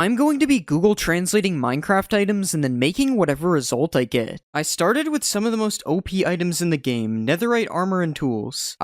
I'm going to be Google translating Minecraft items and then making whatever result I get. I started with some of the most OP items in the game, netherite armor and tools.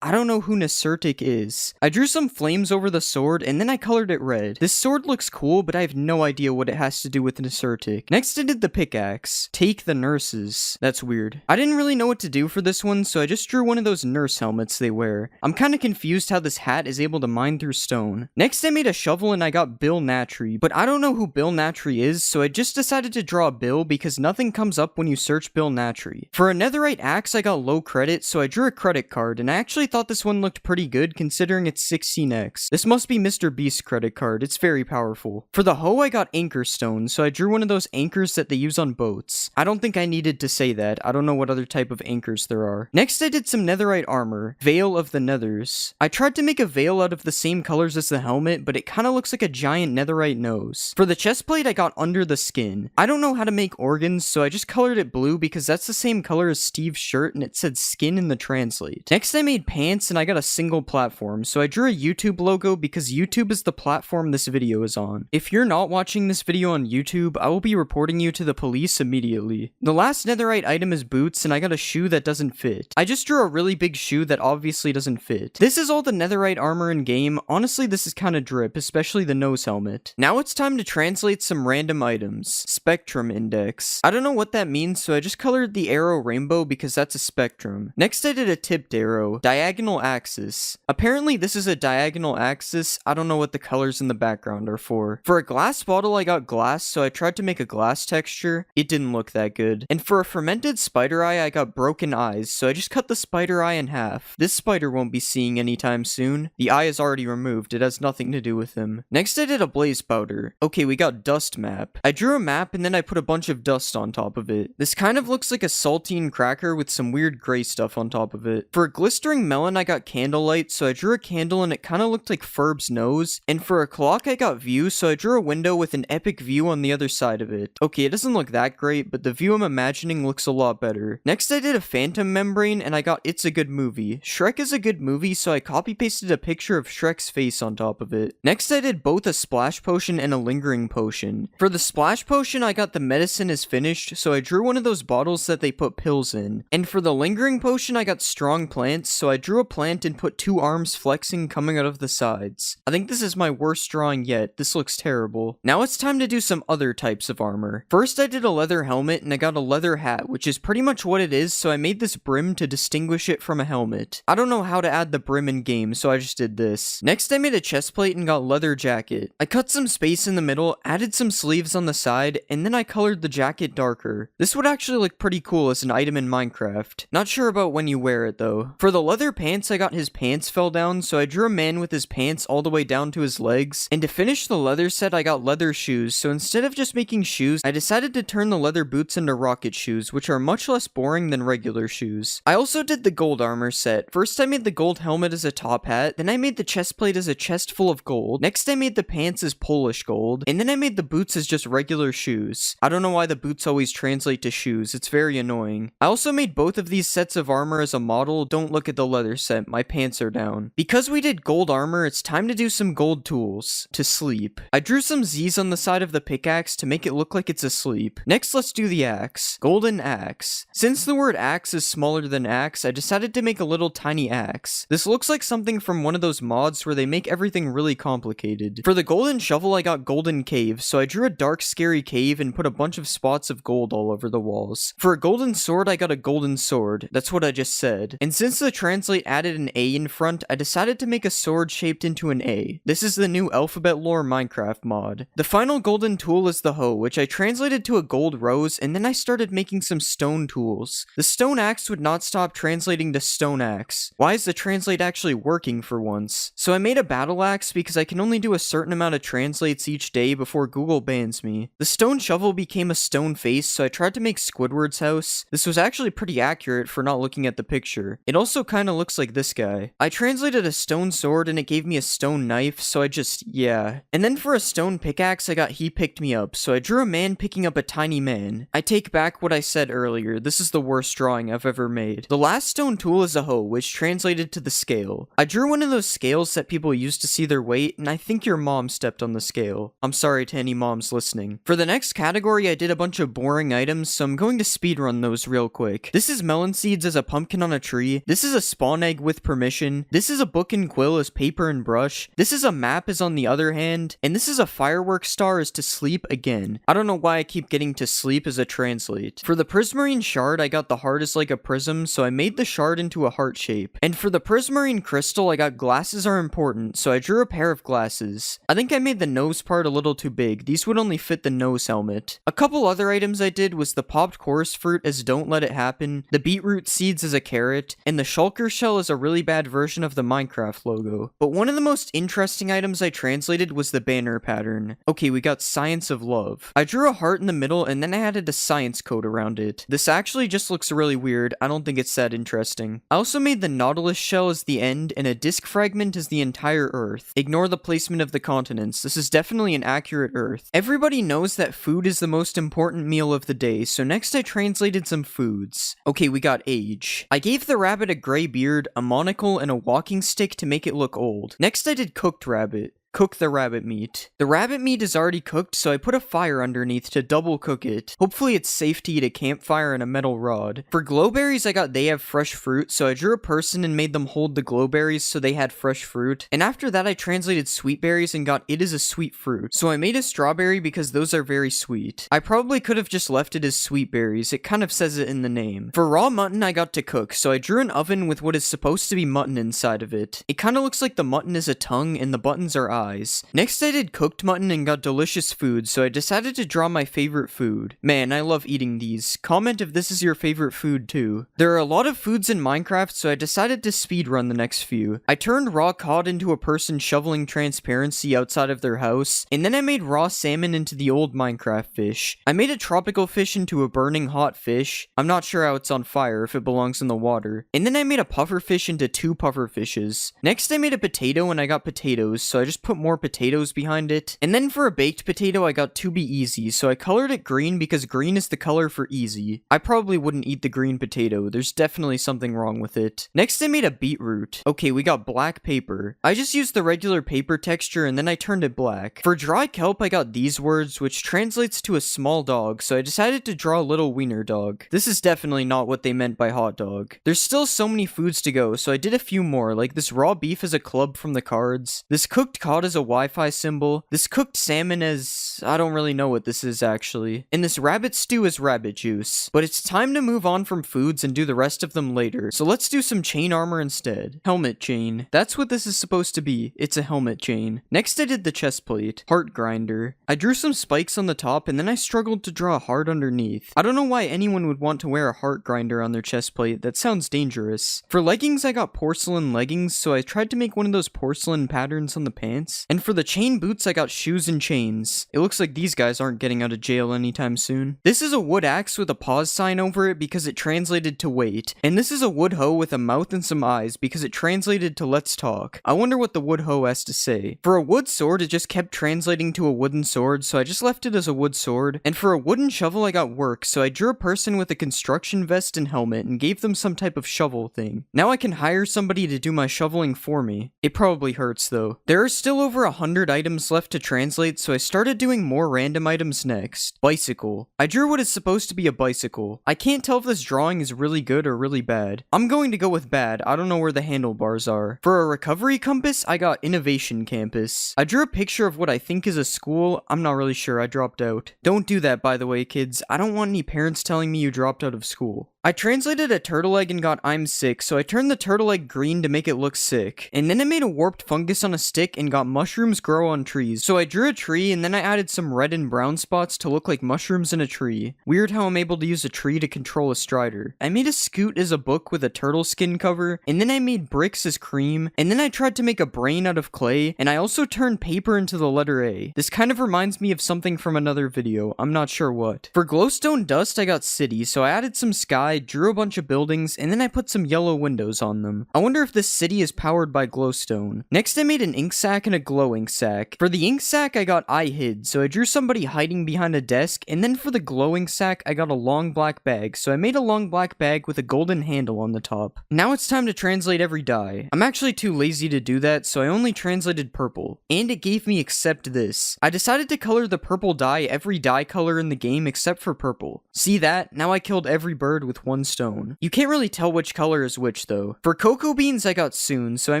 I don't know who Nesertic is. I drew some flames over the sword and then I colored it red. This sword looks cool, but I have no idea what it has to do with Nesertic. Next I did the pickaxe. Take the nurses. That's weird. I didn't really know what to do for this one, so I just drew one of those nurse helmets they wear. I'm kinda confused how this hat is able to mine through stone. Next I made a shovel and I got Bill Natry, but I don't know who Bill Natry is, so I just decided to draw Bill because nothing comes up when you search Bill Natry. For a netherite axe I got low credit, so I drew a credit card, and I actually thought this one looked pretty good considering it's 16x. This must be Mr. Beast's credit card, it's very powerful. For the hoe I got anchor stone, so I drew one of those anchors that they use on boats. I don't think I needed to say that, I don't know what other type of anchors there are. Next I did some netherite armor, Veil of the Nethers. I tried to make a veil out of the same colors as the helmet, but it kinda looks like a giant netherite nose. For the chest plate I got under the skin. I don't know how to make organs, so I just colored it blue because that's the same color as Steve's shirt and it said skin in the translate. Next I made pants and I got a single platform, so I drew a YouTube logo because YouTube is the platform this video is on. If you're not watching this video on YouTube, I will be reporting you to the police immediately. The last netherite item is boots, and I got a shoe that doesn't fit. I just drew a really big shoe that obviously doesn't fit. This is all the netherite armor in game. Honestly, this is kinda drip, especially the nose helmet. Now it's time to translate some random items. Spectrum index. I don't know what that means, so I just colored the arrow rainbow because that's a spectrum. Next I did a tipped arrow. Diagonal axis. Apparently this is a diagonal axis. I don't know what the colors in the background are for. For a glass bottle I got glass, so I tried to make a glass texture. It didn't look that good. And for a fermented spider eye I got broken eyes, so I just cut the spider eye in half. This spider won't be seeing anytime soon. The eye is already removed, it has nothing to do with him. Next I did a blaze powder. Okay, we got dust map. I drew a map and then I put a bunch of dust on top of it. This kind of looks like a saltine cracker with some weird gray stuff on top of it. For a glistering melon I got candlelight, so I drew a candle and it kind of looked like Ferb's nose. And for a clock I got view, so I drew a window with an epic view on the other side of it. Okay, it doesn't look that great, but the view I'm imagining looks a lot better. Next I did a phantom membrane and I got It's a Good Movie. Shrek is a good movie, so I copy pasted a picture of Shrek's face on top of it. Next I did both a splash potion and a lingering potion. For the splash potion I got the medicine is finished, so I drew one of those bottles that they put pills in. And for the lingering potion I got strong plants, so I drew a plant and put two arms flexing coming out of the sides. I think this is my worst drawing yet. This looks terrible. Now it's time to do some other types of armor. First I did a leather helmet and I got a leather hat, which is pretty much what it is, so I made this brim to distinguish it from a helmet. I don't know how to add the brim in game, so I just did this. Next I made a chest plate and got leather jacket. I cut some space in the middle, added some sleeves on the side, and then I colored the jacket darker. This would actually look pretty cool as an item in Minecraft. Not sure about when you wear it though. For the leather pants I got his pants fell down, so I drew a man with his pants all the way down to his legs. And to finish the leather set I got leather shoes, so instead of just making shoes, I decided to turn the leather boots into rocket shoes, which are much less boring than regular shoes. I also did the gold armor set. First I made the gold helmet as a top hat, then I made the chest plate as a chest full of gold, next I made the pants as Polish gold, and then I made the boots as just regular shoes. I don't know why the boots always translate to shoes, it's very annoying. I also made both of these sets of armor as a model. Don't look at the leather set, my pants are down. Because we did gold armor, it's time to do some gold tools. To sleep. I drew some Z's on the side of the pickaxe to make it look like it's asleep. Next let's do the axe. Golden axe. Since the word axe is smaller than axe, I decided to make a little tiny axe. This looks like something from one of those mods where they make everything really complicated. For the golden shovel I got golden cave, so I drew a dark scary cave and put a bunch of spots of gold all over the walls. For a golden sword I got a golden sword. That's what I just said. And since the translate added an A in front, I decided to make a sword shaped into an A. This is the new Alphabet Lore Minecraft mod. The final golden tool is the hoe, which I translated to a gold rose, and then I started making some stone tools. The stone axe would not stop translating to stone axe. Why is the translate actually working for once? So I made a battle axe because I can only do a certain amount of translates each day before Google bans me. The stone shovel became a stone face, so I tried to make Squidward's house. This was actually pretty accurate for not looking at the picture. It also kind of looks like this guy. I translated a stone sword and it gave me a stone knife, so yeah. And then for a stone pickaxe, I got he picked me up, so I drew a man picking up a tiny man. I take back what I said earlier, this is the worst drawing I've ever made. The last stone tool is a hoe, which translated to the scale. I drew one of those scales that people use to see their weight, and I think your mom stepped on the scale. I'm sorry to any moms listening. For the next category, I did a bunch of boring items, so I'm going to speedrun those real quick. This is melon seeds as a pumpkin on a tree. This is a spawn egg with permission. This is a book and quill as paper and brush. This is a map as on the other hand. And this is a fireworks star as to sleep again. I don't know why I keep getting to sleep as a translate. For the prismarine shard, I got the heart as like a prism, so I made the shard into a heart shape. And for the prismarine crystal, I got glasses are important, so I drew a pair of glasses. I think I made the nose part a little too big. These would only fit the nose helmet. A couple other items I did was the popped chorus fruit as don't let it happen, the beetroot seeds as a carrot, and the shulker shell as a really bad version of the Minecraft logo. But one of the most interesting items I translated was the banner pattern. Okay, we got science of love. I drew a heart in the middle and then I added a science code around it. This actually just looks really weird. I don't think it's that interesting. I also made the nautilus shell as the end and a disc fragment as the entire earth. Ignore the placement of the continents. This is definitely an accurate earth. Everybody knows that food is the most important meal of the day, so next I translated some foods. Okay, we got age. I gave the rabbit a gray beard, a monocle, and a walking stick to make it look old. Next I did cooked rabbit. Cook the rabbit meat. The rabbit meat is already cooked, so I put a fire underneath to double cook it. Hopefully it's safe to eat a campfire and a metal rod. For glowberries, I got they have fresh fruit, so I drew a person and made them hold the glowberries so they had fresh fruit. And after that, I translated sweet berries and got it is a sweet fruit. So I made a strawberry because those are very sweet. I probably could have just left it as sweet berries. It kind of says it in the name. For raw mutton, I got to cook, so I drew an oven with what is supposed to be mutton inside of it. It kind of looks like the mutton is a tongue and the buttons are eyes. Next I did cooked mutton and got delicious food, so I decided to draw my favorite food. Man, I love eating these. Comment if this is your favorite food too. There are a lot of foods in Minecraft, so I decided to speedrun the next few. I turned raw cod into a person shoveling transparency outside of their house, and then I made raw salmon into the old Minecraft fish. I made a tropical fish into a burning hot fish. I'm not sure how it's on fire if it belongs in the water. And then I made a puffer fish into two puffer fishes. Next I made a potato and I got potatoes, so I just put more potatoes behind it. And then for a baked potato, I got to be easy, so I colored it green because green is the color for easy. I probably wouldn't eat the green potato. There's definitely something wrong with it. Next, I made a beetroot. Okay, we got black paper. I just used the regular paper texture and then I turned it black. For dry kelp, I got these words, which translates to a small dog, so I decided to draw a little wiener dog. This is definitely not what they meant by hot dog. There's still so many foods to go, so I did a few more, like this raw beef as a club from the cards, this cooked cod as a Wi-Fi symbol, this cooked salmon as... I don't really know what this is actually, and this rabbit stew as rabbit juice. But it's time to move on from foods and do the rest of them later, so let's do some chain armor instead. Helmet chain. That's what this is supposed to be. It's a helmet chain. Next I did the chest plate. Heart grinder. I drew some spikes on the top and then I struggled to draw a heart underneath. I don't know why anyone would want to wear a heart grinder on their chest plate. That sounds dangerous. For leggings I got porcelain leggings, so I tried to make one of those porcelain patterns on the pants. And for the chain boots I got shoes and chains. It looks like these guys aren't getting out of jail anytime soon. This is a wood axe with a pause sign over it because it translated to wait. And this is a wood hoe with a mouth and some eyes because it translated to let's talk. I wonder what the wood hoe has to say. For a wood sword, it just kept translating to a wooden sword, so I just left it as a wood sword. And for a wooden shovel, I got work, so I drew a person with a construction vest and helmet and gave them some type of shovel thing. Now I can hire somebody to do my shoveling for me. It probably hurts though. There are still over 100 items left to translate, so I started doing more random items next. Bicycle. I drew what is supposed to be a bicycle. I can't tell if this drawing is really good or really bad. I'm going to go with bad. I don't know where the handlebars are. For a recovery compass, I got Innovation Campus. I drew a picture of what I think is a school. I'm not really sure. I dropped out. Don't do that, by the way, kids. I don't want any parents telling me you dropped out of school. I translated a turtle egg and got I'm sick, so I turned the turtle egg green to make it look sick. And then I made a warped fungus on a stick and got mushrooms grow on trees. So I drew a tree and then I added some red and brown spots to look like mushrooms in a tree. Weird how I'm able to use a tree to control a strider. I made a scoot as a book with a turtle skin cover, and then I made bricks as cream, and then I tried to make a brain out of clay, and I also turned paper into the letter A. This kind of reminds me of something from another video. I'm not sure what. For glowstone dust, I got city, so I added some sky die, drew a bunch of buildings, and then I put some yellow windows on them. I wonder if this city is powered by glowstone. Next I made an ink sac and a glow ink sac. For the ink sac I got eye hid, so I drew somebody hiding behind a desk, and then for the glowing sac I got a long black bag, so I made a long black bag with a golden handle on the top. Now it's time to translate every dye. I'm actually too lazy to do that, so I only translated purple. And it gave me except this. I decided to color the purple dye every dye color in the game except for purple. See that? Now I killed every bird with one stone. You can't really tell which color is which though. For cocoa beans I got soon, so I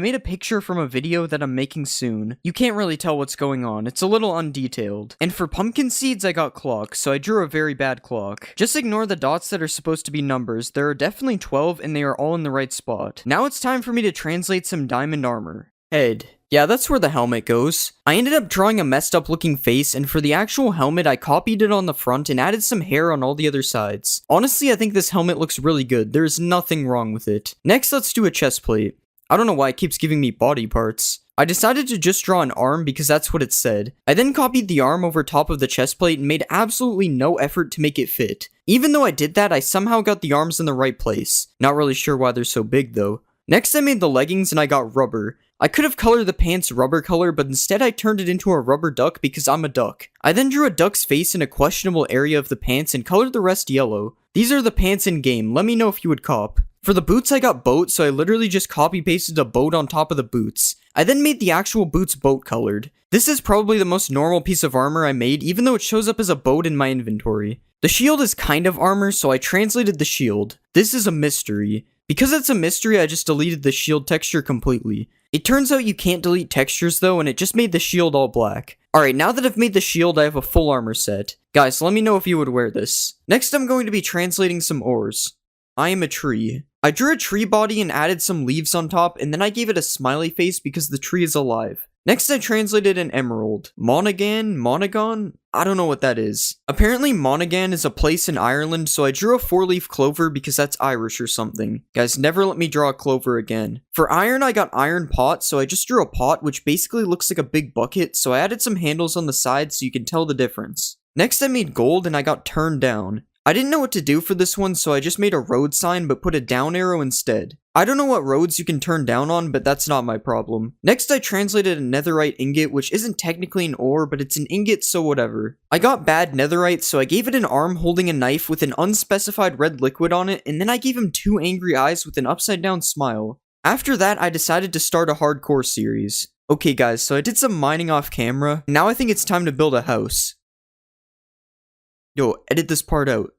made a picture from a video that I'm making soon. You can't really tell what's going on, it's a little undetailed. And for pumpkin seeds I got clock, so I drew a very bad clock. Just ignore the dots that are supposed to be numbers, there are definitely 12 and they are all in the right spot. Now it's time for me to translate some diamond armor. Head. Yeah, that's where the helmet goes. I ended up drawing a messed up looking face, and for the actual helmet, I copied it on the front and added some hair on all the other sides. Honestly, I think this helmet looks really good. There's nothing wrong with it. Next, let's do a chest plate. I don't know why it keeps giving me body parts. I decided to just draw an arm because that's what it said. I then copied the arm over top of the chest plate and made absolutely no effort to make it fit. Even though I did that, I somehow got the arms in the right place. Not really sure why they're so big though. Next, I made the leggings and I got rubber. I could have colored the pants rubber color, but instead I turned it into a rubber duck because I'm a duck. I then drew a duck's face in a questionable area of the pants and colored the rest yellow. These are the pants in game, let me know if you would cop. For the boots I got boat, so I literally just copy pasted a boat on top of the boots. I then made the actual boots boat colored. This is probably the most normal piece of armor I made, even though it shows up as a boat in my inventory. The shield is kind of armor, so I translated the shield. This is a mystery. Because it's a mystery, I just deleted the shield texture completely. It turns out you can't delete textures though, and it just made the shield all black. Alright, now that I've made the shield, I have a full armor set. Guys, let me know if you would wear this. Next, I'm going to be translating some ores. I am a tree. I drew a tree body and added some leaves on top, and then I gave it a smiley face because the tree is alive. Next, I translated an emerald. Monaghan? I don't know what that is. Apparently, Monaghan is a place in Ireland, so I drew a 4-leaf clover because that's Irish or something. Guys, never let me draw a clover again. For iron, I got iron pot, so I just drew a pot, which basically looks like a big bucket, so I added some handles on the side so you can tell the difference. Next, I made gold, and I got turned down. I didn't know what to do for this one, so I just made a road sign but put a down arrow instead. I don't know what roads you can turn down on, but that's not my problem. Next, I translated a netherite ingot, which isn't technically an ore, but it's an ingot, so whatever. I got bad netherite, so I gave it an arm holding a knife with an unspecified red liquid on it, and then I gave him 2 angry eyes with an upside down smile. After that, I decided to start a hardcore series. Okay guys, so I did some mining off camera. Now I think it's time to build a house. Yo, edit this part out.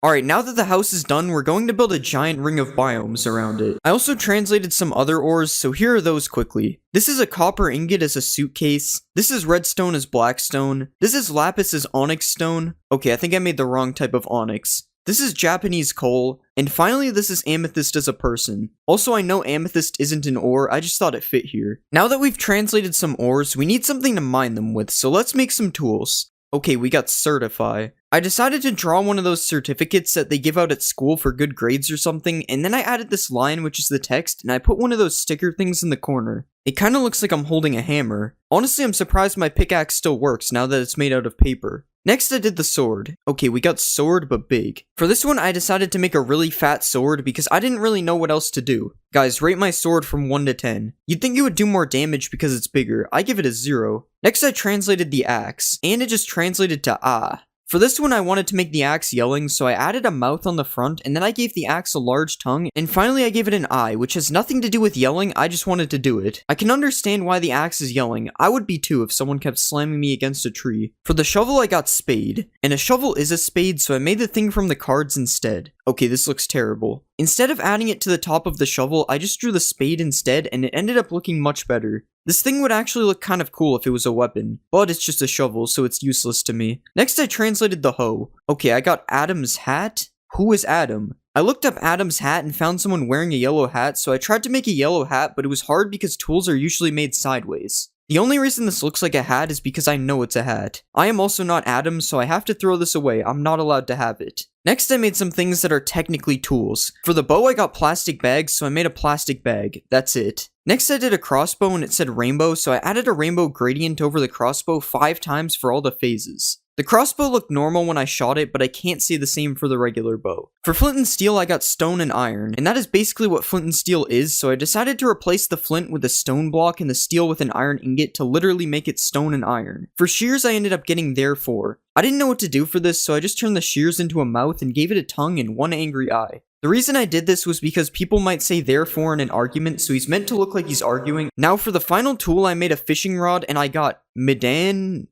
Alright, now that the house is done, we're going to build a giant ring of biomes around it. I also translated some other ores, so here are those quickly. This is a copper ingot as a suitcase. This is redstone as blackstone. This is lapis as onyx stone. Okay, I think I made the wrong type of onyx. This is Japanese coal. And finally, this is amethyst as a person. Also, I know amethyst isn't an ore, I just thought it fit here. Now that we've translated some ores, we need something to mine them with, so let's make some tools. Okay, we got certify. I decided to draw one of those certificates that they give out at school for good grades or something, and then I added this line, which is the text, and I put one of those sticker things in the corner. It kinda looks like I'm holding a hammer. Honestly, I'm surprised my pickaxe still works now that it's made out of paper. Next, I did the sword. Okay, we got sword, but big. For this one, I decided to make a really fat sword because I didn't really know what else to do. Guys, rate my sword from 1 to 10. You'd think it would do more damage because it's bigger. I give it a 0. Next, I translated the axe, and it just translated to ah. For this one, I wanted to make the axe yelling, so I added a mouth on the front, and then I gave the axe a large tongue, and finally I gave it an eye, which has nothing to do with yelling, I just wanted to do it. I can understand why the axe is yelling. I would be too if someone kept slamming me against a tree. For the shovel, I got spade. And a shovel is a spade, so I made the thing from the cards instead. Okay, this looks terrible. Instead of adding it to the top of the shovel, I just drew the spade instead, and it ended up looking much better. This thing would actually look kind of cool if it was a weapon, but it's just a shovel, so it's useless to me. Next, I translated the hoe. Okay, I got Adam's hat. Who is Adam? I looked up Adam's hat and found someone wearing a yellow hat, so I tried to make a yellow hat, but it was hard because tools are usually made sideways. The only reason this looks like a hat is because I know it's a hat. I am also not Adam, so I have to throw this away. I'm not allowed to have it. Next, I made some things that are technically tools. For the bow, I got plastic bags, so I made a plastic bag. That's it. Next, I did a crossbow and it said rainbow, so I added a rainbow gradient over the crossbow 5 times for all the phases. The crossbow looked normal when I shot it, but I can't say the same for the regular bow. For flint and steel, I got stone and iron, and that is basically what flint and steel is, so I decided to replace the flint with a stone block and the steel with an iron ingot to literally make it stone and iron. For shears, I ended up getting therefore. I didn't know what to do for this, so I just turned the shears into a mouth and gave it a tongue and one angry eye. The reason I did this was because people might say therefore in an argument, so he's meant to look like he's arguing. Now for the final tool, I made a fishing rod and I got Medan?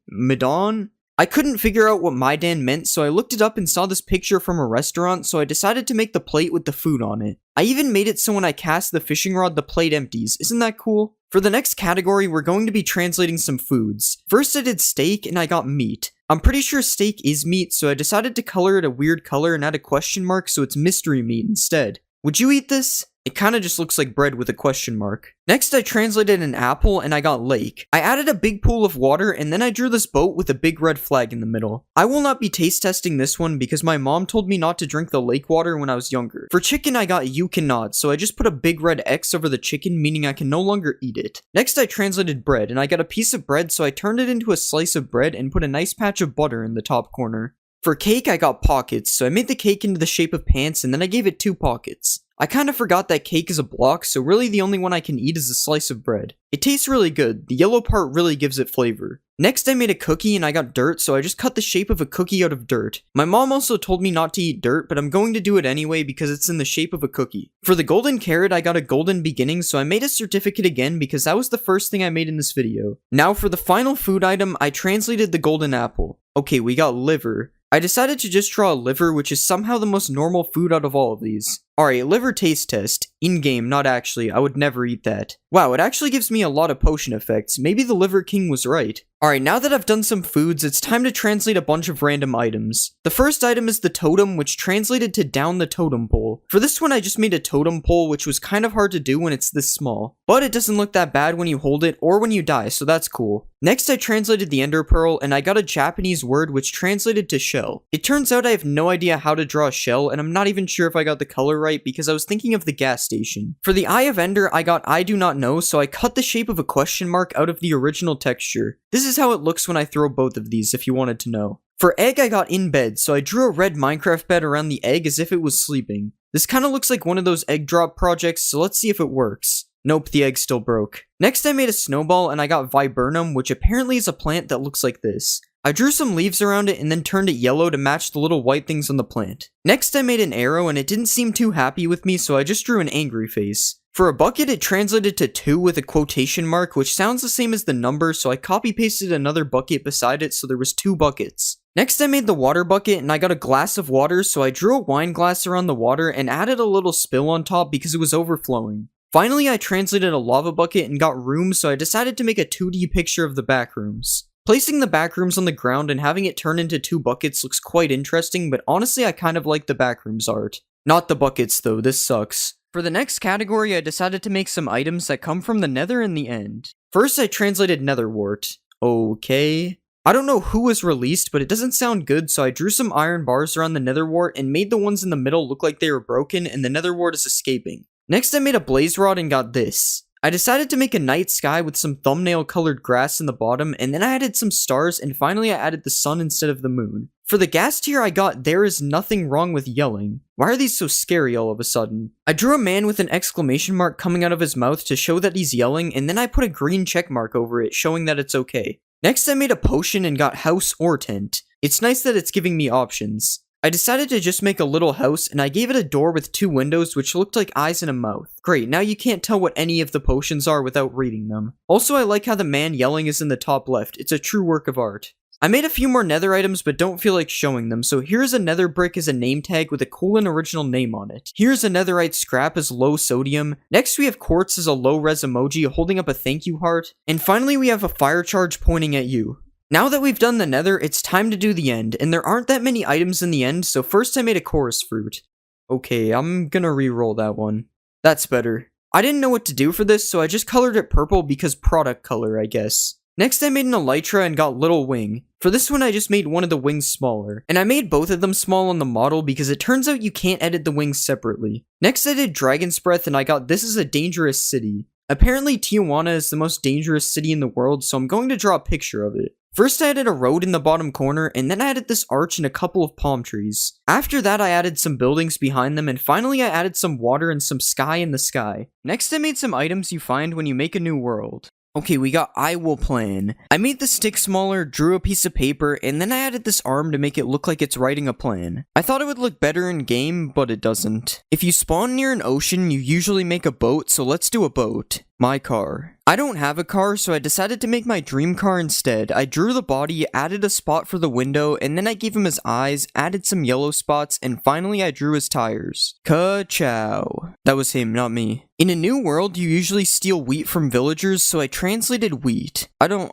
I couldn't figure out what Maidan meant, so I looked it up and saw this picture from a restaurant, so I decided to make the plate with the food on it. I even made it so when I cast the fishing rod, the plate empties. Isn't that cool? For the next category, we're going to be translating some foods. First I did steak and I got meat. I'm pretty sure steak is meat, so I decided to color it a weird color and add a question mark so it's mystery meat instead. Would you eat this? It kinda just looks like bread with a question mark. Next I translated an apple and I got lake. I added a big pool of water and then I drew this boat with a big red flag in the middle. I will not be taste testing this one because my mom told me not to drink the lake water when I was younger. For chicken I got you cannot, so I just put a big red X over the chicken, meaning I can no longer eat it. Next I translated bread and I got a piece of bread, so I turned it into a slice of bread and put a nice patch of butter in the top corner. For cake I got pockets, so I made the cake into the shape of pants and then I gave it 2 pockets. I kinda forgot that cake is a block, so really the only one I can eat is a slice of bread. It tastes really good, the yellow part really gives it flavor. Next I made a cookie and I got dirt, so I just cut the shape of a cookie out of dirt. My mom also told me not to eat dirt, but I'm going to do it anyway because it's in the shape of a cookie. For the golden carrot I got a golden beginning, so I made a certificate again because that was the first thing I made in this video. Now for the final food item, I translated the golden apple. Okay, we got liver. I decided to just draw a liver, which is somehow the most normal food out of all of these. Alright, liver taste test. In-game, not actually. I would never eat that. Wow, it actually gives me a lot of potion effects. Maybe the Liver King was right. Alright, now that I've done some foods, it's time to translate a bunch of random items. The first item is the totem, which translated to down the totem pole. For this one, I just made a totem pole, which was kind of hard to do when it's this small. But it doesn't look that bad when you hold it or when you die, so that's cool. Next, I translated the ender pearl, and I got a Japanese word which translated to shell. It turns out I have no idea how to draw a shell, and I'm not even sure if I got the color right because I was thinking of the gas station. For the eye of ender, I got I do not know, so I cut the shape of a question mark out of the original texture. This is how it looks when I throw both of these, if you wanted to know. For egg, I got in bed, so I drew a red Minecraft bed around the egg as if it was sleeping. This kinda looks like one of those egg drop projects, so let's see if it works. Nope, the egg still broke. Next I made a snowball and I got viburnum, which apparently is a plant that looks like this. I drew some leaves around it and then turned it yellow to match the little white things on the plant. Next I made an arrow and it didn't seem too happy with me, so I just drew an angry face. For a bucket, it translated to 2 with a quotation mark, which sounds the same as the number, so I copy pasted another bucket beside it so there was 2 buckets. Next I made the water bucket and I got a glass of water, so I drew a wine glass around the water and added a little spill on top because it was overflowing. Finally, I translated a lava bucket and got rooms, so I decided to make a 2D picture of the back rooms. Placing the back rooms on the ground and having it turn into 2 buckets looks quite interesting, but honestly I kind of like the back rooms art. Not the buckets though, this sucks. For the next category, I decided to make some items that come from the nether in the end. First, I translated netherwort. Okay. I don't know who was released, but it doesn't sound good, so I drew some iron bars around the netherwort and made the ones in the middle look like they were broken and the netherwort is escaping. Next, I made a blaze rod and got this. I decided to make a night sky with some thumbnail colored grass in the bottom, and then I added some stars, and finally I added the sun instead of the moon. For the gas tier, I got there is nothing wrong with yelling. Why are these so scary all of a sudden? I drew a man with an exclamation mark coming out of his mouth to show that he's yelling, and then I put a green check mark over it showing that it's okay. Next, I made a potion and got house or tent. It's nice that it's giving me options. I decided to just make a little house, and I gave it a door with 2 windows which looked like eyes and a mouth. Great, now you can't tell what any of the potions are without reading them. Also, I like how the man yelling is in the top left. It's a true work of art. I made a few more nether items but don't feel like showing them, so here's a nether brick as a name tag with a cool and original name on it. Here's a netherite scrap as low sodium. Next we have quartz as a low res emoji holding up a thank you heart. And finally we have a fire charge pointing at you. Now that we've done the nether, it's time to do the end, and there aren't that many items in the end, so first I made a chorus fruit. Okay, I'm gonna re-roll that one. That's better. I didn't know what to do for this, so I just colored it purple because product color, I guess. Next I made an elytra and got little wing. For this one I just made one of the wings smaller, and I made both of them small on the model because it turns out you can't edit the wings separately. Next I did dragon's breath and I got this is a dangerous city. Apparently Tijuana is the most dangerous city in the world, so I'm going to draw a picture of it. First I added a road in the bottom corner, and then I added this arch and a couple of palm trees. After that I added some buildings behind them, and finally I added some water and some sky in the sky. Next I made some items you find when you make a new world. Okay, we got I will plan. I made the stick smaller, drew a piece of paper, and then I added this arm to make it look like it's writing a plan. I thought it would look better in game, but it doesn't. If you spawn near an ocean, you usually make a boat, so let's do a boat. My car. I don't have a car, so I decided to make my dream car instead. I drew the body, added a spot for the window, and then I gave him his eyes, added some yellow spots, and finally I drew his tires. Ka-chow. That was him, not me. In a new world, you usually steal wheat from villagers, so I translated wheat. I don't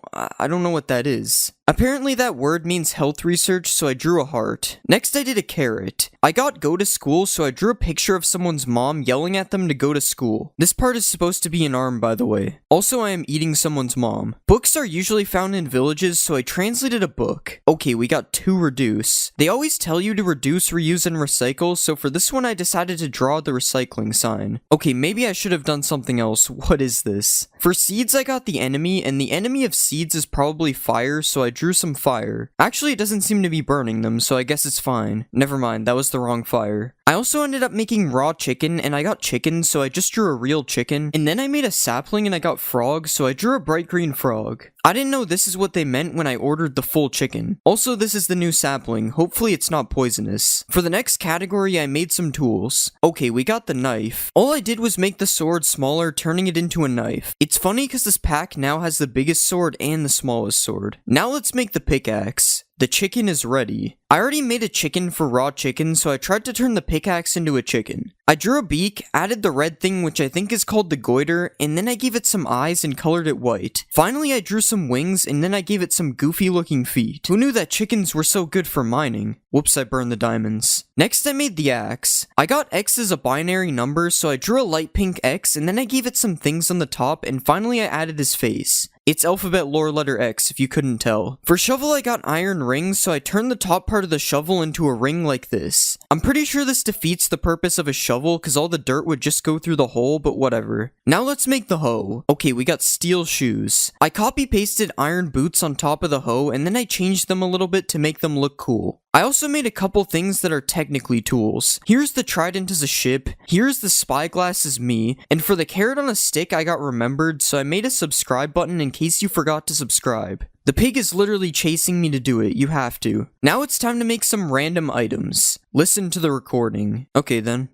know what that is. Apparently that word means health research, so I drew a heart. Next I did a carrot. I got go to school, so I drew a picture of someone's mom yelling at them to go to school. This part is supposed to be an arm, by the way. Also, I am eating someone's mom. Books are usually found in villages, so I translated a book. Okay, we got to reduce. They always tell you to reduce, reuse, and recycle, so for this one I decided to draw the recycling sign. Okay, maybe I should have done something else. What is this? For seeds, I got the enemy, and the enemy of seeds is probably fire, so I drew some fire. Actually, it doesn't seem to be burning them, so I guess it's fine. Never mind, that was the wrong fire. I also ended up making raw chicken, and I got chicken, so I just drew a real chicken. And then I made a sapling and I got frog, so I drew a bright green frog. I didn't know this is what they meant when I ordered the full chicken. Also, this is the new sapling. Hopefully it's not poisonous. For the next category, I made some tools. Okay, we got the knife. All I did was make the sword smaller, turning it into a knife. It's funny because this pack now has the biggest sword and the smallest sword. Now let's make the pickaxe. The chicken is ready. I already made a chicken for raw chicken, so I tried to turn the pickaxe into a chicken. I drew a beak, added the red thing which I think is called the goiter, and then I gave it some eyes and colored it white. Finally I drew some wings, and then I gave it some goofy looking feet. Who knew that chickens were so good for mining? Whoops, I burned the diamonds. Next I made the axe. I got X as a binary number, so I drew a light pink X, and then I gave it some things on the top, and finally I added his face. It's alphabet lore letter X, if you couldn't tell. For shovel, I got iron rings, so I turned the top part of the shovel into a ring like this. I'm pretty sure this defeats the purpose of a shovel, because all the dirt would just go through the hole, but whatever. Now let's make the hoe. Okay, we got steel shoes. I copy-pasted iron boots on top of the hoe, and then I changed them a little bit to make them look cool. I also made a couple things that are technically tools. Here's the trident as a ship, here's the spyglass as me, and for the carrot on a stick I got remembered, so I made a subscribe button in case you forgot to subscribe. The pig is literally chasing me to do it, you have to. Now it's time to make some random items. Listen to the recording. Okay then.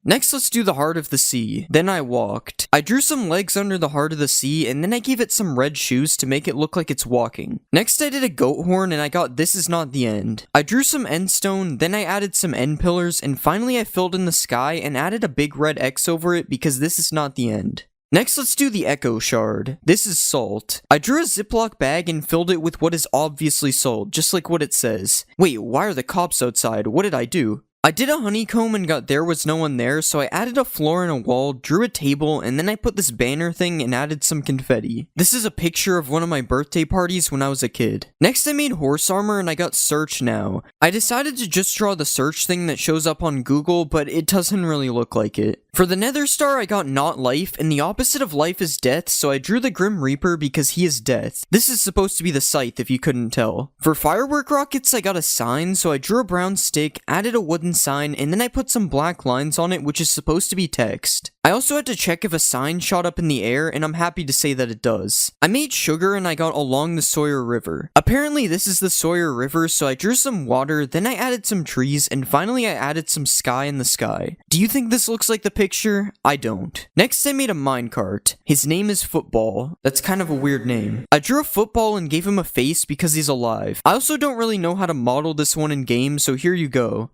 Next, let's do the heart of the sea. Then I walked. I drew some legs under the heart of the sea, and then I gave it some red shoes to make it look like it's walking. Next, I did a goat horn, and I got this is not the end. I drew some end stone, then I added some end pillars, and finally I filled in the sky and added a big red X over it because this is not the end. Next, let's do the echo shard. This is salt. I drew a Ziploc bag and filled it with what is obviously salt, just like what it says. Wait, why are the cops outside? What did I do? I did a honeycomb and got there was no one there, so I added a floor and a wall, drew a table, and then I put this banner thing and added some confetti. This is a picture of one of my birthday parties when I was a kid. Next I made horse armor and I got search now. I decided to just draw the search thing that shows up on Google, but it doesn't really look like it. For the nether star I got not life, and the opposite of life is death, so I drew the Grim Reaper because he is death. This is supposed to be the scythe if you couldn't tell. For firework rockets I got a sign, so I drew a brown stick, added a wooden sign, and then I put some black lines on it which is supposed to be text. I also had to check if a sign shot up in the air, and I'm happy to say that it does. I made sugar and I got along the Sawyer River. Apparently this is the Sawyer River, so I drew some water, then I added some trees, and finally I added some sky in the sky. Do you think this looks like the picture? I don't. Next I made a minecart. His name is Football. That's kind of a weird name. I drew a football and gave him a face because he's alive. I also don't really know how to model this one in game, so here you go.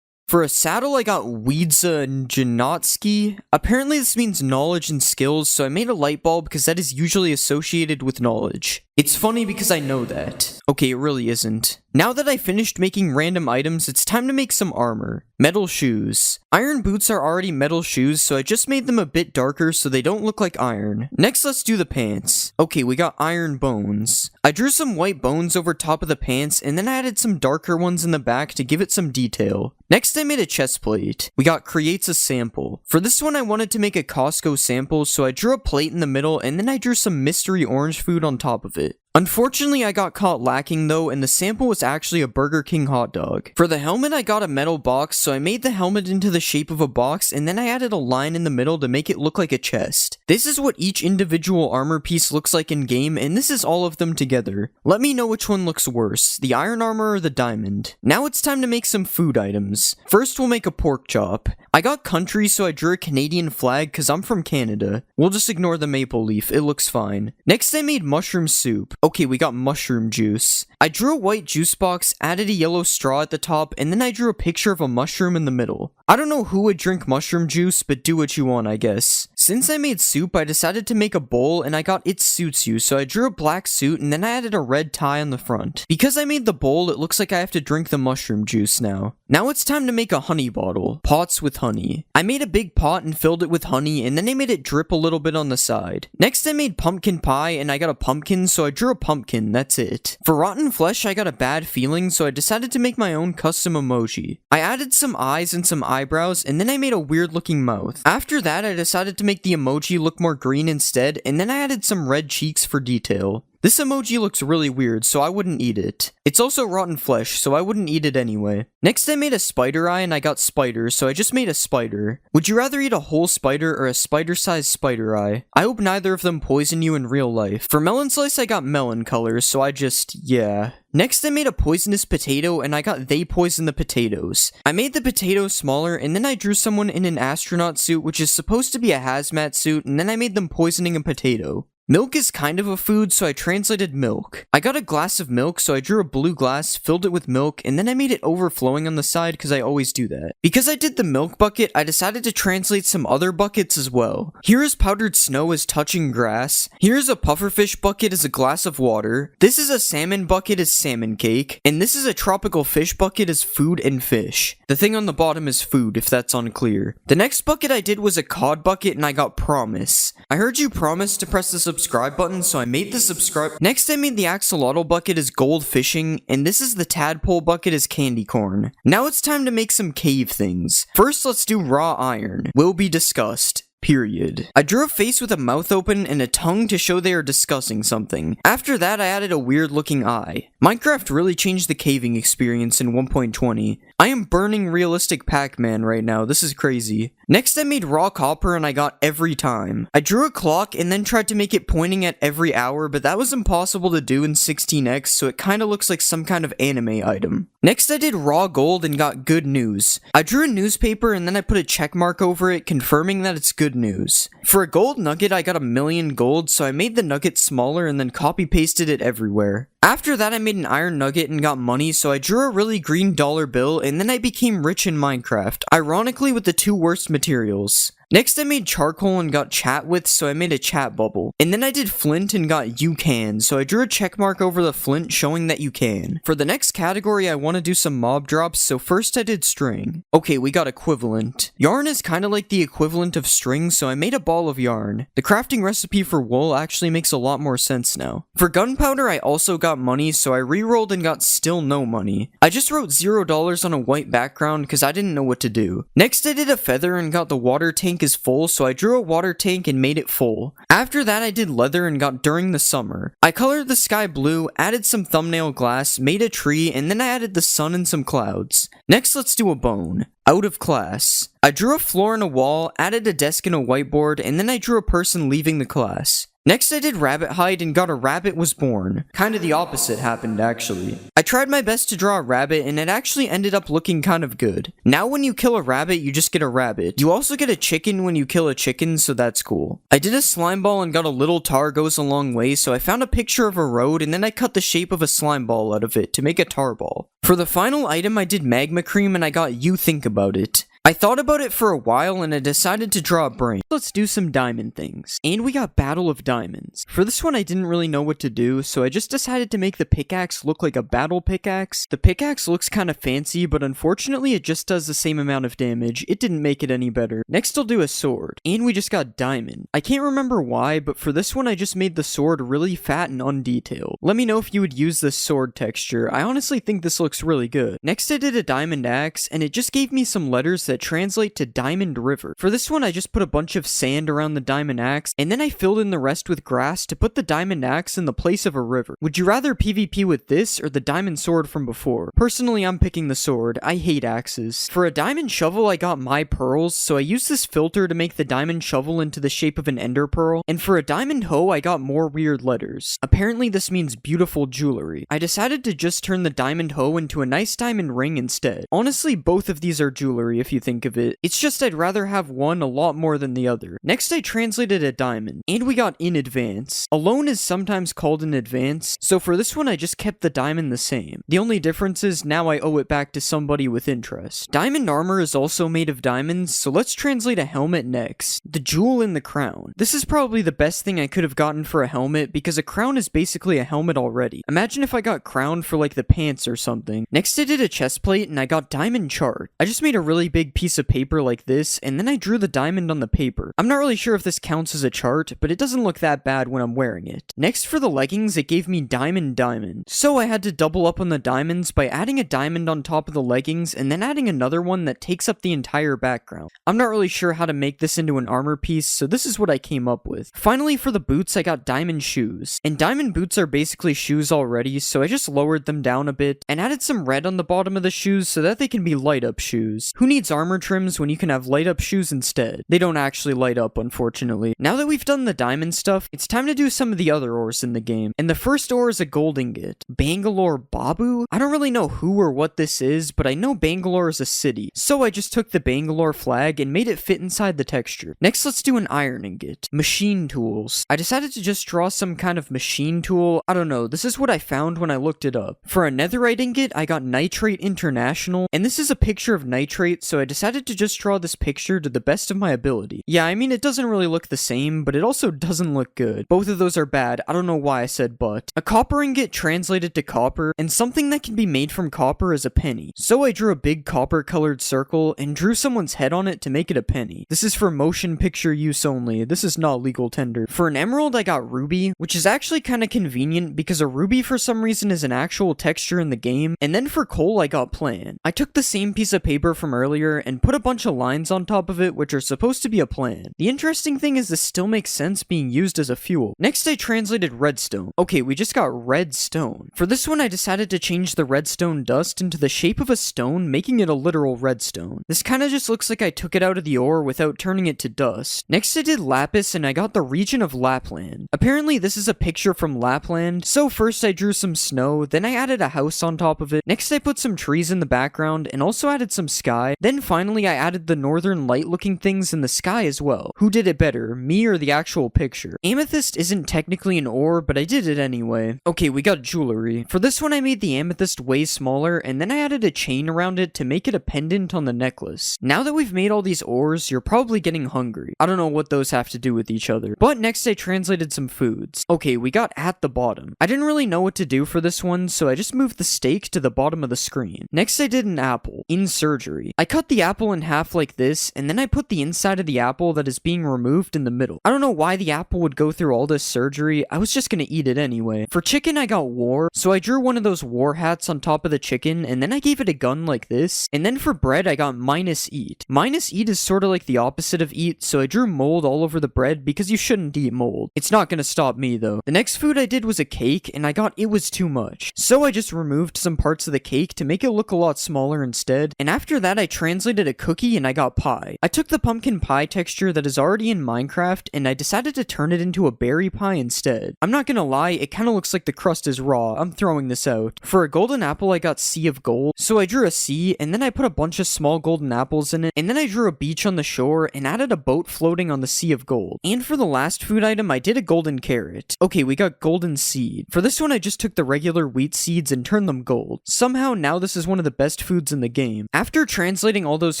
For a saddle, I got Wiedza Janotsky. Apparently this means knowledge and skills, so I made a light bulb because that is usually associated with knowledge. It's funny because I know that. Okay, it really isn't. Now that I finished making random items, it's time to make some armor. Metal shoes. Iron boots are already metal shoes, so I just made them a bit darker so they don't look like iron. Next, let's do the pants. Okay, we got iron bones. I drew some white bones over top of the pants, and then I added some darker ones in the back to give it some detail. Next, I made a chest plate. We got creates a sample. For this one, I wanted to make a Costco sample, so I drew a plate in the middle, and then I drew some mystery orange food on top of it. Unfortunately, I got caught lacking though, and the sample was actually a Burger King hot dog. For the helmet, I got a metal box, so I made the helmet into the shape of a box, and then I added a line in the middle to make it look like a chest. This is what each individual armor piece looks like in game, and this is all of them together. Let me know which one looks worse, the iron armor or the diamond. Now it's time to make some food items. First, we'll make a pork chop. I got country, so I drew a Canadian flag because I'm from Canada. We'll just ignore the maple leaf, it looks fine. Next, I made mushroom soup. Okay, we got mushroom juice. I drew a white juice box, added a yellow straw at the top, and then I drew a picture of a mushroom in the middle. I don't know who would drink mushroom juice, but do what you want, I guess. Since I made soup, I decided to make a bowl, and I got It Suits You, so I drew a black suit, and then I added a red tie on the front. Because I made the bowl, it looks like I have to drink the mushroom juice now. Now it's time to make a honey bottle. Pots with honey. I made a big pot and filled it with honey, and then I made it drip a little bit on the side. Next, I made pumpkin pie, and I got a pumpkin, so I drew a pumpkin, that's it. For rotten flesh, I got a bad feeling, so I decided to make my own custom emoji. I added some eyes and some eyebrows, and then I made a weird looking mouth. After that, I decided to make the emoji look more green instead, and then I added some red cheeks for detail. This emoji looks really weird, so I wouldn't eat it. It's also rotten flesh, so I wouldn't eat it anyway. Next, I made a spider eye, and I got spiders, so I just made a spider. Would you rather eat a whole spider or a spider-sized spider eye? I hope neither of them poison you in real life. For melon slice, I got melon colors, so yeah. Next, I made a poisonous potato, and I got they poison the potatoes. I made the potato smaller, and then I drew someone in an astronaut suit, which is supposed to be a hazmat suit, and then I made them poisoning a potato. Milk is kind of a food, so I translated milk. I got a glass of milk, so I drew a blue glass, filled it with milk, and then I made it overflowing on the side because I always do that. Because I did the milk bucket, I decided to translate some other buckets as well. Here is powdered snow as touching grass. Here is a pufferfish bucket as a glass of water. This is a salmon bucket as salmon cake. And this is a tropical fish bucket as food and fish. The thing on the bottom is food, if that's unclear. The next bucket I did was a cod bucket, and I got promise. I heard you promise to press the subscribe button, so I made the subscribe. Next, I made the axolotl bucket as gold fishing, and this is the tadpole bucket as candy corn. Now it's time to make some cave things. First, let's do raw iron. Will be discussed. Period. I drew a face with a mouth open and a tongue to show they are discussing something. After that, I added a weird looking eye. Minecraft really changed the caving experience in 1.20. I am burning realistic Pac-Man right now, this is crazy. Next, I made raw copper and I got every time. I drew a clock and then tried to make it pointing at every hour, but that was impossible to do in 16x, so it kinda looks like some kind of anime item. Next, I did raw gold and got good news. I drew a newspaper and then I put a check mark over it, confirming that it's good news. For a gold nugget, I got 1,000,000 gold, so I made the nugget smaller and then copy-pasted it everywhere. After that, I made an iron nugget and got money, so I drew a really green dollar bill, and then I became rich in Minecraft, ironically with the two worst materials. Next, I made charcoal and got chat with, so I made a chat bubble. And then I did flint and got you can, so I drew a check mark over the flint showing that you can. For the next category, I want to do some mob drops, so first I did string. Okay, we got equivalent. Yarn is kind of like the equivalent of string, so I made a ball of yarn. The crafting recipe for wool actually makes a lot more sense now. For gunpowder, I also got money, so I re-rolled and got still no money. I just wrote $0 on a white background because I didn't know what to do. Next, I did a feather and got the water tank is full, so I drew a water tank and made it full. After that, I did leather and got during the summer. I colored the sky blue, added some thumbnail glass, made a tree, and then I added the sun and some clouds. Next, let's do a bone. Out of class. I drew a floor and a wall, added a desk and a whiteboard, and then I drew a person leaving the class. Next, I did rabbit hide and got a rabbit was born. Kinda the opposite happened, actually. I tried my best to draw a rabbit, and it actually ended up looking kind of good. Now when you kill a rabbit, you just get a rabbit. You also get a chicken when you kill a chicken, so that's cool. I did a slime ball and got a little tar goes a long way, so I found a picture of a road, and then I cut the shape of a slime ball out of it to make a tar ball. For the final item, I did magma cream, and I got you think about it. I thought about it for a while and I decided to draw a brain. Let's do some diamond things. And we got Battle of Diamonds. For this one I didn't really know what to do, so I just decided to make the pickaxe look like a battle pickaxe. The pickaxe looks kind of fancy, but unfortunately it just does the same amount of damage. It didn't make it any better. Next I'll do a sword. And we just got diamond. I can't remember why, but for this one I just made the sword really fat and undetailed. Let me know if you would use this sword texture. I honestly think this looks really good. Next I did a diamond axe, and it just gave me some letters that translate to Diamond River. For this one I just put a bunch of sand around the diamond axe, and then I filled in the rest with grass to put the diamond axe in the place of a river. Would you rather PvP with this or the diamond sword from before? Personally, I'm picking the sword. I hate axes. For a diamond shovel I got my pearls, so I used this filter to make the diamond shovel into the shape of an ender pearl, and for a diamond hoe I got more weird letters. Apparently this means beautiful jewelry. I decided to just turn the diamond hoe into a nice diamond ring instead. Honestly, both of these are jewelry if you think of it. It's just I'd rather have one a lot more than the other. Next I translated a diamond, and we got in advance. Alone is sometimes called in advance, so for this one I just kept the diamond the same. The only difference is now I owe it back to somebody with interest. Diamond armor is also made of diamonds, so let's translate a helmet next. The jewel in the crown. This is probably the best thing I could have gotten for a helmet, because a crown is basically a helmet already. Imagine if I got crowned for like the pants or something. Next I did a chest plate and I got diamond chart. I just made a really big piece of paper like this, and then I drew the diamond on the paper. I'm not really sure if this counts as a chart, but it doesn't look that bad when I'm wearing it. Next for the leggings, it gave me diamond. So I had to double up on the diamonds by adding a diamond on top of the leggings and then adding another one that takes up the entire background. I'm not really sure how to make this into an armor piece, so this is what I came up with. Finally for the boots, I got diamond shoes. And diamond boots are basically shoes already, so I just lowered them down a bit and added some red on the bottom of the shoes so that they can be light up shoes. Who needs armor trims when you can have light up shoes instead? They don't actually light up, unfortunately. Now that we've done the diamond stuff, it's time to do some of the other ores in the game. And the first ore is a gold ingot. Bangalore Babu? I don't really know who or what this is, but I know Bangalore is a city. So I just took the Bangalore flag and made it fit inside the texture. Next, let's do an iron ingot. Machine tools. I decided to just draw some kind of machine tool. I don't know, this is what I found when I looked it up. For a netherite ingot, I got Nitrate International, and this is a picture of nitrate, so I decided to just draw this picture to the best of my ability. Yeah, I mean, it doesn't really look the same, but it also doesn't look good. Both of those are bad. I don't know why I said but. A copper ingot translated to copper, and something that can be made from copper is a penny. So I drew a big copper colored circle and drew someone's head on it to make it a penny. This is for motion picture use only. This is not legal tender. For an emerald, I got ruby, which is actually kind of convenient because a ruby for some reason is an actual texture in the game. And then for coal, I got plan. I took the same piece of paper from earlier and put a bunch of lines on top of it, which are supposed to be a plan. The interesting thing is this still makes sense being used as a fuel. Next, I translated redstone. Okay, we just got redstone. For this one, I decided to change the redstone dust into the shape of a stone, making it a literal redstone. This kind of just looks like I took it out of the ore without turning it to dust. Next, I did lapis and I got the region of Lapland. Apparently, this is a picture from Lapland. So first I drew some snow, then I added a house on top of it. Next, I put some trees in the background and also added some sky. Then finally, I added the northern light looking things in the sky as well. Who did it better, me or the actual picture? Amethyst isn't technically an ore, but I did it anyway. Okay, we got jewelry. For this one, I made the amethyst way smaller, and then I added a chain around it to make it a pendant on the necklace. Now that we've made all these ores, you're probably getting hungry. I don't know what those have to do with each other. But next, I translated some foods. Okay, we got at the bottom. I didn't really know what to do for this one, so I just moved the steak to the bottom of the screen. Next, I did an apple. In surgery. I cut the apple in half like this, and then I put the inside of the apple that is being removed in the middle. I don't know why the apple would go through all this surgery. I was just gonna eat it anyway. For chicken, I got war, so I drew one of those war hats on top of the chicken, and then I gave it a gun like this. And then for bread, I got minus eat. Minus eat is sort of like the opposite of eat, so I drew mold all over the bread because you shouldn't eat mold. It's not gonna stop me though. The next food I did was a cake, and I got it was too much. So I just removed some parts of the cake to make it look a lot smaller instead, and after that I translated a cookie and I got pie. I took the pumpkin pie texture that is already in Minecraft, and I decided to turn it into a berry pie instead. I'm not gonna lie, it kinda looks like the crust is raw. I'm throwing this out. For a golden apple, I got sea of gold, so I drew a sea, and then I put a bunch of small golden apples in it, and then I drew a beach on the shore and added a boat floating on the sea of gold. And for the last food item, I did a golden carrot. Okay, we got golden seed. For this one, I just took the regular wheat seeds and turned them gold. Somehow, now this is one of the best foods in the game. After translating all all those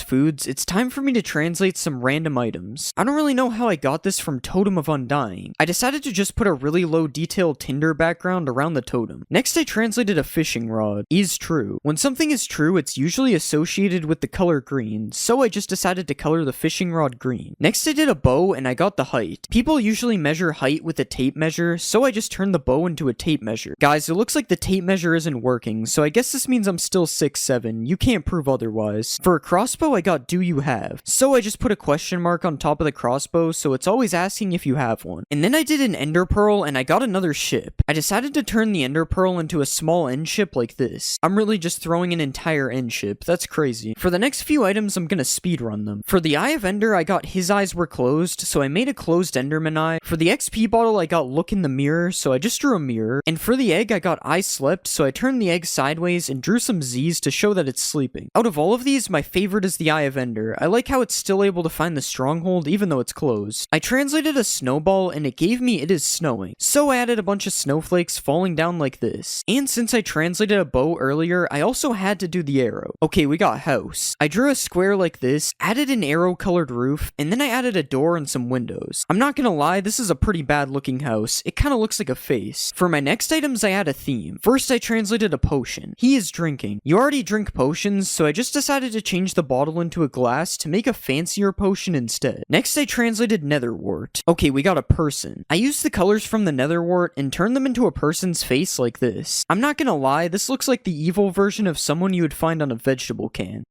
foods, it's time for me to translate some random items. I don't really know how I got this from Totem of Undying. I decided to just put a really low detailed Tinder background around the totem. Next I translated a fishing rod. Is true. When something is true, it's usually associated with the color green, so I just decided to color the fishing rod green. Next I did a bow and I got the height. People usually measure height with a tape measure, so I just turned the bow into a tape measure. Guys, it looks like the tape measure isn't working, so I guess this means I'm still 6'7". You can't prove otherwise. For a crossbow, I got do you have? So I just put a question mark on top of the crossbow, so it's always asking if you have one. And then I did an ender pearl and I got another ship. I decided to turn the ender pearl into a small end ship like this. I'm really just throwing an entire end ship. That's crazy. For the next few items, I'm gonna speedrun them. For the Eye of Ender, I got his eyes were closed, so I made a closed Enderman eye. For the XP bottle, I got look in the mirror, so I just drew a mirror. And for the egg, I got I slept, so I turned the egg sideways and drew some Z's to show that it's sleeping. Out of all of these, my favorite is the Eye of Ender. I like how it's still able to find the stronghold even though it's closed. I translated a snowball and it gave me it is snowing. So I added a bunch of snowflakes falling down like this. And since I translated a bow earlier, I also had to do the arrow. Okay, we got house. I drew a square like this, added an arrow colored roof, and then I added a door and some windows. I'm not gonna lie, this is a pretty bad looking house. It kind of looks like a face. For my next items, I had a theme. First, I translated a potion. He is drinking. You already drink potions, so I just decided to change the bottle into a glass to make a fancier potion instead. Next, I translated netherwort. Okay, we got a person. I used the colors from the netherwort and turned them into a person's face like this. I'm not gonna lie, this looks like the evil version of someone you would find on a vegetable can.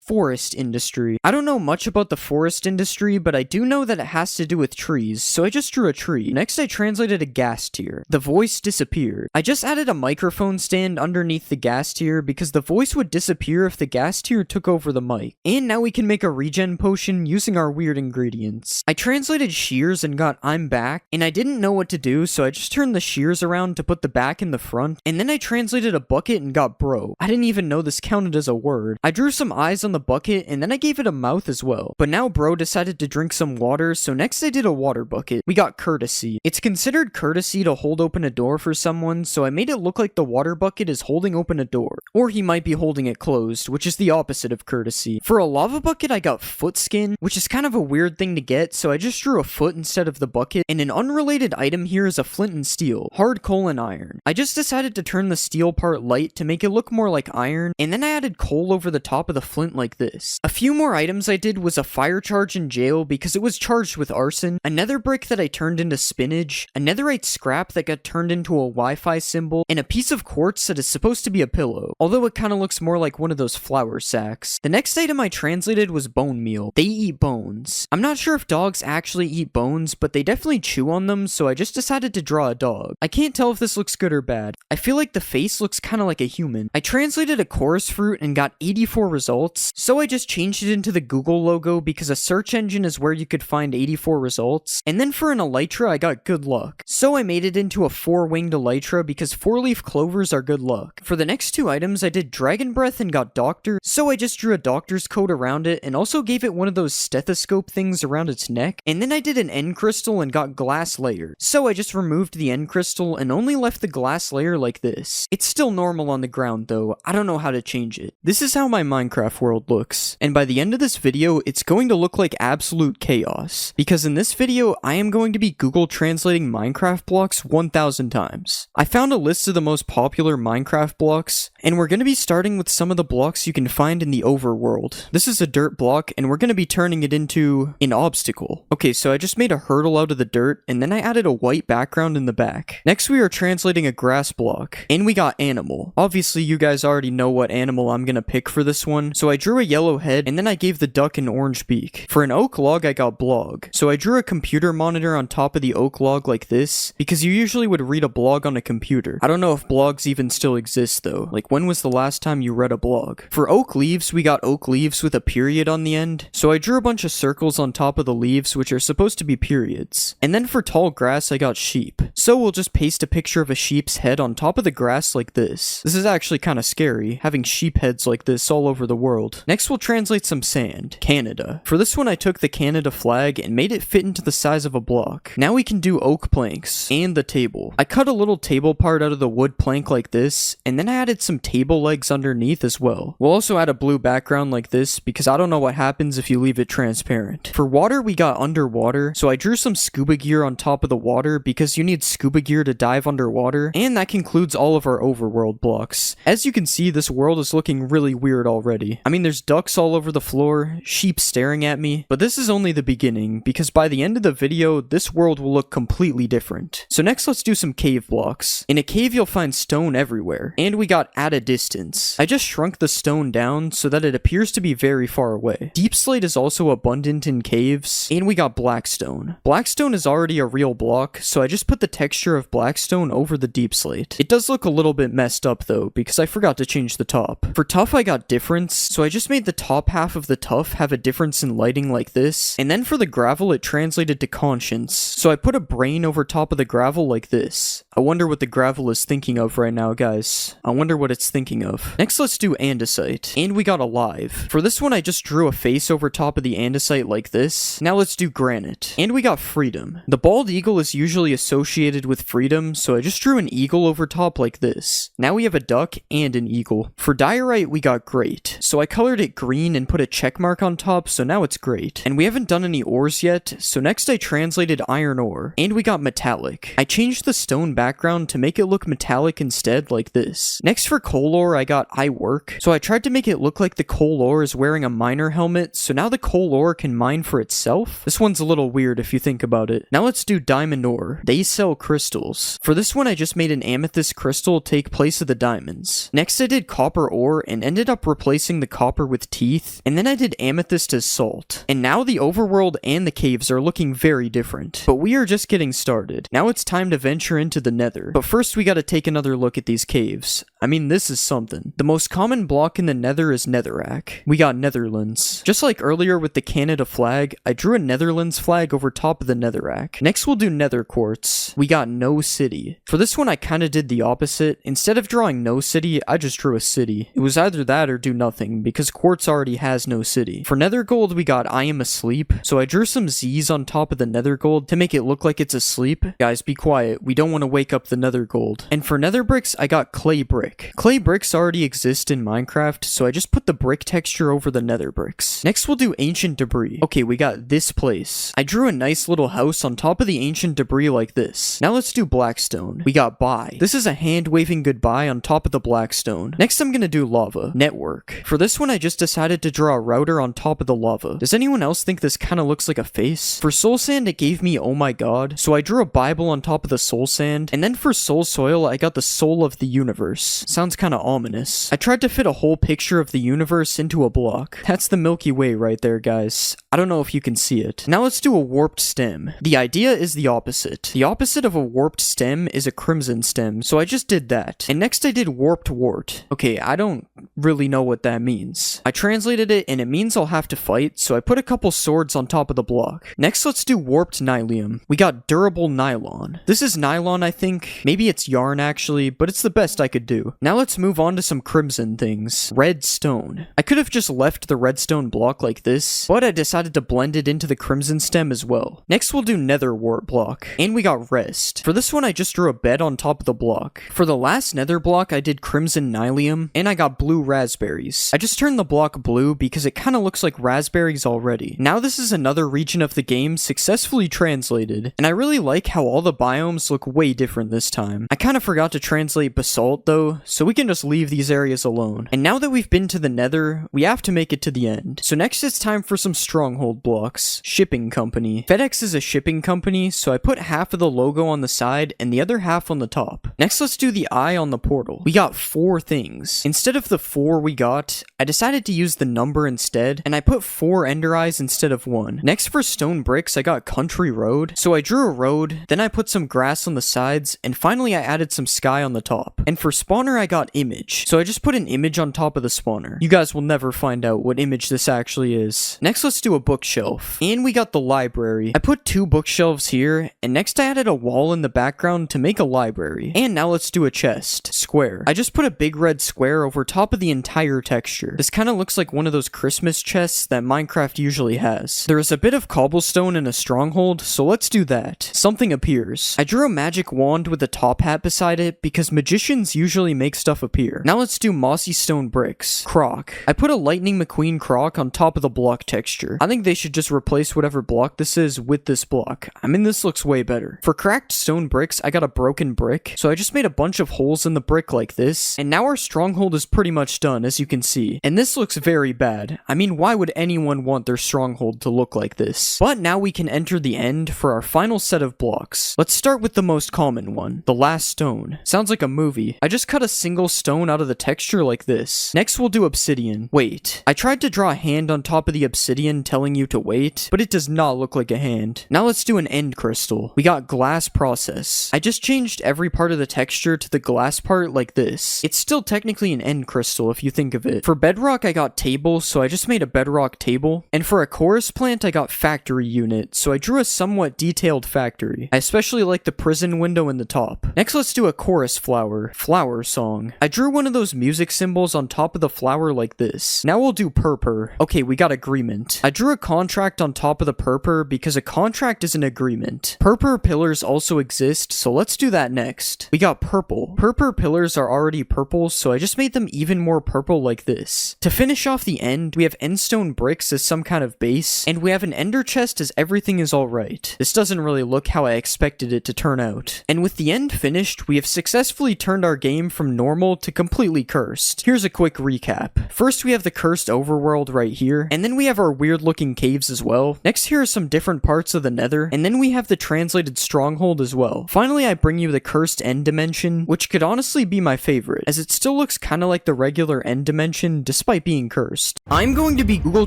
Forest industry. I don't know much about the forest industry, but I do know that it has to do with trees, so I just drew a tree. Next, I translated a gas tier. The voice disappeared. I just added a microphone stand underneath the gas tier because the voice would disappear if the gas tier took over the mic. And now we can make a regen potion using our weird ingredients. I translated shears and got I'm back, and I didn't know what to do, so I just turned the shears around to put the back in the front, and then I translated a bucket and got bro. I didn't even know this counted as a word. I drew some eyes on the bucket and then I gave it a mouth as well. But now bro decided to drink some water, so next I did a water bucket. We got courtesy. It's considered courtesy to hold open a door for someone, so I made it look like the water bucket is holding open a door. Or he might be holding it closed, which is the opposite of courtesy. For a lava bucket, I got foot skin, which is kind of a weird thing to get, so I just drew a foot instead of the bucket. And an unrelated item here is a flint and steel, hard coal and iron. I just decided to turn the steel part light to make it look more like iron, and then I added coal over the top of the flint like this. A few more items I did was a fire charge in jail because it was charged with arson, a nether brick that I turned into spinach, a netherite scrap that got turned into a Wi-Fi symbol, and a piece of quartz that is supposed to be a pillow, although it kind of looks more like one of those flour sacks. The next item I translated was bone meal. They eat bones. I'm not sure if dogs actually eat bones, but they definitely chew on them, so I just decided to draw a dog. I can't tell if this looks good or bad. I feel like the face looks kind of like a human. I translated a chorus fruit and got 84 results, so I just changed it into the Google logo because a search engine is where you could find 84 results. And then for an elytra, I got good luck. So I made it into a 4-winged elytra because 4-leaf clovers are good luck. For the next two items, I did dragon breath and got doctor, so I just drew a doctor's coat around it and also gave it one of those stethoscope things around its neck. And then I did an end crystal and got glass layer. So I just removed the end crystal and only left the glass layer like this. It's still normal on the ground though. I don't know how to change it. This is how my Minecraft world looks. And by the end of this video, it's going to look like absolute chaos. Because in this video, I am going to be Google translating Minecraft blocks 1,000 times. I found a list of the most popular Minecraft blocks, and we're going to be starting with some of the blocks you can find in the overworld. This is a dirt block, and we're going to be turning it into an obstacle. Okay, so I just made a hurdle out of the dirt, and then I added a white background in the back. Next, we are translating a grass block, and we got animal. Obviously, you guys already know what animal I'm going to pick for this one, so I drew a yellow head, and then I gave the duck an orange beak. For an oak log, I got blog. So I drew a computer monitor on top of the oak log like this, because you usually would read a blog on a computer. I don't know if blogs even still exist though. Like, when was the last time you read a blog? For oak leaves, we got oak leaves with a period on the end. So I drew a bunch of circles on top of the leaves, which are supposed to be periods. And then for tall grass, I got sheep. So we'll just paste a picture of a sheep's head on top of the grass like this. This is actually kind of scary, having sheep heads like this all over the world. world. Next we'll translate some sand. Canada. For this one I took the Canada flag and made it fit into the size of a block. Now we can do oak planks and the table. I cut a little table part out of the wood plank like this, and then I added some table legs underneath as well. We'll also add a blue background like this because I don't know what happens if you leave it transparent. For water we got underwater, so I drew some scuba gear on top of the water because you need scuba gear to dive underwater, and that concludes all of our overworld blocks. As you can see, this world is looking really weird already. I mean, there's ducks all over the floor, sheep staring at me, but this is only the beginning because by the end of the video, this world will look completely different. So next let's do some cave blocks. In a cave you'll find stone everywhere, and we got at a distance. I just shrunk the stone down so that it appears to be very far away. Deep slate is also abundant in caves, and we got blackstone. Blackstone is already a real block, so I just put the texture of blackstone over the deep slate. It does look a little bit messed up though, because I forgot to change the top. For tuff I got difference, so I just made the top half of the tuff have a difference in lighting like this, and then for the gravel it translated to conscience, so I put a brain over top of the gravel like this. I wonder what the gravel is thinking of right now, guys. I wonder what it's thinking of. Next let's do andesite, and we got alive. For this one I just drew a face over top of the andesite like this. Now let's do granite, and we got freedom. The bald eagle is usually associated with freedom, so I just drew an eagle over top like this. Now we have a duck and an eagle. For diorite we got great, so I colored it green and put a check mark on top, so now it's great. And we haven't done any ores yet, so next I translated iron ore, and we got metallic. I changed the stone background to make it look metallic instead like this. Next for coal ore I got I work, so I tried to make it look like the coal ore is wearing a miner helmet, so now the coal ore can mine for itself. This one's a little weird if you think about it. Now let's do diamond ore. They sell crystals. For this one I just made an amethyst crystal take place of the diamonds. Next I did copper ore and ended up replacing the copper with teeth, and then I did amethyst as salt. And now the overworld and the caves are looking very different. But we are just getting started. Now it's time to venture into the nether. But first we gotta take another look at these caves. I mean, this is something. The most common block in the nether is netherrack. We got Netherlands. Just like earlier with the Canada flag, I drew a Netherlands flag over top of the netherrack. Next we'll do nether quartz. We got no city. For this one I kinda did the opposite. Instead of drawing no city, I just drew a city. It was either that or do nothing, because quartz already has no city. For nether gold we got I am asleep, so I drew some Z's on top of the nether gold to make it look like it's asleep. Guys, be quiet, we don't want to wake up the nether gold. And for nether bricks I got clay brick. Clay bricks already exist in Minecraft, so I just put the brick texture over the nether bricks. Next we'll do ancient debris. Okay, we got this place. I drew a nice little house on top of the ancient debris like this. Now let's do blackstone. We got bye. This is a hand waving goodbye on top of the blackstone. Next I'm gonna do lava. Network. For this one I just decided to draw a router on top of the lava. Does anyone else think this kinda looks like a face? For soul sand it gave me oh my god, so I drew a Bible on top of the soul sand, and then for soul soil I got the soul of the universe. Sounds kinda ominous. I tried to fit a whole picture of the universe into a block. That's the Milky Way right there, guys. I don't know if you can see it. Now let's do a warped stem. The idea is the opposite. The opposite of a warped stem is a crimson stem, so I just did that. And next I did warped wart. Okay, I don't really know what that means. I translated it and it means I'll have to fight, so I put a couple swords on top of the block. Next let's do warped nylium. We got durable nylon. This is nylon, I think. Maybe it's yarn actually, but it's the best I could do. Now let's move on to some crimson things. Redstone. I could have just left the redstone block like this, but I decided to blend it into the crimson stem as well. Next we'll do nether wart block. And we got rest. For this one I just drew a bed on top of the block. For the last nether block I did crimson nylium, and I got blue raspberries. I just turned the block blue because it kinda looks like raspberries already. Now this is another region of the game successfully translated, and I really like how all the biomes look way different this time. I kinda forgot to translate basalt though, so we can just leave these areas alone. And now that we've been to the nether, we have to make it to the end. So next it's time for some stronghold blocks. Shipping company. FedEx is a shipping company, so I put half of the logo on the side and the other half on the top. Next let's do the eye on the portal. We got 4 things. Instead of the 4 we got, I decided to use the number instead, and I put 4 ender eyes instead of 1. Next for stone bricks I got country road, so I drew a road, then I put some grass on the sides, and finally I added some sky on the top. And for spawn spawner, I got image. So I just put an image on top of the spawner. You guys will never find out what image this actually is. Next, let's do a bookshelf. And we got the library. I put 2 bookshelves here, and next I added a wall in the background to make a library. And now let's do a chest. Square. I just put a big red square over top of the entire texture. This kind of looks like one of those Christmas chests that Minecraft usually has. There is a bit of cobblestone in a stronghold, so let's do that. Something appears. I drew a magic wand with a top hat beside it because magicians usually make stuff appear. Now let's do mossy stone bricks. Croc. I put a lightning McQueen croc on top of the block texture. I think they should just replace whatever block this is with this block. I mean, this looks way better. For cracked stone bricks, I got a broken brick, so I just made a bunch of holes in the brick like this, and now our stronghold is pretty much done, as you can see. And this looks very bad. I mean, why would anyone want their stronghold to look like this? But now we can enter the end for our final set of blocks. Let's start with the most common one, the last stone. Sounds like a movie. I just cut a single stone out of the texture like this. Next, we'll do obsidian. Wait, I tried to draw a hand on top of the obsidian telling you to wait, but it does not look like a hand. Now let's do an end crystal. We got glass process. I just changed every part of the texture to the glass part like this. It's still technically an end crystal if you think of it. For bedrock, I got table, so I just made a bedrock table. And for a chorus plant, I got factory unit, so I drew a somewhat detailed factory. I especially like the prison window in the top. Next, let's do a chorus flower. Flower song. I drew one of those music symbols on top of the flower like this. Now we'll do purpur. Okay, we got agreement. I drew a contract on top of the purpur because a contract is an agreement. Purpur pillars also exist, so let's do that next. We got purple. Purpur pillars are already purple, so I just made them even more purple like this. To finish off the end, we have endstone bricks as some kind of base, and we have an ender chest as everything is alright. This doesn't really look how I expected it to turn out. And with the end finished, we have successfully turned our game from normal to completely cursed. Here's a quick recap. First, we have the cursed overworld right here, and then we have our weird looking caves as well. Next, here are some different parts of the nether, and then we have the translated stronghold as well. Finally, I bring you the cursed end dimension, which could honestly be my favorite, as it still looks kinda like the regular end dimension despite being cursed. I'm going to be Google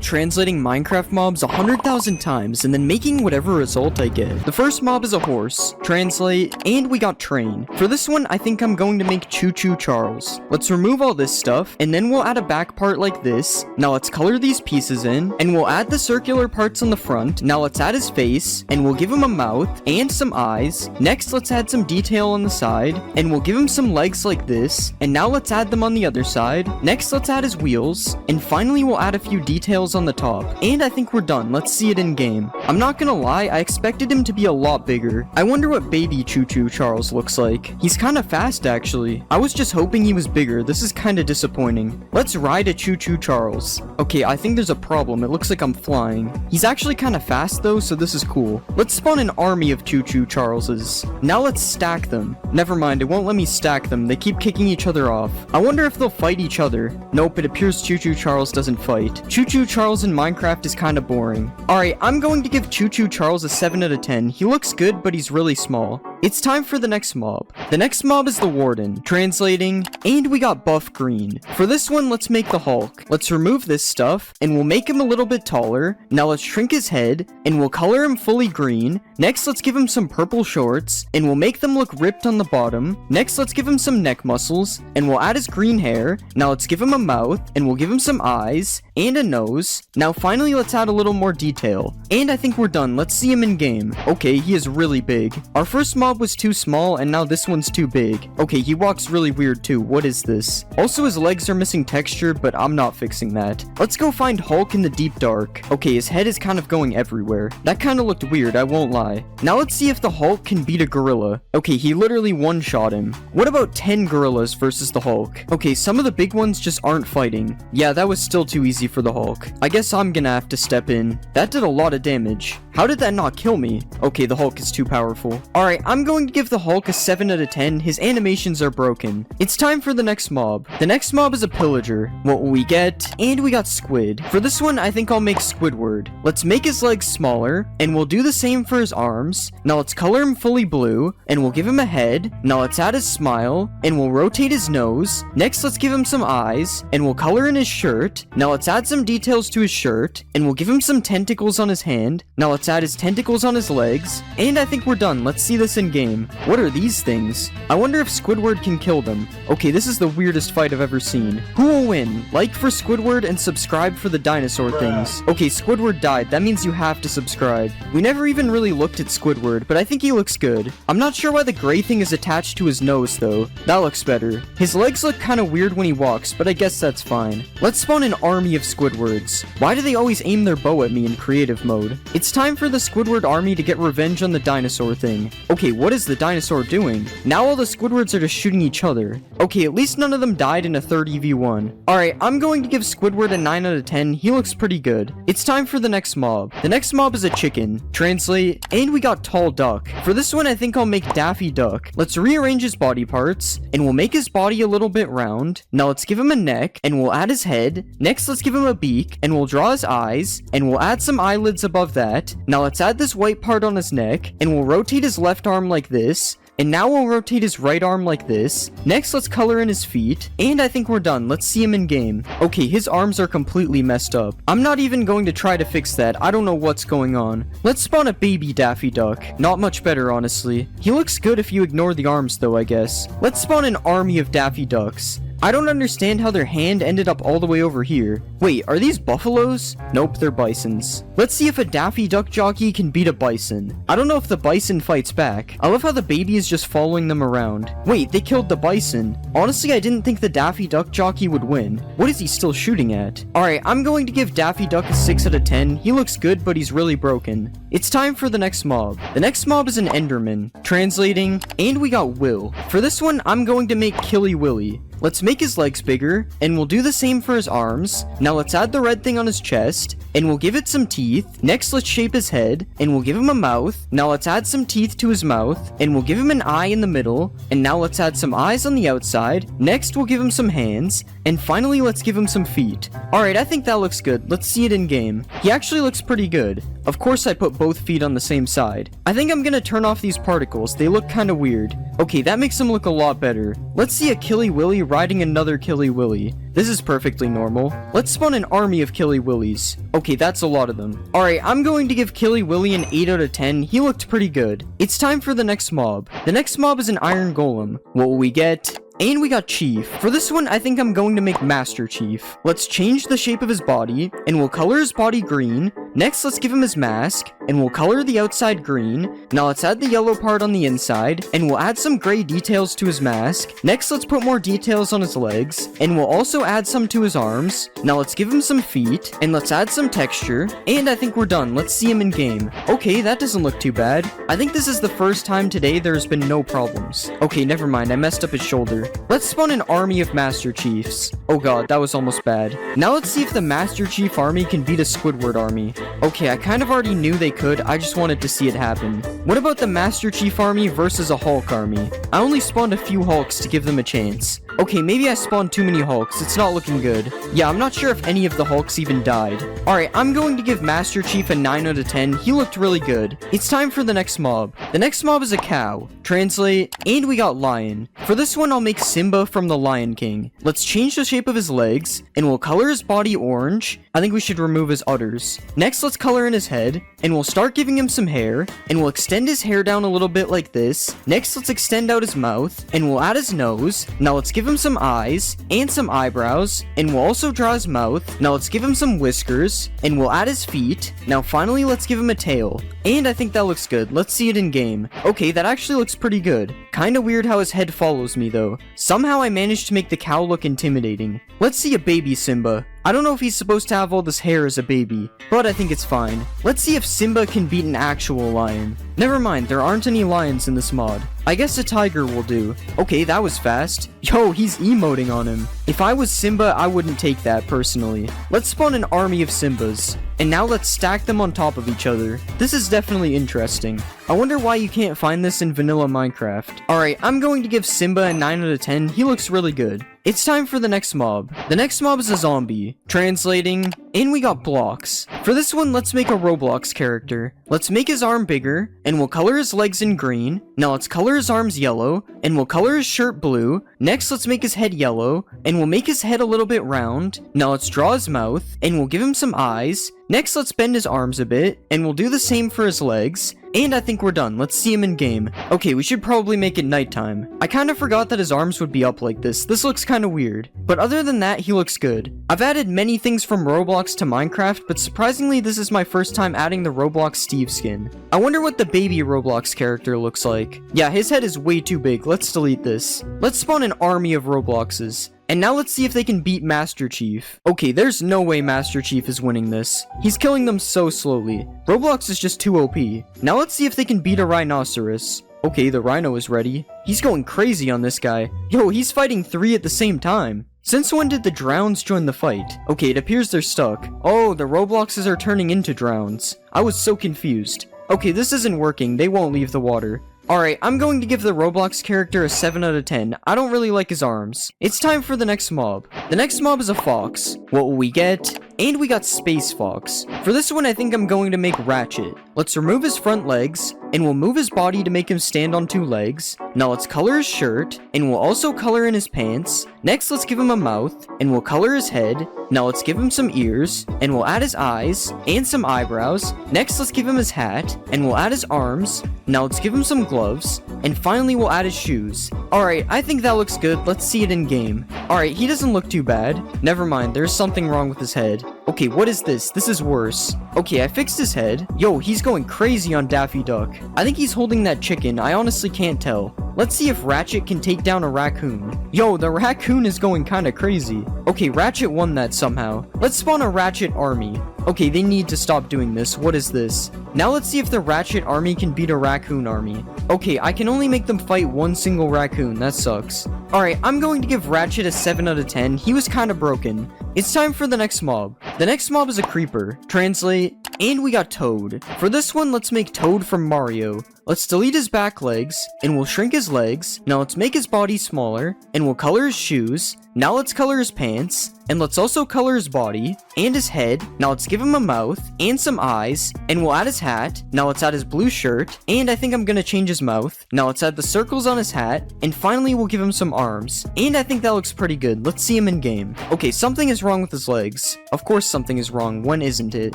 translating Minecraft mobs 100,000 times and then making whatever result I get. The first mob is a horse, translate, and we got train. For this one, I think I'm going to make Choo Choo Charles. Let's remove all this stuff, and then we'll add a back part like this. Now let's color these pieces in, and we'll add the circular parts on the front. Now let's add his face, and we'll give him a mouth and some eyes. Next, let's add some detail on the side, and we'll give him some legs like this. And now let's add them on the other side. Next, let's add his wheels, and finally we'll add a few details on the top. And I think we're done. Let's see it in game. I'm not gonna lie, I expected him to be a lot bigger. I wonder what baby Choo Choo Charles looks like. He's kinda fast actually. I was just hoping he was bigger. This is kinda disappointing. Let's ride a Choo Choo Charles. Okay, I think there's a problem. It looks like I'm flying. He's actually kinda fast though, so this is cool. Let's spawn an army of Choo Choo Charleses. Now let's stack them. Never mind, it won't let me stack them. They keep kicking each other off. I wonder if they'll fight each other. Nope, it appears Choo Choo Charles doesn't fight. Choo Choo Charles in Minecraft is kinda boring. Alright, I'm going to give Choo Choo Charles a 7 out of 10. He looks good, but he's really small. It's time for the next mob. The next mob is the Warden. Translating, and we got buff green. For this one, let's make the Hulk. Let's remove this stuff, and we'll make him a little bit taller. Now let's shrink his head, and we'll color him fully green. Next, let's give him some purple shorts, and we'll make them look ripped on the bottom. Next, let's give him some neck muscles, and we'll add his green hair. Now let's give him a mouth, and we'll give him some eyes, and a nose. Now finally, let's add a little more detail. And I think we're done. Let's see him in game. Okay, he is really big. Our first mob was too small, and now this one's too big. Okay, he walks really weird too. What is this? Also, his legs are missing texture, but I'm not fixing that. Let's go find Hulk in the deep dark. Okay, his head is kind of going everywhere. That kind of looked weird, I won't lie. Now let's see if the Hulk can beat a gorilla. Okay, he literally one-shot him. What about 10 gorillas versus the Hulk? Okay, some of the big ones just aren't fighting. Yeah, that was still too easy for the Hulk. I guess I'm gonna have to step in. That did a lot of damage. How did that not kill me? Okay, the Hulk is too powerful. Alright, I'm going to give the Hulk a 7 out of 10. His animations are broken. It's time for the next mob. The next mob is a pillager. What will we get? And we got squid. For this one, I think I'll make Squidward. Let's make his legs smaller, and we'll do the same for his arms. Now let's color him fully blue, and we'll give him a head. Now let's add his smile, and we'll rotate his nose. Next, let's give him some eyes, and we'll color in his shirt. Now let's add some details to his shirt, and we'll give him some tentacles on his hand. Now let's add his tentacles on his legs, and I think we're done. Let's see this in game. What are these things? I wonder if Squidward can kill them. Okay, this is the weirdest fight I've ever seen. Who will win? Like for Squidward and subscribe for the dinosaur things. Okay, Squidward died. That means you have to subscribe. We never even really looked at Squidward, but I think he looks good. I'm not sure why the gray thing is attached to his nose, though. That looks better. His legs look kind of weird when he walks, but I guess that's fine. Let's spawn an army of Squidwards. Why do they always aim their bow at me in creative mode? It's time for the Squidward army to get revenge on the dinosaur thing. Okay, what is the dinosaur doing? Now all the Squidwards are just shooting each other. Okay, at least none of them died in a 30v1. Alright, I'm going to give Squidward a 9 out of 10. He looks pretty good. It's time for the next mob. The next mob is a chicken. Translate, and we got tall duck. For this one, I think I'll make Daffy Duck. Let's rearrange his body parts, and we'll make his body a little bit round. Now let's give him a neck, and we'll add his head. Next, let's give him a beak, and we'll draw his eyes, and we'll add some eyelids above that. Now let's add this white part on his neck, and we'll rotate his left arm like this. And now we'll rotate his right arm like this. Next, let's color in his feet. And I think we're done. Let's see him in game. Okay, his arms are completely messed up. I'm not even going to try to fix that. I don't know what's going on. Let's spawn a baby Daffy Duck. Not much better, honestly. He looks good if you ignore the arms, though, I guess. Let's spawn an army of Daffy Ducks. I don't understand how their hand ended up all the way over here. Wait, are these buffaloes? Nope, they're bisons. Let's see if a Daffy Duck jockey can beat a bison. I don't know if the bison fights back. I love how the baby is just following them around. Wait, they killed the bison. Honestly, I didn't think the Daffy Duck jockey would win. What is he still shooting at? Alright, I'm going to give Daffy Duck a 6 out of 10. He looks good, but he's really broken. It's time for the next mob. The next mob is an Enderman. Translating, and we got Will. For this one, I'm going to make Killy Willy. Let's make his legs bigger, and we'll do the same for his arms. Now let's add the red thing on his chest, and we'll give it some teeth. Next, let's shape his head, and we'll give him a mouth. Now let's add some teeth to his mouth, and we'll give him an eye in the middle. And now let's add some eyes on the outside. Next, we'll give him some hands. And finally, let's give him some feet. Alright, I think that looks good. Let's see it in game. He actually looks pretty good. Of course, I put both feet on the same side. I think I'm gonna turn off these particles. They look kinda weird. Okay, that makes him look a lot better. Let's see a Killy Willy riding another Killy Willy. This is perfectly normal. Let's spawn an army of Killy Willys. Okay, that's a lot of them. Alright, I'm going to give Killy Willy an 8 out of 10. He looked pretty good. It's time for the next mob. The next mob is an Iron Golem. What will we get? And we got Chief. For this one, I think I'm going to make Master Chief. Let's change the shape of his body, and we'll color his body green. Next, let's give him his mask, and we'll color the outside green. Now let's add the yellow part on the inside, and we'll add some gray details to his mask. Next, let's put more details on his legs, and we'll also add some to his arms. Now let's give him some feet, and let's add some texture. And I think we're done. Let's see him in game. Okay, that doesn't look too bad. I think this is the first time today there's been no problems. Okay, never mind. I messed up his shoulder. Let's spawn an army of Master Chiefs. Oh god, that was almost bad. Now let's see if the Master Chief army can beat a Squidward army. Okay, I kind of already knew they could, I just wanted to see it happen. What about the Master Chief army versus a Hulk army? I only spawned a few Hulks to give them a chance. Okay, maybe I spawned too many Hulks, it's not looking good. Yeah, I'm not sure if any of the Hulks even died. Alright, I'm going to give Master Chief a 9 out of 10, he looked really good. It's time for the next mob. The next mob is a cow. Translate, and we got Lion. For this one, I'll make Simba from the Lion King. Let's change the shape of his legs, and we'll color his body orange. I think we should remove his udders. Next, let's color in his head, and we'll start giving him some hair, and we'll extend his hair down a little bit like this. Next, let's extend out his mouth, and we'll add his nose. Now let's give him some eyes, and some eyebrows, and we'll also draw his mouth. Now let's give him some whiskers, and we'll add his feet. Now finally, let's give him a tail. And I think that looks good. Let's see it in game. Okay, that actually looks pretty good. Kinda weird how his head follows me though. Somehow I managed to make the cow look intimidating. Let's see a baby Simba. I don't know if he's supposed to have all this hair as a baby, but I think it's fine. Let's see if Simba can beat an actual lion. Never mind, there aren't any lions in this mod. I guess a tiger will do. Okay, that was fast. Yo, he's emoting on him. If I was Simba, I wouldn't take that personally. Let's spawn an army of Simbas. And now let's stack them on top of each other. This is definitely interesting. I wonder why you can't find this in vanilla Minecraft. Alright, I'm going to give Simba a 9 out of 10. He looks really good. It's time for the next mob. The next mob is a zombie. Translating, and we got blocks. For this one, let's make a Roblox character. Let's make his arm bigger, and we'll color his legs in green. Now let's color his arms yellow, and we'll color his shirt blue. Next, let's make his head yellow, and we'll make his head a little bit round. Now let's draw his mouth, and we'll give him some eyes. Next, let's bend his arms a bit, and we'll do the same for his legs. And I think we're done. Let's see him in game. Okay, we should probably make it nighttime. I kind of forgot that his arms would be up like this. This looks kind of weird. But other than that, he looks good. I've added many things from Roblox to Minecraft, but surprisingly, this is my first time adding the Roblox Steve skin. I wonder what the baby Roblox character looks like. Yeah, his head is way too big. Let's delete this. Let's spawn an army of Robloxes. And now let's see if they can beat Master Chief. Okay, there's no way Master Chief is winning this. He's killing them so slowly. Roblox is just too OP. Now let's see if they can beat a rhinoceros. Okay, the rhino is ready. He's going crazy on this guy. Yo, he's fighting 3 at the same time. Since when did the drowns join the fight? Okay, it appears they're stuck. Oh, the Robloxes are turning into drowns. I was so confused. Okay, this isn't working. They won't leave the water. Alright, I'm going to give the Roblox character a 7 out of 10. I don't really like his arms. It's time for the next mob. The next mob is a fox. What will we get? And we got Space Fox. For this one, I think I'm going to make Ratchet. Let's remove his front legs, and we'll move his body to make him stand on 2 legs. Now let's color his shirt, and we'll also color in his pants. Next, let's give him a mouth, and we'll color his head. Now let's give him some ears, and we'll add his eyes, and some eyebrows. Next, let's give him his hat, and we'll add his arms. Now let's give him some gloves, and finally we'll add his shoes. Alright, I think that looks good. Let's see it in game. Alright, he doesn't look too bad. Never mind, there's something wrong with his head. Okay, what is this? This is worse. Okay, I fixed his head. Yo, he's going crazy on Daffy Duck. I think he's holding that chicken. I honestly can't tell. Let's see if Ratchet can take down a raccoon. Yo, the raccoon is going kinda crazy. Okay, Ratchet won that somehow. Let's spawn a Ratchet army. Okay, they need to stop doing this. What is this? Now let's see if the Ratchet army can beat a raccoon army. Okay, I can only make them fight 1 single raccoon. That sucks. Alright, I'm going to give Ratchet a 7 out of 10. He was kinda broken. It's time for the next mob. The next mob is a creeper. Translate. And we got Toad. For this one, let's make Toad from Mario. Let's delete his back legs, and we'll shrink his legs. Now let's make his body smaller, and we'll color his shoes. Now let's color his pants, and let's also color his body, and his head. Now let's give him a mouth, and some eyes, and we'll add his hat. Now let's add his blue shirt, and I think I'm gonna change his mouth. Now let's add the circles on his hat, and finally we'll give him some arms. And I think that looks pretty good. Let's see him in game. Okay, something is wrong with his legs. Of course something is wrong, when isn't it?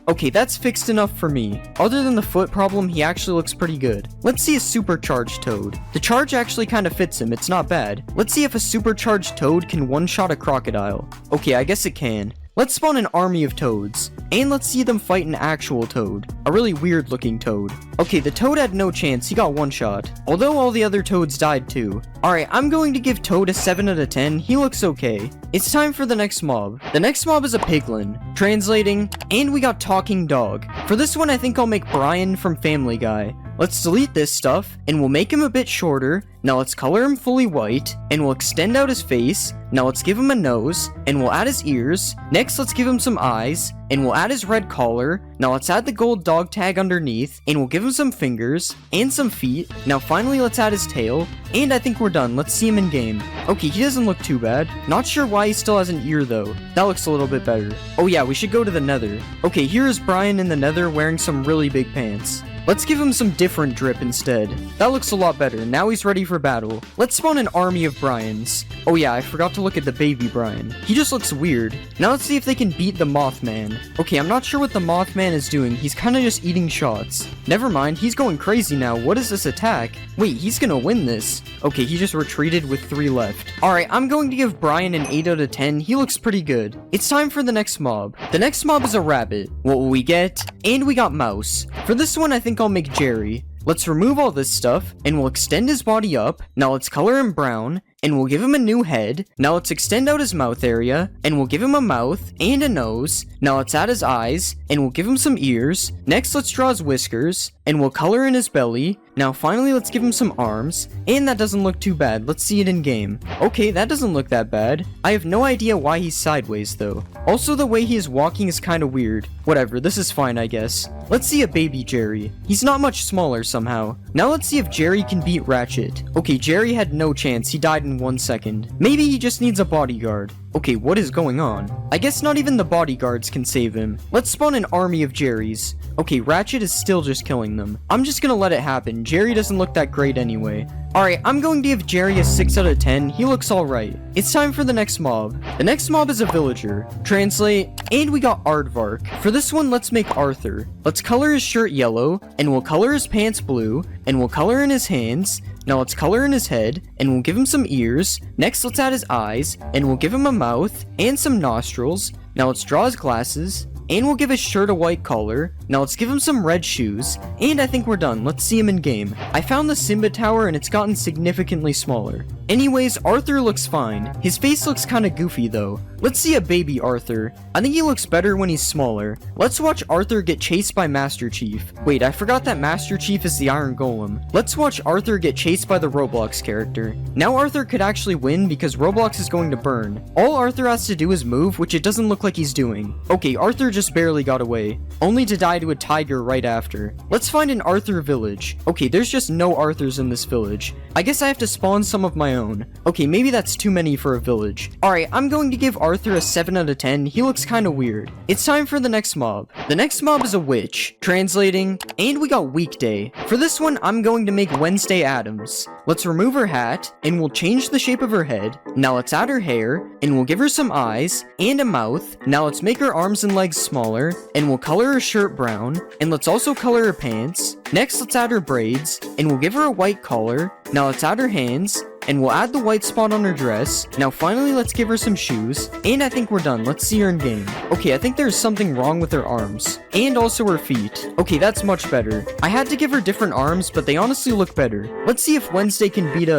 Okay, that's fixed enough for me. Other than the foot problem, he actually looks pretty good. Let's see a supercharged Toad. The charge actually kind of fits him, it's not bad. Let's see if a supercharged Toad can one-shot a crocodile. Okay, I guess it can. Let's spawn an army of toads, and let's see them fight an actual toad. A really weird looking toad. Okay, the toad had no chance, he got one shot. Although all the other toads died too. Alright, I'm going to give Toad a 7 out of 10, he looks okay. It's time for the next mob. The next mob is a piglin. Translating, and we got talking dog. For this one, I think I'll make Brian from Family Guy. Let's delete this stuff, and we'll make him a bit shorter. Now let's color him fully white, and we'll extend out his face. Now let's give him a nose, and we'll add his ears. Next, let's give him some eyes, and we'll add his red collar. Now let's add the gold dog tag underneath, and we'll give him some fingers, and some feet. Now finally, let's add his tail, and I think we're done. Let's see him in game. Okay, he doesn't look too bad. Not sure why he still has an ear though. That looks a little bit better. Oh yeah, we should go to the nether. Okay, here is Brian in the nether wearing some really big pants. Let's give him some different drip instead. That looks a lot better. Now he's ready for battle. Let's spawn an army of Brians. Oh yeah, I forgot to look at the baby Brian. He just looks weird. Now let's see if they can beat the Mothman. Okay, I'm not sure what the Mothman is doing. He's kind of just eating shots. Never mind, he's going crazy now. What is this attack? Wait, he's gonna win this. Okay, he just retreated with 3 left. Alright, I'm going to give Brian an 8 out of 10. He looks pretty good. It's time for the next mob. The next mob is a rabbit. What will we get? And we got mouse. For this one, I think I'll make Jerry. Let's remove all this stuff, and we'll extend his body up. Now let's color him brown, and we'll give him a new head. Now let's extend out his mouth area, and we'll give him a mouth and a nose. Now let's add his eyes, and we'll give him some ears. Next, let's draw his whiskers, and we'll color in his belly. Now finally, let's give him some arms, and that doesn't look too bad. Let's see it in game. Okay, that doesn't look that bad. I have no idea why he's sideways though. Also, the way he is walking is kind of weird. Whatever, this is fine, I guess. Let's see a baby Jerry. He's not much smaller somehow. Now let's see if Jerry can beat Ratchet. Okay, Jerry had no chance. He died in 1 second. Maybe he just needs a bodyguard. Okay, what is going on? I guess not even the bodyguards can save him. Let's spawn an army of Jerrys. Okay, Ratchet is still just killing them. I'm just gonna let it happen. Jerry doesn't look that great anyway. Alright, I'm going to give Jerry a 6 out of 10. He looks alright. It's time for the next mob. The next mob is a villager. Translate, and we got Aardvark. For this one, let's make Arthur. Let's color his shirt yellow, and we'll color his pants blue, and we'll color in his hands. Now let's color in his head, and we'll give him some ears. Next, let's add his eyes, and we'll give him a mouth, and some nostrils. Now let's draw his glasses, and we'll give his shirt a white color. Now let's give him some red shoes, and I think we're done. Let's see him in game. I found the Simba tower and it's gotten significantly smaller. Anyways, Arthur looks fine. His face looks kinda goofy though. Let's see a baby Arthur. I think he looks better when he's smaller. Let's watch Arthur get chased by Master Chief. Wait, I forgot that Master Chief is the Iron Golem. Let's watch Arthur get chased by the Roblox character. Now Arthur could actually win because Roblox is going to burn. All Arthur has to do is move, which it doesn't look like he's doing. Okay, Arthur just barely got away, only to die to a tiger right after. Let's find an Arthur village. Okay, there's just no Arthurs in this village. I guess I have to spawn some of my own. Okay, maybe that's too many for a village. Alright, I'm going to give Arthur a 7 out of 10. He looks kinda weird. It's time for the next mob. The next mob is a witch. Translating, and we got Weekday. For this one, I'm going to make Wednesday Addams. Let's remove her hat, and we'll change the shape of her head. Now let's add her hair, and we'll give her some eyes, and a mouth. Now let's make her arms and legs smaller, and we'll color her shirt brown, and let's also color her pants. Next, let's add her braids, and we'll give her a white collar. Now let's add her hands, and we'll add the white spot on her dress. Now finally, let's give her some shoes, and I think we're done. Let's see her in game. Okay, I think there's something wrong with her arms, and also her feet. Okay, that's much better. I had to give her different arms, but they honestly look better. Let's see if Wednesday can beat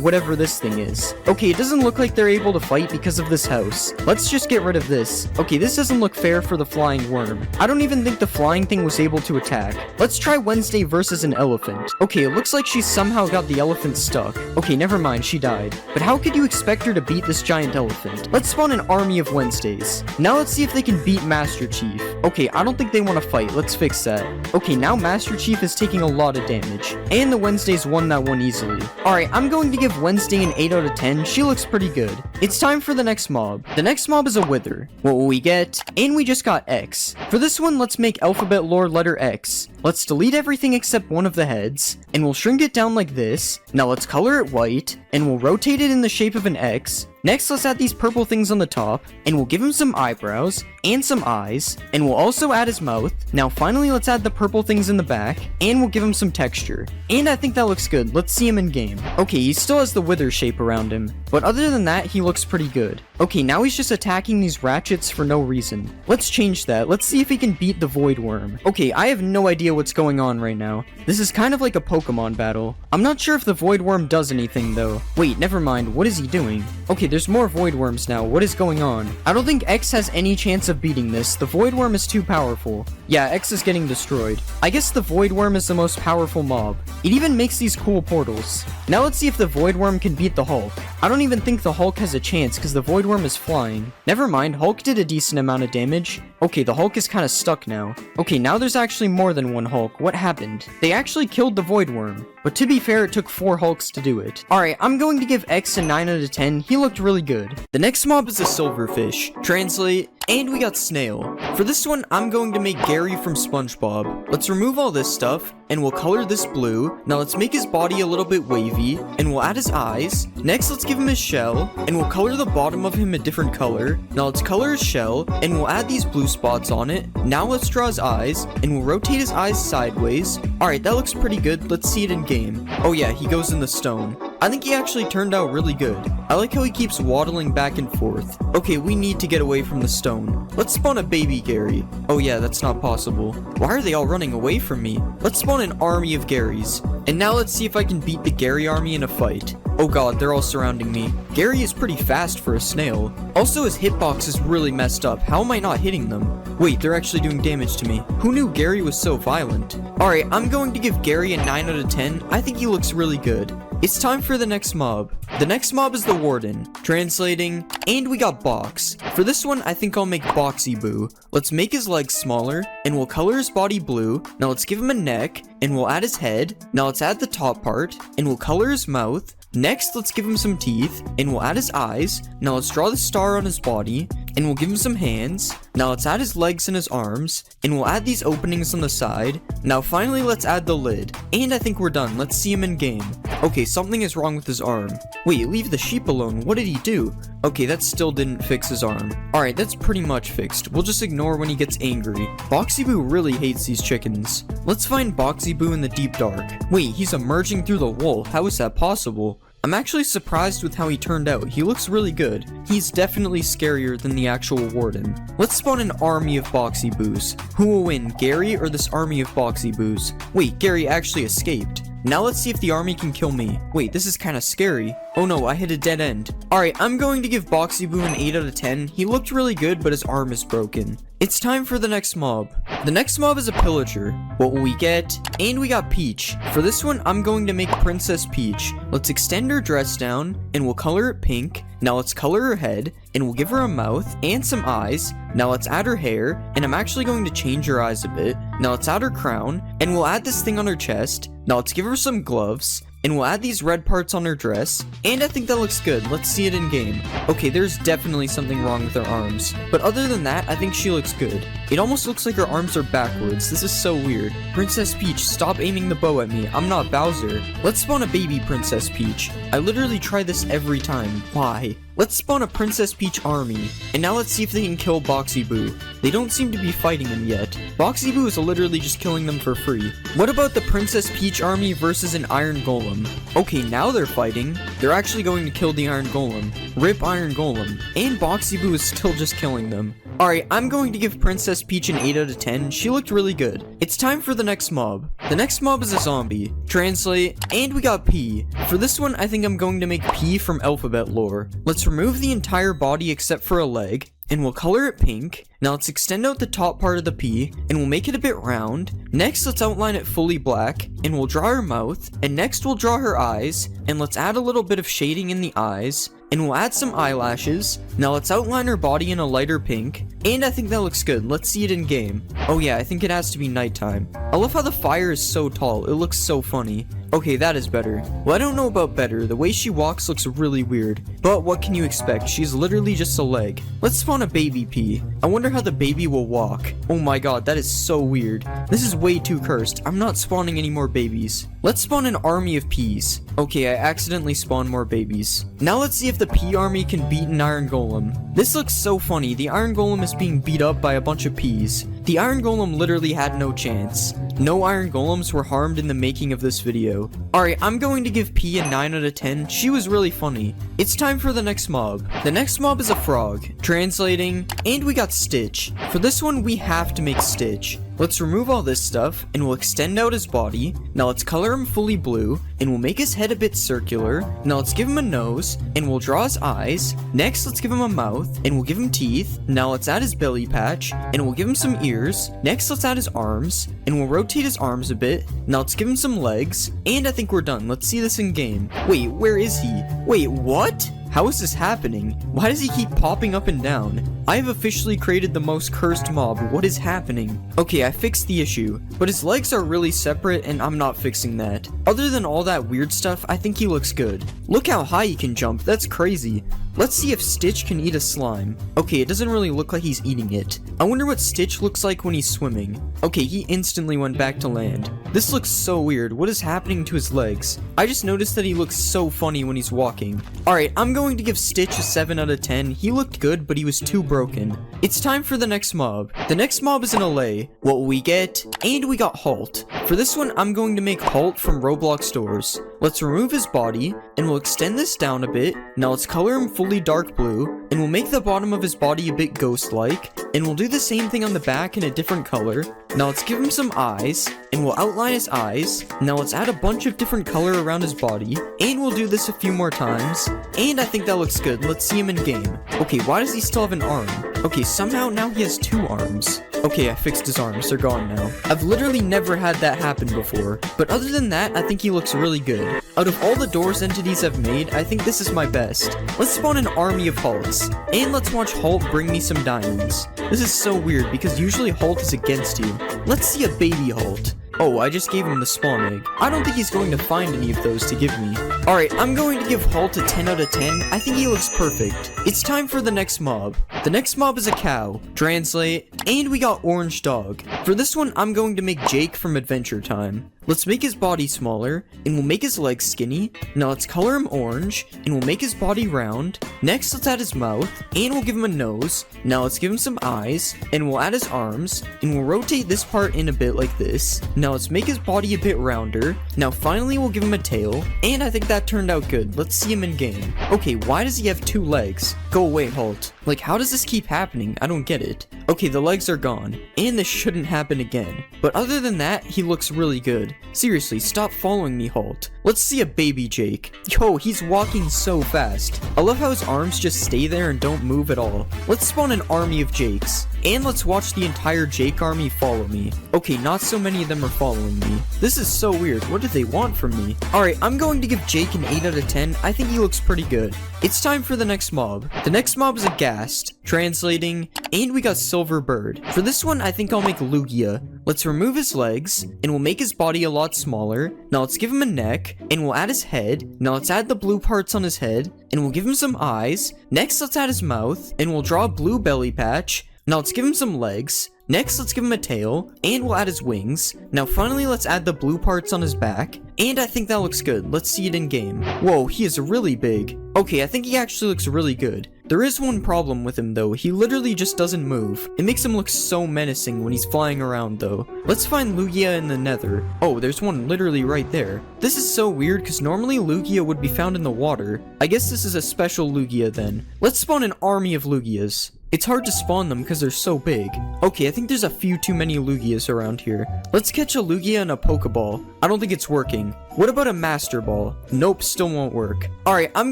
whatever this thing is. Okay, it doesn't look like they're able to fight because of this house. Let's just get rid of this. Okay, this doesn't look fair for the flying worm. I don't even think the flying thing was able to attack. Let's try Wednesday versus an elephant. Okay, it looks like she somehow got the elephant stuck. Okay, never mind, she died. But how could you expect her to beat this giant elephant? Let's spawn an army of Wednesdays. Now let's see if they can beat Master Chief. Okay, I don't think they want to fight. Let's fix that. Okay, now Master Chief is taking a lot of damage, and the Wednesdays won that one easily. Alright, I'm going to give Wednesday an 8 out of 10. She looks pretty good. It's time for the next mob. The next mob is a Wither. What will we get? And we just got X. For this one, let's make alphabet lore letter X. Let's delete everything except one of the heads, and we'll shrink it down like this. Now let's color it white, and we'll rotate it in the shape of an X. Next, let's add these purple things on the top, and we'll give him some eyebrows, and some eyes, and we'll also add his mouth. Now finally, let's add the purple things in the back, and we'll give him some texture. And I think that looks good. Let's see him in game. Okay, he still has the wither shape around him, but other than that, he looks pretty good. Okay, now he's just attacking these ratchets for no reason. Let's change that. Let's see if he can beat the void worm. Okay, I have no idea what's going on right now. This is kind of like a Pokemon battle. I'm not sure if the void worm does anything though. Wait, never mind. What is he doing? Okay, there's more void worms now. What is going on? I don't think X has any chance of beating this. The void worm is too powerful. Yeah, X is getting destroyed. I guess the void worm is the most powerful mob. It even makes these cool portals. Now let's see if the void worm can beat the Hulk. I don't even think the Hulk has a chance because the void worm is flying. Never mind, Hulk did a decent amount of damage. Okay, the Hulk is kind of stuck now. Okay, now there's actually more than one Hulk. What happened? They actually killed the void worm. But to be fair, it took 4 Hulks to do it. Alright, I'm going to give X a 9 out of 10. He looked really good. The next mob is a silverfish. Translate, and we got Snail. For this one, I'm going to make Gary from SpongeBob. Let's remove all this stuff, and we'll color this blue. Now let's make his body a little bit wavy, and we'll add his eyes. Next, let's give him his shell, and we'll color the bottom of him a different color. Now let's color his shell, and we'll add these blue spots on it. Now let's draw his eyes, and we'll rotate his eyes sideways. Alright, that looks pretty good. Let's see it in game. Oh yeah, he goes in the stone. I think he actually turned out really good. I like how he keeps waddling back and forth. Okay, we need to get away from the stone. Let's spawn a baby Gary. Oh yeah, that's not possible. Why are they all running away from me? Let's spawn an army of Garys. And now let's see if I can beat the Gary army in a fight. Oh god, they're all surrounding me. Gary is pretty fast for a snail. Also, his hitbox is really messed up. How am I not hitting them? Wait, they're actually doing damage to me. Who knew Gary was so violent? Alright, I'm going to give Gary a 9 out of 10. I think he looks really good. It's time for the next mob. The next mob is the Warden. Translating, and we got Box. For this one, I think I'll make Boxy Boo. Let's make his legs smaller, and we'll color his body blue. Now let's give him a neck, and we'll add his head. Now let's add the top part, and we'll color his mouth. Next, let's give him some teeth, and we'll add his eyes. Now let's draw the star on his body. and we'll give him some hands. Now let's add his legs and his arms, and we'll add these openings on the side. Now finally let's add the lid, and I think we're done. Let's see him in game. Okay, something is wrong with his arm. Wait, leave the sheep alone. What did he do? Okay, that still didn't fix his arm. Alright, that's pretty much fixed. We'll just ignore when he gets angry. Boxy Boo really hates these chickens. Let's find Boxy Boo in the deep dark. Wait, he's emerging through the wool. How is that possible? I'm actually surprised with how he turned out. He looks really good. He's definitely scarier than the actual warden. Let's spawn an army of Boxy Boos. Who will win, Gary or this army of Boxy Boos? Wait, Gary actually escaped. Now let's see if the army can kill me. Wait, this is kind of scary. Oh no, I hit a dead end. Alright, I'm going to give Boxy Boo an 8 out of 10. He looked really good, but his arm is broken. It's time for the next mob. The next mob is a pillager. What will we get? And we got Peach. For this one, I'm going to make Princess Peach. Let's extend her dress down, and we'll color it pink. Now let's color her head, and we'll give her a mouth and some eyes. Now let's add her hair, and I'm actually going to change her eyes a bit. Now let's add her crown, and we'll add this thing on her chest. Now let's give her some gloves, and we'll add these red parts on her dress, and I think that looks good. Let's see it in game. Okay, there's definitely something wrong with her arms, but other than that, I think she looks good. It almost looks like her arms are backwards. This is so weird. Princess Peach, stop aiming the bow at me. I'm not Bowser. Let's spawn a baby Princess Peach. I literally try this every time. Why? Let's spawn a Princess Peach army, and now let's see if they can kill Boxy Boo. They don't seem to be fighting him yet. Boxy Boo is literally just killing them for free. What about the Princess Peach army versus an Iron Golem? Okay, now they're fighting. They're actually going to kill the Iron Golem. Rip Iron Golem. And Boxy Boo is still just killing them. Alright, I'm going to give Princess Peach an 8 out of 10. She looked really good. It's time for the next mob. The next mob is a zombie. Translate, and we got P. For this one, I think I'm going to make P from alphabet lore. Let's remove the entire body except for a leg, and we'll color it pink. Now let's extend out the top part of the P, and we'll make it a bit round. Next, let's outline it fully black, and we'll draw her mouth, and next we'll draw her eyes, and let's add a little bit of shading in the eyes, and we'll add some eyelashes. Now let's outline her body in a lighter pink, and I think that looks good. Let's see it in game. Oh yeah, I think it has to be nighttime. I love how the fire is so tall. It looks so funny. Okay, that is better. Well, I don't know about better. The way she walks looks really weird. But what can you expect? She's literally just a leg. Let's spawn a baby P. I wonder how the baby will walk. Oh my god, that is so weird. This is way too cursed. I'm not spawning any more babies. Let's spawn an army of Ps. Okay, I accidentally spawned more babies. Now let's see if the P army can beat an Iron Golem. This looks so funny. The Iron Golem is being beat up by a bunch of Ps. The Iron Golem literally had no chance. No Iron Golems were harmed in the making of this video. Alright, I'm going to give P a 9 out of 10. She was really funny. It's time for the next mob. The next mob is a frog. Translating, and we got Stitch. For this one, we have to make Stitch. Let's remove all this stuff, and we'll extend out his body. Now let's color him fully blue, and we'll make his head a bit circular. Now let's give him a nose, and we'll draw his eyes. Next, let's give him a mouth, and we'll give him teeth. Now let's add his belly patch, and we'll give him some ears. Next, let's add his arms, and we'll rotate his arms a bit. Now let's give him some legs, and I think we're done. Let's see this in game. Wait, where is he? Wait, what? How is this happening? Why does he keep popping up and down? I have officially created the most cursed mob. What is happening? Okay, I fixed the issue, but his legs are really separate and I'm not fixing that. Other than all that weird stuff, I think he looks good. Look how high he can jump. That's crazy. Let's see if Stitch can eat a slime. Okay, it doesn't really look like he's eating it. I wonder what Stitch looks like when he's swimming. Okay, he instantly went back to land. This looks so weird. What is happening to his legs? I just noticed that he looks so funny when he's walking. Alright, I'm going to give Stitch a 7 out of 10. He looked good, but he was too broken. It's time for the next mob. The next mob is an LA. What will we get? And we got Halt. For this one, I'm going to make Halt from Roblox doors. Let's remove his body, and we'll extend this down a bit. Now let's color him fully dark blue, and we'll make the bottom of his body a bit ghost-like, and we'll do the same thing on the back in a different color. Now let's give him some eyes, and we'll outline his eyes. Now let's add a bunch of different color around his body, and we'll do this a few more times, and I think that looks good. Let's see him in game. Okay, why does he still have an arm? Okay, somehow now he has 2 arms. Okay, I fixed his arms. They're gone now. I've literally never had that happen before. But other than that, I think he looks really good. Out of all the doors entities I've made, I think this is my best. Let's spawn an army of Halts. And let's watch Halt bring me some diamonds. This is so weird because usually Halt is against you. Let's see a baby Halt. Oh, I just gave him the spawn egg. I don't think he's going to find any of those to give me. Alright, I'm going to give Halt a 10 out of 10. I think he looks perfect. It's time for the next mob. The next mob is a cow. Translate. And we got orange dog. For this one, I'm going to make Jake from Adventure Time. Let's make his body smaller, and we'll make his legs skinny. Now let's color him orange, and we'll make his body round. Next, let's add his mouth, and we'll give him a nose. Now let's give him some eyes, and we'll add his arms, and we'll rotate this part in a bit like this. Now let's make his body a bit rounder. Now finally, we'll give him a tail, and I think that turned out good. Let's see him in game. Okay, why does he have 2 legs? Go away, Halt. Like, how does this keep happening? I don't get it. Okay, the legs are gone, and this shouldn't happen again. But other than that, he looks really good. Seriously, stop following me, Halt. Let's see a baby Jake. Yo, he's walking so fast. I love how his arms just stay there and don't move at all. Let's spawn an army of Jakes. And let's watch the entire Jake army follow me. Okay, not so many of them are following me. This is so weird. What do they want from me? Alright, I'm going to give Jake an 8 out of 10. I think he looks pretty good. It's time for the next mob. The next mob is a ghast. Translating. And we got Silver Bird. For this one, I think I'll make Lugia. Let's remove his legs, and we'll make his body a lot smaller. Now let's give him a neck, and we'll add his head. Now let's add the blue parts on his head, and we'll give him some eyes. Next, let's add his mouth, and we'll draw a blue belly patch. Now let's give him some legs. Next, let's give him a tail, and we'll add his wings. Now finally, let's add the blue parts on his back, and I think that looks good. Let's see it in game. Whoa, he is really big. Okay, I think he actually looks really good. There is one problem with him though, he literally just doesn't move. It makes him look so menacing when he's flying around though. Let's find Lugia in the nether. Oh, there's one literally right there. This is so weird because normally Lugia would be found in the water. I guess this is a special Lugia then. Let's spawn an army of Lugias. It's hard to spawn them because they're so big. Okay, I think there's a few too many Lugias around here. Let's catch a Lugia and a Pokeball. I don't think it's working. What about a Master Ball? Nope, still won't work. Alright, I'm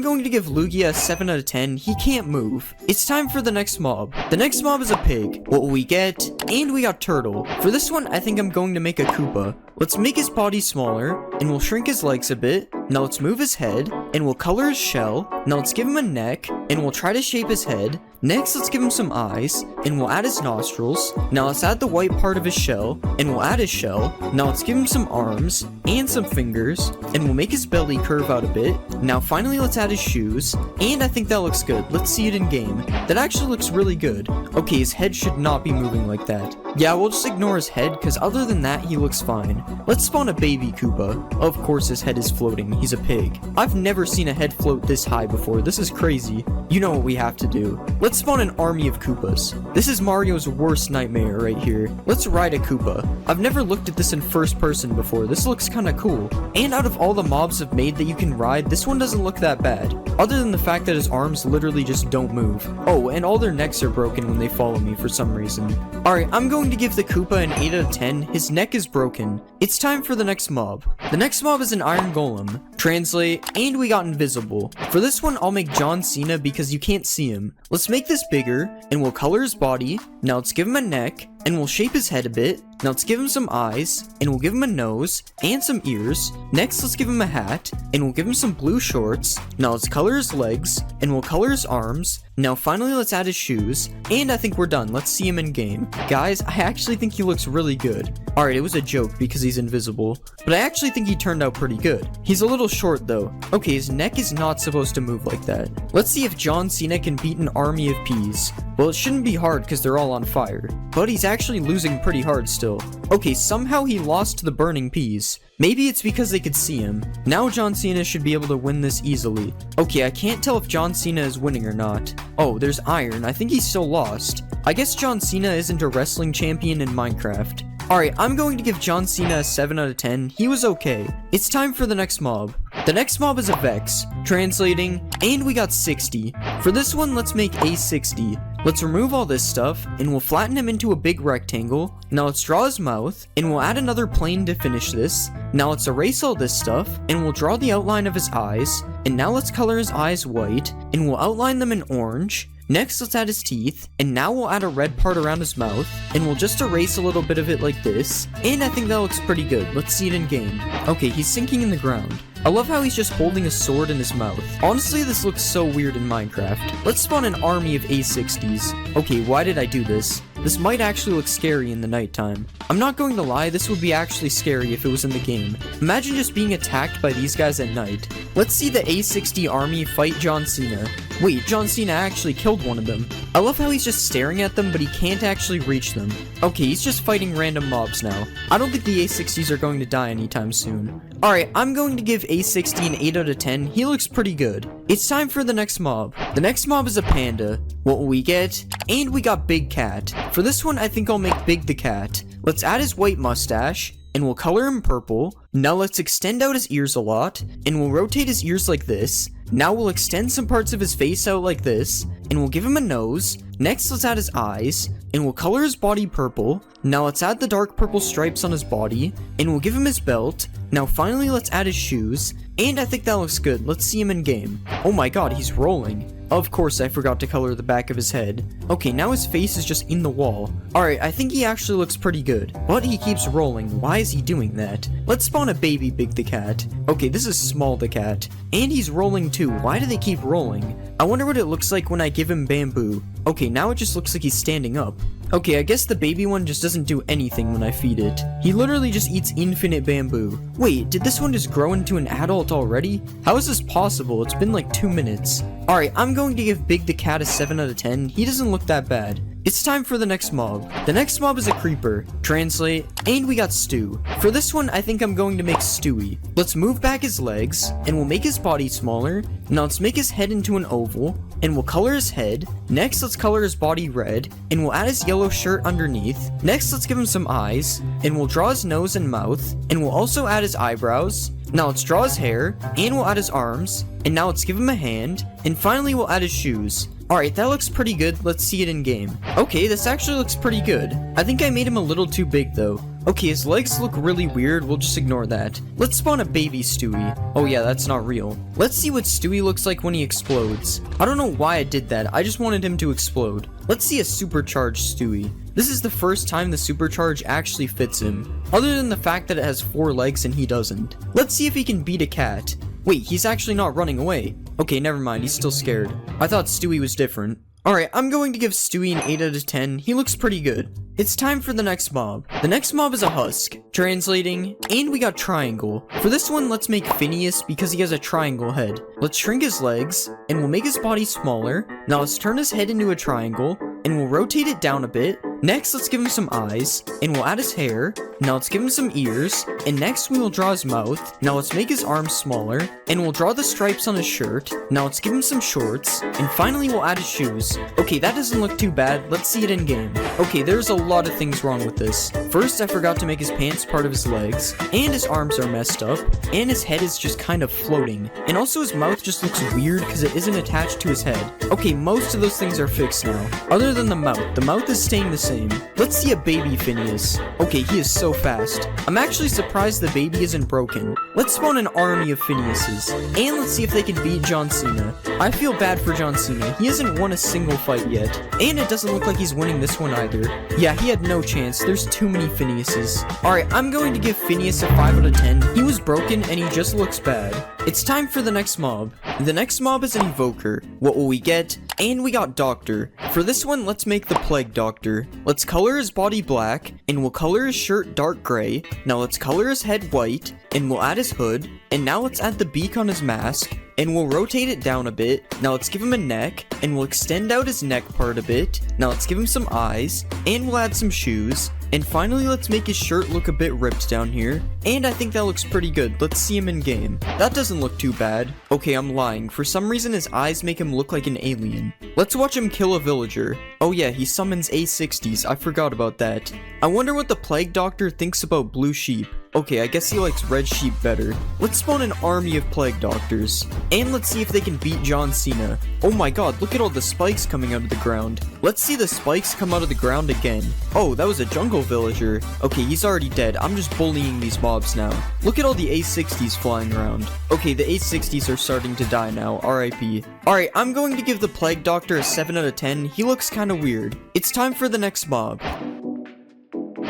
going to give Lugia a 7 out of 10. He can't move. It's time for the next mob. The next mob is a pig. What will we get? And we got Turtle. For this one, I think I'm going to make a Koopa. Let's make his body smaller, and we'll shrink his legs a bit. Now let's move his head, and we'll color his shell. Now let's give him a neck, and we'll try to shape his head. Next, let's give him some eyes, and we'll add his nostrils. Now let's add the white part of his shell, and we'll add his shell. Now let's give him some arms, and some fingers, and we'll make his belly curve out a bit. Now finally, let's add his shoes, and I think that looks good. Let's see it in game. That actually looks really good. Okay, his head should not be moving like that. Yeah, we'll just ignore his head, because other than that, he looks fine. Let's spawn a baby Koopa. Of course his head is floating, he's a pig. I've never seen a head float this high before, this is crazy. You know what we have to do. Let's spawn an army of Koopas. This is Mario's worst nightmare right here. Let's ride a Koopa. I've never looked at this in first person before, this looks kinda cool. And out of all the mobs I've made that you can ride, this one doesn't look that bad. Other than the fact that his arms literally just don't move. Oh, and all their necks are broken when they follow me for some reason. Alright, I'm going to give the Koopa an 8 out of 10. His neck is broken. It's time for the next mob. The next mob is an Iron Golem. Translate, and we got Invisible. For this one, I'll make John Cena because you can't see him. Let's make this bigger, and we'll color his body. Now let's give him a neck, and we'll shape his head a bit. Now let's give him some eyes, and we'll give him a nose, and some ears. Next, let's give him a hat, and we'll give him some blue shorts. Now let's color his legs, and we'll color his arms. Now finally, let's add his shoes, and I think we're done. Let's see him in game. Guys, I actually think he looks really good. Alright, it was a joke because he's invisible, but I actually think he turned out pretty good. He's a little short though. Okay, his neck is not supposed to move like that. Let's see if John Cena can beat an army of peas. Well, it shouldn't be hard because they're all on fire, but he's actually losing pretty hard still. Okay, somehow he lost to the burning peas. Maybe it's because they could see him. Now John Cena should be able to win this easily. Okay, I can't tell if John Cena is winning or not. Oh, there's iron. I think he's still lost. I guess John Cena isn't a wrestling champion in Minecraft. Alright, I'm going to give John Cena a 7 out of 10. He was okay. It's time for the next mob. The next mob is a Vex. Translating, and we got 60. For this one, let's make a 60. Let's remove all this stuff, and we'll flatten him into a big rectangle. Now let's draw his mouth, and we'll add another plane to finish this. Now let's erase all this stuff, and we'll draw the outline of his eyes. And now let's color his eyes white, and we'll outline them in orange. Next, let's add his teeth, and now we'll add a red part around his mouth, and we'll just erase a little bit of it like this, and I think that looks pretty good. Let's see it in game. Okay, he's sinking in the ground. I love how he's just holding a sword in his mouth. Honestly, this looks so weird in Minecraft. Let's spawn an army of A60s. Okay, why did I do this? This might actually look scary in the nighttime. I'm not going to lie, this would be actually scary if it was in the game. Imagine just being attacked by these guys at night. Let's see the A60 army fight John Cena. Wait, John Cena actually killed one of them. I love how he's just staring at them, but he can't actually reach them. Okay, he's just fighting random mobs now. I don't think the A60s are going to die anytime soon. Alright, I'm going to give A60 an 8 out of 10. He looks pretty good. It's time for the next mob. The next mob is a panda. What will we get? And we got Big Cat. For this one, I think I'll make Big the Cat. Let's add his white mustache, and we'll color him purple. Now let's extend out his ears a lot, and we'll rotate his ears like this. Now we'll extend some parts of his face out like this, and we'll give him a nose. Next, let's add his eyes, and we'll color his body purple. Now let's add the dark purple stripes on his body, and we'll give him his belt. Now finally, let's add his shoes, and I think that looks good. Let's see him in game. Oh my god, he's rolling. Of course, I forgot to color the back of his head. Okay, now his face is just in the wall. Alright, I think he actually looks pretty good. But he keeps rolling. Why is he doing that? Let's spawn a baby Big the Cat. Okay, this is Small the Cat. And he's rolling too. Why do they keep rolling? I wonder what it looks like when I give him bamboo. Okay, now it just looks like he's standing up. Okay, I guess the baby one just doesn't do anything when I feed it. He literally just eats infinite bamboo. Wait, did this one just grow into an adult already? How is this possible? It's been like 2 minutes. Alright, I'm going to give Big the Cat a 7 out of 10. He doesn't look that bad. It's time for the next mob. The next mob is a creeper. Translate, and we got Stu. For this one, I think I'm going to make Stewie. Let's move back his legs, and we'll make his body smaller. Now let's make his head into an oval, and we'll color his head. Next, let's color his body red, and we'll add his yellow shirt underneath. Next, let's give him some eyes, and we'll draw his nose and mouth, and we'll also add his eyebrows. Now let's draw his hair, and we'll add his arms, and now let's give him a hand, and finally we'll add his shoes. Alright, that looks pretty good. Let's see it in game. Okay, this actually looks pretty good. I think I made him a little too big though. Okay, his legs look really weird. We'll just ignore that. Let's spawn a baby Stewie. Oh yeah, that's not real. Let's see what Stewie looks like when he explodes. I don't know why I did that. I just wanted him to explode. Let's see a supercharged Stewie. This is the first time the supercharge actually fits him, other than the fact that it has 4 legs and he doesn't. Let's see if he can beat a cat. Wait, he's actually not running away. Okay, never mind, he's still scared. I thought Stewie was different. Alright, I'm going to give Stewie an 8 out of 10. He looks pretty good. It's time for the next mob. The next mob is a husk. Translating, and we got triangle. For this one, let's make Phineas because he has a triangle head. Let's shrink his legs, and we'll make his body smaller. Now let's turn his head into a triangle, and we'll rotate it down a bit. Next, let's give him some eyes, and we'll add his hair. Now let's give him some ears, and next we will draw his mouth. Now let's make his arms smaller, and we'll draw the stripes on his shirt. Now let's give him some shorts, and finally we'll add his shoes. Okay, that doesn't look too bad. Let's see it in game. Okay, there's a lot of things wrong with this. First, I forgot to make his pants part of his legs, and his arms are messed up, and his head is just kind of floating. And also his mouth just looks weird because it isn't attached to his head. Okay, most of those things are fixed now, other than the mouth. The mouth is staying the same. Let's see a baby Phineas. Okay, he is so fast. I'm actually surprised the baby isn't broken. Let's spawn an army of Phineases, and let's see if they can beat John Cena. I feel bad for John Cena. He hasn't won a single fight yet, and it doesn't look like he's winning this one either. Yeah, he had no chance. There's too many Phineases. Alright, I'm going to give Phineas a 5 out of 10. He was broken, and he just looks bad. It's time for the next mob. The next mob is an evoker. What will we get? And we got Doctor. For this one, let's make the Plague Doctor. Let's color his body black, and we'll color his shirt dark gray. Now let's color his head white, and we'll add his hood. And now let's add the beak on his mask, and we'll rotate it down a bit. Now let's give him a neck, and we'll extend out his neck part a bit. Now let's give him some eyes, and we'll add some shoes. And finally, let's make his shirt look a bit ripped down here. And I think that looks pretty good. Let's see him in game. That doesn't look too bad. Okay, I'm lying. For some reason, his eyes make him look like an alien. Let's watch him kill a villager. Oh yeah, he summons A60s. I forgot about that. I wonder what the Plague Doctor thinks about blue sheep. Okay, I guess he likes red sheep better. Let's spawn an army of Plague Doctors. And let's see if they can beat John Cena. Oh my god, look at all the spikes coming out of the ground. Let's see the spikes come out of the ground again. Oh, that was a jungle villager. Okay, he's already dead. I'm just bullying these mobs now. Look at all the A60s flying around. Okay, the A60s are starting to die now. RIP. Alright, I'm going to give the Plague Doctor a 7 out of 10. He looks kinda weird. It's time for the next mob.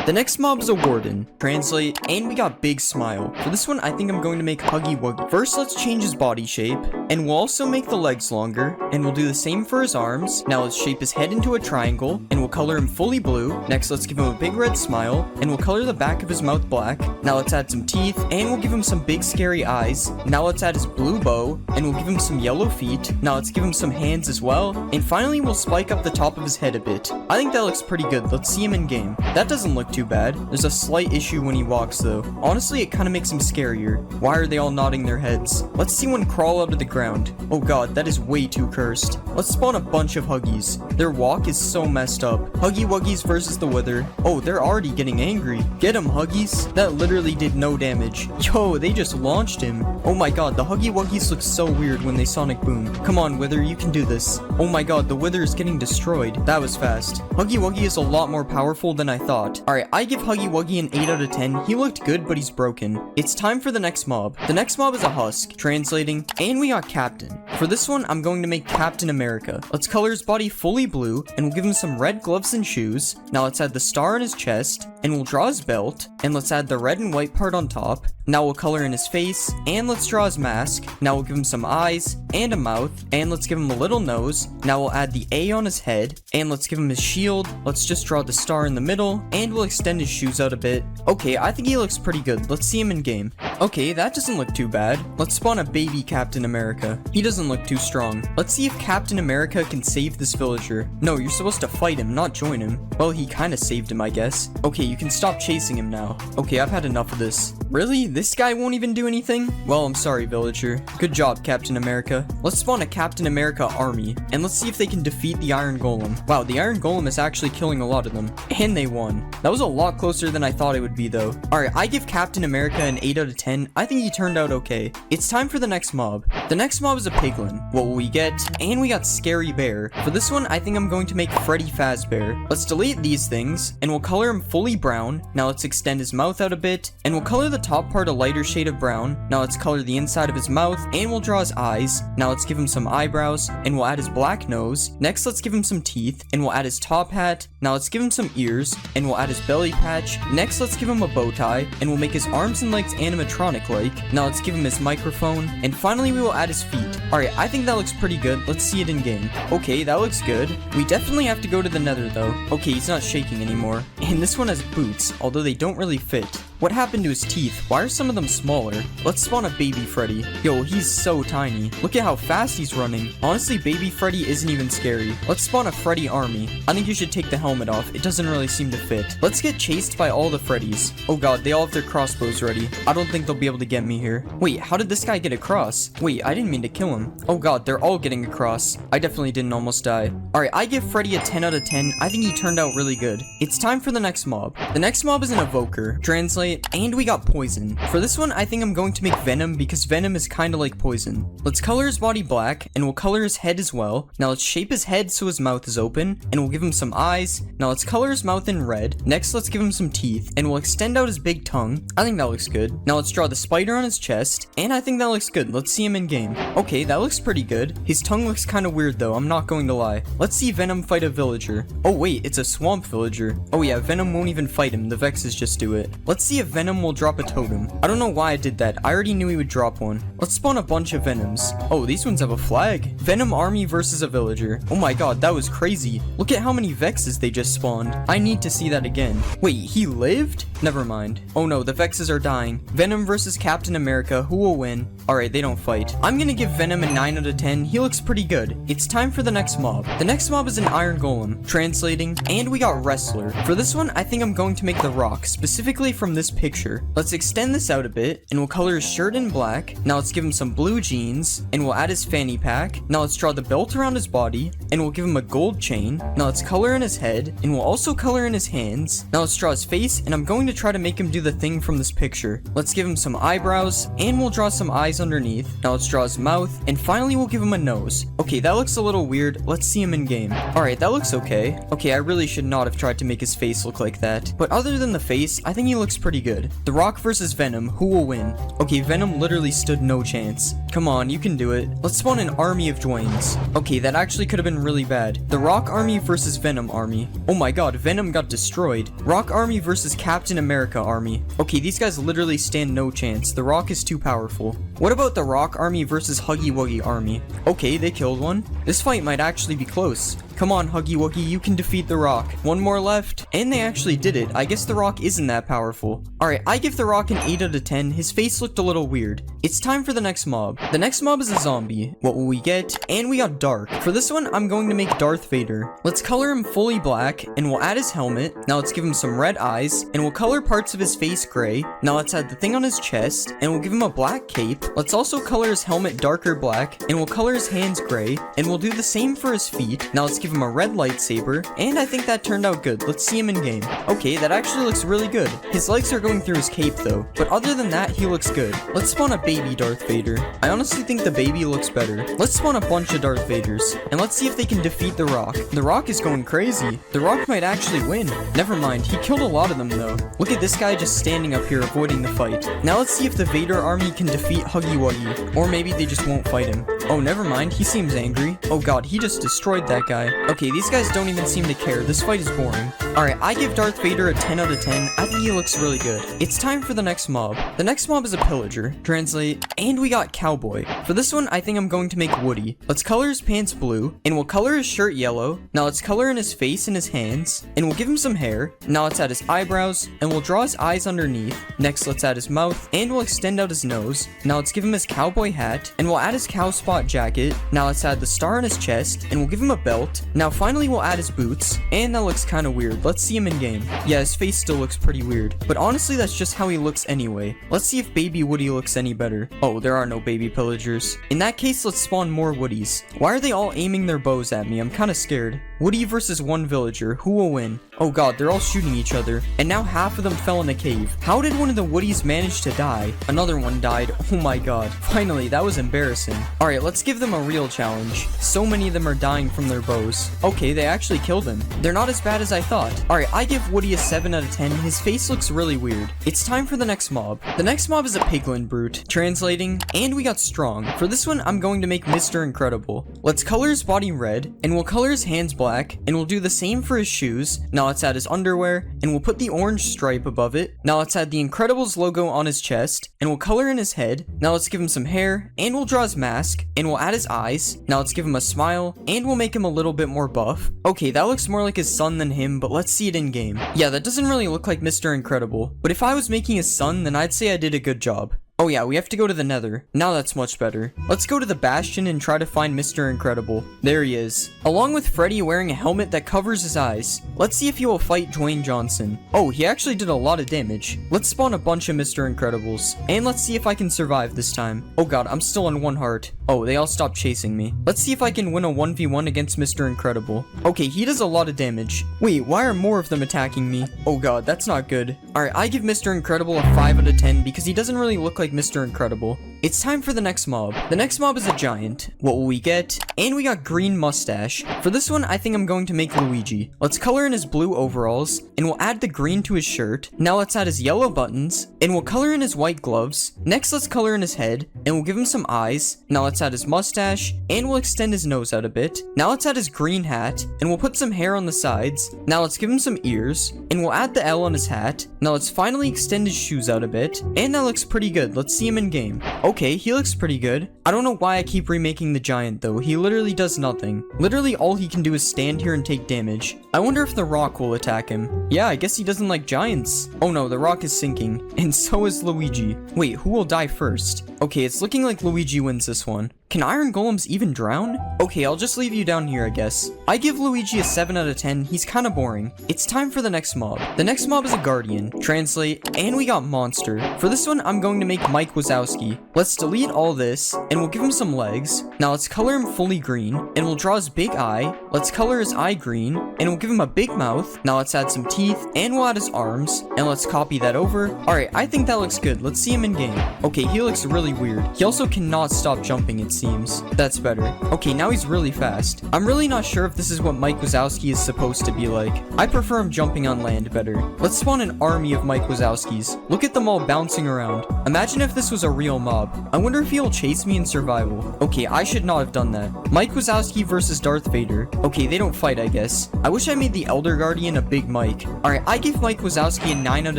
The next mob is a warden. Translate, and we got Big Smile. For this one, I think I'm going to make Huggy Wuggy. First, let's change his body shape. and we'll also make the legs longer, and we'll do the same for his arms. Now let's shape his head into a triangle, and we'll color him fully blue. Next, let's give him a big red smile, and we'll color the back of his mouth black. Now let's add some teeth, and we'll give him some big scary eyes. Now let's add his blue bow, and we'll give him some yellow feet. Now let's give him some hands as well, and finally we'll spike up the top of his head a bit. I think that looks pretty good. Let's see him in game. That doesn't look too bad. There's a slight issue when he walks though. Honestly, it kind of makes him scarier. Why are they all nodding their heads? Let's see one crawl out of the ground. Oh god, that is way too cursed. Let's spawn a bunch of Huggies. Their walk is so messed up. Huggy Wuggies versus the Wither. Oh, they're already getting angry. Get him, Huggies. That literally did no damage. Yo, they just launched him. Oh my god, the Huggy Wuggies look so weird when they Sonic Boom. Come on, Wither, you can do this. Oh my god, the Wither is getting destroyed. That was fast. Huggy Wuggy is a lot more powerful than I thought. Alright, I give Huggy Wuggy an 8 out of 10. He looked good, but he's broken. It's time for the next mob. The next mob is a husk, translating, and we got Captain. For this one, I'm going to make Captain America. Let's color his body fully blue, and we'll give him some red gloves and shoes. Now let's add the star on his chest, and we'll draw his belt, and let's add the red and white part on top. Now we'll color in his face, and let's draw his mask. Now we'll give him some eyes, and a mouth, and let's give him a little nose. Now we'll add the A on his head, and let's give him his shield. Let's just draw the star in the middle, and we'll extend his shoes out a bit. Okay, I think he looks pretty good. Let's see him in game. Okay, that doesn't look too bad. Let's spawn a baby Captain America. He doesn't look too strong. Let's see if Captain America can save this villager. No, you're supposed to fight him, not join him. Well, he kind of saved him, I guess. Okay, you can stop chasing him now. Okay, I've had enough of this. Really? This guy won't even do anything? Well, I'm sorry, villager. Good job, Captain America. Let's spawn a Captain America army, and let's see if they can defeat the Iron Golem. Wow, the Iron Golem is actually killing a lot of them. And they won. That was a lot closer than I thought it would be, though. Alright, I give Captain America an 8 out of 10. I think he turned out okay. It's time for the next mob. The next mob is a piglin. What will we get? And we got Scary Bear. For this one, I think I'm going to make Freddy Fazbear. Let's delete these things, and we'll color him fully brown. Now let's extend his mouth out a bit, and we'll color the top part a lighter shade of brown. Now let's color the inside of his mouth, and we'll draw his eyes. Now let's give him some eyebrows, and we'll add his black nose. Next, let's give him some teeth, and we'll add his top hat. Now let's give him some ears, and we'll add his belly patch. Next, let's give him a bow tie, and we'll make his arms and legs animatronic-like. Now let's give him his microphone, and finally we will add his feet. Alright, I think that looks pretty good. Let's see it in game. Okay, that looks good. We definitely have to go to the nether though. Okay, he's not shaking anymore. And this one has boots, although they don't really fit. What happened to his teeth? Why are some of them smaller? Let's spawn a baby Freddy. Yo, he's so tiny. Look at how fast he's running. Honestly, baby Freddy isn't even scary. Let's spawn a Freddy army. I think you should take the helmet off. It doesn't really seem to fit. Let's get chased by all the Freddys. Oh god, they all have their crossbows ready. I don't think they'll be able to get me here. Wait, how did this guy get across? Wait, I didn't mean to kill him. Oh god, they're all getting across. I definitely didn't almost die. Alright, I give Freddy a 10 out of 10. I think he turned out really good. It's time for the next mob. The next mob is an evoker. Translate, and we got poison. For this one, I think I'm going to make Venom because Venom is kind of like poison. Let's color his body black, and we'll color his head as well. Now let's shape his head so his mouth is open, and we'll give him some eyes. Now let's color his mouth in red. Next, let's give him some teeth, and we'll extend out his big tongue. I think that looks good. Now let's draw the spider on his chest, and I think that looks good. Let's see him in game. Okay, that looks pretty good. His tongue looks kind of weird though, I'm not going to lie. Let's see Venom fight a villager. Oh wait, it's a swamp villager. Oh yeah, Venom won't even fight him, the Vexes just do it. Let's see if Venom will drop a totem. I don't know why I did that. I already knew he would drop one. Let's spawn a bunch of Venoms. Oh, these ones have a flag. Venom army versus a villager. Oh my god, that was crazy. Look at how many Vexes they just spawned. I need to see that again. Wait, he lived? Never mind. Oh no, the Vexes are dying. Venom versus Captain America. Who will win? Alright, they don't fight. I'm gonna give Venom a 9 out of 10. He looks pretty good. It's time for the next mob. The next mob is an Iron Golem. Translating, and we got Wrestler. For this one, I think I'm going to make The Rock, specifically from this picture. Let's extend this out a bit, and we'll color his shirt in black. Now let's give him some blue jeans, and we'll add his fanny pack. Now let's draw the belt around his body, and we'll give him a gold chain. Now let's color in his head, and we'll also color in his hands. Now let's draw his face, and I'm going to try to make him do the thing from this picture. Let's give him some eyebrows, and we'll draw some eyes underneath. Now let's draw his mouth, and finally we'll give him a nose. Okay, that looks a little weird. Let's see him in game. Alright, that looks okay. Okay, I really should not have tried to make his face look like that. But other than the face, I think he looks pretty good. The Rock versus Venom, who will win? Okay, Venom literally stood no chance. Come on, you can do it. Let's spawn an army of Dwaynes. Okay, that actually could have been really bad. The Rock army versus Venom army. Oh my god, Venom got destroyed. Rock army versus Captain America army. Okay, these guys literally stand no chance. The Rock is too powerful. What about the Rock Army versus Huggy Wuggy Army? Okay, they killed one. This fight might actually be close. Come on, Huggy Wuggy, you can defeat the Rock. One more left. And they actually did it. I guess the Rock isn't that powerful. Alright, I give the Rock an 8 out of 10. His face looked a little weird. It's time for the next mob. The next mob is a zombie. What will we get? And we got Dark. For this one, I'm going to make Darth Vader. Let's color him fully black, and we'll add his helmet. Now let's give him some red eyes, and we'll color parts of his face gray. Now let's add the thing on his chest, and we'll give him a black cape. Let's also color his helmet darker black, and we'll color his hands gray, and we'll do the same for his feet. Now let's give him a red lightsaber, and I think that turned out good. Let's see him in game. Okay, that actually looks really good. His legs are going through his cape though, but other than that, he looks good. Let's spawn a baby Darth Vader. I honestly think the baby looks better. Let's spawn a bunch of Darth Vaders, and let's see if they can defeat the Rock. The Rock is going crazy. The Rock might actually win. Never mind, he killed a lot of them though. Look at this guy just standing up here avoiding the fight. Now let's see if the Vader army can defeat Huggy Wuggy, or maybe they just won't fight him. Oh, never mind, he seems angry. Oh god, he just destroyed that guy. Okay, these guys don't even seem to care. This fight is boring. Alright, I give Darth Vader a 10 out of 10. I think he looks really good. It's time for the next mob. The next mob is a pillager. Translate. And we got Cowboy. For this one, I think I'm going to make Woody. Let's color his pants blue, and we'll color his shirt yellow. Now let's color in his face and his hands, and we'll give him some hair. Now let's add his eyebrows, and we'll draw his eyes underneath. Next, let's add his mouth, and we'll extend out his nose. Now let's give him his cowboy hat, and we'll add his cow spot jacket. Now let's add the star on his chest, and we'll give him a belt. Now finally we'll add his boots, and that looks kind of weird. Let's see him in game. Yeah, his face still looks pretty weird, but honestly that's just how he looks anyway. Let's see if baby Woody looks any better. Oh, there are no baby pillagers. In that case, let's spawn more Woodies. Why are they all aiming their bows at me? I'm kind of scared. Woody versus one villager. Who will win? Oh god, they're all shooting each other, and now half of them fell in a cave. How did one of the Woodies manage to die? Another one died. Oh my god. Finally, that was embarrassing. Alright, let's give them a real challenge. So many of them are dying from their bows. Okay, they actually killed him. They're not as bad as I thought. Alright, I give Woody a 7 out of 10. His face looks really weird. It's time for the next mob. The next mob is a piglin brute. Translating, and we got Strong. For this one, I'm going to make Mr. Incredible. Let's color his body red, and we'll color his hands black, and we'll do the same for his shoes. Now let's add his underwear, and we'll put the orange stripe above it. Now let's add the Incredibles logo on his chest, and we'll color in his head. Now let's give him some hair, and we'll draw his mask, and we'll add his eyes. Now let's give him a smile, and we'll make him a little bit more buff. Okay, that looks more like his son than him, but let's see it in game. Yeah, that doesn't really look like Mr. Incredible, but if I was making his son, then I'd say I did a good job. Oh yeah, we have to go to the Nether. Now that's much better. Let's go to the Bastion and try to find Mr. Incredible. There he is. Along with Freddy wearing a helmet that covers his eyes. Let's see if he will fight Dwayne Johnson. Oh, he actually did a lot of damage. Let's spawn a bunch of Mr. Incredibles. And let's see if I can survive this time. Oh god, I'm still on 1 heart. Oh, they all stopped chasing me. Let's see if I can win a 1v1 against Mr. Incredible. Okay, he does a lot of damage. Wait, why are more of them attacking me? Oh god, that's not good. Alright, I give Mr. Incredible a 5 out of 10 because he doesn't really look like Mr. Incredible. It's time for the next mob. The next mob is a giant. What will we get? And we got green mustache. For this one, I think I'm going to make Luigi. Let's color in his blue overalls, and we'll add the green to his shirt. Now let's add his yellow buttons, and we'll color in his white gloves. Next, let's color in his head, and we'll give him some eyes. Now let's add his mustache, and we'll extend his nose out a bit. Now let's add his green hat, and we'll put some hair on the sides. Now let's give him some ears, and we'll add the L on his hat. Now let's finally extend his shoes out a bit, and that looks pretty good. Let's see him in game. Okay, he looks pretty good. I don't know why I keep remaking the giant though. He literally does nothing. Literally all he can do is stand here and take damage. I wonder if the Rock will attack him. Yeah, I guess he doesn't like giants. Oh no, the Rock is sinking. And so is Luigi. Wait, who will die first? Okay, it's looking like Luigi wins this one. Can iron golems even drown? Okay, I'll just leave you down here, I guess. I give Luigi a 7 out of 10. He's kind of boring. It's time for the next mob. The next mob is a guardian. Translate, and we got monster. For this one, I'm going to make Mike Wazowski. Let's delete all this, and we'll give him some legs. Now let's color him fully green, and we'll draw his big eye. Let's color his eye green, and we'll give him a big mouth. Now let's add some teeth, and we'll add his arms, and let's copy that over. Alright, I think that looks good. Let's see him in game. Okay, he looks really weird. He also cannot stop jumping, it seems. seems. That's better. Okay, now he's really fast. I'm really not sure if this is what Mike Wazowski is supposed to be like. I prefer him jumping on land better. Let's spawn an army of Mike Wazowskis. Look at them all bouncing around. Imagine if this was a real mob. I wonder if he'll chase me in survival. Okay, I should not have done that. Mike Wazowski versus Darth Vader. Okay, they don't fight, I guess. I wish I made the Elder Guardian a big Mike. Alright, I gave Mike Wazowski a 9 out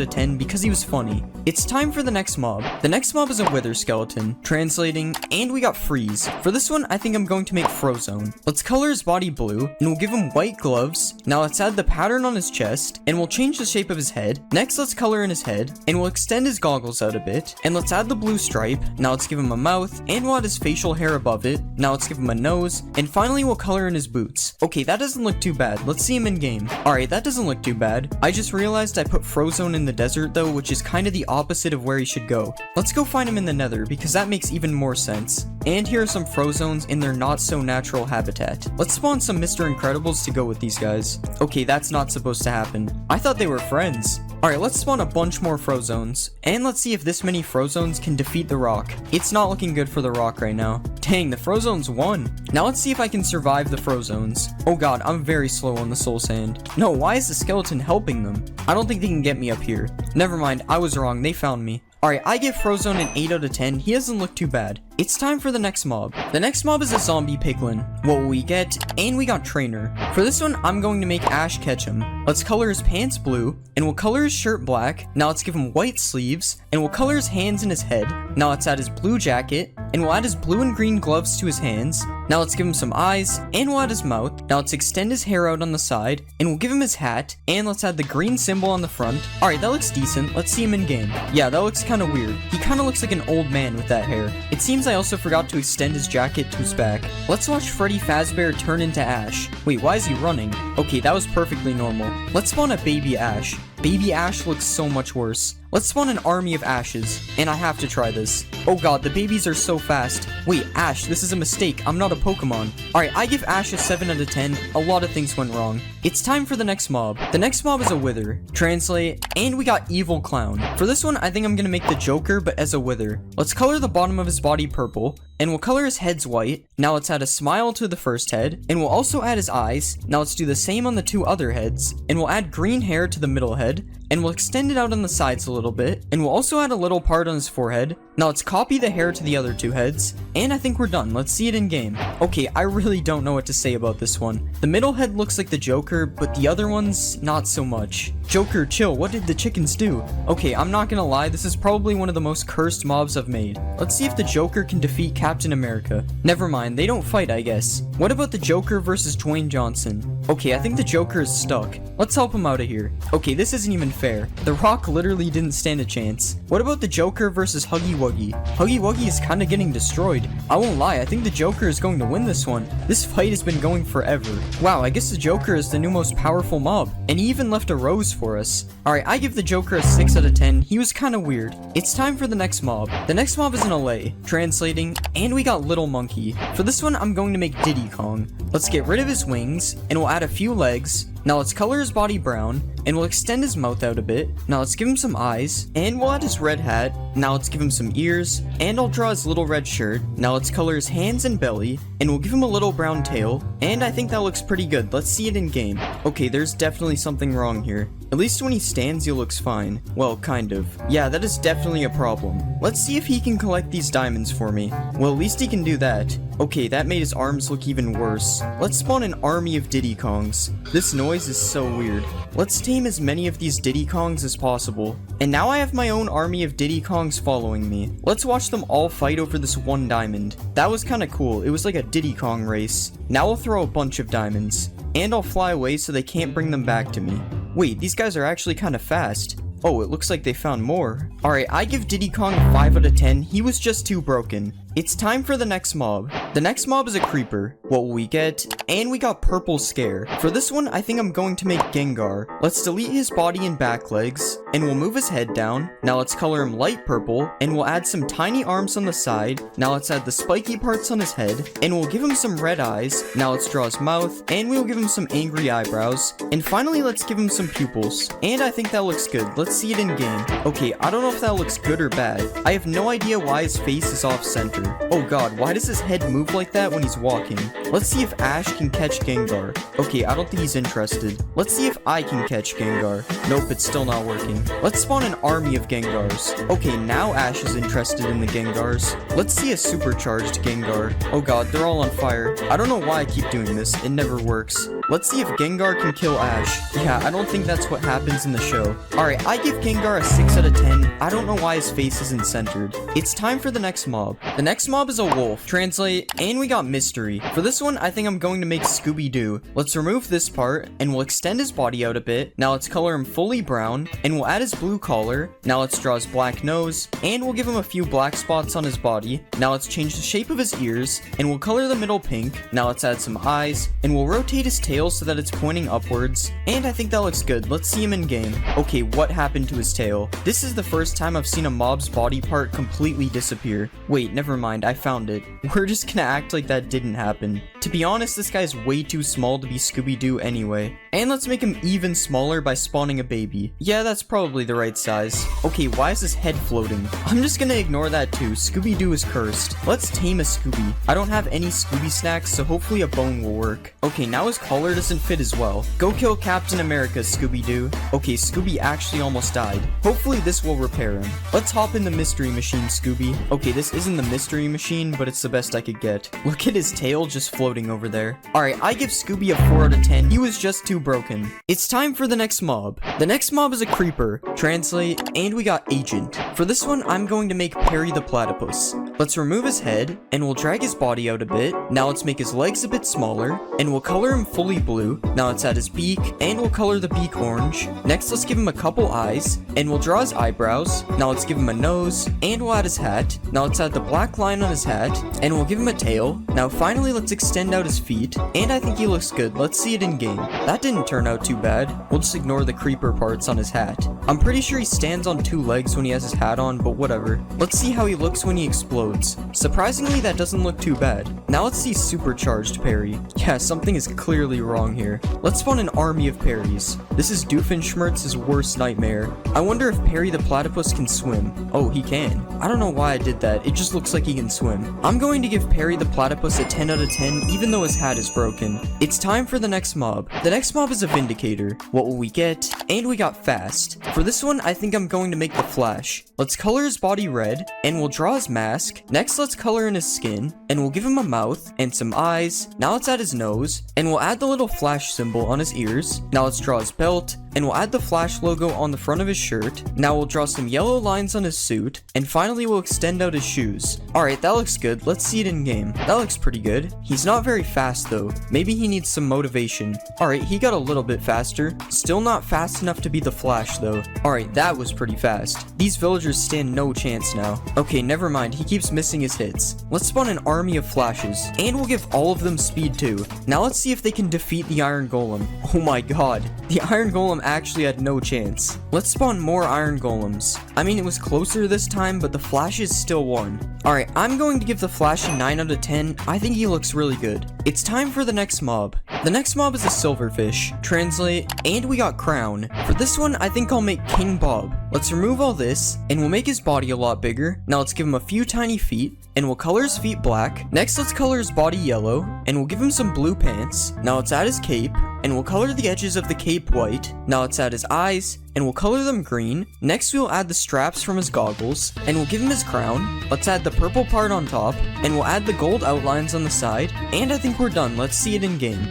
of 10 because he was funny. It's time for the next mob. The next mob is a Wither Skeleton. Translating, and we got Freeze. For this one, I think I'm going to make Frozone. Let's color his body blue, and we'll give him white gloves. Now let's add the pattern on his chest, and we'll change the shape of his head. Next, let's color in his head, and we'll extend his goggles out a bit. And let's add the blue stripe. Now let's give him a mouth, and we'll add his facial hair above it. Now let's give him a nose, and finally we'll color in his boots. Okay, that doesn't look too bad. Let's see him in game. Alright, that doesn't look too bad. I just realized I put Frozone in the desert though, which is kind of the opposite of where he should go. Let's go find him in the nether, because that makes even more sense. And here are some Frozones in their not so natural habitat. Let's spawn some Mr. Incredibles to go with these guys. Okay, that's not supposed to happen. I thought they were friends. Alright, let's spawn a bunch more Frozones. And let's see if this many Frozones can defeat the rock. It's not looking good for the rock right now. Dang, the Frozones won. Now let's see if I can survive the Frozones. Oh god, I'm very slow on the soul sand. No, why is the skeleton helping them? I don't think they can get me up here. Never mind, I was wrong, they found me. Alright, I give Frozone an 8 out of 10. He doesn't look too bad. It's time for the next mob. The next mob is a zombie piglin. What will we get? And we got Trainer. For this one, I'm going to make Ash Ketchum. Let's color his pants blue, and we'll color his shirt black. Now let's give him white sleeves, and we'll color his hands and his head. Now let's add his blue jacket, and we'll add his blue and green gloves to his hands. Now let's give him some eyes, and we'll add his mouth. Now let's extend his hair out on the side, and we'll give him his hat, and let's add the green symbol on the front. Alright, that looks decent. Let's see him in game. Yeah, that looks kind of weird. He kind of looks like an old man with that hair. It seems I also forgot to extend his jacket to his back. Let's watch Freddy Fazbear turn into Ash. Wait, why is he running? Okay, that was perfectly normal. Let's spawn a baby Ash. Baby Ash looks so much worse. Let's spawn an army of Ashes, and I have to try this. Oh god, the babies are so fast. Wait, Ash, this is a mistake. I'm not a Pokemon. Alright, I give Ash a 7 out of 10. A lot of things went wrong. It's time for the next mob. The next mob is a Wither. Translate, and we got Evil Clown. For this one, I think I'm gonna make the Joker, but as a Wither. Let's color the bottom of his body purple, and we'll color his heads white. Now let's add a smile to the first head, and we'll also add his eyes. Now let's do the same on the two other heads, and we'll add green hair to the middle head, and we'll extend it out on the sides a little bit, and we'll also add a little part on his forehead. Now let's copy the hair to the other two heads, and I think we're done. Let's see it in game. Okay, I really don't know what to say about this one. The middle head looks like the Joker, but the other ones, not so much. Joker, chill, what did the chickens do? Okay, I'm not gonna lie, this is probably one of the most cursed mobs I've made. Let's see if the Joker can defeat Captain America. Never mind, they don't fight, I guess. What about the Joker versus Dwayne Johnson? Okay, I think the Joker is stuck. Let's help him out of here. Okay, this isn't even fair. The Rock literally didn't stand a chance. What about the Joker versus Huggy Wuggy? Huggy Wuggy is kinda getting destroyed. I won't lie, I think the Joker is going to win this one. This fight has been going forever. Wow, I guess the Joker is the new most powerful mob. And he even left a rose for us. Alright, I give the Joker a 6 out of 10. He was kinda weird. It's time for the next mob. The next mob is an LA. Translating, and we got Little Monkey. For this one, I'm going to make Diddy Kong. Let's get rid of his wings, and we'll add a few legs. Now let's color his body brown, and we'll extend his mouth out a bit. Now let's give him some eyes, and we'll add his red hat. Now let's give him some ears, and I'll draw his little red shirt. Now let's color his hands and belly, and we'll give him a little brown tail, and I think that looks pretty good. Let's see it in game. Okay, there's definitely something wrong here. At least when he stands, he looks fine. Well, kind of. Yeah, that is definitely a problem. Let's see if he can collect these diamonds for me. Well, at least he can do that. Okay, that made his arms look even worse. Let's spawn an army of Diddy Kongs. This noise is so weird. Let's tame as many of these Diddy Kongs as possible. And now I have my own army of Diddy Kongs following me. Let's watch them all fight over this one diamond. That was kinda cool. It was like a Diddy Kong race. Now I'll throw a bunch of diamonds. And I'll fly away so they can't bring them back to me. Wait, these guys are actually kinda fast. Oh, it looks like they found more. Alright, I give Diddy Kong a 5 out of 10. He was just too broken. It's time for the next mob. The next mob is a creeper. What will we get? And we got Purple Scare. For this one, I think I'm going to make Gengar. Let's delete his body and back legs, and we'll move his head down. Now let's color him light purple, and we'll add some tiny arms on the side. Now let's add the spiky parts on his head, and we'll give him some red eyes. Now let's draw his mouth, and we'll give him some angry eyebrows. And finally, let's give him some pupils. And I think that looks good. Let's see it in game. Okay, I don't know if that looks good or bad. I have no idea why his face is off center. here. Oh god, why does his head move like that when he's walking? Let's see if Ash can catch Gengar. Okay, I don't think he's interested. Let's see if I can catch Gengar. Nope, it's still not working. Let's spawn an army of Gengars. Okay, now Ash is interested in the Gengars. Let's see a supercharged Gengar. Oh god, they're all on fire. I don't know why I keep doing this. It never works. Let's see if Gengar can kill Ash. Yeah, I don't think that's what happens in the show. Alright, I give Gengar a 6 out of 10. I don't know why his face isn't centered. It's time for the next mob. The next mob is a wolf. Translate, and we got mystery. For this one, I think I'm going to make Scooby-Doo. Let's remove this part, and we'll extend his body out a bit. Now let's color him fully brown, and we'll add his blue collar. Now let's draw his black nose, and we'll give him a few black spots on his body. Now let's change the shape of his ears, and we'll color the middle pink. Now let's add some eyes, and we'll rotate his tail so that it's pointing upwards, and I think that looks good. Let's see him in game. Okay, what happened to his tail? This is the first time I've seen a mob's body part completely disappear. Wait, never mind, I found it. We're just gonna act like that didn't happen. To be honest, this guy's way too small to be Scooby-Doo anyway. And let's make him even smaller by spawning a baby. Yeah, that's probably the right size. Okay, why is his head floating? I'm just gonna ignore that too. Scooby-Doo is cursed. Let's tame a Scooby. I don't have any Scooby snacks, so hopefully a bone will work. Okay, now his collar doesn't fit as well. Go kill Captain America, Scooby-Doo. Okay, Scooby actually almost died. Hopefully this will repair him. Let's hop in the mystery machine, Scooby. Okay, this isn't the mystery machine, but it's the best I could get. Look at his tail just floating over there. Alright, I give Scooby a 4 out of 10. He was just too broken. It's time for the next mob. The next mob is a creeper. Translate, and we got agent. For this one, I'm going to make Perry the Platypus. Let's remove his head, and we'll drag his body out a bit. Now let's make his legs a bit smaller, and we'll color him fully blue. Now let's add his beak, and we'll color the beak orange. Next, let's give him a couple eyes, and we'll draw his eyebrows. Now let's give him a nose, and we'll add his hat. Now let's add the black line on his hat, and we'll give him a tail. Now finally, let's extend out his feet, and I think he looks good. Let's see it in game. That didn't turn out too bad. We'll just ignore the creeper parts on his hat. I'm pretty sure he stands on 2 legs when he has his hat on, but whatever. Let's see how he looks when he explodes. Surprisingly, that doesn't look too bad. Now let's see supercharged Perry. Yeah, something is clearly wrong here. Let's spawn an army of Perrys. This is Doofenshmirtz's worst nightmare. I wonder if Perry the Platypus can swim. Oh, he can. I don't know why I did that. It just looks like he can swim. I'm going to give Perry the Platypus a 10 out of 10, even though his hat is broken. It's time for the next mob. The next mob is a Vindicator. What will we get? And we got Fast. For this one, I think I'm going to make the Flash. Let's color his body red, and we'll draw his mask. Next, let's color in his skin, and we'll give him a mouth and some eyes. Now let's add his nose, and we'll add the little Flash symbol on his ears. Now let's draw his belt, and we'll add the Flash logo on the front of his shirt. Now we'll draw some yellow lines on his suit, and finally we'll extend out his shoes. Alright, that looks good. Let's see it in game. That looks pretty good. He's not very fast though. Maybe he needs some motivation. Alright, he got a little bit faster. Still not fast enough to be the Flash though. Alright, that was pretty fast. These villagers stand no chance now. Okay, never mind. He keeps missing his hits. Let's spawn an army of Flashes, and we'll give all of them speed too. Now let's see if they can defeat the Iron Golem. Oh my god. The Iron Golem actually had no chance. Let's spawn more Iron Golems. I mean, it was closer this time, but the Flashes still won. Alright, I'm going to give the Flash a 9 out of 10. I think he looks really good. It's time for the next mob. The next mob is a Silverfish. Translate, and we got Crown. For this one, I think I'll make King Bob. Let's remove all this, and we'll make his body a lot bigger. Now let's give him a few tiny feet, and we'll color his feet black. Next, let's color his body yellow, and we'll give him some blue pants. Now let's add his cape, and we'll color the edges of the cape white. Now let's add his eyes, and we'll color them green. Next, we'll add the straps from his goggles, and we'll give him his crown. Let's add the purple part on top, and we'll add the gold outlines on the side, and I think we're done. Let's see it in game.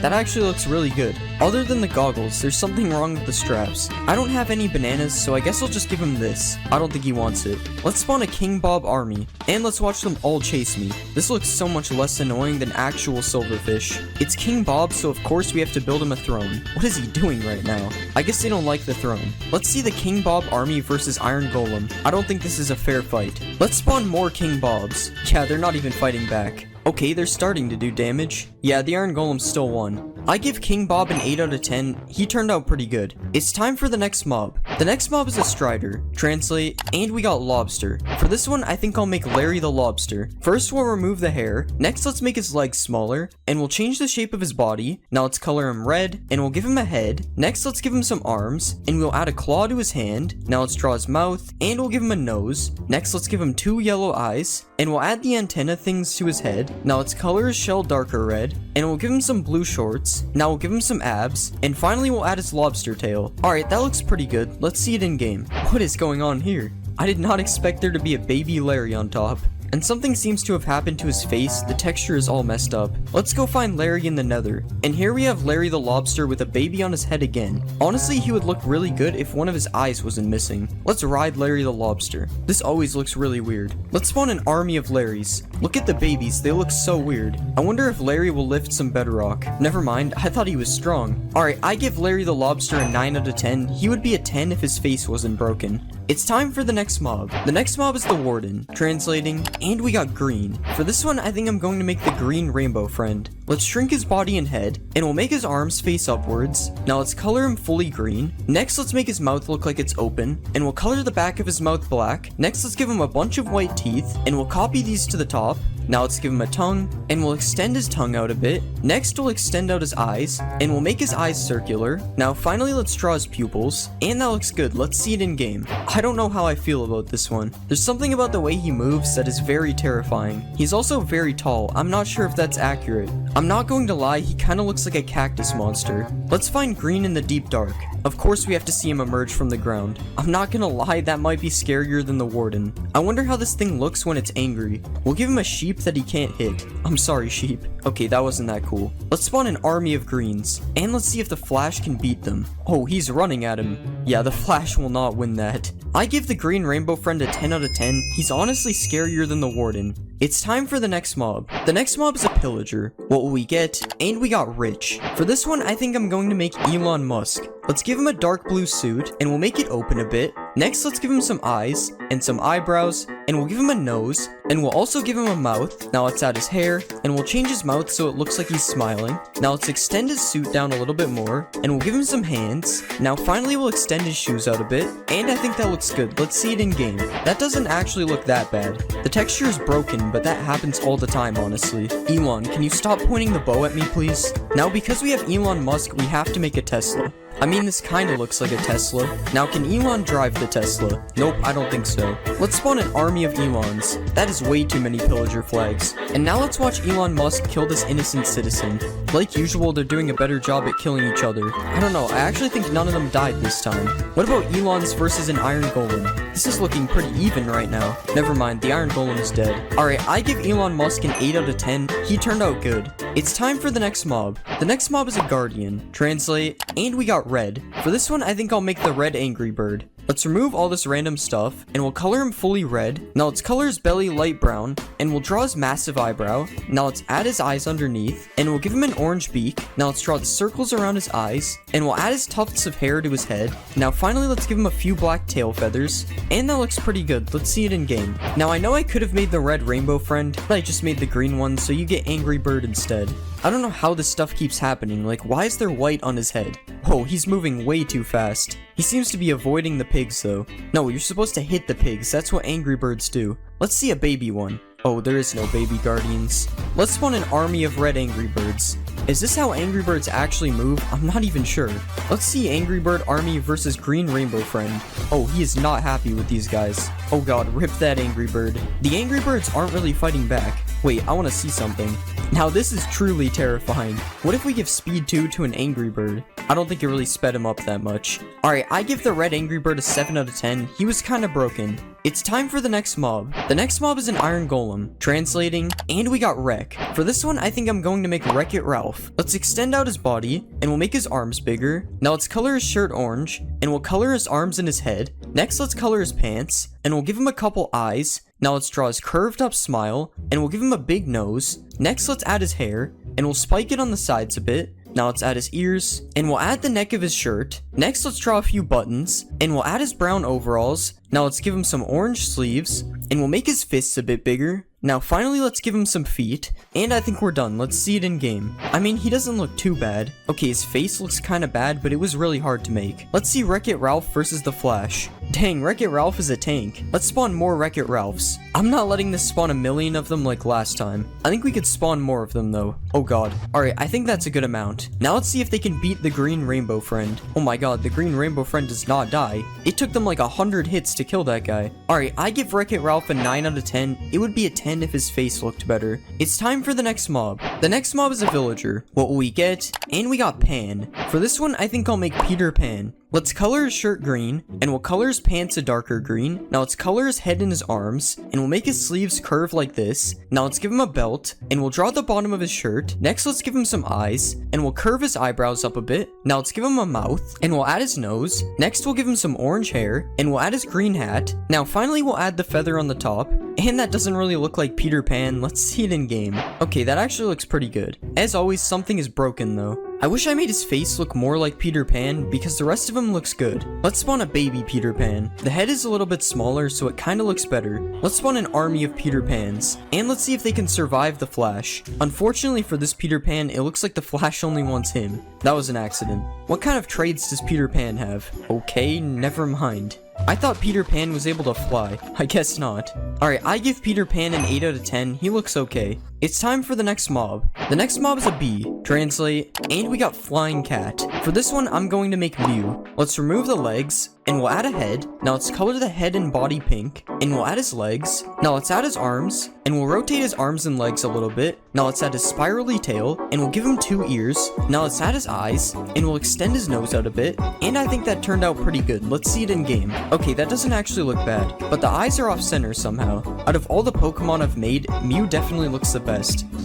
That actually looks really good. Other than the goggles, there's something wrong with the straps. I don't have any bananas, so I guess I'll just give him this. I don't think he wants it. Let's spawn a King Bob army, and let's watch them all chase me. This looks so much less annoying than actual Silverfish. It's King Bob, so of course we have to build him a throne. What is he doing right now? I guess they don't like the throne. Let's see the King Bob army versus Iron Golem. I don't think this is a fair fight. Let's spawn more King Bobs. Yeah, they're not even fighting back. Okay, they're starting to do damage. Yeah, the Iron Golem still won. I give King Bob an 8 out of 10, he turned out pretty good. It's time for the next mob. The next mob is a strider, translate, and we got lobster. For this one, I think I'll make Larry the lobster. First we'll remove the hair, next let's make his legs smaller, and we'll change the shape of his body. Now let's color him red, and we'll give him a head. Next let's give him some arms, and we'll add a claw to his hand. Now let's draw his mouth, and we'll give him a nose. Next let's give him 2 yellow eyes, and we'll add the antenna things to his head. Now let's color his shell darker red, and we'll give him some blue shorts. Now we'll give him some abs, and finally we'll add his lobster tail. Alright, that looks pretty good. Let's see it in game. What is going on here? I did not expect there to be a baby Larry on top. And something seems to have happened to his face, the texture is all messed up. Let's go find Larry in the nether. And here we have Larry the lobster with a baby on his head again. Honestly, he would look really good if one of his eyes wasn't missing. Let's ride Larry the lobster. This always looks really weird. Let's spawn an army of Larrys. Look at the babies, they look so weird. I wonder if Larry will lift some bedrock. Never mind, I thought he was strong. Alright, I give Larry the lobster a 9 out of 10. He would be a 10 if his face wasn't broken. It's time for the next mob. The next mob is the warden, translating, and we got green. For this one, I think I'm going to make the green rainbow friend. Let's shrink his body and head, and we'll make his arms face upwards. Now let's color him fully green. Next, let's make his mouth look like it's open, and we'll color the back of his mouth black. Next, let's give him a bunch of white teeth, and we'll copy these to the top. Now let's give him a tongue, and we'll extend his tongue out a bit. Next, we'll extend out his eyes, and we'll make his eyes circular. Now finally, let's draw his pupils, and that looks good. Let's see it in game. I don't know how I feel about this one. There's something about the way he moves that is very terrifying. He's also very tall. I'm not sure if that's accurate. I'm not going to lie, he kind of looks like a cactus monster. Let's find green in the deep dark. Of course we have to see him emerge from the ground. I'm not gonna lie, that might be scarier than the warden. I wonder how this thing looks when it's angry. We'll give him a sheep that he can't hit. I'm sorry, sheep. Okay, that wasn't that cool. Let's spawn an army of greens, and let's see if the Flash can beat them. Oh, he's running at him. Yeah, the Flash will not win that. I give the green rainbow friend a 10 out of 10. He's honestly scarier than the warden. It's time for the next mob. The next mob is a pillager. What will we get? And we got rich. For this one, I think I'm going to make Elon Musk. Let's give him a dark blue suit, and we'll make it open a bit. Next, let's give him some eyes, and some eyebrows, and we'll give him a nose, and we'll also give him a mouth. Now let's add his hair, and we'll change his mouth so it looks like he's smiling. Now let's extend his suit down a little bit more, and we'll give him some hands. Now finally we'll extend his shoes out a bit, and I think that looks good. Let's see it in game. That doesn't actually look that bad. The texture is broken, but that happens all the time, honestly. Elon, can you stop pointing the bow at me, please? Now because we have Elon Musk, we have to make a Tesla. I mean, this kinda looks like a Tesla. Now, can Elon drive the Tesla? Nope, I don't think so. Let's spawn an army of Elons. That is way too many pillager flags. And now let's watch Elon Musk kill this innocent citizen. Like usual, they're doing a better job at killing each other. I don't know, I actually think none of them died this time. What about Elon's versus an iron golem? This is looking pretty even right now. Never mind, the iron golem is dead. Alright, I give Elon Musk an 8 out of 10. He turned out good. It's time for the next mob. The next mob is a guardian. Translate, and we got red. For this one, I think I'll make the red angry bird. Let's remove all this random stuff, and we'll color him fully red. Now let's color his belly light brown, and we'll draw his massive eyebrow. Now let's add his eyes underneath, and we'll give him an orange beak. Now let's draw the circles around his eyes, and we'll add his tufts of hair to his head. Now finally, let's give him a few black tail feathers, and that looks pretty good. Let's see it in game. Now I know I could have made the red rainbow friend, but I just made the green one, so you get angry bird instead. I don't know how this stuff keeps happening, like why is there white on his head? Oh, he's moving way too fast. He seems to be avoiding the pigs though. No, you're supposed to hit the pigs, that's what angry birds do. Let's see a baby one. Oh, there is no baby guardians. Let's spawn an army of red angry birds. Is this how angry birds actually move? I'm not even sure. Let's see angry bird army versus green rainbow friend. Oh, he is not happy with these guys. Oh god, rip that angry bird. The angry birds aren't really fighting back. Wait, I want to see something. Now this is truly terrifying. What if we give speed 2 to an angry bird? I don't think it really sped him up that much. Alright, I give the red angry bird a 7 out of 10. He was kinda broken. It's time for the next mob. The next mob is an iron golem. Translating, and we got Wreck. For this one, I think I'm going to make Wreck-It Ralph. Let's extend out his body, and we'll make his arms bigger. Now let's color his shirt orange, and we'll color his arms and his head. Next, let's color his pants, and we'll give him a couple eyes. Now let's draw his curved up smile, and we'll give him a big nose. Next, let's add his hair, and we'll spike it on the sides a bit. Now let's add his ears, and we'll add the neck of his shirt. Next, let's draw a few buttons, and we'll add his brown overalls. Now let's give him some orange sleeves, and we'll make his fists a bit bigger. Now finally let's give him some feet, and I think we're done. Let's see it in game. I mean, he doesn't look too bad. Okay, his face looks kinda bad, but it was really hard to make. Let's see Wreck-It Ralph versus the Flash. Dang, Wreck-It Ralph is a tank. Let's spawn more Wreck-It Ralphs. I'm not letting this spawn a million of them like last time. I think we could spawn more of them though. Oh god. Alright, I think that's a good amount. Now let's see if they can beat the Green Rainbow Friend. Oh my god, the Green Rainbow Friend does not die. It took them like 100 hits to kill that guy. Alright, I give Wreck-It Ralph a 9 out of 10. It would be a 10 if his face looked better. It's time for the next mob. The next mob is a villager. What will we get? And we got Pan. For this one, I think I'll make Peter Pan. Let's color his shirt green, and we'll color his pants a darker green. Now let's color his head and his arms, and we'll make his sleeves curve like this. Now let's give him a belt, and we'll draw the bottom of his shirt. Next, let's give him some eyes, and we'll curve his eyebrows up a bit. Now let's give him a mouth, and we'll add his nose. Next, we'll give him some orange hair, and we'll add his green hat. Now finally, we'll add the feather on the top. And that doesn't really look like Peter Pan. Let's see it in game. Okay, that actually looks pretty good. As always, something is broken though. I wish I made his face look more like Peter Pan because the rest of him looks good. Let's spawn a baby Peter Pan. The head is a little bit smaller, so it kinda looks better. Let's spawn an army of Peter Pans. And let's see if they can survive the Flash. Unfortunately for this Peter Pan, it looks like the Flash only wants him. That was an accident. What kind of traits does Peter Pan have? Okay, never mind. I thought Peter Pan was able to fly. I guess not. Alright, I give Peter Pan an 8 out of 10. He looks okay. It's time for the next mob. The next mob is a bee. Translate. And we got Flying Cat. For this one, I'm going to make Mew. Let's remove the legs, and we'll add a head. Now let's color the head and body pink, and we'll add his legs. Now let's add his arms, and we'll rotate his arms and legs a little bit. Now let's add his spirally tail, and we'll give him 2 ears. Now let's add his eyes, and we'll extend his nose out a bit. And I think that turned out pretty good. Let's see it in game. Okay, that doesn't actually look bad, but the eyes are off center somehow. Out of all the Pokemon I've made, Mew definitely looks the best.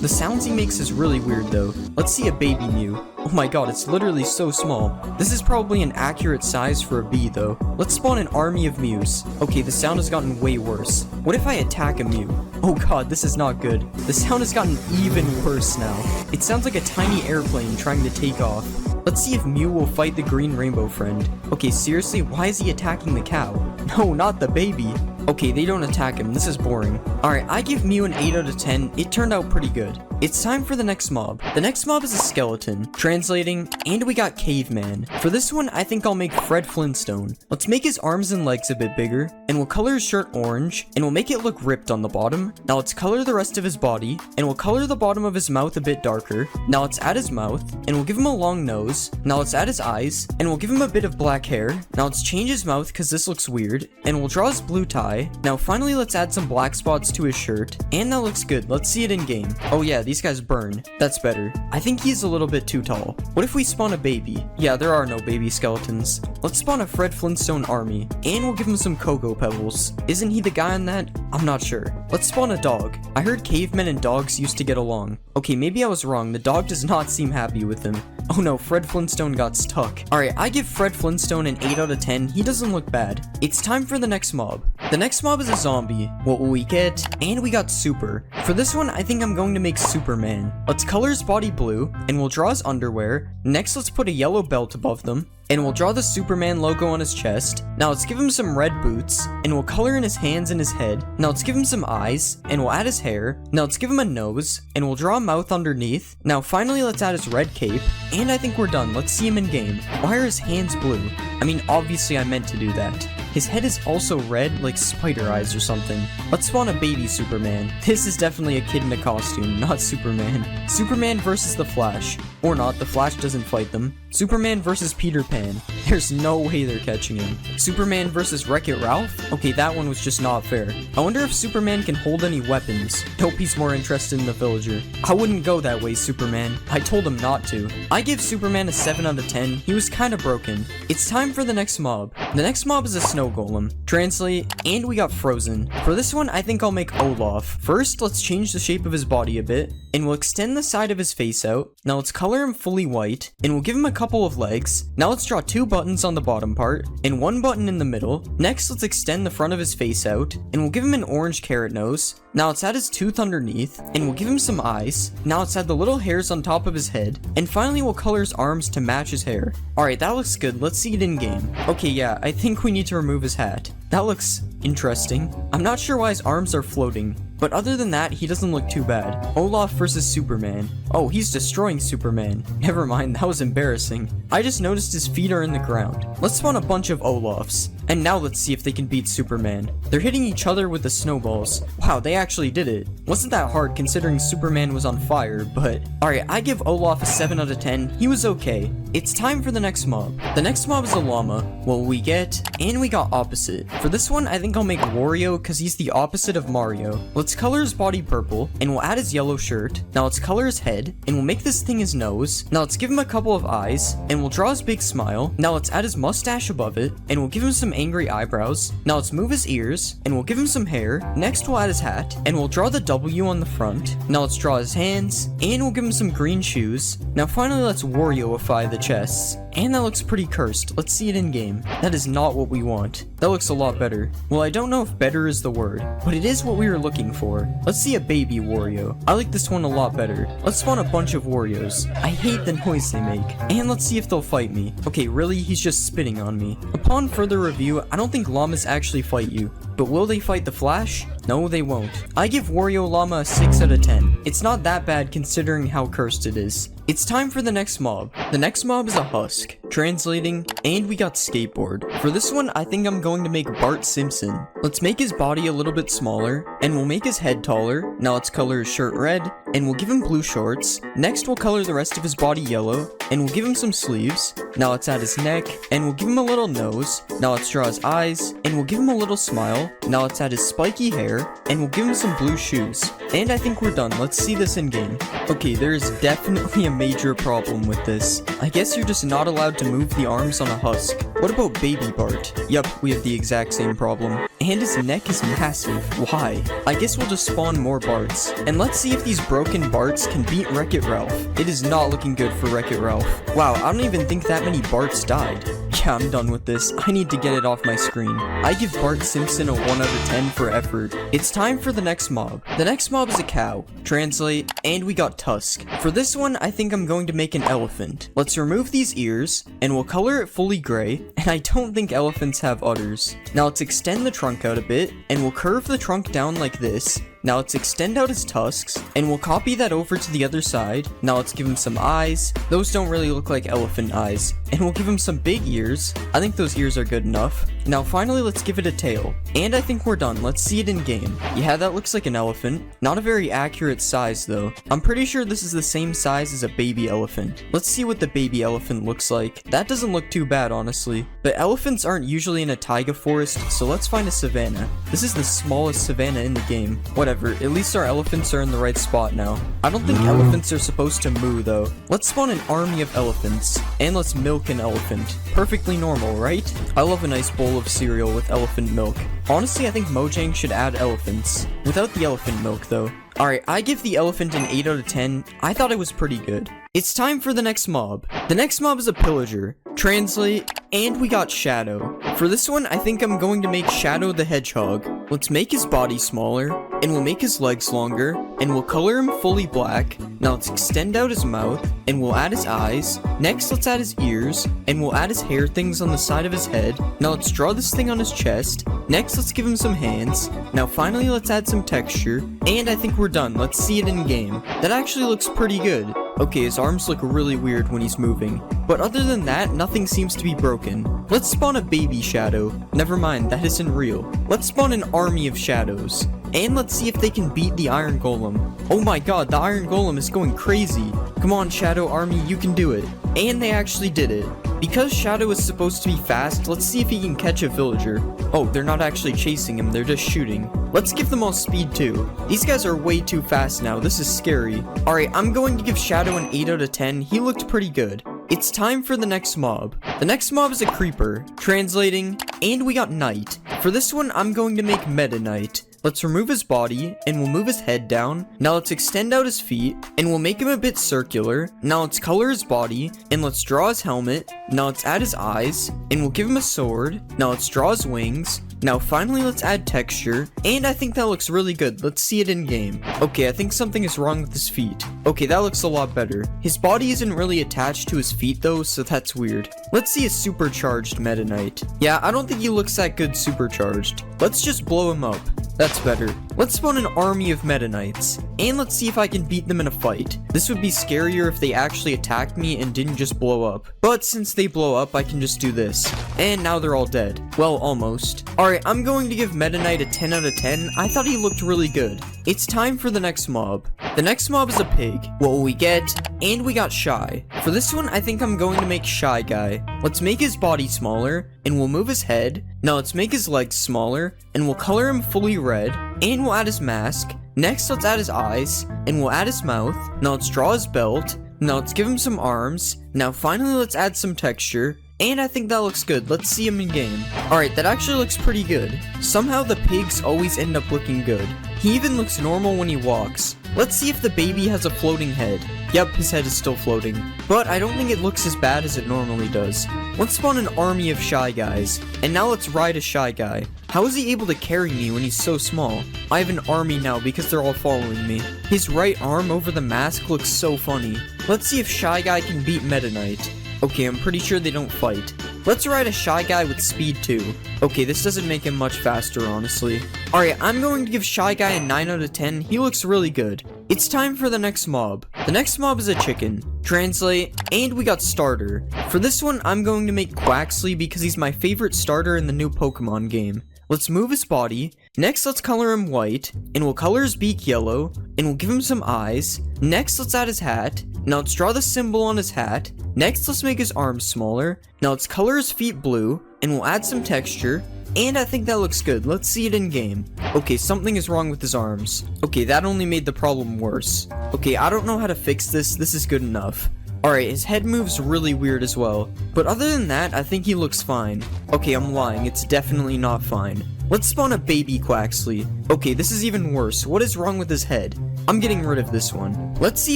The sounds he makes is really weird though. Let's see a baby Mew. Oh my god, it's literally so small. This is probably an accurate size for a bee though. Let's spawn an army of Mews. Okay, the sound has gotten way worse. What if I attack a Mew? Oh god, this is not good. The sound has gotten even worse now. It sounds like a tiny airplane trying to take off. Let's see if Mew will fight the Green Rainbow Friend. Okay, seriously, why is he attacking the cow? No, not the baby. Okay, they don't attack him. This is boring. Alright, I give Mew an 8 out of 10. It turned out pretty good. It's time for the next mob. The next mob is a skeleton. Translating, and we got Caveman. For this one, I think I'll make Fred Flintstone. Let's make his arms and legs a bit bigger, and we'll color his shirt orange, and we'll make it look ripped on the bottom. Now let's color the rest of his body, and we'll color the bottom of his mouth a bit darker. Now let's add his mouth, and we'll give him a long nose. Now let's add his eyes, and we'll give him a bit of black hair. Now let's change his mouth because this looks weird, and we'll draw his blue tie. Now finally let's add some black spots to his shirt, and that looks good. Let's see it in game. Oh yeah, these guys burn. That's better. I think he's a little bit too tall. What if we spawn a baby? Yeah, there are no baby skeletons. Let's spawn a Fred Flintstone army, and we'll give him some Cocoa Pebbles. Isn't he the guy on that? I'm not sure. Let's spawn a dog. I heard cavemen and dogs used to get along. Okay, maybe I was wrong. The dog does not seem happy with him. Oh no, Fred Flintstone got stuck. Alright, I give Fred Flintstone an 8 out of 10. He doesn't look bad. It's time for the next mob. The next mob is a zombie. What will we get? And we got Super. For this one, I think I'm going to make Superman. Let's color his body blue, and we'll draw his underwear. Next, let's put a yellow belt above them, and we'll draw the Superman logo on his chest. Now let's give him some red boots, and we'll color in his hands and his head. Now let's give him some eyes, and we'll add his hair. Now let's give him a nose, and we'll draw a mouth underneath. Now finally let's add his red cape, and I think we're done. Let's see him in game. Why are his hands blue? I mean, obviously I meant to do that. His head is also red, like spider eyes or something. Let's spawn a baby Superman. This is definitely a kid in a costume, not Superman. Superman versus the Flash. Or not, the Flash doesn't fight them. Superman versus Peter Pan. There's no way they're catching him. Superman versus Wreck-It Ralph? Okay, that one was just not fair. I wonder if Superman can hold any weapons. Nope, he's more interested in the villager. I wouldn't go that way, Superman. I told him not to. I give Superman a 7 out of 10. He was kinda broken. It's time for the next mob. The next mob is a snow golem. Translate, and we got Frozen. For this one, I think I'll make Olaf. First, let's change the shape of his body a bit, and we'll extend the side of his face out. Now let's color him fully white, and we'll give him a couple of legs. Now let's draw 2 buttons on the bottom part, and 1 button in the middle. Next, let's extend the front of his face out, and we'll give him an orange carrot nose. Now let's add his tooth underneath, and we'll give him some eyes. Now let's add the little hairs on top of his head, and finally we'll color his arms to match his hair. Alright, that looks good. Let's see it in game. Okay, yeah, I think we need to remove his hat. That looks interesting. I'm not sure why his arms are floating. But other than that, he doesn't look too bad. Olaf versus Superman. Oh, he's destroying Superman. Never mind, that was embarrassing. I just noticed his feet are in the ground. Let's spawn a bunch of Olafs. And now let's see if they can beat Superman. They're hitting each other with the snowballs. Wow, they actually did it. Wasn't that hard considering Superman was on fire, but... Alright, I give Olaf a 7 out of 10. He was okay. It's time for the next mob. The next mob is a llama. Well, we got opposite. For this one, I think I'll make Wario because he's the opposite of Mario. Let's color his body purple, and we'll add his yellow shirt. Now let's color his head, and we'll make this thing his nose. Now let's give him a couple of eyes, and we'll draw his big smile. Now let's add his mustache above it, and we'll give him some angry eyebrows. Now let's move his ears, and we'll give him some hair. Next we'll add his hat, and we'll draw the W on the front. Now let's draw his hands, and we'll give him some green shoes. Now finally let's Wario-ify the chests. And that looks pretty cursed. Let's see it in game. That is not what we want. That looks a lot better. Well, I don't know if better is the word, but it is what we were looking for. Let's see a baby Wario. I like this one a lot better. Let's spawn a bunch of Warios. I hate the noise they make. And let's see if they'll fight me. Okay, really? He's just spitting on me. Upon further review, I don't think llamas actually fight you. But will they fight the Flash? No, they won't. I give Wario Llama a 6 out of 10. It's not that bad considering how cursed it is. It's time for the next mob. The next mob is a husk. Translating, and we got skateboard. For this one, I think I'm going to make Bart Simpson. Let's make his body a little bit smaller, and we'll make his head taller. Now let's color his shirt red, and we'll give him blue shorts. Next, we'll color the rest of his body yellow, and we'll give him some sleeves. Now let's add his neck, and we'll give him a little nose. Now let's draw his eyes, and we'll give him a little smile. Now let's add his spiky hair, and we'll give him some blue shoes. And I think we're done. Let's see this in game. Okay, there is definitely a major problem with this. I guess you're just not allowed to move the arms on a husk. What about Baby Bart? Yup, we have the exact same problem. And his neck is massive. Why? I guess we'll just spawn more Barts. And let's see if these broken Barts can beat Wreck-It Ralph. It is not looking good for Wreck-It Ralph. Wow, I don't even think that many Barts died. Yeah, I'm done with this. I need to get it off my screen. I give Bart Simpson a 1 out of 10 for effort. It's time for the next mob. The next mob is a cow. Translate, and we got Tusk. For this one, I think I'm going to make an elephant. Let's remove these ears, and we'll color it fully gray, and I don't think elephants have udders. Now let's extend the trunk out a bit, and we'll curve the trunk down like this. Now let's extend out his tusks, and we'll copy that over to the other side. Now let's give him some eyes. Those don't really look like elephant eyes. And we'll give him some big ears. I think those ears are good enough. Now finally, let's give it a tail. And I think we're done. Let's see it in game. Yeah, that looks like an elephant. Not a very accurate size though. I'm pretty sure this is the same size as a baby elephant. Let's see what the baby elephant looks like. That doesn't look too bad, honestly. But elephants aren't usually in a taiga forest, so let's find a savanna. This is the smallest savanna in the game. Whatever, at least our elephants are in the right spot now. I don't think elephants are supposed to moo though. Let's spawn an army of elephants. And let's milk an elephant. Perfectly normal, right? I love a nice bowl of cereal with elephant milk. Honestly, I think Mojang should add elephants. Without the elephant milk though. Alright, I give the elephant an 8 out of 10. I thought it was pretty good. It's time for the next mob. The next mob is a pillager. Translate, and we got Shadow. For this one, I think I'm going to make Shadow the Hedgehog. Let's make his body smaller, and we'll make his legs longer, and we'll color him fully black. Now let's extend out his mouth, and we'll add his eyes. Next, let's add his ears, and we'll add his hair things on the side of his head. Now let's draw this thing on his chest. Next, let's give him some hands. Now finally, let's add some texture, and I think we're done. Let's see it in game. That actually looks pretty good. Okay, his arms look really weird when he's moving. But other than that, nothing seems to be broken. Let's spawn a baby Shadow. Never mind, that isn't real. Let's spawn an army of shadows. And let's see if they can beat the Iron Golem. Oh my god, the Iron Golem is going crazy. Come on, Shadow Army, you can do it. And they actually did it. Because Shadow is supposed to be fast, let's see if he can catch a villager. Oh, they're not actually chasing him, they're just shooting. Let's give them all speed too. These guys are way too fast now, this is scary. Alright, I'm going to give Shadow an 8 out of 10, he looked pretty good. It's time for the next mob. The next mob is a creeper. Translating, and we got Knight. For this one, I'm going to make Meta Knight. Let's remove his body, and we'll move his head down. Now let's extend out his feet, and we'll make him a bit circular. Now let's color his body, and let's draw his helmet. Now let's add his eyes, and we'll give him a sword. Now let's draw his wings. Now finally, let's add texture, and I think that looks really good. Let's see it in game. Okay, I think something is wrong with his feet. Okay, that looks a lot better. His body isn't really attached to his feet though, so that's weird. Let's see a supercharged Meta Knight. Yeah, I don't think he looks that good supercharged. Let's just blow him up. That's better. Let's spawn an army of Meta Knights, and let's see if I can beat them in a fight. This would be scarier if they actually attacked me and didn't just blow up. But since they blow up, I can just do this. And now they're all dead. Well, almost. Alright, I'm going to give Meta Knight a 10 out of 10. I thought he looked really good. It's time for the next mob. The next mob is a pig. What will we get? And we got Shy. For this one, I think I'm going to make Shy Guy. Let's make his body smaller, and we'll move his head. Now let's make his legs smaller, and we'll color him fully red, and we'll add his mask. Next, let's add his eyes, and we'll add his mouth. Now let's draw his belt. Now let's give him some arms. Now finally, let's add some texture. And I think that looks good. Let's see him in game. Alright, that actually looks pretty good. Somehow the pigs always end up looking good. He even looks normal when he walks. Let's see if the baby has a floating head. Yep, his head is still floating. But I don't think it looks as bad as it normally does. Let's spawn an army of Shy Guys. And now let's ride a Shy Guy. How is he able to carry me when he's so small? I have an army now because they're all following me. His right arm over the mask looks so funny. Let's see if Shy Guy can beat Meta Knight. Okay, I'm pretty sure they don't fight. Let's ride a Shy Guy with speed 2. Okay, this doesn't make him much faster, honestly. Alright, I'm going to give Shy Guy a 9 out of 10. He looks really good. It's time for the next mob. The next mob is a chicken. Translate, and we got starter. For this one, I'm going to make Quaxley because he's my favorite starter in the new Pokemon game. Let's move his body. Next, let's color him white, and we'll color his beak yellow, and we'll give him some eyes. Next, let's add his hat. Now let's draw the symbol on his hat. Next, let's make his arms smaller. Now let's color his feet blue, and we'll add some texture. And I think that looks good. Let's see it in game. Okay, something is wrong with his arms. Okay, that only made the problem worse. Okay, I don't know how to fix this. This is good enough. Alright, his head moves really weird as well. But other than that, I think he looks fine. Okay, I'm lying. It's definitely not fine. Let's spawn a baby Quaxley. Okay, this is even worse. What is wrong with his head? I'm getting rid of this one. Let's see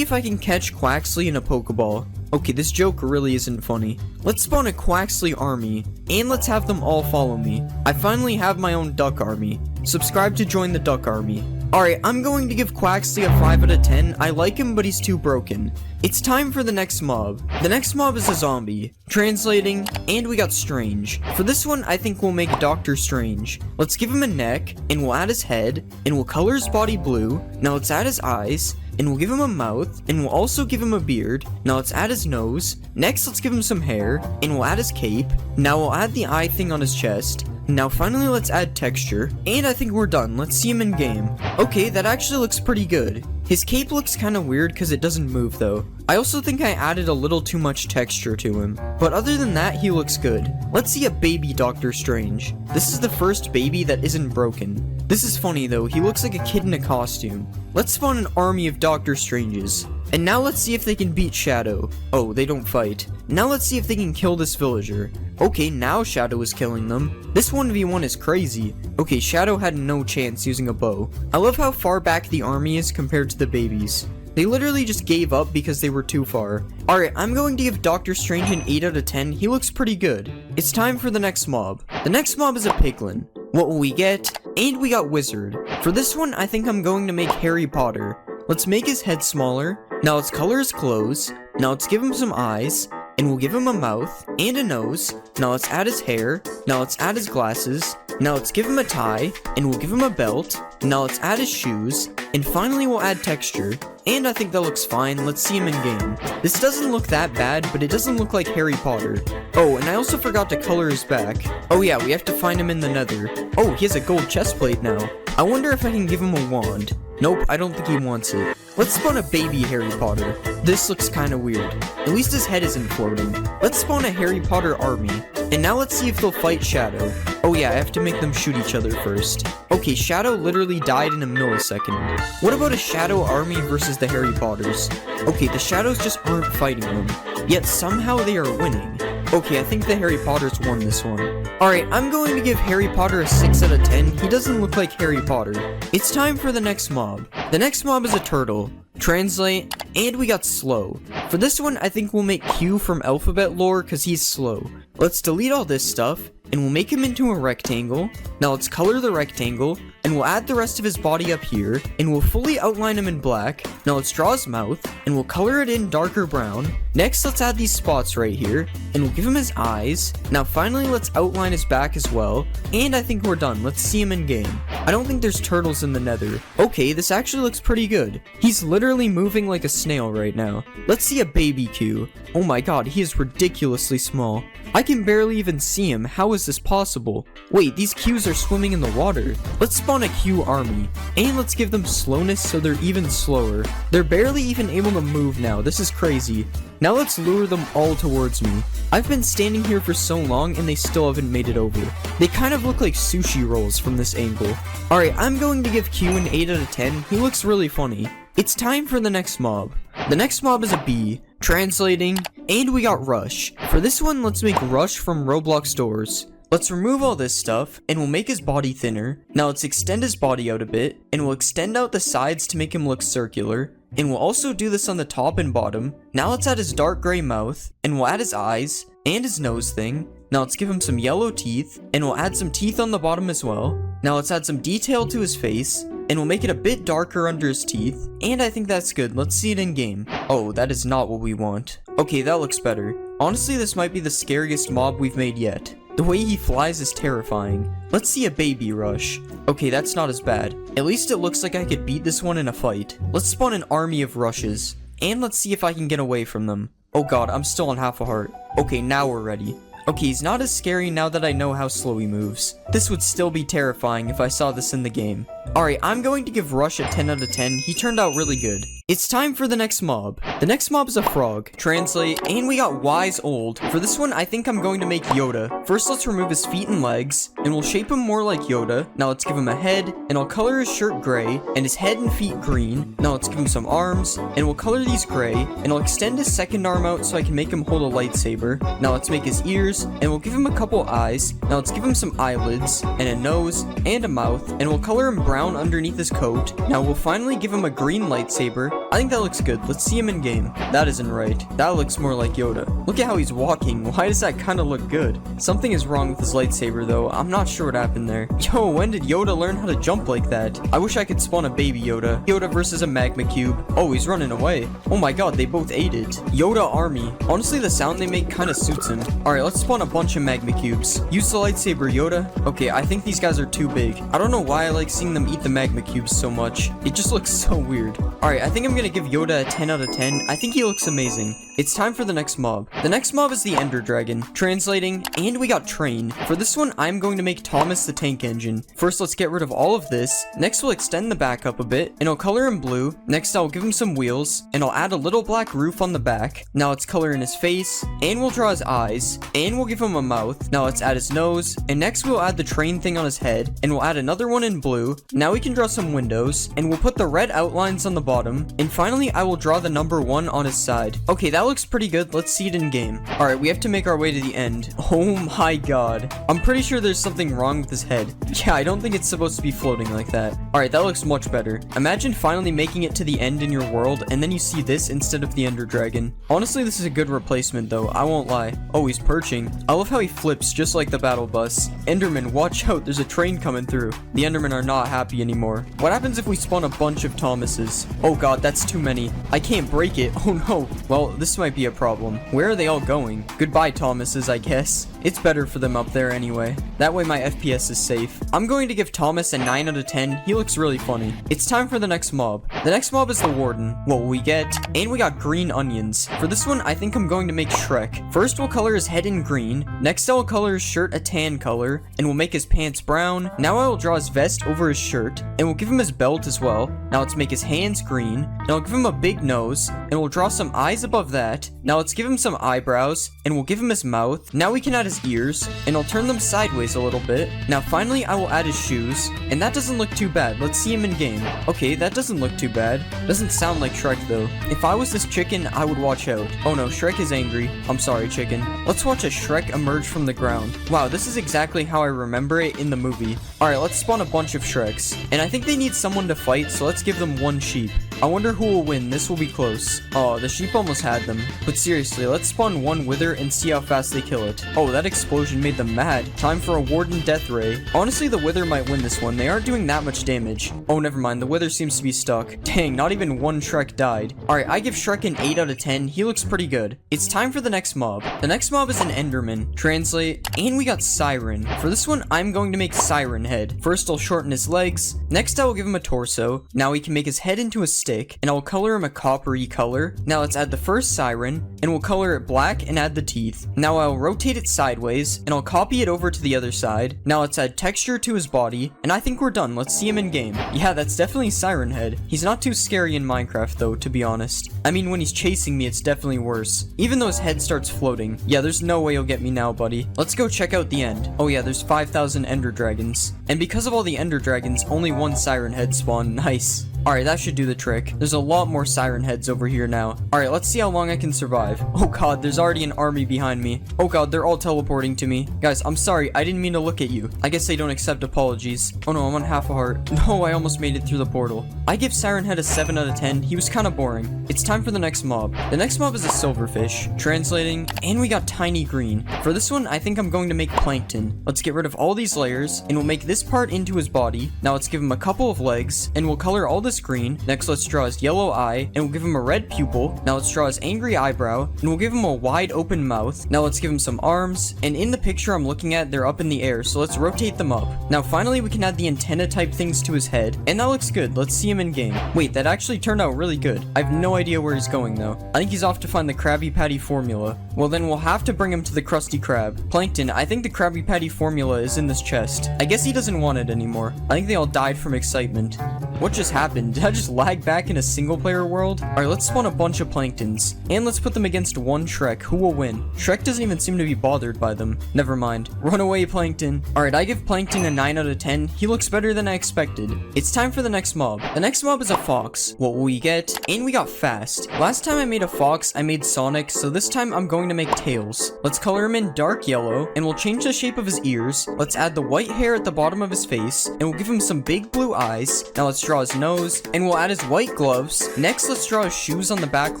if I can catch Quaxley in a Pokeball. Okay, this joke really isn't funny. Let's spawn a Quaxley army, and let's have them all follow me. I finally have my own duck army. Subscribe to join the duck army. Alright, I'm going to give Quaxley a 5 out of 10. I like him, but he's too broken. It's time for the next mob. The next mob is a zombie. Translating, and we got Strange. For this one, I think we'll make Dr. Strange. Let's give him a neck, and we'll add his head, and we'll color his body blue. Now let's add his eyes, and we'll give him a mouth, and we'll also give him a beard. Now let's add his nose. Next, let's give him some hair, and we'll add his cape. Now we'll add the eye thing on his chest. Now finally, let's add texture, and I think we're done. Let's see him in game. Okay, that actually looks pretty good. His cape looks kind of weird because it doesn't move though. I also think I added a little too much texture to him, but other than that, he looks good. Let's see a baby Doctor Strange. This is the first baby that isn't broken. This is funny though, he looks like a kid in a costume. Let's spawn an army of Doctor Stranges. And now let's see if they can beat Shadow. Oh, they don't fight. Now let's see if they can kill this villager. Okay, now Shadow is killing them. This 1v1 is crazy. Okay, Shadow had no chance using a bow. I love how far back the army is compared to the babies. They literally just gave up because they were too far. Alright, I'm going to give Doctor Strange an 8 out of 10. He looks pretty good. It's time for the next mob. The next mob is a piglin. What will we get? And we got Wizard. For this one, I think I'm going to make Harry Potter. Let's make his head smaller. Now let's color his clothes. Now let's give him some eyes. And we'll give him a mouth and a nose. Now let's add his hair. Now let's add his glasses. Now let's give him a tie. And we'll give him a belt. Now let's add his shoes. And finally we'll add texture. And I think that looks fine. Let's see him in game. This doesn't look that bad, but it doesn't look like Harry Potter. Oh, and I also forgot to color his back. Oh yeah, we have to find him in the Nether. Oh, he has a gold chest plate now. I wonder if I can give him a wand. Nope, I don't think he wants it. Let's spawn a baby Harry Potter. This looks kinda weird. At least his head isn't floating. Let's spawn a Harry Potter army. And now let's see if they'll fight Shadow. Oh yeah, I have to make them shoot each other first. Okay, Shadow literally died in a millisecond. What about a Shadow army versus the Harry Potters? Okay, the Shadows just aren't fighting them. Yet somehow they are winning. Okay, I think the Harry Potters won this one. Alright, I'm going to give Harry Potter a 6 out of 10. He doesn't look like Harry Potter. It's time for the next mob. The next mob is a turtle. Translate, and we got slow. For this one, I think we'll make Q from alphabet lore because he's slow. Let's delete all this stuff, and we'll make him into a rectangle. Now let's color the rectangle, and we'll add the rest of his body up here, and we'll fully outline him in black. Now let's draw his mouth, and we'll color it in darker brown. Next, let's add these spots right here, and we'll give him his eyes. Now finally, let's outline his back as well, and I think we're done. Let's see him in game. I don't think there's turtles in the nether. Okay, this actually looks pretty good. He's literally moving like a snail right now. Let's see a baby Q. Oh my god, he is ridiculously small. I can barely even see him. How is this possible? Wait, these Qs are swimming in the water. Let's spawn a Q army. And let's give them slowness so they're even slower. They're barely even able to move now. This is crazy. Now let's lure them all towards me. I've been standing here for so long and they still haven't made it over. They kind of look like sushi rolls from this angle. Alright, I'm going to give Q an 8 out of 10. He looks really funny. It's time for the next mob. The next mob is a bee. Translating, and we got Rush. For this one, let's make Rush from Roblox doors. Let's remove all this stuff, and we'll make his body thinner. Now let's extend his body out a bit, and we'll extend out the sides to make him look circular. And we'll also do this on the top and bottom. Now let's add his dark gray mouth, and we'll add his eyes, and his nose thing. Now let's give him some yellow teeth, and we'll add some teeth on the bottom as well. Now let's add some detail to his face, and we'll make it a bit darker under his teeth. And I think that's good. Let's see it in game. Oh, that is not what we want. Okay, that looks better. Honestly, this might be the scariest mob we've made yet. The way he flies is terrifying. Let's see a baby Rush. Okay, that's not as bad. At least it looks like I could beat this one in a fight. Let's spawn an army of Rushes. And let's see if I can get away from them. Oh god, I'm still on half a heart. Okay, now we're ready. Okay, he's not as scary now that I know how slow he moves. This would still be terrifying if I saw this in the game. Alright, I'm going to give Rush a 10 out of 10. He turned out really good. It's time for the next mob. The next mob is a frog. Translate, and we got Wise Old. For this one, I think I'm going to make Yoda. First, let's remove his feet and legs, and we'll shape him more like Yoda. Now let's give him a head, and I'll color his shirt gray, and his head and feet green. Now let's give him some arms, and we'll color these gray, and I'll extend his second arm out so I can make him hold a lightsaber. Now let's make his ears, and we'll give him a couple eyes. Now let's give him some eyelids, and a nose, and a mouth, and we'll color him brown underneath his coat. Now we'll finally give him a green lightsaber. I think that looks good. Let's see him in game. That isn't right. That looks more like Yoda. Look at how he's walking. Why does that kind of look good? Something is wrong with his lightsaber though. I'm not sure what happened there. Yo, when did Yoda learn how to jump like that? I wish I could spawn a baby Yoda. Yoda versus a magma cube. Oh, he's running away. Oh my god, they both ate it. Yoda army. Honestly, the sound they make kind of suits him. Alright, let's spawn a bunch of magma cubes. Use the lightsaber, Yoda. Okay, I think these guys are too big. I don't know why I like seeing them eat the magma cubes so much. It just looks so weird. Alright, I think I'm gonna give Yoda a 10 out of 10. I think he looks amazing. It's time for the next mob. The next mob is the Ender Dragon. Translating, and we got Train. For this one, I'm going to make Thomas the Tank Engine. First, let's get rid of all of this. Next, we'll extend the back up a bit, and I'll color him blue. Next, I'll give him some wheels, and I'll add a little black roof on the back. Now let's color in his face, and we'll draw his eyes, and we'll give him a mouth. Now let's add his nose, and next we'll add the train thing on his head, and we'll add another one in blue. Now we can draw some windows, and we'll put the red outlines on the bottom, and finally I will draw the number 1 on his side. Okay, that looks pretty good. Let's see it in game. Alright, we have to make our way to the end. Oh my god. I'm pretty sure there's something wrong with his head. Yeah, I don't think it's supposed to be floating like that. Alright, that looks much better. Imagine finally making it to the end in your world, and then you see this instead of the Ender Dragon. Honestly, this is a good replacement though, I won't lie. Oh, he's perching. I love how he flips just like the battle bus. Enderman, watch out, there's a train coming through. The Endermen are not happy anymore. What happens if we spawn a bunch of Thomases? Oh god, that's too many. I can't break it. Oh no. Well, this might be a problem. Where are they all going? Goodbye, Thomases, I guess. It's better for them up there anyway. That way my FPS is safe. I'm going to give Thomas a 9 out of 10. He looks really funny. It's time for the next mob. The next mob is the Warden. What will we get? And we got green onions. For this one, I think I'm going to make Shrek. First, we'll color his head in green. Next, I'll color his shirt a tan color, and we'll make his pants brown. Now I will draw his vest over his shirt, and we'll give him his belt as well. Now let's make his hands green. Now I'll give him a big nose, and we'll draw some eyes above that. Now let's give him some eyebrows, and we'll give him his mouth. Now we can add his ears, and I'll turn them sideways a little bit. Now finally, I will add his shoes, and that doesn't look too bad. Let's see him in game. Okay, that doesn't look too bad. Doesn't sound like Shrek though. If I was this chicken, I would watch out. Oh no, Shrek is angry. I'm sorry, chicken. Let's watch a Shrek emerge from the ground. Wow, this is exactly how I remember it in the movie. Alright, let's spawn a bunch of Shreks. And I think they need someone to fight, so let's give them one sheep. I wonder who will win. This will be close. Oh, the sheep almost had them. But seriously, let's spawn one wither and see how fast they kill it. Oh, that explosion made them mad. Time for a warden death ray. Honestly, the wither might win this one. They aren't doing that much damage. Oh, never mind. The wither seems to be stuck. Dang, not even one Shrek died. Alright, I give Shrek an 8 out of 10. He looks pretty good. It's time for the next mob. The next mob is an Enderman. Translate. And we got Siren. For this one, I'm going to make Siren Head. First, I'll shorten his legs. Next, I will give him a torso. Now we can make his head into a stick, and I'll color him a coppery color. Now let's add the first Siren, and we'll color it black and add the teeth. Now I'll rotate it sideways, and I'll copy it over to the other side. Now let's add texture to his body, and I think we're done. Let's see him in game. Yeah, that's definitely Siren Head. He's not too scary in Minecraft though, to be honest. I mean, when he's chasing me, it's definitely worse. Even though his head starts floating. Yeah, there's no way you'll get me now, buddy. Let's go check out the end. Oh yeah, there's 5,000 Ender Dragons. And because of all the Ender Dragons, only one Siren Head spawned. Nice. Alright, that should do the trick. There's a lot more Siren Heads over here now. Alright, let's see how long I can survive. Oh god, there's already an army behind me. Oh god, they're all teleporting to me. Guys, I'm sorry, I didn't mean to look at you. I guess they don't accept apologies. Oh no, I'm on half a heart. No, I almost made it through the portal. I give Siren Head a 7 out of 10. He was kind of boring. It's time for the next mob. The next mob is a silverfish. Translating, and we got tiny green. For this one, I think I'm going to make plankton. Let's get rid of all these layers, and we'll make this part into his body. Now let's give him a couple of legs, and we'll color all this green. Next, let's draw his yellow eye, and we'll give him a red pupil. Now let's draw his angry eyebrow, and we'll give him a wide open mouth. Now let's give him some arms, and in the picture I'm looking at, they're up in the air, so let's rotate them up. Now finally, we can add the antenna type things to his head, and that looks good. Let's see him in game. Wait, that actually turned out really good. I have no idea where he's going though. I think he's off to find the Krabby Patty formula. Well then, we'll have to bring him to the Krusty Krab. Plankton, I think the Krabby Patty formula is in this chest. I guess he doesn't want it anymore. I think they all died from excitement. What just happened? Did I just lag back in a single player world? Alright, let's spawn a bunch of Planktons. And let's put them against one Shrek. Who will win? Shrek doesn't even seem to be bothered by them. Never mind. Run away, Plankton. Alright, I give Plankton a 9 out of 10. He looks better than I expected. It's time for the next mob. The next mob is a fox. What will we get? And we got fast. Last time I made a fox, I made Sonic, so this time I'm going to make Tails. Let's color him in dark yellow, and we'll change the shape of his ears. Let's add the white hair at the bottom of his face, and we'll give him some big blue eyes. Now let's draw his nose, and we'll add his white gloves. Next, let's draw his shoes on the back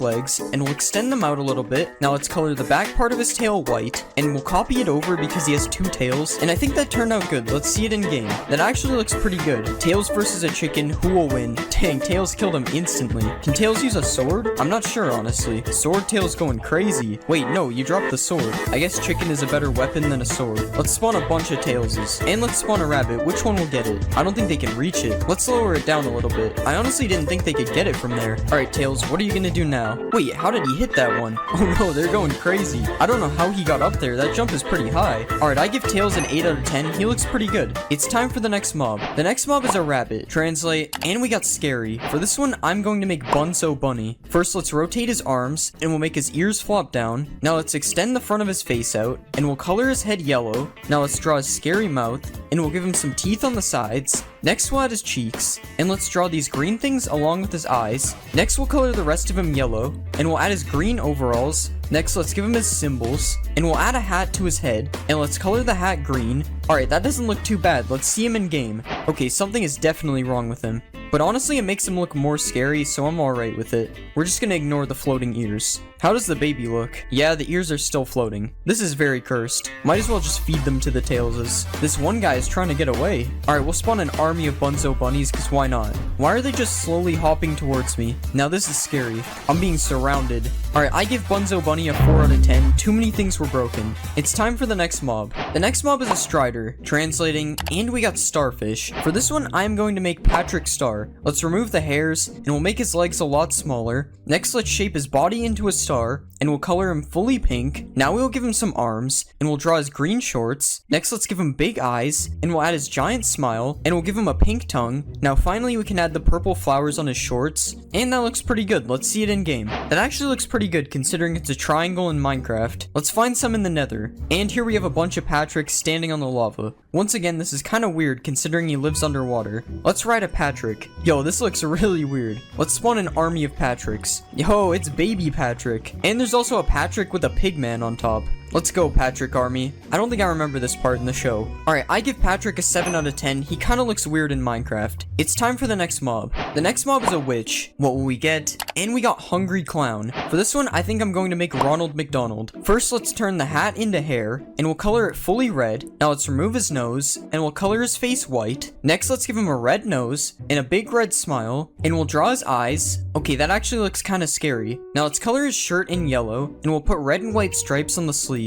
legs, and we'll extend them out a little bit. Now let's color the back part of his tail white, and we'll copy it over because he has two tails, and I think that turned out good. Let's see it in game. That actually looks pretty good. Tails versus a chicken, who will win? Dang, Tails killed him instantly. Can Tails use a sword? I'm not sure, honestly. Sword Tails going crazy. Wait, no, you dropped the sword. I guess chicken is a better weapon than a sword. Let's spawn a bunch of Tailses. And let's spawn a rabbit. Which one will get it? I don't think they can reach it. Let's lower it down a little bit. I honestly didn't think they could get it from there. Alright, Tails, what are you gonna do now? Wait, how did he hit that one? Oh no, they're going crazy. I don't know how he got up there. That jump is pretty high. Alright, I give Tails an 8 out of 10. He looks pretty good. It's time for the next mob. The next mob is a rabbit. Translate, and we got scary. For this one, I'm going to make Bunso Bunny. First, let's rotate his arms, and we'll make his ears flop down. Now let's extend the front of his face out, and we'll color his head yellow. Now let's draw his scary mouth, and we'll give him some teeth on the sides. Next, we'll add his cheeks, and let's draw these green things along with his eyes. Next, we'll color the rest of him yellow, and we'll add his green overalls. Next, let's give him his symbols, and we'll add a hat to his head, and let's color the hat green. Alright, that doesn't look too bad. Let's see him in game. Okay, something is definitely wrong with him. But honestly, it makes him look more scary, so I'm alright with it. We're just gonna ignore the floating ears. How does the baby look? Yeah, the ears are still floating. This is very cursed. Might as well just feed them to the Tailses. This one guy is trying to get away. Alright, we'll spawn an army of Bunzo bunnies, because why not? Why are they just slowly hopping towards me? Now this is scary. I'm being surrounded. Alright, I give Bunzo Bunny a 4 out of 10. Too many things were broken. It's time for the next mob. The next mob is a Strider. Translating, and we got Starfish. For this one, I'm going to make Patrick Star. Let's remove the hairs, and we'll make his legs a lot smaller. Next, let's shape his body into a star, and we'll color him fully pink. Now we'll give him some arms, and we'll draw his green shorts. Next, let's give him big eyes, and we'll add his giant smile, and we'll give him a pink tongue. Now finally, we can add the purple flowers on his shorts, and that looks pretty good. Let's see it in game. That actually looks pretty good considering it's a triangle in Minecraft. Let's find some in the nether. And here we have a bunch of Patricks standing on the lava. Once again, this is kind of weird considering he lives underwater. Let's ride a Patrick. Yo, this looks really weird. Let's spawn an army of Patricks. Yo, it's baby Patrick. And there's also a Patrick with a pig man on top. Let's go, Patrick Army. I don't think I remember this part in the show. Alright, I give Patrick a 7 out of 10. He kind of looks weird in Minecraft. It's time for the next mob. The next mob is a witch. What will we get? And we got Hungry Clown. For this one, I think I'm going to make Ronald McDonald. First, let's turn the hat into hair, and we'll color it fully red. Now let's remove his nose, and we'll color his face white. Next, let's give him a red nose, and a big red smile, and we'll draw his eyes. Okay, that actually looks kind of scary. Now let's color his shirt in yellow, and we'll put red and white stripes on the sleeves.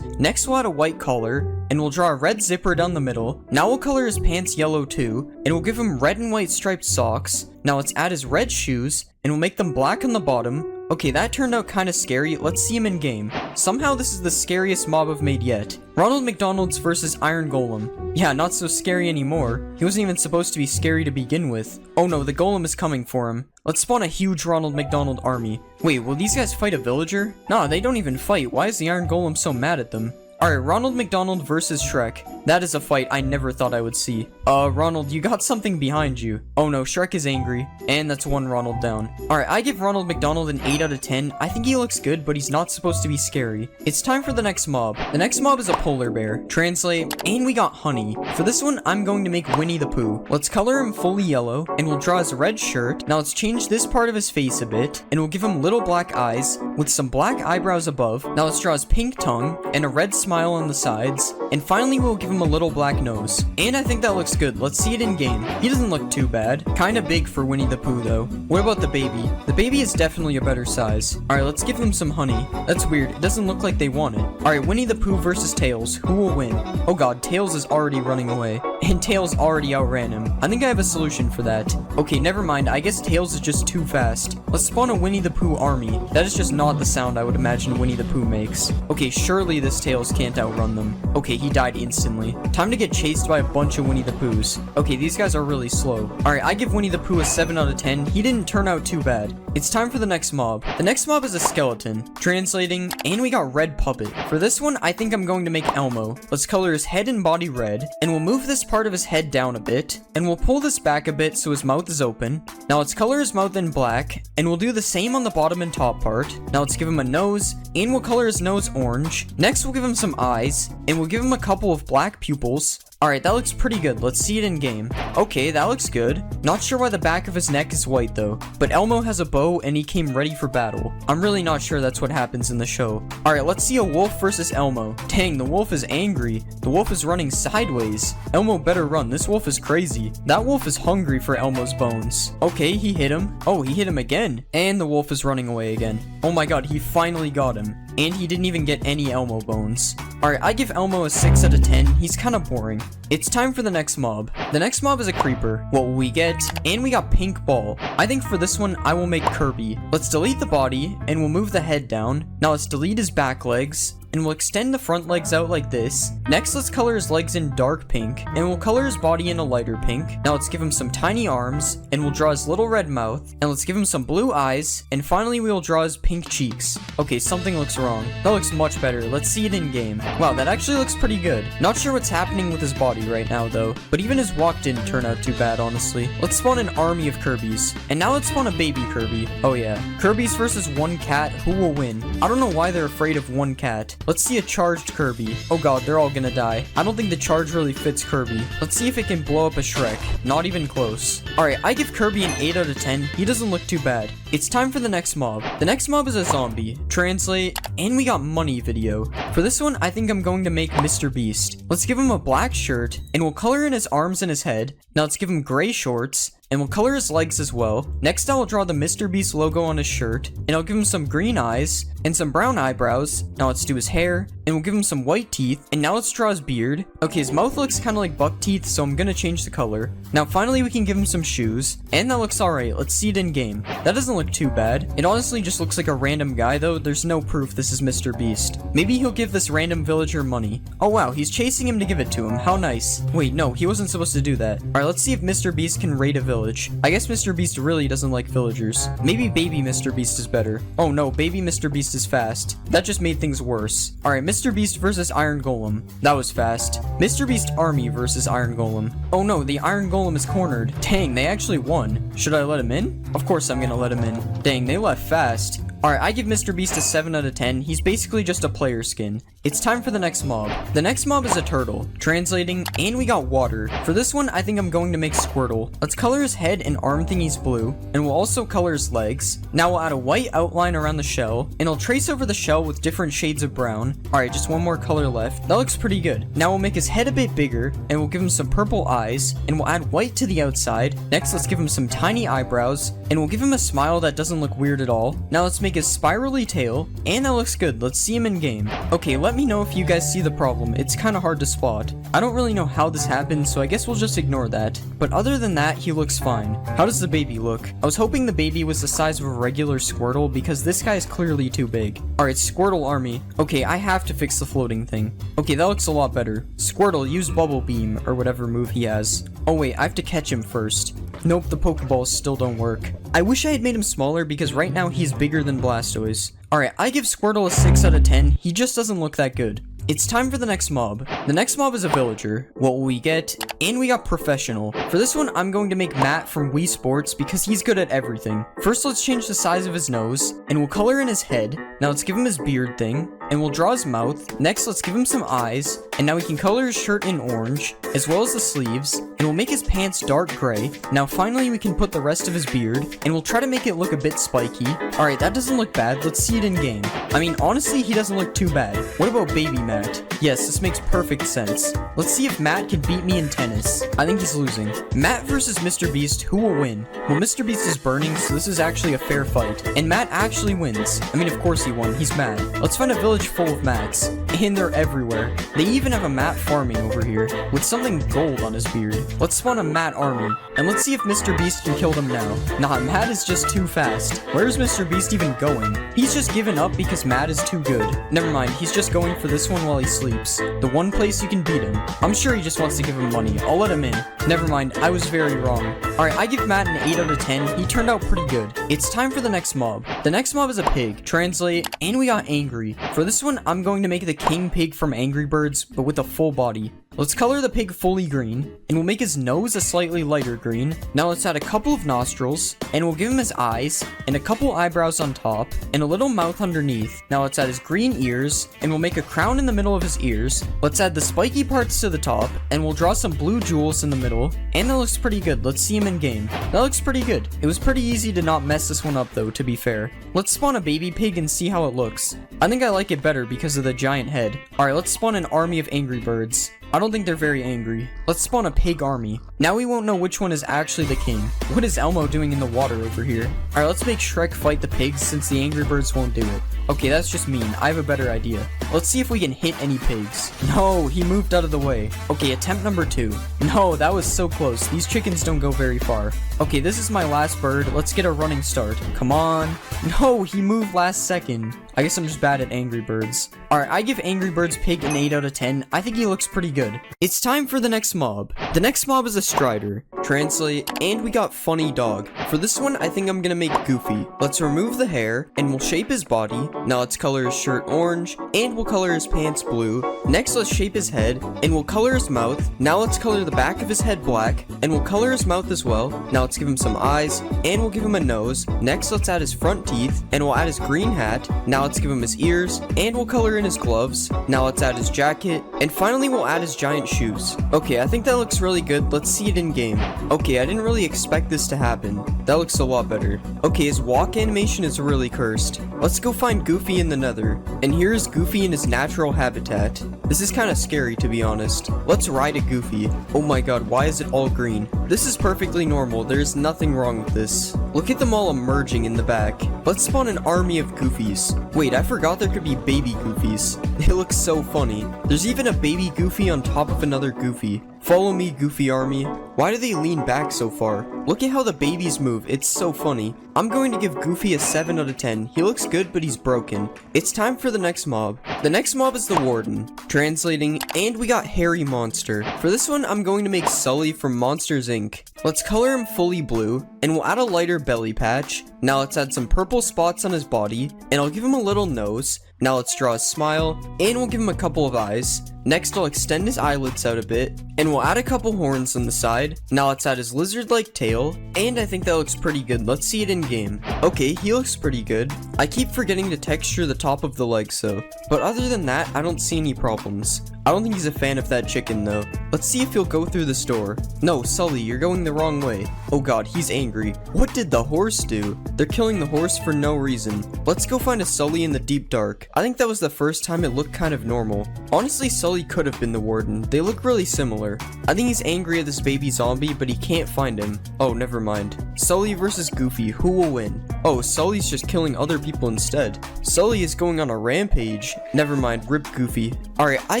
Next, we'll add a white collar, and we'll draw a red zipper down the middle. Now we'll color his pants yellow too, and we'll give him red and white striped socks. Now let's add his red shoes, and we'll make them black on the bottom. Okay, that turned out kind of scary. Let's see him in game. Somehow this is the scariest mob I've made yet. Ronald McDonald's versus Iron Golem. Yeah, not so scary anymore. He wasn't even supposed to be scary to begin with. Oh no, the golem is coming for him. Let's spawn a huge Ronald McDonald army. Wait, will these guys fight a villager? Nah, they don't even fight. Why is the Iron Golem so mad at them? Alright, Ronald McDonald versus Shrek. That is a fight I never thought I would see. Ronald, you got something behind you. Oh no, Shrek is angry. And that's one Ronald down. Alright, I give Ronald McDonald an 8 out of 10. I think he looks good, but he's not supposed to be scary. It's time for the next mob. The next mob is a polar bear. Translate, and we got Honey. For this one, I'm going to make Winnie the Pooh. Let's color him fully yellow, and we'll draw his red shirt. Now let's change this part of his face a bit, and we'll give him little black eyes with some black eyebrows above. Now let's draw his pink tongue, and a red smile on the sides. And finally, we'll give him a little black nose. And I think that looks good. Let's see it in game. He doesn't look too bad. Kinda big for Winnie the Pooh though. What about the baby? The baby is definitely a better size. Alright, let's give him some honey. That's weird. It doesn't look like they want it. Alright, Winnie the Pooh versus Tails. Who will win? Oh god, Tails is already running away. And Tails already outran him. I think I have a solution for that. Okay, never mind. I guess Tails is just too fast. Let's spawn a Winnie the Pooh army. That is just not the sound I would imagine Winnie the Pooh makes. Okay, surely this Tails can't outrun them. Okay, he died instantly. Time to get chased by a bunch of Winnie the Poohs. Okay, these guys are really slow. Alright, I give Winnie the Pooh a 7 out of 10. He didn't turn out too bad. It's time for the next mob. The next mob is a skeleton. Translating, and we got Red Puppet. For this one, I think I'm going to make Elmo. Let's color his head and body red, and we'll move this part of his head down a bit, and we'll pull this back a bit so his mouth is open. Now let's color his mouth in black, and we'll do the same on the bottom and top part. Now let's give him a nose, and we'll color his nose orange. Next, we'll give him some eyes, and we'll give him a couple of black pupils. Alright, that looks pretty good. Let's see it in game. Okay, that looks good. Not sure why the back of his neck is white though, but Elmo has a bow and he came ready for battle. I'm really not sure that's what happens in the show. Alright, let's see a wolf versus Elmo. Dang, the wolf is angry. The wolf is running sideways. Elmo better run. This wolf is crazy. That wolf is hungry for Elmo's bones. Okay, he hit him. Oh, he hit him again. And the wolf is running away again. Oh my god, he finally got him. And he didn't even get any Elmo bones. Alright, I give Elmo a 6 out of 10. He's kind of boring. It's time for the next mob. The next mob is a creeper. What will we get? And we got Pink Ball. I think for this one, I will make Kirby. Let's delete the body, and we'll move the head down. Now let's delete his back legs, and we'll extend the front legs out like this. Next, let's color his legs in dark pink, and we'll color his body in a lighter pink. Now let's give him some tiny arms, and we'll draw his little red mouth, and let's give him some blue eyes, and finally we will draw his pink cheeks. Okay, something looks wrong. That looks much better. Let's see it in game. Wow, that actually looks pretty good. Not sure what's happening with his body right now though, but even his walk didn't turn out too bad, honestly. Let's spawn an army of Kirbys, and now let's spawn a baby Kirby. Oh yeah, Kirbys versus one cat. Who will win? I don't know why they're afraid of one cat. Let's see a charged Kirby. Oh god, they're all gonna die. I don't think the charge really fits Kirby. Let's see if it can blow up a Shrek. Not even close. Alright, I give Kirby an 8 out of 10. He doesn't look too bad. It's time for the next mob. The next mob is a zombie. Translate, and we got Money Video. For this one, I think I'm going to make Mr. Beast. Let's give him a black shirt, and we'll color in his arms and his head. Now let's give him gray shorts, and we'll color his legs as well. Next, I will draw the Mr. Beast logo on his shirt, and I'll give him some green eyes and some brown eyebrows. Now let's do his hair, and we'll give him some white teeth, and now let's draw his beard. Okay, his mouth looks kind of like buck teeth, so I'm gonna change the color. Now finally we can give him some shoes, and that looks alright. Let's see it in game. That doesn't look too bad. It honestly just looks like a random guy though. There's no proof this is Mr. Beast. Maybe he'll give this random villager money. Oh wow, he's chasing him to give it to him. How nice. Wait, no, he wasn't supposed to do that. Alright, let's see if Mr. Beast can raid a village. I guess Mr. Beast really doesn't like villagers. Maybe baby Mr. Beast is better. Oh no, baby Mr. Beast is fast. That just made things worse. Alright, Mr. Beast versus Iron Golem. That was fast. Mr. Beast army versus Iron Golem. Oh no, the Iron Golem is cornered. Dang, they actually won. Should I let him in? Of course I'm gonna let him in. Dang, they left fast. Alright, I give Mr. Beast a 7 out of 10. He's basically just a player skin. It's time for the next mob. The next mob is a turtle, translating, and we got water. For this one, I think I'm going to make Squirtle. Let's color his head and arm thingies blue, and we'll also color his legs. Now we'll add a white outline around the shell, and I'll trace over the shell with different shades of brown. Alright, just one more color left. That looks pretty good. Now we'll make his head a bit bigger, and we'll give him some purple eyes, and we'll add white to the outside. Next, let's give him some tiny eyebrows, and we'll give him a smile that doesn't look weird at all. Now let's make his spirally tail, and that looks good. Let's see him in game. Okay, let me know if you guys see the problem. It's kind of hard to spot. I don't really know how this happened, so I guess we'll just ignore that. But other than that, he looks fine. How does the baby look? I was hoping the baby was the size of a regular Squirtle because this guy is clearly too big. Alright, Squirtle army. Okay, I have to fix the floating thing. Okay, that looks a lot better. Squirtle, use Bubble Beam, or whatever move he has. Oh wait, I have to catch him first. Nope, the Pokeballs still don't work. I wish I had made him smaller because right now he's bigger than Blastoise. Alright, I give Squirtle a 6 out of 10. He just doesn't look that good. It's time for the next mob. The next mob is a villager. What will we get? And we got professional. For this one, I'm going to make Matt from Wii Sports because he's good at everything. First, let's change the size of his nose, and we'll color in his head. Now let's give him his beard thing, and we'll draw his mouth. Next, let's give him some eyes, and now we can color his shirt in orange, as well as the sleeves, and we'll make his pants dark gray. Now finally, we can put the rest of his beard, and we'll try to make it look a bit spiky. Alright, that doesn't look bad. Let's see it in game. I mean, honestly, he doesn't look too bad. What about baby Matt? Yes, this makes perfect sense. Let's see if Matt can beat me in tennis. I think he's losing. Matt versus Mr. Beast, who will win? Well, Mr. Beast is burning, so this is actually a fair fight. And Matt actually wins. I mean, of course he won. He's mad. Let's find a village full of Matts. And they're everywhere. They even have a Matt farming over here, with something gold on his beard. Let's spawn a Matt army, and let's see if Mr. Beast can kill them now. Nah, Matt is just too fast. Where's Mr. Beast even going? He's just given up because Matt is too good. Never mind, he's just going for this one while he sleeps. The one place you can beat him. I'm sure he just wants to give him money. I'll let him in. Never mind, I was very wrong. Alright, I give Matt an 8 out of 10. He turned out pretty good. It's time for the next mob. The next mob is a pig, translate, and we got angry. For this one, I'm going to make the king pig from Angry Birds, but with a full body. Let's color the pig fully green, and we'll make his nose a slightly lighter green. Now let's add a couple of nostrils, and we'll give him his eyes, and a couple eyebrows on top, and a little mouth underneath. Now let's add his green ears, and we'll make a crown in the middle of his ears. Let's add the spiky parts to the top, and we'll draw some blue jewels in the middle, and that looks pretty good. Let's see him in game. That looks pretty good. It was pretty easy to not mess this one up though, to be fair. Let's spawn a baby pig and see how it looks. I think I like it better because of the giant head. Alright, let's spawn an army of Angry Birds. I don't think they're very angry. Let's spawn a pig army. Now we won't know which one is actually the king. What is Elmo doing in the water over here? Alright, let's make Shrek fight the pigs since the Angry Birds won't do it. Okay, that's just mean. I have a better idea. Let's see if we can hit any pigs. No, he moved out of the way. Okay, attempt number 2. No, that was so close. These chickens don't go very far. Okay, this is my last bird. Let's get a running start. Come on. No, he moved last second. I guess I'm just bad at Angry Birds. Alright, I give Angry Birds Pig an 8 out of 10. I think he looks pretty good. It's time for the next mob. The next mob is a Strider, translate, and we got Funny Dog. For this one, I think I'm gonna make Goofy. Let's remove the hair, and we'll shape his body. Now let's color his shirt orange, and we'll color his pants blue. Next, let's shape his head, and we'll color his mouth. Now let's color the back of his head black, and we'll color his mouth as well. Now let's give him some eyes, and we'll give him a nose. Next, let's add his front teeth, and we'll add his green hat. Now let's give him his ears, and we'll color in his gloves. Now let's add his jacket, and finally we'll add his giant shoes. Okay, I think that looks really good. Let's see it in game. Okay, I didn't really expect this to happen. That looks a lot better. Okay, his walk animation is really cursed. Let's go find Goofy in the Nether. And here's Goofy in his natural habitat. This is kind of scary, to be honest. Let's ride a Goofy. Oh my god, why is it all green? This is perfectly normal. There's nothing wrong with this. Look at them all emerging in the back. Let's spawn an army of Goofies. Wait, I forgot there could be baby Goofies. They look so funny. There's even a baby Goofy on top of another Goofy. Follow me, Goofy Army. Why do they lean back so far? Look at how the babies move. It's so funny. I'm going to give Goofy a 7 out of 10. He looks good, but he's broken. It's time for the next mob. The next mob is the Warden, translating, and we got Hairy Monster. For this one, I'm going to make Sully from Monsters Inc. Let's color him fully blue, and we'll add a lighter belly patch. Now let's add some purple spots on his body, and I'll give him a little nose. Now let's draw a smile, and we'll give him a couple of eyes. Next, I'll extend his eyelids out a bit, and we'll add a couple horns on the side. Now let's add his lizard-like tail, and I think that looks pretty good. Let's see it in game. Okay, he looks pretty good. I keep forgetting to texture the top of the legs though, but other than that, I don't see any problems. I don't think he's a fan of that chicken though. Let's see if he'll go through this door. No, Sully, you're going the wrong way. Oh god, he's angry. What did the horse do? They're killing the horse for no reason. Let's go find a Sully in the deep dark. I think that was the first time it looked kind of normal. Honestly, Sully could have been the warden. They look really similar. I think he's angry at this baby zombie, but he can't find him. Oh, never mind. Sully versus Goofy, who will win? Oh, Sully's just killing other people instead. Sully is going on a rampage. Never mind, rip Goofy. Alright, I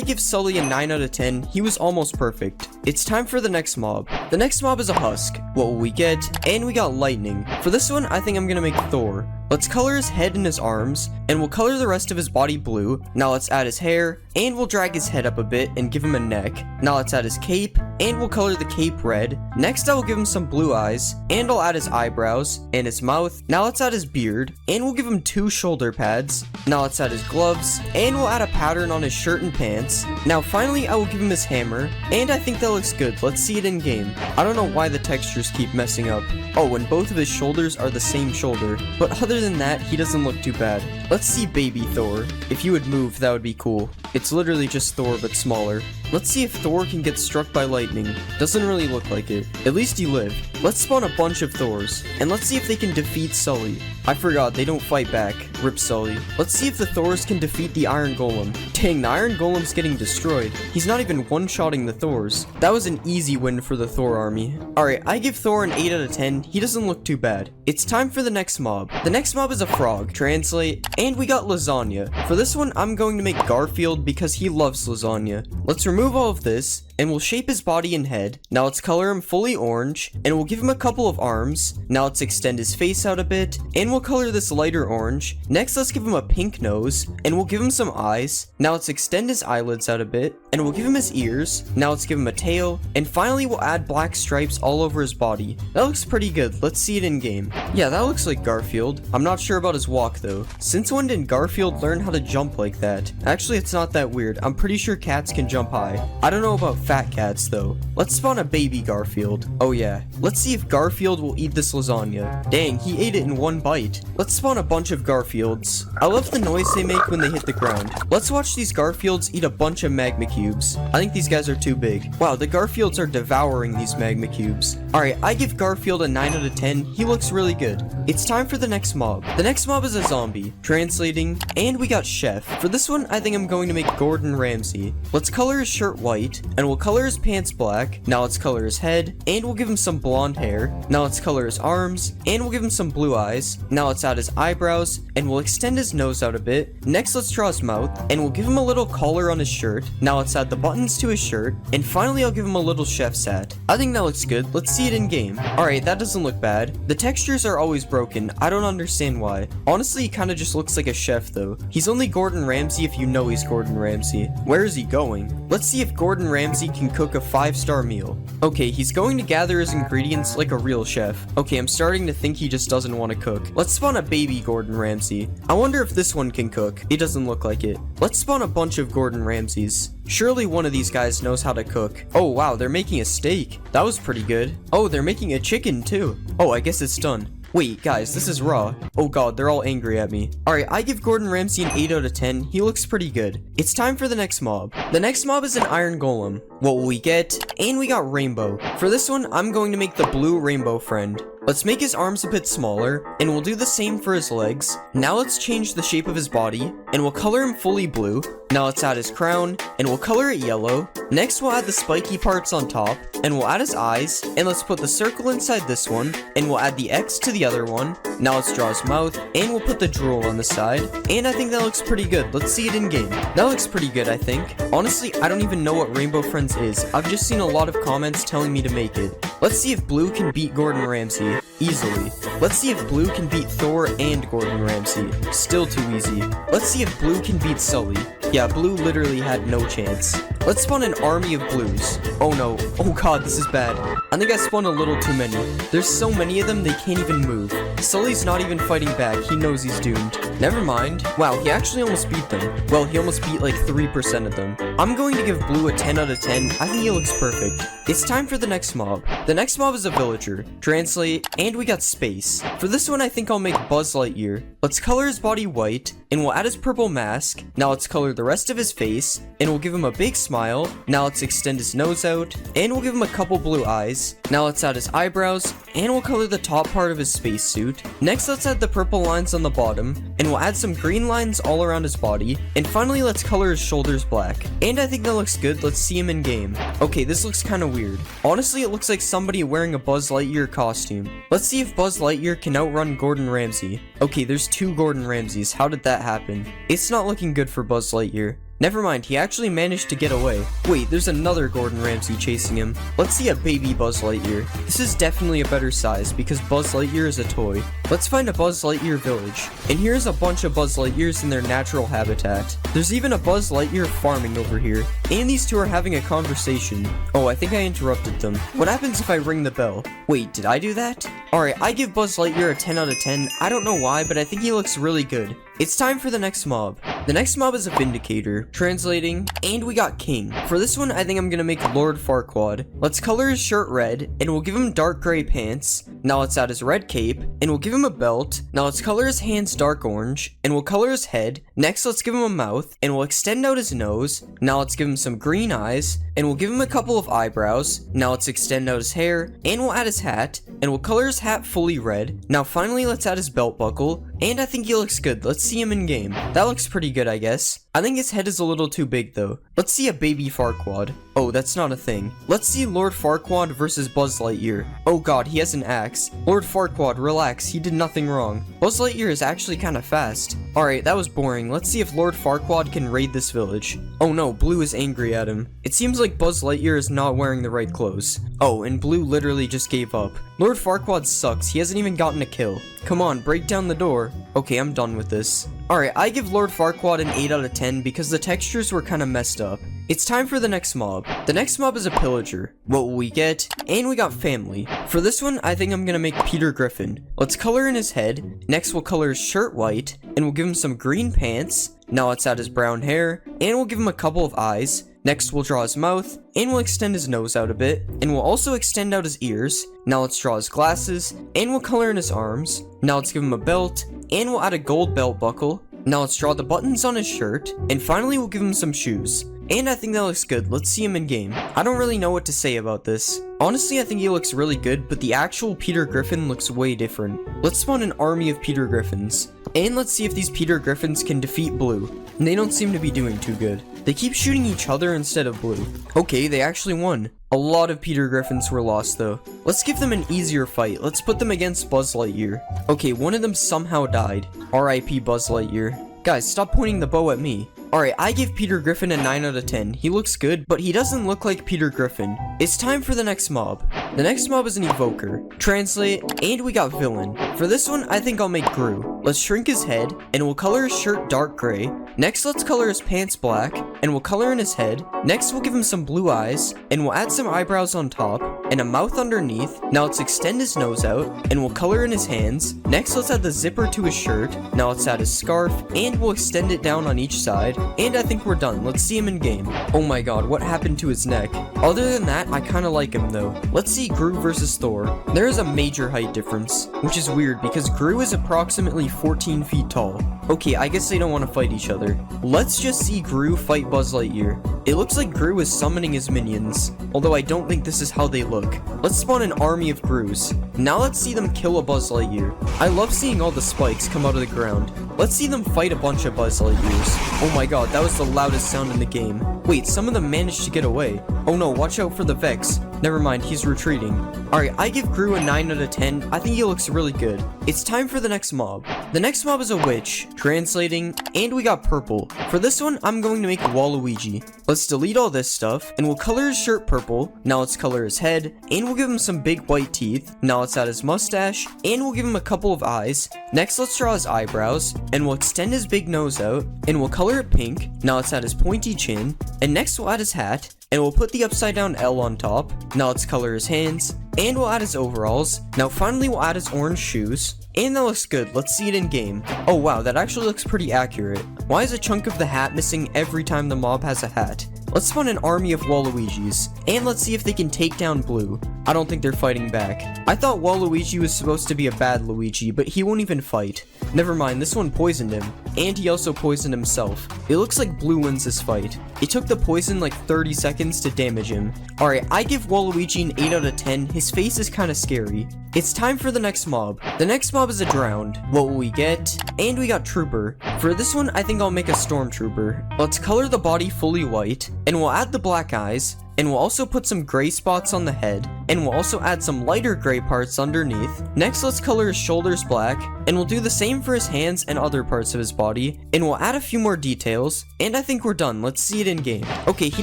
give Sully a 9 out of 10. He was almost perfect. It's time for the next mob. The next mob is a husk. What will we get? And we got lightning. For this one, I think I'm gonna make Thor. Let's color his head and his arms, and we'll color the rest of his body blue. Now let's add his hair, and we'll drag his head up a bit and give him a neck. Now let's add his cape, and we'll color the cape red. Next I will give him some blue eyes, and I'll add his eyebrows, and his mouth. Now let's add his beard, and we'll give him 2 shoulder pads. Now let's add his gloves, and we'll add a pattern on his shirt and pants. Now finally I will give him his hammer, and I think that looks good. Let's see it in game. I don't know why the textures keep messing up. Oh, and both of his shoulders are the same shoulder, but other than that, he doesn't look too bad. Let's see baby Thor. If you would move, that would be cool. It's literally just Thor, but smaller. Let's see if Thor can get struck by lightning. Doesn't really look like it. At least he lived. Let's spawn a bunch of Thors, and let's see if they can defeat Sully. I forgot, they don't fight back. Rip Sully. Let's see if the Thors can defeat the Iron Golem. Dang, the Iron Golem's getting destroyed. He's not even one-shotting the Thors. That was an easy win for the Thor army. Alright, I give Thor an 8 out of 10. He doesn't look too bad. It's time for the next mob. The next mob is a frog. Translate. And we got lasagna. For this one, I'm going to make Garfield because he loves lasagna. Let's remove all of this, and we'll shape his body and head. Now let's color him fully orange, and we'll give him a couple of arms. Now let's extend his face out a bit, and we'll color this lighter orange. Next, let's give him a pink nose, and we'll give him some eyes. Now let's extend his eyelids out a bit, and we'll give him his ears. Now let's give him a tail, and finally we'll add black stripes all over his body. That looks pretty good. Let's see it in game. Yeah, that looks like Garfield. I'm not sure about his walk though. Since when did Garfield learn how to jump like that? Actually, it's not that weird. I'm pretty sure cats can jump high. I don't know about fat cats though. Let's spawn a baby Garfield. Oh yeah. Let's see if Garfield will eat this lasagna. Dang, he ate it in one bite. Let's spawn a bunch of Garfields. I love the noise they make when they hit the ground. Let's watch these Garfields eat a bunch of magma cubes. I think these guys are too big. Wow, the Garfields are devouring these magma cubes. Alright, I give Garfield a 9 out of 10. He looks really good. It's time for the next mob. The next mob is a zombie. Translating. And we got Chef. For this one, I think I'm going to make Gordon Ramsay. Let's color his shirt white, and we'll color his pants black. Now let's color his head, and we'll give him some blonde hair. Now let's color his arms, and we'll give him some blue eyes. Now let's add his eyebrows, and we'll extend his nose out a bit. Next, let's draw his mouth, and we'll give him a little collar on his shirt. Now let's add the buttons to his shirt, and finally I'll give him a little chef's hat. I think that looks good. Let's see it in game. Alright, that doesn't look bad. The textures are always broken. I don't understand why. Honestly, he kind of just looks like a chef though. He's only Gordon Ramsay if you know he's Gordon Ramsay. Where is he going? Let's see if Gordon Ramsay can cook a 5-star meal. Okay, he's going to gather his ingredients like a real chef. Okay, I'm starting to think he just doesn't want to cook. Let's spawn a baby Gordon Ramsay. I wonder if this one can cook. It doesn't look like it. Let's spawn a bunch of Gordon Ramsays. Surely one of these guys knows how to cook. Oh wow, they're making a steak. That was pretty good. Oh, they're making a chicken too. Oh, I guess it's done. Wait, guys, this is raw. Oh god, they're all angry at me. Alright, I give Gordon Ramsay an 8 out of 10. He looks pretty good. It's time for the next mob. The next mob is an Iron Golem. What will we get? And we got Rainbow. For this one, I'm going to make the blue Rainbow friend. Let's make his arms a bit smaller, and we'll do the same for his legs. Now let's change the shape of his body, and we'll color him fully blue. Now let's add his crown, and we'll color it yellow. Next we'll add the spiky parts on top, and we'll add his eyes, and let's put the circle inside this one, and we'll add the X to the other one. Now let's draw his mouth, and we'll put the drool on the side, and I think that looks pretty good. Let's see it in game. That looks pretty good, I think. Honestly, I don't even know what Rainbow Friends is. I've just seen a lot of comments telling me to make it. Let's see if Blue can beat Gordon Ramsay. Easily. Let's see if Blue can beat Thor and Gordon Ramsay. Still too easy. Let's see if Blue can beat Sully. Yeah, Blue literally had no chance. Let's spawn an army of blues. Oh no. Oh god, this is bad. I think I spawned a little too many. There's so many of them, they can't even move. Sully's not even fighting back. He knows he's doomed. Never mind. Wow, he actually almost beat them. Well, he almost beat like 3% of them. I'm going to give blue a 10 out of 10. I think he looks perfect. It's time for the next mob. The next mob is a villager. Translate, and we got space. For this one, I think I'll make Buzz Lightyear. Let's color his body white, and we'll add his purple mask. Now let's color the rest of his face, and we'll give him a big smile. Now let's extend his nose out, and we'll give him a couple blue eyes. Now let's add his eyebrows, and we'll color the top part of his spacesuit. Next, let's add the purple lines on the bottom, and we'll add some green lines all around his body. And finally, let's color his shoulders black. And I think that looks good. Let's see him in game. Okay, this looks kind of weird. Honestly, it looks like somebody wearing a Buzz Lightyear costume. Let's see if Buzz Lightyear can outrun Gordon Ramsay. Okay, there's 2 Gordon Ramsays. How did that happen? It's not looking good for Buzz Lightyear. Never mind, he actually managed to get away. Wait, there's another Gordon Ramsay chasing him. Let's see a baby Buzz Lightyear. This is definitely a better size because Buzz Lightyear is a toy. Let's find a Buzz Lightyear village. And here's a bunch of Buzz Lightyears in their natural habitat. There's even a Buzz Lightyear farming over here. And these two are having a conversation. Oh, I think I interrupted them. What happens if I ring the bell? Wait, did I do that? Alright, I give Buzz Lightyear a 10 out of 10. I don't know why, but I think he looks really good. It's time for the next mob. The next mob is a Vindicator. Translating, and we got King. For this one, I think I'm gonna make Lord Farquaad. Let's color his shirt red, and we'll give him dark gray pants. Now let's add his red cape, and we'll give him a belt. Now let's color his hands dark orange, and we'll color his head. Next, let's give him a mouth, and we'll extend out his nose. Now let's give him some green eyes, and we'll give him a couple of eyebrows. Now let's extend out his hair, and we'll add his hat, and we'll color his hat fully red. Now finally, let's add his belt buckle, and I think he looks good. Let's see him in game. That looks pretty good, I guess. I think his head is a little too big though. Let's see a baby Farquaad. Oh, that's not a thing. Let's see Lord Farquaad versus Buzz Lightyear. Oh god, he has an axe. Lord Farquaad, relax, he did nothing wrong. Buzz Lightyear is actually kind of fast. Alright, that was boring. Let's see if Lord Farquaad can raid this village. Oh no, Blue is angry at him. It seems like Buzz Lightyear is not wearing the right clothes. Oh, and Blue literally just gave up. Lord Farquaad sucks, he hasn't even gotten a kill. Come on, break down the door. Okay, I'm done with this. Alright, I give Lord Farquaad an 8 out of 10 because the textures were kind of messed up. It's time for the next mob. The next mob is a pillager. What will we get? And we got family. For this one, I think I'm gonna make Peter Griffin. Let's color in his head. Next, we'll color his shirt white, and we'll give him some green pants. Now let's add his brown hair, and we'll give him a couple of eyes. Next, we'll draw his mouth, and we'll extend his nose out a bit, and we'll also extend out his ears. Now let's draw his glasses, and we'll color in his arms. Now let's give him a belt, and we'll add a gold belt buckle. Now let's draw the buttons on his shirt, and finally we'll give him some shoes. And I think that looks good. Let's see him in game. I don't really know what to say about this. Honestly, I think he looks really good, but the actual Peter Griffin looks way different. Let's spawn an army of Peter Griffins. And let's see if these Peter Griffins can defeat Blue. And they don't seem to be doing too good. They keep shooting each other instead of Blue. Okay, they actually won. A lot of Peter Griffins were lost though. Let's give them an easier fight. Let's put them against Buzz Lightyear. Okay, one of them somehow died. RIP Buzz Lightyear. Guys, stop pointing the bow at me. Alright, I give Peter Griffin a 9 out of 10. He looks good, but he doesn't look like Peter Griffin. It's time for the next mob. The next mob is an evoker. Translate, and we got villain. For this one, I think I'll make Gru. Let's shrink his head, and we'll color his shirt dark gray. Next, let's color his pants black, and we'll color in his head. Next, we'll give him some blue eyes, and we'll add some eyebrows on top, and a mouth underneath. Now let's extend his nose out, and we'll color in his hands. Next, let's add the zipper to his shirt. Now let's add his scarf, and we'll extend it down on each side. And I think we're done. Let's see him in game. Oh my god, what happened to his neck? Other than that, I kinda like him though. Let's see Gru versus Thor. There is a major height difference, which is weird because Gru is approximately 14 feet tall. Okay, I guess they don't want to fight each other. Let's just see Gru fight Buzz Lightyear. It looks like Gru is summoning his minions, although I don't think this is how they look. Let's spawn an army of Grus. Now let's see them kill a Buzz Lightyear. I love seeing all the spikes come out of the ground. Let's see them fight a bunch of Buzz Lightyears. Oh my god, that was the loudest sound in the game. Wait, some of them managed to get away. Oh no, watch out for the Vex. Never mind, he's retreating. Alright, I give Gru a 9 out of 10. I think he looks really good. It's time for the next mob. The next mob is a witch. Translating, and we got purple. For this one, I'm going to make Waluigi. Let's delete all this stuff, and we'll color his shirt purple. Now let's color his head, and we'll give him some big white teeth. Now let's add his mustache, and we'll give him a couple of eyes. Next, let's draw his eyebrows, and we'll extend his big nose out, and we'll color it pink. Now let's add his pointy chin, and next we'll add his hat, and we'll put the upside down L on top. Now let's color his hands, and we'll add his overalls. Now finally we'll add his orange shoes, and that looks good. Let's see it in game. Oh wow, that actually looks pretty accurate. Why is a chunk of the hat missing every time the mob has a hat? Let's spawn an army of Waluigis, and let's see if they can take down Blue. I don't think they're fighting back. I thought Waluigi was supposed to be a bad Luigi, but he won't even fight. Never mind, this one poisoned him, and he also poisoned himself. It looks like Blue wins this fight. It took the poison like 30 seconds to damage him. Alright, I give Waluigi an 8 out of 10. His face is kinda scary. It's time for the next mob. The next mob is a drowned. What will we get? And we got Trooper. For this one, I think I'll make a Stormtrooper. Let's color the body fully white, and we'll add the black eyes, and we'll also put some gray spots on the head, and we'll also add some lighter gray parts underneath. Next, let's color his shoulders black, and we'll do the same for his hands and other parts of his body, and we'll add a few more details, and I think we're done. Let's see it in game. Okay, he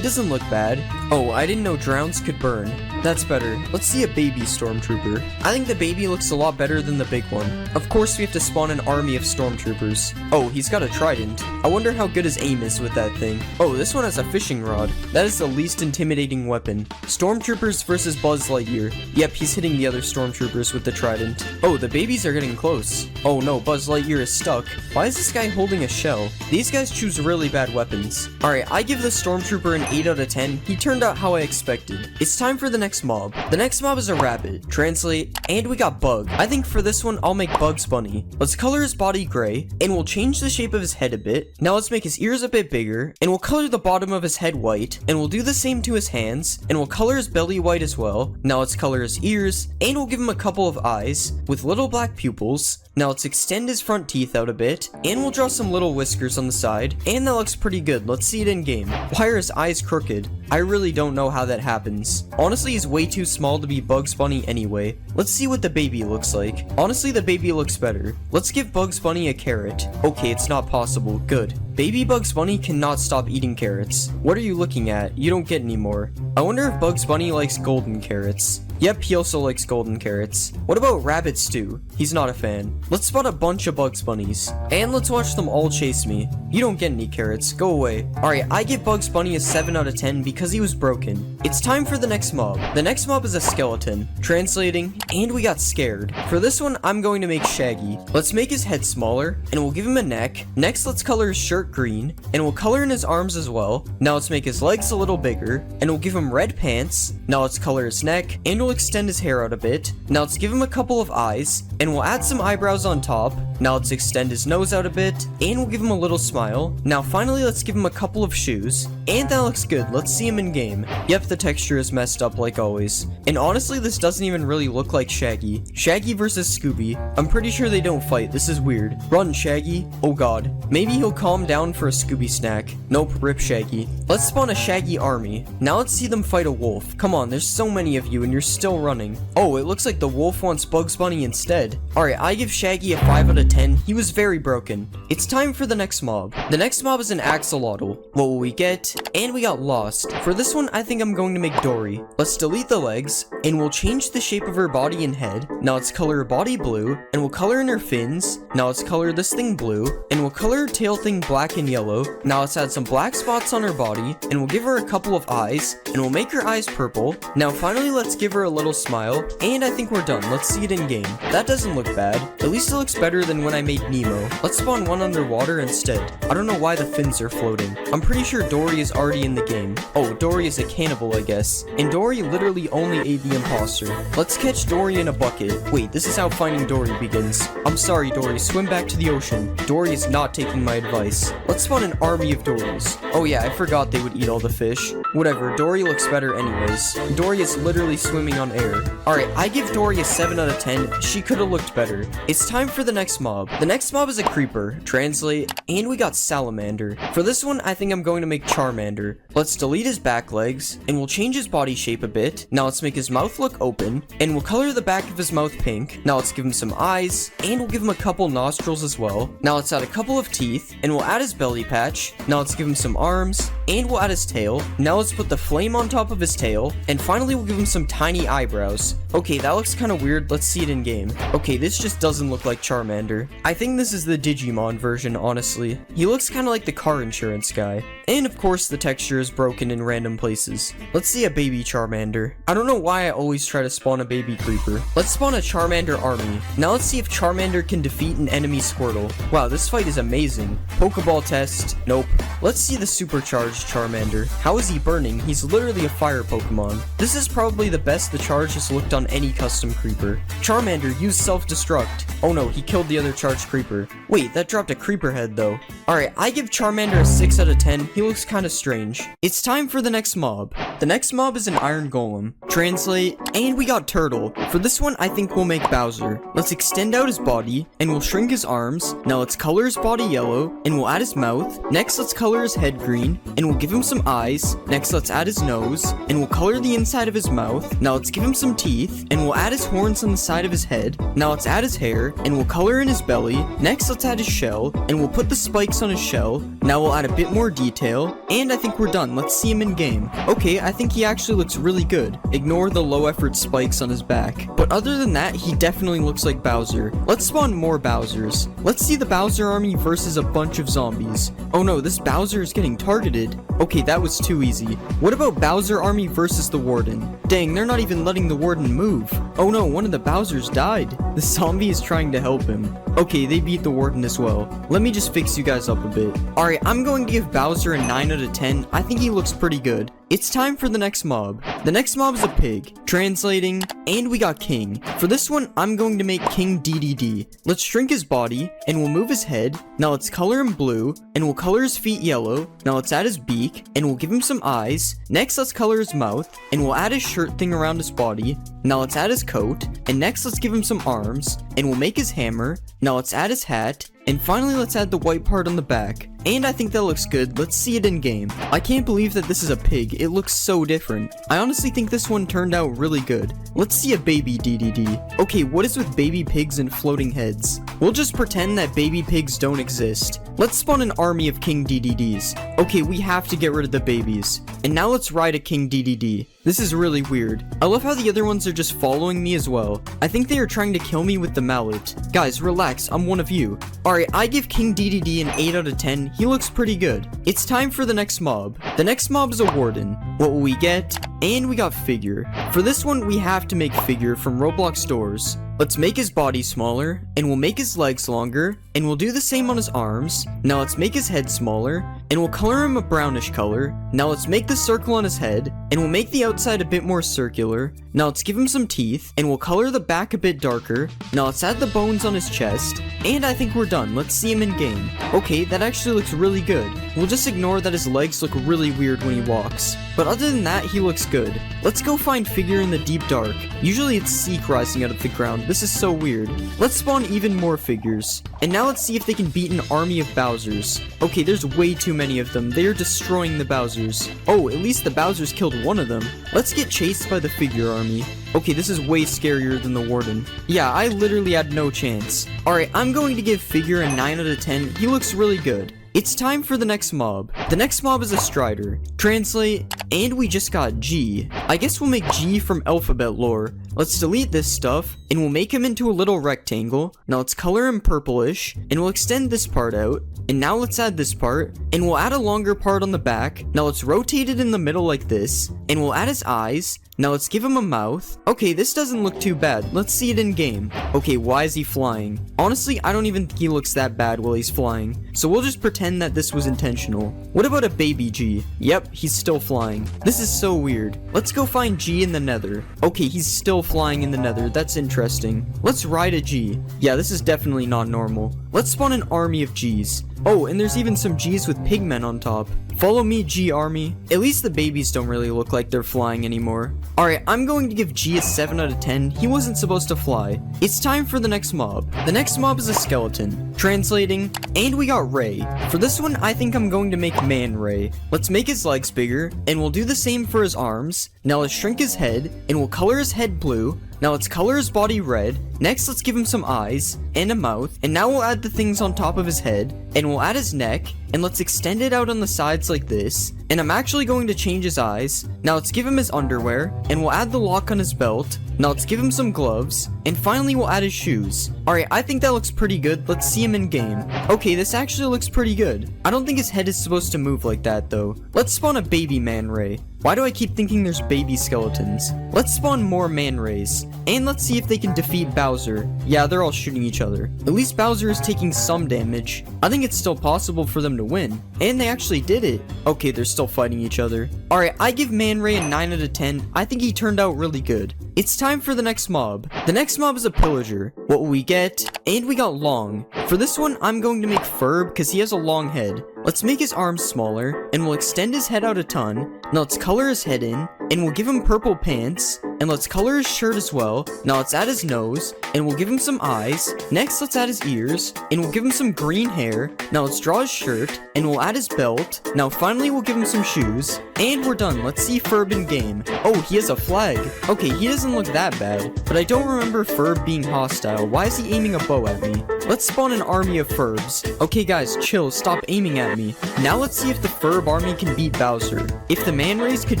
doesn't look bad. Oh, I didn't know drowns could burn. That's better. Let's see a baby Stormtrooper. I think the baby looks a lot better than the big one. Of course, we have to spawn an army of Stormtroopers. Oh, he's got a trident. I wonder how good his aim is with that thing. Oh, this one has a fishing rod. That is the least intimidating weapon. Stormtroopers versus Buzz Lightyear. Yep, he's hitting the other Stormtroopers with the trident. Oh, the babies are getting close. Oh no, Buzz Lightyear is stuck. Why is this guy holding a shell? These guys choose really bad weapons. Alright, I give the Stormtrooper an 8 out of 10. He turned out how I expected. It's time for the next mob. The next mob is a rabbit. Translate, and we got Bug. I think for this one, I'll make Bugs Bunny. Let's color his body gray, and we'll change the shape of his head a bit. Now let's make his ears a bit bigger, and we'll color the bottom of his head white, and we'll do the same to his hands, and we'll color his belly white as well. Now let's color his ears, and we'll give him a couple of eyes with little black pupils. Now let's extend his front teeth out a bit, and we'll draw some little whiskers on the side, and that looks pretty good. Let's see it in game. Why are his eyes crooked? I really don't know how that happens. Honestly, he's way too small to be Bugs Bunny anyway. Let's see what the baby looks like. Honestly, the baby looks better. Let's give Bugs Bunny a carrot. Okay, it's not possible. Good. Baby Bugs Bunny cannot stop eating carrots. What are you looking at? You don't get any more. I wonder if Bugs Bunny likes golden carrots. Yep, he also likes golden carrots. What about Rabbit Stew? He's not a fan. Let's spot a bunch of Bugs Bunnies, and let's watch them all chase me. You don't get any carrots, go away. Alright, I give Bugs Bunny a 7 out of 10 because he was broken. It's time for the next mob. The next mob is a skeleton. Translating, and we got scared. For this one, I'm going to make Shaggy. Let's make his head smaller, and we'll give him a neck. Next, let's color his shirt green, and we'll color in his arms as well. Now let's make his legs a little bigger, and we'll give him red pants. Now let's color his neck, and we'll extend his hair out a bit. Now let's give him a couple of eyes, and we'll add some eyebrows on top. Now let's extend his nose out a bit, and we'll give him a little smile. Now finally, let's give him a couple of shoes, and that looks good. Let's see him in game. Yep, the texture is messed up like always. And honestly, this doesn't even really look like Shaggy. Shaggy versus Scooby. I'm pretty sure they don't fight. This is weird. Run, Shaggy. Oh god. Maybe he'll calm down for a Scooby snack. Nope, rip Shaggy. Let's spawn a Shaggy army. Now let's see them fight a wolf. Come on, there's so many of you and you're still running. Oh, it looks like the wolf wants Bugs Bunny instead. Alright, I give Shaggy a 5 out of 10. He was very broken. It's time for the next mob. The next mob is an axolotl. What will we get? And we got lost. For this one, I think I'm going to make Dory. Let's delete the legs, and we'll change the shape of her body and head. Now let's color her body blue, and we'll color in her fins. Now let's color this thing blue, and we'll color her tail thing black and yellow. Now let's add some black spots on her body, and we'll give her a couple of eyes, and we'll make her eyes purple. Now finally, let's give her a little smile, and I think we're done. Let's see it in game. That doesn't look bad. At least it looks better than when I made Nemo. Let's spawn one underwater instead. I don't know why the fins are floating. I'm pretty sure Dory is already in the game. Oh, Dory is a cannibal, I guess. And Dory literally only ate the imposter. Let's catch Dory in a bucket. Wait, this is how Finding Dory begins. I'm sorry, Dory, swim back to the ocean. Dory is not taking my advice. Let's spawn an army of Dorys. Oh yeah, I forgot they would eat all the fish. Whatever, Dory looks better anyways. Dory is literally swimming on air. Alright, I give Dory a 7 out of 10. She could have looked better. It's time for the next mob. The next mob is a creeper. Translate, and we got Salamander. For this one, I think I'm going to make Charmander. Let's delete his back legs, and we'll change his body shape a bit. Now let's make his mouth look open, and we'll color the back of his mouth pink. Now let's give him some eyes, and we'll give him a couple nostrils as well. Now let's add a couple of teeth, and we'll add his belly patch. Now let's give him some arms, and we'll add his tail. Now let's put the flame on top of his tail, and finally we'll give him some tiny eyebrows. Okay, that looks kind of weird. Let's see it in game. Okay, this just doesn't look like Charmander. I think this is the Digimon version, honestly. He looks kind of like the car insurance guy. And of course, the texture is broken in random places. Let's see a baby Charmander. I don't know why I always try to spawn a baby creeper. Let's spawn a Charmander army. Now let's see if Charmander can defeat an enemy Squirtle. Wow, this fight is amazing. Pokeball test. Nope. Let's see the supercharged Charmander. How is he burning? He's literally a fire Pokemon. This is probably the best the charge has looked on any custom creeper. Charmander, use self-destruct. Oh no, he killed the other charged creeper. Wait, that dropped a creeper head though. Alright, I give Charmander a 6 out of 10. He looks kinda strange. It's time for the next mob. The next mob is an Iron Golem. Translate, and we got Turtle. For this one, I think we'll make Bowser. Let's extend out his body, and we'll shrink his arms. Now let's color his body yellow, and we'll add his mouth. Next, let's color his head green, and we'll give him some eyes. Next, let's add his nose, and we'll color the inside of his mouth. Now let's give him some teeth, and we'll add his horns on the side of his head. Now let's add his hair, and we'll color in his belly. Next, let's add his shell, and we'll put the spikes on his shell. Now we'll add a bit more detail, and I think we're done. Let's see him in game. Okay, I think he actually looks really good. Ignore the low effort spikes on his back. But other than that, he definitely looks like Bowser. Let's spawn more Bowsers. Let's see the Bowser army versus a bunch of zombies. Oh no, this Bowser is getting targeted. Okay, that was too easy. What about Bowser army versus the Warden? Dang, they're not even letting the Warden move. Oh no, one of the Bowsers died. The zombie is trying to help him. Okay, they beat the Warden as well. Let me just fix you guys up a bit. Alright, I'm going to give Bowser a 9 out of 10. I think he looks pretty good. It's time for the next mob. The next mob is a pig. Translating, and we got King. For this one, I'm going to make King DDD. Let's shrink his body, and we'll move his head. Now let's color him blue, and we'll color his feet yellow. Now let's add his beak, and we'll give him some eyes. Next, let's color his mouth, and we'll add his shirt thing around his body. Now let's add his coat, and next let's give him some arms, and we'll make his hammer. Now let's add his hat, and finally let's add the white part on the back. And I think that looks good. Let's see it in game. I can't believe that this is a pig. It looks so different. I honestly think this one turned out really good. Let's see a baby DDD. Okay, what is with baby pigs and floating heads? We'll just pretend that baby pigs don't exist. Let's spawn an army of King DDDs. Okay, we have to get rid of the babies. And now let's ride a King DDD. This is really weird. I love how the other ones are just following me as well. I think they are trying to kill me with the mallet. Guys, relax, I'm one of you. Alright, I give King DDD an 8 out of 10. He looks pretty good. It's time for the next mob. The next mob is a Warden. What will we get? And we got Figure. For this one, we have to make Figure from Roblox stores. Let's make his body smaller, and we'll make his legs longer, and we'll do the same on his arms. Now let's make his head smaller, and we'll color him a brownish color. Now let's make the circle on his head, and we'll make the outside a bit more circular. Now let's give him some teeth, and we'll color the back a bit darker. Now let's add the bones on his chest, and I think we're done. Let's see him in game. Okay, that actually looks really good. We'll just ignore that his legs look really weird when he walks. But other than that, he looks good. Let's go find Figure in the deep dark. Usually it's Seek rising out of the ground. This is so weird. Let's spawn even more Figures. And now let's see if they can beat an army of Bowsers. Okay, there's way too many of them. They are destroying the Bowsers. Oh, at least the Bowsers killed one of them. Let's get chased by the Figure army. Okay, this is way scarier than the Warden. Yeah, I literally had no chance. Alright, I'm going to give Figure a 9 out of 10. He looks really good. It's time for the next mob. The next mob is a Strider. Translate, and we just got G. I guess we'll make G from alphabet lore. Let's delete this stuff, and we'll make him into a little rectangle. Now let's color him purplish, and we'll extend this part out. And now let's add this part, and we'll add a longer part on the back. Now let's rotate it in the middle like this, and we'll add his eyes. Now let's give him a mouth. Okay, this doesn't look too bad. Let's see it in game. Okay, why is he flying? Honestly, I don't even think he looks that bad while he's flying. So we'll just pretend that this was intentional. What about a baby G? Yep, he's still flying. This is so weird. Let's go find G in the nether. Okay, he's still flying in the nether. That's interesting. Let's ride a G. Yeah, this is definitely not normal. Let's spawn an army of Gs. Oh, and there's even some Gs with pigmen on top. Follow me, G army. At least the babies don't really look like they're flying anymore. Alright, I'm going to give G a 7 out of 10. He wasn't supposed to fly. It's time for the next mob. The next mob is a skeleton. Translating, and we got Ray. For this one, I think I'm going to make Man Ray. Let's make his legs bigger, and we'll do the same for his arms. Now let's shrink his head, and we'll color his head blue. Now let's color his body red. Next, let's give him some eyes and a mouth. And now we'll add the things on top of his head. And we'll add his neck. And let's extend it out on the sides like this. And I'm actually going to change his eyes. Now let's give him his underwear. And we'll add the lock on his belt. Now let's give him some gloves. And finally, we'll add his shoes. Alright, I think that looks pretty good. Let's see him in game. Okay, this actually looks pretty good. I don't think his head is supposed to move like that though. Let's spawn a baby man ray. Why do I keep thinking there's baby skeletons? Let's spawn more man rays. And let's see if they can defeat Bowser. Yeah, they're all shooting each other. At least Bowser is taking some damage. I think it's still possible for them to win. And they actually did it. Okay, they're still fighting each other. Alright, I give Man Ray a 9 out of 10. I think he turned out really good. It's time for the next mob. The next mob is a pillager. What will we get? And we got long. For this one, I'm going to make Ferb because he has a long head. Let's make his arms smaller, and we'll extend his head out a ton. Now let's color his head in, and we'll give him purple pants, and let's color his shirt as well. Now let's add his nose, and we'll give him some eyes. Next, let's add his ears, and we'll give him some green hair. Now let's draw his shirt, and we'll add his belt. Now finally, we'll give him some shoes, and we're done. Let's see Ferb in game. Oh, he has a flag. Okay, he doesn't look that bad, but I don't remember Ferb being hostile. Why is he aiming a bow at me? Let's spawn an army of Ferbs. Okay guys, chill, stop aiming at me. Now let's see if the Ferb army can beat Bowser. If the Man Rays could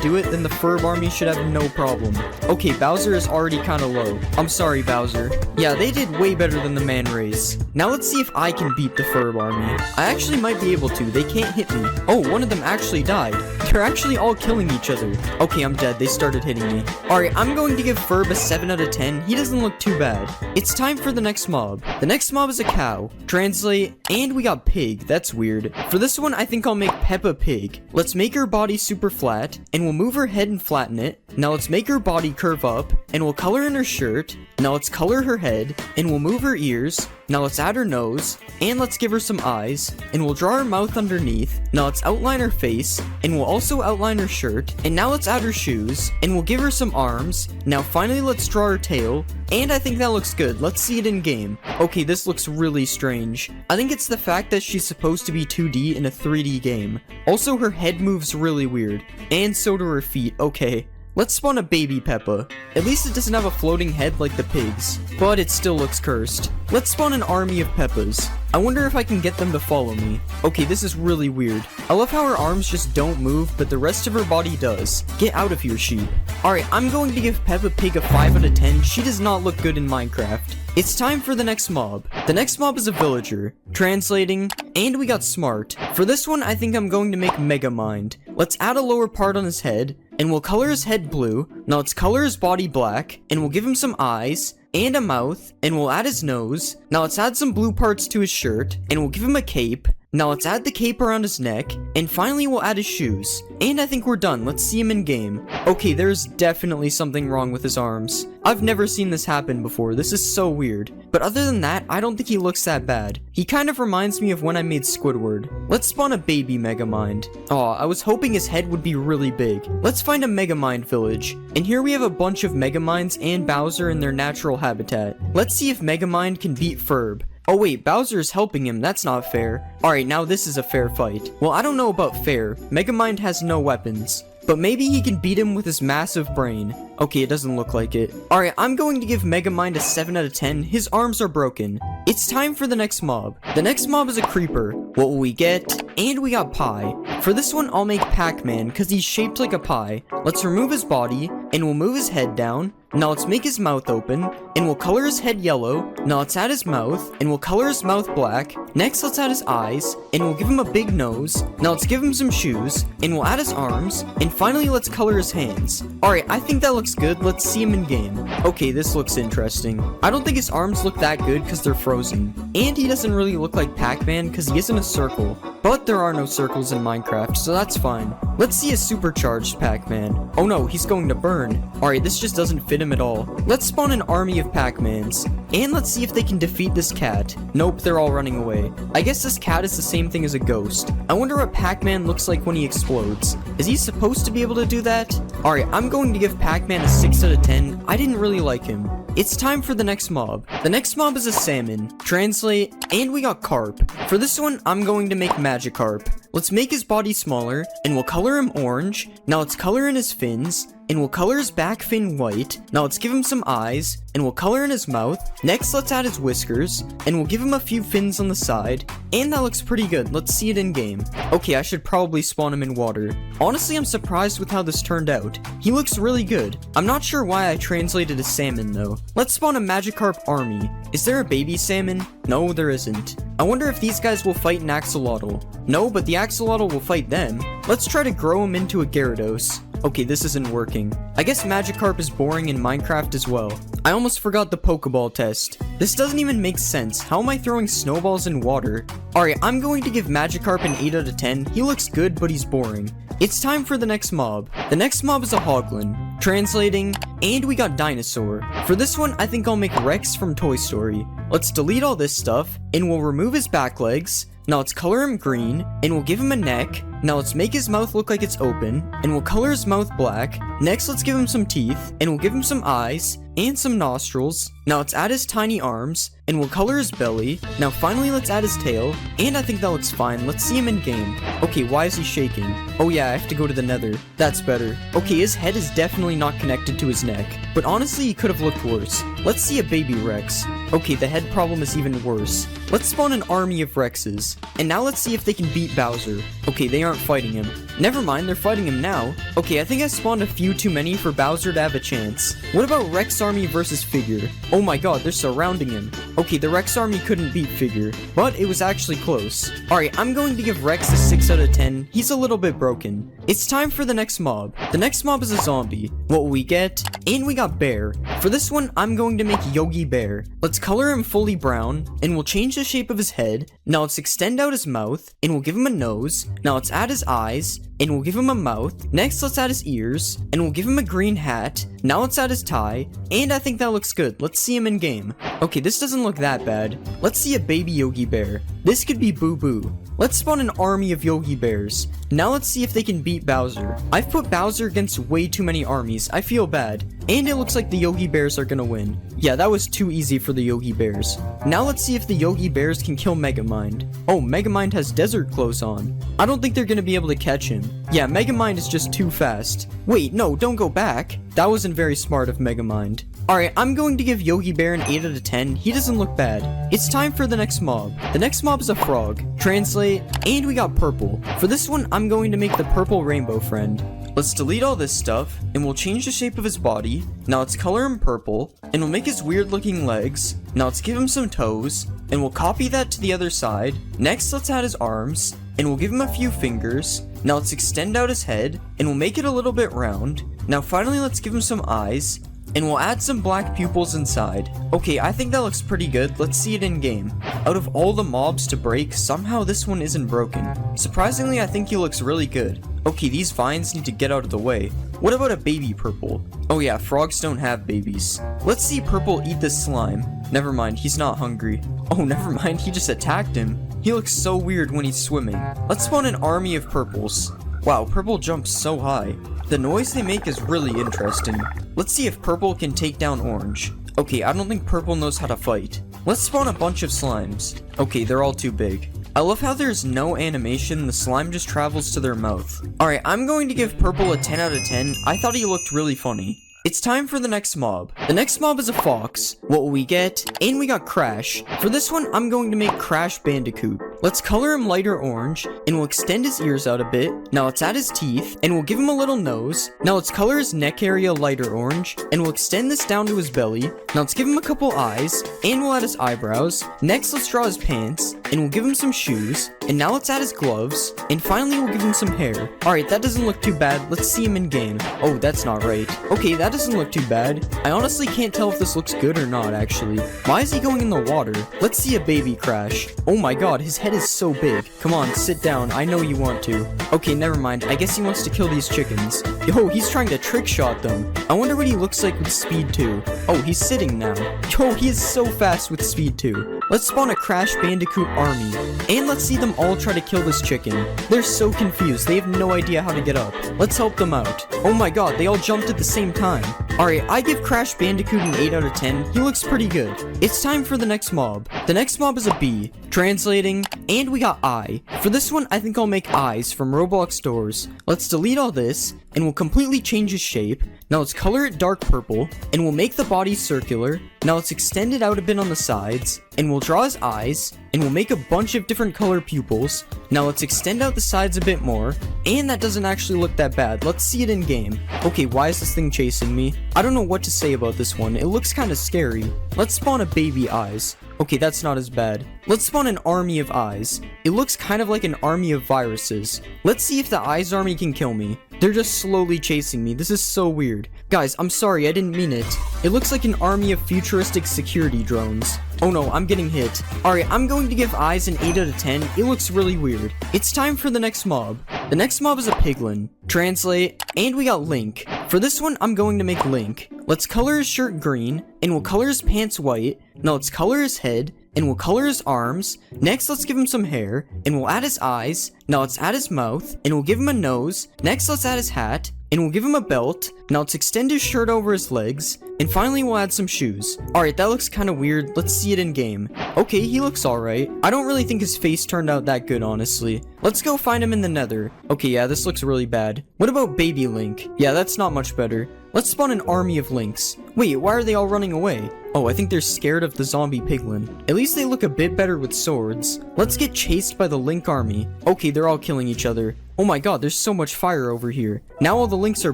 do it, then the Ferb army should have no problem. Okay, Bowser is already kinda low. I'm sorry, Bowser. Yeah, they did way better than the Man Rays. Now let's see if I can beat the Ferb army. I actually might be able to. They can't hit me. Oh, one of them actually died. They're actually all killing each other. Okay, I'm dead. They started hitting me. Alright, I'm going to give Ferb a 7 out of 10. He doesn't look too bad. It's time for the next mob. The next mob is a cow. Translate, and we got pig. That's weird. For this one, I think I'll make Peppa Pig. Let's make her body super flat, and we'll move her head and flatten it. Now let's make her body curve up, and we'll color in her shirt. Now let's color her head, and we'll move her ears. Now let's add her nose, and let's give her some eyes, and we'll draw her mouth underneath. Now let's outline her face, and we'll also outline her shirt. And now let's add her shoes, and we'll give her some arms. Now finally let's draw her tail, and I think that looks good. Let's see it in game. Okay, this looks really strange. I think it's the fact that she's supposed to be 2D in a 3D game. Also, her head moves really weird, and so do her feet. Okay. Let's spawn a baby Peppa. At least it doesn't have a floating head like the pigs, but it still looks cursed. Let's spawn an army of Peppas. I wonder if I can get them to follow me. Okay, this is really weird. I love how her arms just don't move, but the rest of her body does. Get out of here, sheep. Alright, I'm going to give Peppa Pig a 5 out of 10. She does not look good in Minecraft. It's time for the next mob. The next mob is a villager. Translating, and we got smart. For this one, I think I'm going to make Megamind. Let's add a lower part on his head, and we'll color his head blue. Now let's color his body black, and we'll give him some eyes and a mouth, and we'll add his nose. Now let's add some blue parts to his shirt, and we'll give him a cape. Now let's add the cape around his neck, and finally we'll add his shoes. And I think we're done. Let's see him in game. Okay, there's definitely something wrong with his arms. I've never seen this happen before. This is so weird. But other than that, I don't think he looks that bad. He kind of reminds me of when I made Squidward. Let's spawn a baby Megamind. Aw, I was hoping his head would be really big. Let's find a Megamind village. And here we have a bunch of Megaminds and Bowser in their natural habitat. Let's see if Megamind can beat Ferb. Oh wait, Bowser is helping him. That's not fair. Alright, now this is a fair fight. Well, I don't know about fair. Megamind has no weapons. But maybe he can beat him with his massive brain. Okay, it doesn't look like it. Alright, I'm going to give Megamind a 7 out of 10. His arms are broken. It's time for the next mob. The next mob is a creeper. What will we get? And we got pie. For this one, I'll make Pac-Man because he's shaped like a pie. Let's remove his body, and we'll move his head down. Now let's make his mouth open, and we'll color his head yellow. Now let's add his mouth, and we'll color his mouth black. Next, let's add his eyes, and we'll give him a big nose. Now let's give him some shoes, and we'll add his arms, and finally let's color his hands. Alright, I think that looks good. Let's see him in game. Okay, this looks interesting. I don't think his arms look that good because they're frozen. And he doesn't really look like Pac-Man because he isn't a circle. But there are no circles in Minecraft, so that's fine. Let's see a supercharged Pac-Man. Oh no, he's going to burn. Alright, this just doesn't fit him at all. Let's spawn an army of Pac-Mans. And let's see if they can defeat this cat. Nope, they're all running away. I guess this cat is the same thing as a ghost. I wonder what Pac-Man looks like when he explodes. Is he supposed to be able to do that? Alright, I'm going to give Pac-Man a 6 out of 10. I didn't really like him. It's time for the next mob. The next mob is a salmon. Translate, and we got carp. For this one, I'm going to make Magikarp. Let's make his body smaller, and we'll color him orange. Now let's color in his fins. and we'll color his back fin white. Now let's give him some eyes, and we'll color in his mouth. Next, let's add his whiskers, and we'll give him a few fins on the side, and that looks pretty good. Let's see it in game. Okay, I should probably spawn him in water. Honestly, I'm surprised with how this turned out. He looks really good. I'm not sure why I translated a salmon though. Let's spawn a Magikarp army. Is there a baby salmon? No, there isn't. I wonder if these guys will fight an axolotl. No, but the axolotl will fight them. Let's try to grow him into a Gyarados. Okay, this isn't working. I guess Magikarp is boring in Minecraft as well. I almost forgot the Pokeball test. This doesn't even make sense. How am I throwing snowballs in water? Alright, I'm going to give Magikarp an 8 out of 10. He looks good, but he's boring. It's time for the next mob. The next mob is a Hoglin. Translating, and we got Dinosaur. For this one, I think I'll make Rex from Toy Story. Let's delete all this stuff, and we'll remove his back legs. Now let's color him green, and we'll give him a neck. Now let's make his mouth look like it's open, and we'll color his mouth black. Next, let's give him some teeth, and we'll give him some eyes, and some nostrils. Now let's add his tiny arms, and we'll color his belly. Now finally, let's add his tail, and I think that looks fine. Let's see him in game. Okay, why is he shaking? Oh yeah, I have to go to the nether. That's better. Okay, his head is definitely not connected to his neck, but honestly, he could have looked worse. Let's see a baby Rex. Okay, the head problem is even worse. Let's spawn an army of Rexes, and now let's see if they can beat Bowser. Okay, they aren't fighting him. Never mind, they're fighting him now. Okay, I think I spawned a few too many for Bowser to have a chance. What about Rex Army versus Figure? Oh my god, they're surrounding him. Okay, the Rex Army couldn't beat Figure, but it was actually close. Alright, I'm going to give Rex a 6 out of 10. He's a little bit broken. It's time for the next mob. The next mob is a zombie. What will we get? And we got Bear. For this one, I'm going to make Yogi Bear. Let's color him fully brown, and we'll change the shape of his head. Now let's extend out his mouth, and we'll give him a nose. Now let's add his eyes, and we'll give him a mouth. Next, let's add his ears, and we'll give him a green hat. Now let's add his tie, and I think that looks good. Let's see him in game. Okay, this doesn't look that bad. Let's see a baby Yogi Bear. This could be Boo Boo. Let's spawn an army of Yogi Bears. Now let's see if they can beat Bowser. I've put Bowser against way too many armies. I feel bad. And it looks like the Yogi Bears are gonna win. Yeah, that was too easy for the Yogi Bears. Now let's see if the Yogi Bears can kill Megamind. Oh, Megamind has desert clothes on. I don't think they're gonna be able to catch him. Yeah, Megamind is just too fast. Wait, no, don't go back. That wasn't very smart of Megamind. Alright, I'm going to give Yogi Bear an 8 out of 10. He doesn't look bad. It's time for the next mob. The next mob is a frog. Translate, and we got purple. For this one, I'm going to make the purple rainbow friend. Let's delete all this stuff, and we'll change the shape of his body. Now let's color him purple, and we'll make his weird looking legs. Now let's give him some toes, and we'll copy that to the other side. Next, let's add his arms, and we'll give him a few fingers. Now let's extend out his head, and we'll make it a little bit round. Now finally, let's give him some eyes, and we'll add some black pupils inside. Okay, I think that looks pretty good. Let's see it in game. Out of all the mobs to break, somehow this one isn't broken. Surprisingly, I think he looks really good. Okay, these vines need to get out of the way. What about a baby purple? Oh yeah, frogs don't have babies. Let's see purple eat this slime. Never mind, he's not hungry. Oh, never mind, he just attacked him. He looks so weird when he's swimming. Let's spawn an army of purples. Wow, purple jumps so high. The noise they make is really interesting. Let's see if purple can take down orange. Okay, I don't think purple knows how to fight. Let's spawn a bunch of slimes. Okay, they're all too big. I love how there's no animation, the slime just travels to their mouth. Alright, I'm going to give purple a 10 out of 10. I thought he looked really funny. It's time for the next mob. The next mob is a fox. What will we get? And we got Crash. For this one, I'm going to make Crash Bandicoot. Let's color him lighter orange, and we'll extend his ears out a bit. Now let's add his teeth, and we'll give him a little nose. Now let's color his neck area lighter orange, and we'll extend this down to his belly. Now let's give him a couple eyes, and we'll add his eyebrows. Next, let's draw his pants, and we'll give him some shoes. And now let's add his gloves, and finally we'll give him some hair. Alright, that doesn't look too bad. Let's see him in game. Oh, that's not right. Okay, that doesn't look too bad. I honestly can't tell if this looks good or not, actually. Why is he going in the water? Let's see a baby Crash. Oh my god, his head is so big. Come on, sit down. I know you want to. Okay, never mind. I guess he wants to kill these chickens. Yo, he's trying to trick shot them. I wonder what he looks like with speed 2. Oh, he's sitting now. Yo, he is so fast with speed 2. Let's spawn a Crash Bandicoot army. And let's see them all try to kill this chicken. They're so confused. They have no idea how to get up. Let's help them out. Oh my god, they all jumped at the same time. Alright, I give Crash Bandicoot an 8 out of 10. He looks pretty good. It's time for the next mob. The next mob is a bee. Translating, and we got eye. For this one, I think I'll make eyes from Roblox doors. Let's delete all this, and we'll completely change his shape. Now let's color it dark purple, and we'll make the body circular. Now let's extend it out a bit on the sides, and we'll draw his eyes, and we'll make a bunch of different color pupils. Now let's extend out the sides a bit more, and that doesn't actually look that bad. Let's see it in game. Okay, why is this thing chasing me? I don't know what to say about this one. It looks kind of scary. Let's spawn a baby eyes. Okay, that's not as bad. Let's spawn an army of eyes. It looks kind of like an army of viruses. Let's see if the eyes army can kill me. They're just slowly chasing me. This is so weird. Guys, I'm sorry, I didn't mean it. It looks like an army of futuristic security drones. Oh no, I'm getting hit. Alright, I'm going to give eyes an 8 out of 10. It looks really weird. It's time for the next mob. The next mob is a piglin. Translate, and we got Link. For this one, I'm going to make Link. Let's color his shirt green, and we'll color his pants white. Now let's color his head, and we'll color his arms. Next, let's give him some hair, and we'll add his eyes. Now let's add his mouth, and we'll give him a nose. Next, let's add his hat, and we'll give him a belt. Now let's extend his shirt over his legs, and finally we'll add some shoes. Alright, that looks kind of weird. Let's see it in game. Okay, he looks alright. I don't really think his face turned out that good, honestly. Let's go find him in the nether. Okay, yeah, this looks really bad. What about baby Link? Yeah, that's not much better. Let's spawn an army of Links. Wait, why are they all running away? Oh, I think they're scared of the zombie piglin. At least they look a bit better with swords. Let's get chased by the Link army. Okay, they're all killing each other. Oh my god, there's so much fire over here. Now all the Links are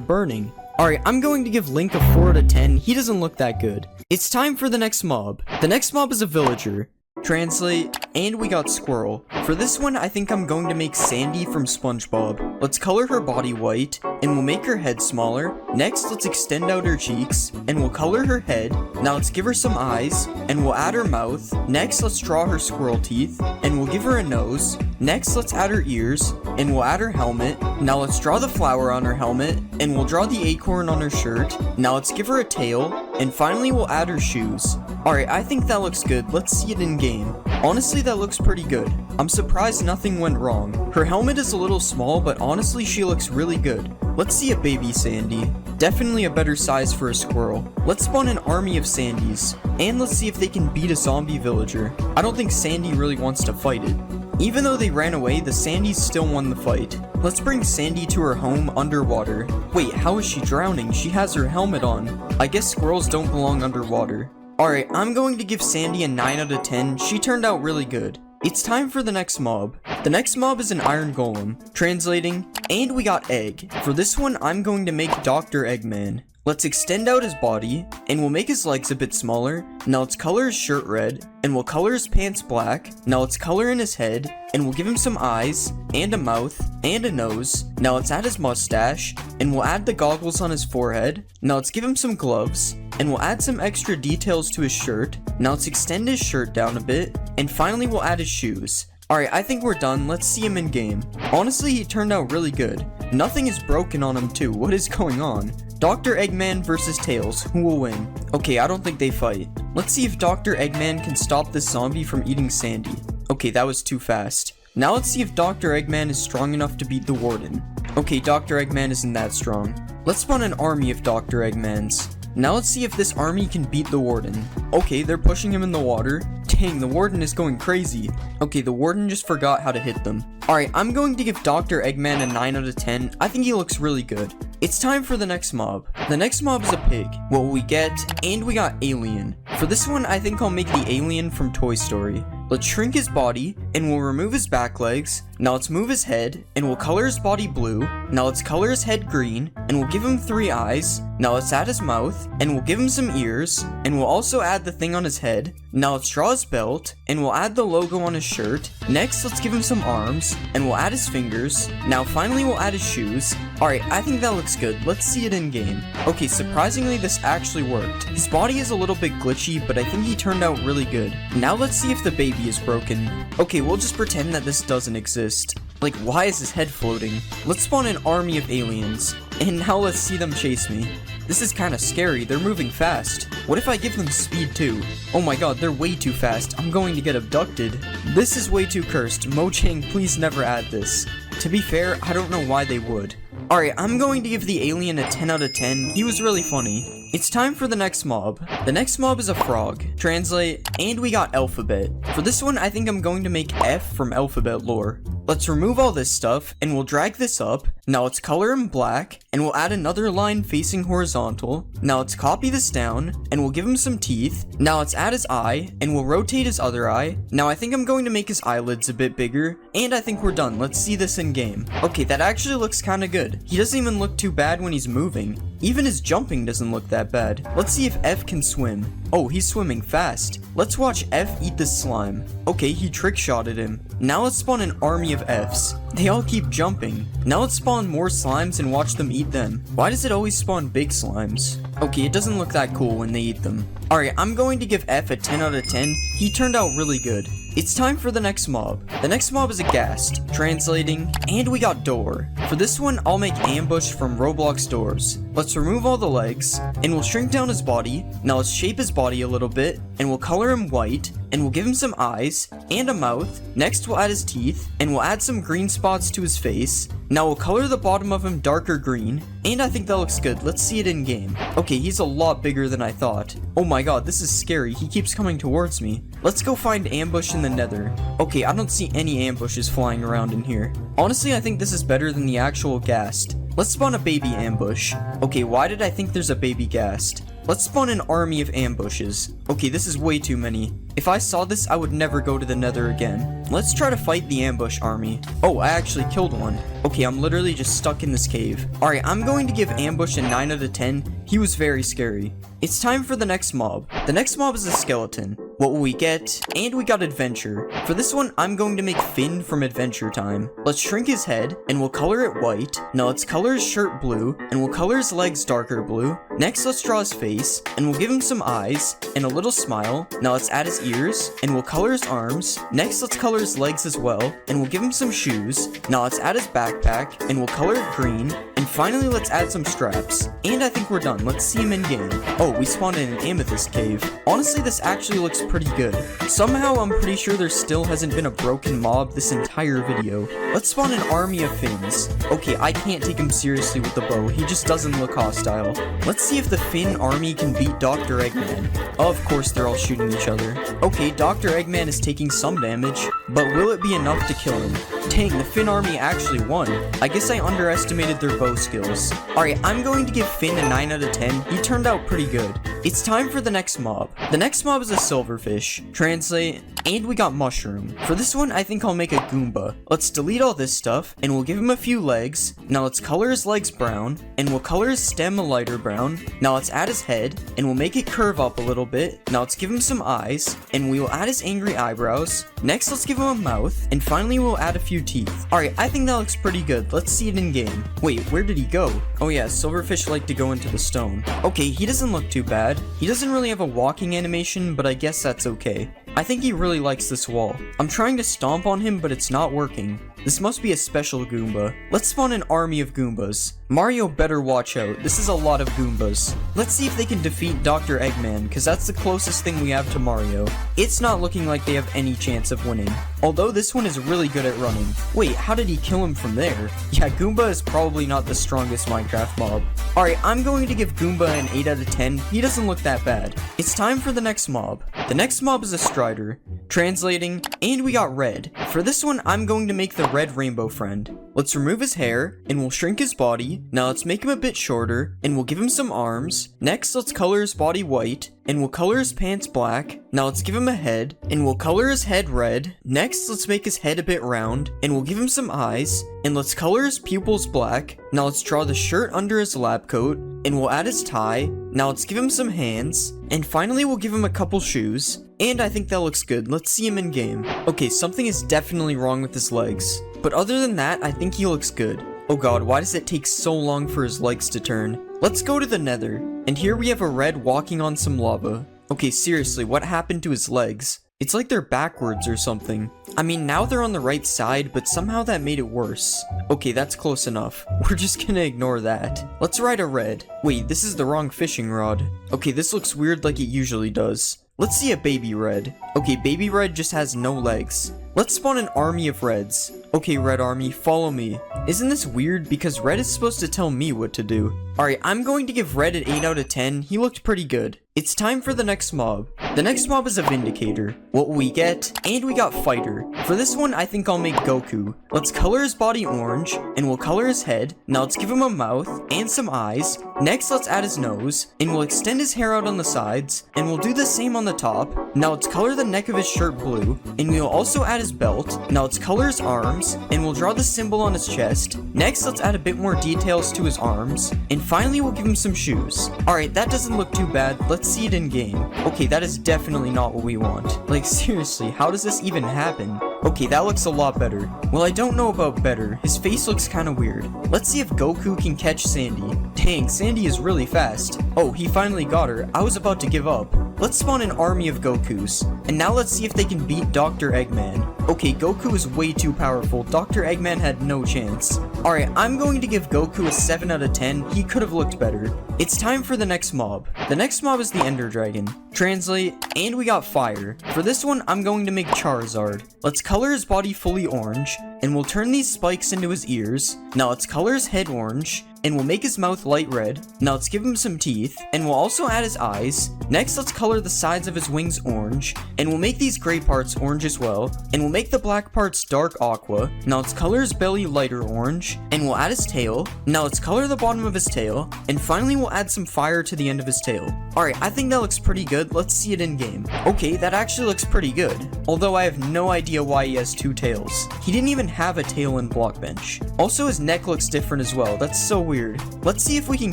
burning. Alright, I'm going to give Link a 4 out of 10. He doesn't look that good. It's time for the next mob. The next mob is a villager. Translate, and we got Squirrel. For this one, I think I'm going to make Sandy from SpongeBob. Let's color her body white, and we'll make her head smaller. Next, let's extend out her cheeks, and we'll color her head. Now let's give her some eyes, and we'll add her mouth. Next, let's draw her squirrel teeth, and we'll give her a nose. Next, let's add her ears, and we'll add her helmet. Now let's draw the flower on her helmet, and we'll draw the acorn on her shirt. Now let's give her a tail, and finally we'll add her shoes. Alright, I think that looks good. Let's see it in game. Honestly, that looks pretty good. I'm surprised nothing went wrong. Her helmet is a little small, but honestly, she looks really good. Let's see a baby Sandy. Definitely a better size for a squirrel. Let's spawn an army of Sandys, and let's see if they can beat a zombie villager. I don't think Sandy really wants to fight it. Even though they ran away, the Sandys still won the fight. Let's bring Sandy to her home underwater. Wait, how is she drowning? She has her helmet on. I guess squirrels don't belong underwater. Alright, I'm going to give Sandy a 9 out of 10. She turned out really good. It's time for the next mob. The next mob is an iron golem. Translating, and we got Egg. For this one, I'm going to make Dr. Eggman. Let's extend out his body, and we'll make his legs a bit smaller. Now let's color his shirt red, and we'll color his pants black. Now let's color in his head, and we'll give him some eyes, and a mouth, and a nose. Now let's add his mustache, and we'll add the goggles on his forehead. Now let's give him some gloves, and we'll add some extra details to his shirt. Now let's extend his shirt down a bit, and finally we'll add his shoes. Alright, I think we're done. Let's see him in game. Honestly, he turned out really good. Nothing is broken on him too. What is going on? Dr. Eggman versus Tails. Who will win? Okay, I don't think they fight. Let's see if Dr. Eggman can stop this zombie from eating Sandy. Okay, that was too fast. Now let's see if Dr. Eggman is strong enough to beat the Warden. Okay, Dr. Eggman isn't that strong. Let's spawn an army of Dr. Eggmans. Now let's see if this army can beat the Warden. Okay, they're pushing him in the water. Dang, the Warden is going crazy. Okay, the Warden just forgot how to hit them. Alright, I'm going to give Dr. Eggman a 9 out of 10. I think he looks really good. It's time for the next mob. The next mob is a pig. What will we get? And we got Alien. For this one, I think I'll make the alien from Toy Story. Let's shrink his body, and we'll remove his back legs. Now let's move his head, and we'll color his body blue. Now let's color his head green, and we'll give him 3 eyes. Now let's add his mouth, and we'll give him some ears, and we'll also add the thing on his head. Now let's draw his belt, and we'll add the logo on his shirt. Next, let's give him some arms, and we'll add his fingers. Now finally we'll add his shoes. Alright, I think that looks good. Let's see it in game. Okay, surprisingly this actually worked. His body is a little bit glitchy, but I think he turned out really good. Now let's see if the baby is broken. Okay, we'll just pretend that this doesn't exist. Like, why is his head floating? Let's spawn an army of aliens. And now let's see them chase me. This is kinda scary, they're moving fast. What if I give them speed too? Oh my god, they're way too fast. I'm going to get abducted. This is way too cursed. Mojang, please never add this. To be fair, I don't know why they would. Alright, I'm going to give the alien a 10 out of 10. He was really funny. It's time for the next mob. The next mob is a frog. Translate, and we got Alphabet. For this one, I think I'm going to make F from Alphabet Lore. Let's remove all this stuff, and we'll drag this up. Now let's color him black, and we'll add another line facing horizontal. Now let's copy this down, and we'll give him some teeth. Now let's add his eye, and we'll rotate his other eye. Now I think I'm going to make his eyelids a bit bigger, and I think we're done. Let's see this in game. Okay, that actually looks kind of good. He doesn't even look too bad when he's moving. Even his jumping doesn't look that bad. Let's see if F can swim. Oh, he's swimming fast. Let's watch F eat this slime. Okay, he trick-shotted him. Now let's spawn an army of Fs. They all keep jumping. Now let's spawn more slimes and watch them eat them. Why does it always spawn big slimes? Okay, it doesn't look that cool when they eat them. Alright, I'm going to give F a 10 out of 10. He turned out really good. It's time for the next mob. The next mob is a ghast, translating, and we got door. For this one, I'll make ambush from Roblox doors. Let's remove all the legs, and we'll shrink down his body. Now let's shape his body a little bit, and we'll color him white, and we'll give him some eyes, and a mouth. Next, we'll add his teeth, and we'll add some green spots to his face. Now we'll color the bottom of him darker green, and I think that looks good. Let's see it in game. Okay, he's a lot bigger than I thought. Oh my god, this is scary. He keeps coming towards me. Let's go find ambush in the nether. Okay, I don't see any ambushes flying around in here. Honestly, I think this is better than the actual ghast. Let's spawn a baby ambush. Okay, why did I think there's a baby ghast? Let's spawn an army of ambushes. Okay, this is way too many. If I saw this, I would never go to the nether again. Let's try to fight the ambush army. Oh, I actually killed one. Okay, I'm literally just stuck in this cave. Alright, I'm going to give ambush a 9 out of 10. He was very scary. It's time for the next mob. The next mob is a skeleton. What will we get? And we got adventure. For this one, I'm going to make Finn from Adventure Time. Let's shrink his head, and we'll color it white. Now let's color his shirt blue, and we'll color his legs darker blue. Next, let's draw his face, and we'll give him some eyes, and a little smile. Now let's add his ears, and we'll color his arms. Next, let's color his legs as well, and we'll give him some shoes. Now let's add his backpack, and we'll color it green. And finally, let's add some straps. And I think we're done. Let's see him in game. Oh, we spawned in an amethyst cave. Honestly, this actually looks pretty good. Somehow, I'm pretty sure there still hasn't been a broken mob this entire video. Let's spawn an army of Finns. Okay, I can't take him seriously with the bow. He just doesn't look hostile. Let's see if the Finn army can beat Dr. Eggman. Of course, they're all shooting each other. Okay, Dr. Eggman is taking some damage, but will it be enough to kill him? Dang, the Finn army actually won. I guess I underestimated their bow skills. Alright, I'm going to give Finn a 9 out of 10. He turned out pretty good. It's time for the next mob. The next mob is a silverfish. Translate, and we got mushroom. For this one, I think I'll make a Goomba. Let's delete all this stuff, and we'll give him a few legs. Now let's color his legs brown, and we'll color his stem a lighter brown. Now let's add his head, and we'll make it curve up a little bit. Now let's give him some eyes, and we will add his angry eyebrows. Next, let's give him a mouth, and finally we'll add a few teeth. Alright, I think that looks pretty good. Let's see it in game. Wait, where did he go? Oh yeah, silverfish like to go into the stone. Okay, he doesn't look too bad. He doesn't really have a walking animation, but I guess that's okay. I think he really likes this wall. I'm trying to stomp on him, but it's not working. This must be a special Goomba. Let's spawn an army of Goombas. Mario better watch out. This is a lot of Goombas. Let's see if they can defeat Dr. Eggman, because that's the closest thing we have to Mario. It's not looking like they have any chance of winning. Although this one is really good at running. Wait, how did he kill him from there? Yeah, Goomba is probably not the strongest Minecraft mob. Alright, I'm going to give Goomba an 8 out of 10. He doesn't look that bad. It's time for the next mob. The next mob is a Strider. Translating, and we got red. For this one, I'm going to make the red rainbow friend. Let's remove his hair, and we'll shrink his body. Now let's make him a bit shorter, and we'll give him some arms. Next, let's color his body white, and we'll color his pants black. Now let's give him a head, and we'll color his head red. Next, let's make his head a bit round, and we'll give him some eyes, and let's color his pupils black. Now let's draw the shirt under his lab coat, and we'll add his tie. Now let's give him some hands, and finally we'll give him a couple shoes. And I think that looks good. Let's see him in game. Okay, something is definitely wrong with his legs. But other than that, I think he looks good. Oh god, why does it take so long for his legs to turn? Let's go to the nether. And here we have a red walking on some lava. Okay, seriously, what happened to his legs? It's like they're backwards or something. I mean, now they're on the right side, but somehow that made it worse. Okay, that's close enough. We're just gonna ignore that. Let's ride a red. Wait, this is the wrong fishing rod. Okay, this looks weird like it usually does. Let's see a baby red. Okay, baby red just has no legs. Let's spawn an army of reds. Okay, red army, follow me. Isn't this weird? Because red is supposed to tell me what to do. Alright, I'm going to give red an 8 out of 10. He looked pretty good. It's time for the next mob. The next mob is a Vindicator. What will we get? And we got Fighter. For this one, I think I'll make Goku. Let's color his body orange, and we'll color his head. Now let's give him a mouth and some eyes. Next, let's add his nose, and we'll extend his hair out on the sides, and we'll do the same on the top. Now let's color the neck of his shirt blue, and we'll also add his belt. Now let's color his arms, and we'll draw the symbol on his chest. Next, let's add a bit more details to his arms, and finally we'll give him some shoes. Alright, that doesn't look too bad. Let's see it in game. Okay, that is definitely not what we want. Like, seriously, how does this even happen? Okay, that looks a lot better. Well, I don't know about better. His face looks kind of weird. Let's see if Goku can catch Sandy. Dang, Sandy is really fast. Oh, he finally got her. I was about to give up. Let's spawn an army of Gokus. And now let's see if they can beat Dr. Eggman. Okay, Goku is way too powerful. Dr. Eggman had no chance. Alright, I'm going to give Goku a 7 out of 10. He could have looked better. It's time for the next mob. The next mob is the Ender Dragon. Translate, and we got Fire. For this one, I'm going to make Charizard. Let's color his body fully orange, and we'll turn these spikes into his ears. Now let's color his head orange, and we'll make his mouth light red. Now let's give him some teeth, and we'll also add his eyes. Next, let's color the sides of his wings orange, and we'll make these gray parts orange as well, and we'll make the black parts dark aqua. Now let's color his belly lighter orange, and we'll add his tail. Now let's color the bottom of his tail, and finally we'll add some fire to the end of his tail. Alright, I think that looks pretty good. Let's see it in game. Okay, that actually looks pretty good, although I have no idea why he has two tails. He didn't even have a tail in Blockbench. Also, his neck looks different as well. That's so weird. Let's see if we can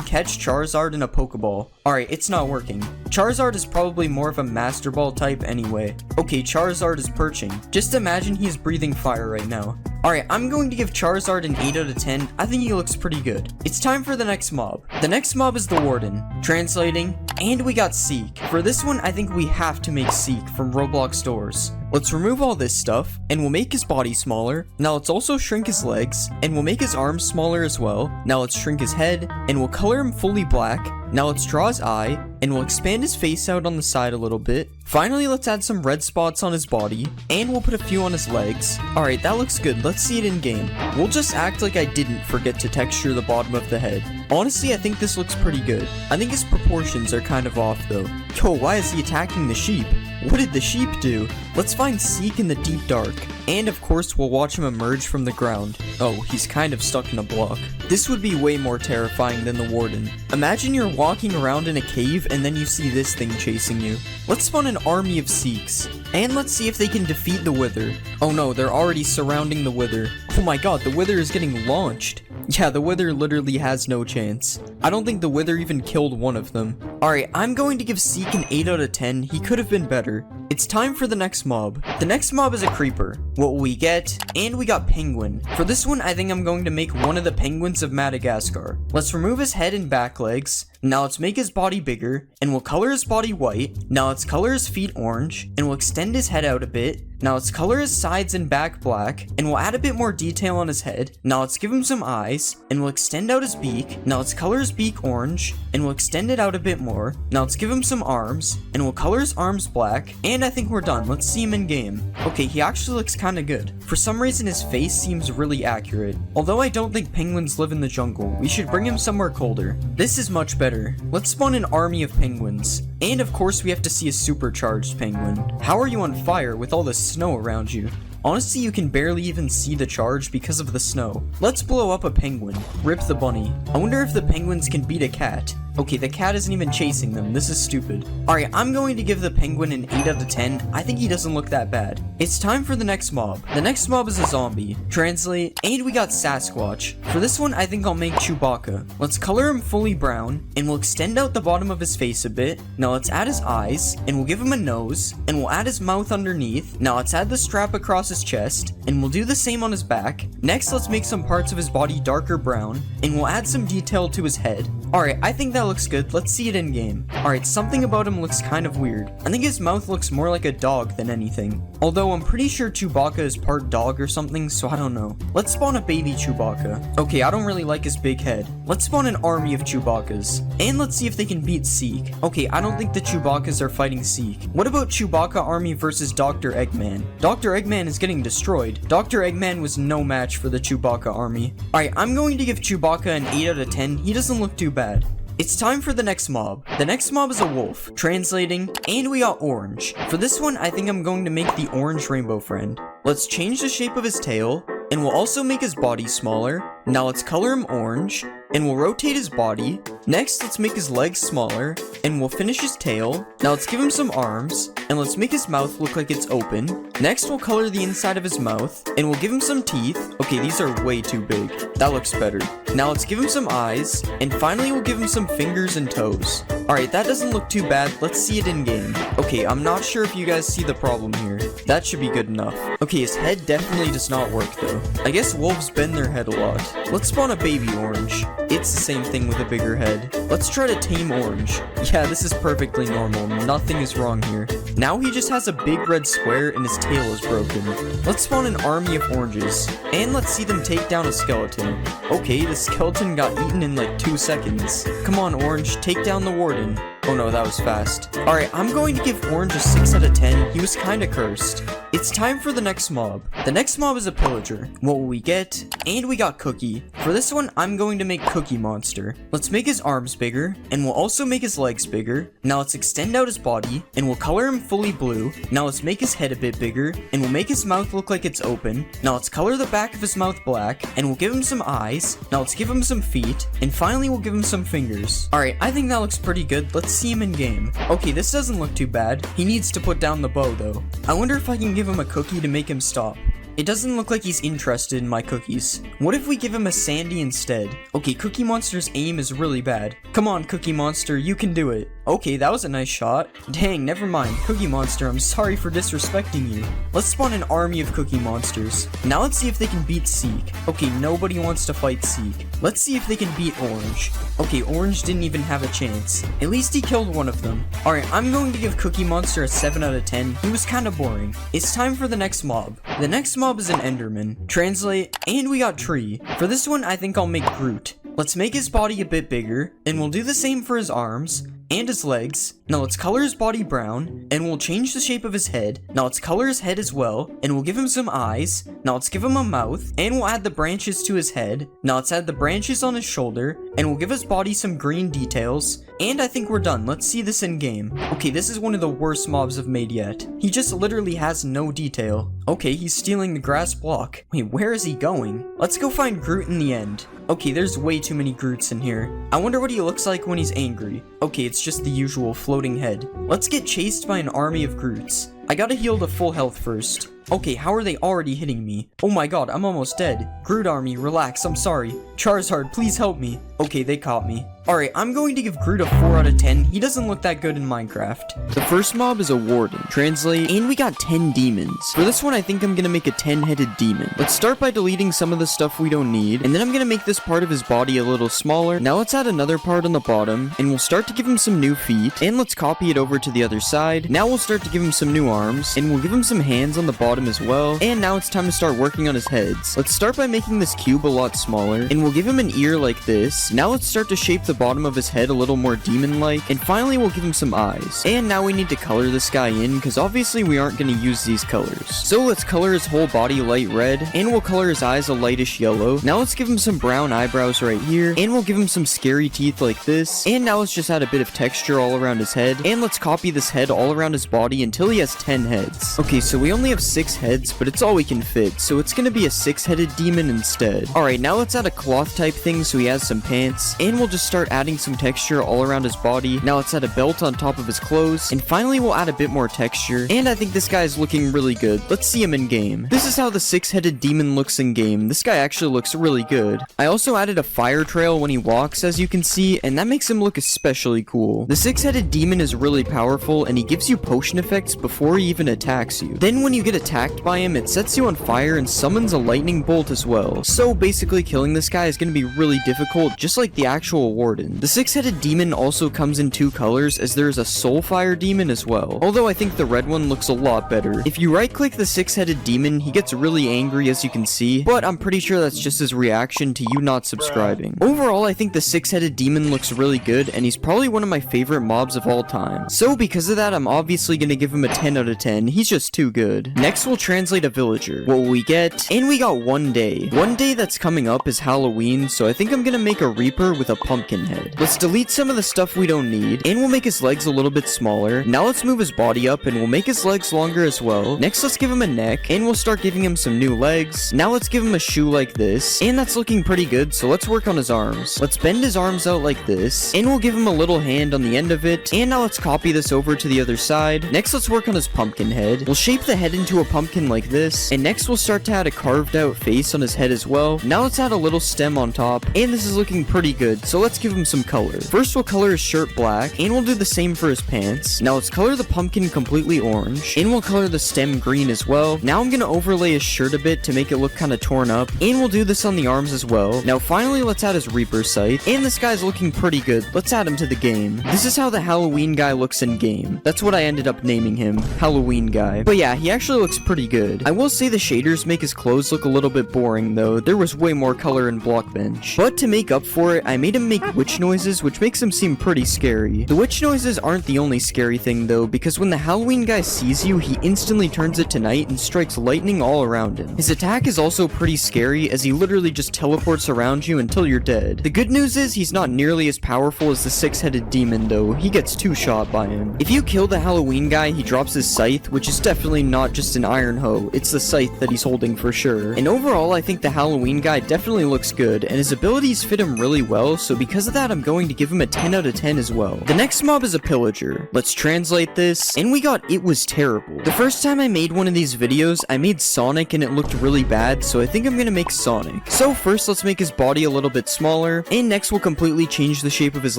catch Charizard in a Pokeball. Alright, it's not working. Charizard is probably more of a Master Ball type anyway. Okay, Charizard is perching. Just imagine he's breathing fire right now. Alright, I'm going to give Charizard an 8 out of 10. I think he looks pretty good. It's time for the next mob. The next mob is the Warden. Translating, and we got Seek. For this one, I think we have to make Seek from Roblox doors. Let's remove all this stuff, and we'll make his body smaller. Now let's also shrink his legs, and we'll make his arms smaller as well. Now let's shrink his head, and we'll color him fully black. Now let's draw his eye, and we'll expand his face out on the side a little bit. Finally, let's add some red spots on his body, and we'll put a few on his legs. Alright, that looks good. Let's see it in game. We'll just act like I didn't forget to texture the bottom of the head. Honestly, I think this looks pretty good. I think his proportions are kind of off though. Yo, why is he attacking the sheep? What did the sheep do? Let's find Seek in the deep dark. And of course, we'll watch him emerge from the ground. Oh, he's kind of stuck in a block. This would be way more terrifying than the Warden. Imagine you're walking around in a cave and then you see this thing chasing you. Let's spawn an army of Seeks. And let's see if they can defeat the Wither. Oh no, they're already surrounding the Wither. Oh my god, the Wither is getting launched. Yeah, the Wither literally has no chance. I don't think the Wither even killed one of them. Alright, I'm going to give Seek an 8 out of 10. He could have been better. It's time for the next mob. The next mob is a Creeper. What will we get? And we got Penguin. For this one, I think I'm going to make one of the penguins of Madagascar. Let's remove his head and back legs. Now let's make his body bigger, and we'll color his body white. Now let's color his feet orange, and we'll extend his head out a bit. Now let's color his sides and back black, and we'll add a bit more detail on his head. Now let's give him some eyes, and we'll extend out his beak. Now let's color his beak orange, and we'll extend it out a bit more. Now let's give him some arms, and we'll color his arms black, and I think we're done. Let's see him in game. Okay, he actually looks kinda good. For some reason, his face seems really accurate. Although I don't think penguins live in the jungle, we should bring him somewhere colder. This is much better. Let's spawn an army of penguins. And of course, we have to see a supercharged penguin. How are you on fire with all this snow around you? Honestly, you can barely even see the charge because of the snow. Let's blow up a penguin. Rip the bunny. I wonder if the penguins can beat a cat. Okay, the cat isn't even chasing them. This is stupid. Alright, I'm going to give the penguin an 8 out of 10. I think he doesn't look that bad. It's time for the next mob. The next mob is a zombie. Translate, and we got Sasquatch. For this one, I think I'll make Chewbacca. Let's color him fully brown, and we'll extend out the bottom of his face a bit. Now let's add his eyes, and we'll give him a nose, and we'll add his mouth underneath. Now let's add the strap across his chest, and we'll do the same on his back. Next, let's make some parts of his body darker brown, and we'll add some detail to his head. Alright, I think that looks good. Let's see it in game. Alright, something about him looks kind of weird. I think his mouth looks more like a dog than anything. Although I'm pretty sure Chewbacca is part dog or something, so I don't know. Let's spawn a baby Chewbacca. Okay, I don't really like his big head. Let's spawn an army of Chewbaccas. And let's see if they can beat Seek. Okay, I don't think the Chewbaccas are fighting Seek. What about Chewbacca army versus Dr. Eggman? Dr. Eggman is getting destroyed. Dr. Eggman was no match for the Chewbacca army. Alright, I'm going to give Chewbacca an 8 out of 10. He doesn't look too bad. It's time for the next mob. The next mob is a wolf, translating, and we got orange. For this one, I think I'm going to make the orange rainbow friend. Let's change the shape of his tail, and we'll also make his body smaller. Now let's color him orange, and we'll rotate his body. Next, let's make his legs smaller, and we'll finish his tail. Now let's give him some arms, and let's make his mouth look like it's open. Next, we'll color the inside of his mouth, and we'll give him some teeth. Okay, these are way too big. That looks better. Now let's give him some eyes, and finally we'll give him some fingers and toes. Alright, that doesn't look too bad. Let's see it in game. Okay, I'm not sure if you guys see the problem here. That should be good enough. Okay, his head definitely does not work though. I guess wolves bend their head a lot. Let's spawn a baby orange. It's the same thing with a bigger head. Let's try to tame orange. Yeah, this is perfectly normal. Nothing is wrong here. Now he just has a big red square and his tail is broken. Let's spawn an army of oranges. And let's see them take down a skeleton. Okay, the skeleton got eaten in like 2 seconds. Come on, orange, take down the warden. Oh no, that was fast. Alright, I'm going to give orange a 6 out of 10. He was kinda cursed. It's time for the next mob. The next mob is a pillager. What will we get? And we got Cookie. For this one, I'm going to make Cookie Monster. Let's make his arms bigger, and we'll also make his legs bigger. Now let's extend out his body, and we'll color him fully blue. Now let's make his head a bit bigger, and we'll make his mouth look like it's open. Now let's color the back of his mouth black, and we'll give him some eyes. Now let's give him some feet, and finally we'll give him some fingers. Alright, I think that looks pretty good. Let's see him in game. Okay, this doesn't look too bad. He needs to put down the bow though. I wonder if I can give him a cookie to make him stop. It doesn't look like he's interested in my cookies. What if we give him a sandy instead? Okay, Cookie Monster's aim is really bad. Come on, Cookie Monster, you can do it. Okay, that was a nice shot. Dang, never mind. Cookie Monster, I'm sorry for disrespecting you. Let's spawn an army of Cookie Monsters. Now let's see if they can beat Seek. Okay, nobody wants to fight Seek. Let's see if they can beat Orange. Okay, Orange didn't even have a chance. At least he killed one of them. Alright, I'm going to give Cookie Monster a 7 out of 10. He was kinda boring. It's time for the next mob. The next mob is an Enderman. Translate, and we got Tree. For this one, I think I'll make Groot. Let's make his body a bit bigger, and we'll do the same for his arms and his legs. Now let's color his body brown, and we'll change the shape of his head. Now let's color his head as well, and we'll give him some eyes. Now let's give him a mouth, and we'll add the branches to his head. Now let's add the branches on his shoulder, and we'll give his body some green details. And I think we're done. Let's see this in game. Okay, this is one of the worst mobs I've made yet. He just literally has no detail. Okay, he's stealing the grass block. Wait, where is he going? Let's go find Groot in the end. Okay, there's way too many Groots in here. I wonder what he looks like when he's angry. Okay, it's just the usual floating head. Let's get chased by an army of Groots. I gotta heal to full health first. Okay, how are they already hitting me? Oh my god, I'm almost dead. Groot army, relax, I'm sorry. Charizard, please help me. Okay, they caught me. Alright, I'm going to give Groot a 4 out of 10. He doesn't look that good in Minecraft. The first mob is a warden. Translate, and we got 10 demons. For this one, I think I'm gonna make a 10-headed demon. Let's start by deleting some of the stuff we don't need, and then I'm gonna make this part of his body a little smaller. Now let's add another part on the bottom, and we'll start to give him some new feet, and let's copy it over to the other side. Now we'll start to give him some new arms, and we'll give him some hands on the bottom as well, and now it's time to start working on his heads. Let's start by making this cube a lot smaller, and we'll give him an ear like this. Now let's start to shape the bottom of his head a little more demon-like, and finally we'll give him some eyes. And now we need to color this guy in, because obviously we aren't going to use these colors. So let's color his whole body light red, and we'll color his eyes a lightish yellow. Now let's give him some brown eyebrows right here, and we'll give him some scary teeth like this, and now let's just add a bit of texture all around his head, and let's copy this head all around his body until he has 10 heads. Okay, so we only have 6 heads, but it's all we can fit, so it's gonna be a 6-headed demon instead. Alright, now let's add a cloth type thing so he has some pants, and we'll just start adding some texture all around his body. Now let's add a belt on top of his clothes, and finally we'll add a bit more texture, and I think this guy is looking really good. Let's see him in game. This is how the 6-headed demon looks in game. This guy actually looks really good. I also added a fire trail when he walks, as you can see, and that makes him look especially cool. The 6-headed demon is really powerful, and he gives you potion effects before he even attacks you. Then when you get attacked by him, it sets you on fire and summons a lightning bolt as well. So basically killing this guy is going to be really difficult, just like the actual warden. The 6-headed demon also comes in 2 colors, as there is a soulfire demon as well, although I think the red one looks a lot better. If you right click the 6-headed demon, he gets really angry, as you can see, but I'm pretty sure that's just his reaction to you not subscribing. Overall, I think the 6-headed demon looks really good, and he's probably one of my favorite mobs of all time. So because of that, I'm obviously gonna give him a 10 out of 10. He's just too good. Next, we'll translate a villager. What will we get? And we got one day. One day that's coming up is Halloween, so I think I'm gonna make a reaper with a pumpkin pumpkin head. Let's delete some of the stuff we don't need, and we'll make his legs a little bit smaller. Now let's move his body up, and we'll make his legs longer as well. Next, let's give him a neck, and we'll start giving him some new legs. Now let's give him a shoe like this, and that's looking pretty good, so let's work on his arms. Let's bend his arms out like this, and we'll give him a little hand on the end of it, and now let's copy this over to the other side. Next, let's work on his pumpkin head. We'll shape the head into a pumpkin like this, and next we'll start to add a carved out face on his head as well. Now let's add a little stem on top, and this is looking pretty good, so let's give him some color. First, we'll color his shirt black, and we'll do the same for his pants. Now let's color the pumpkin completely orange, and we'll color the stem green as well. Now I'm gonna overlay his shirt a bit to make it look kind of torn up, and we'll do this on the arms as well. Now finally, let's add his Reaper sight, and this guy's looking pretty good. Let's add him to the game. This is how the Halloween guy looks in game. That's what I ended up naming him, Halloween guy. But yeah, he actually looks pretty good. I will say the shaders make his clothes look a little bit boring though. There was way more color in blockbench. But to make up for it, I made him make witch noises, which makes him seem pretty scary. The witch noises aren't the only scary thing though, because when the Halloween guy sees you, he instantly turns it to night and strikes lightning all around him. His attack is also pretty scary, as he literally just teleports around you until you're dead. The good news is he's not nearly as powerful as the six-headed demon though. He gets two-shot by him. If you kill the Halloween guy, he drops his scythe, which is definitely not just an iron hoe. It's the scythe that he's holding for sure. And overall, I think the Halloween guy definitely looks good, and his abilities fit him really well, so because of that, I'm going to give him a 10 out of 10 as well. The next mob is a pillager. Let's translate this, and we got It Was Terrible. The first time I made one of these videos, I made Sonic and it looked really bad, so I think I'm gonna make Sonic. So first, let's make his body a little bit smaller, and next we'll completely change the shape of his